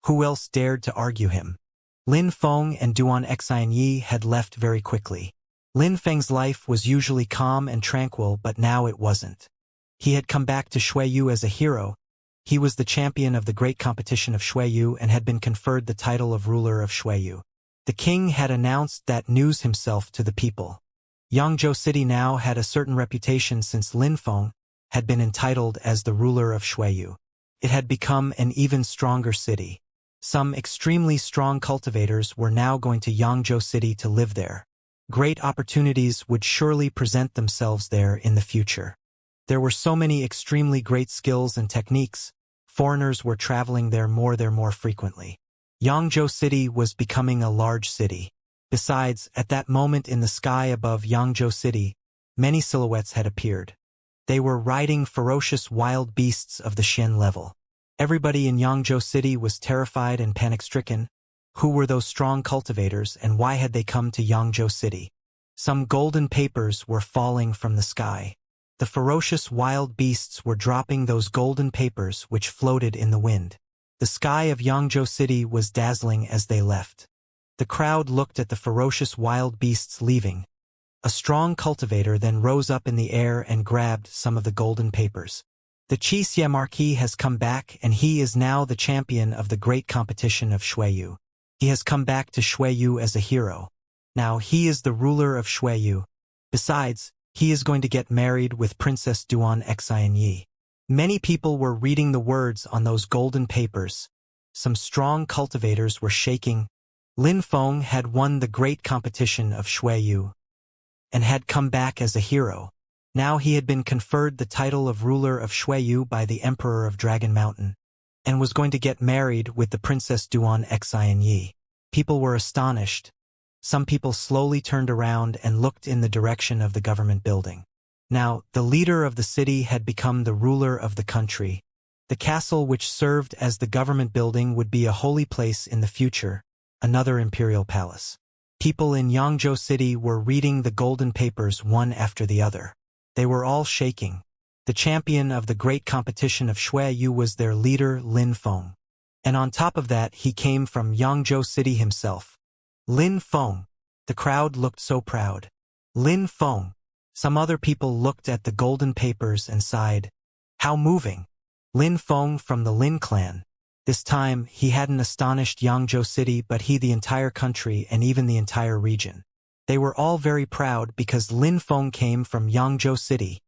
Who else dared to argue him? Lin Feng and Xianxia had left very quickly. Lin Feng's life was usually calm and tranquil, but now it wasn't. He had come back to Xueyu as a hero. He was the champion of the great competition of Xueyu and had been conferred the title of ruler of Xueyu. The king had announced that news himself to the people. Yangzhou City now had a certain reputation since Lin Feng had been entitled as the ruler of Xueyu. It had become an even stronger city. Some extremely strong cultivators were now going to Yangzhou City to live there. Great opportunities would surely present themselves there in the future. There were so many extremely great skills and techniques. Foreigners were traveling there more frequently. Yangzhou City was becoming a large city. Besides, at that moment in the sky above Yangzhou City, many silhouettes had appeared. They were riding ferocious wild beasts of the Shen level. Everybody in Yangzhou City was terrified and panic-stricken. Who were those strong cultivators, and why had they come to Yangzhou City? Some golden papers were falling from the sky. The ferocious wild beasts were dropping those golden papers which floated in the wind. The sky of Yangzhou City was dazzling as they left. The crowd looked at the ferocious wild beasts leaving. A strong cultivator then rose up in the air and grabbed some of the golden papers. "The Xianxia Marquis has come back, and he is now the champion of the great competition of Xueyu. He has come back to Xueyu as a hero. Now he is the ruler of Xueyu. Besides, he is going to get married with Princess Xianxia." Many people were reading the words on those golden papers. Some strong cultivators were shaking. Lin Feng had won the great competition of Xueyu and had come back as a hero. Now he had been conferred the title of ruler of Xueyu by the Emperor of Dragon Mountain, and was going to get married with the Princess Xianxia. People were astonished. Some people slowly turned around and looked in the direction of the government building. Now, the leader of the city had become the ruler of the country. The castle which served as the government building would be a holy place in the future, another imperial palace. People in Yangzhou City were reading the golden papers one after the other. They were all shaking. The champion of the great competition of Shui Yu was their leader, Lin Feng. And on top of that, he came from Yangzhou City himself. Lin Feng. The crowd looked so proud. Lin Feng. Some other people looked at the golden papers and sighed. How moving. Lin Feng from the Lin clan. This time, he hadn't astonished Yangzhou City but the entire country and even the entire region. They were all very proud because Lin Feng came from Yangzhou City,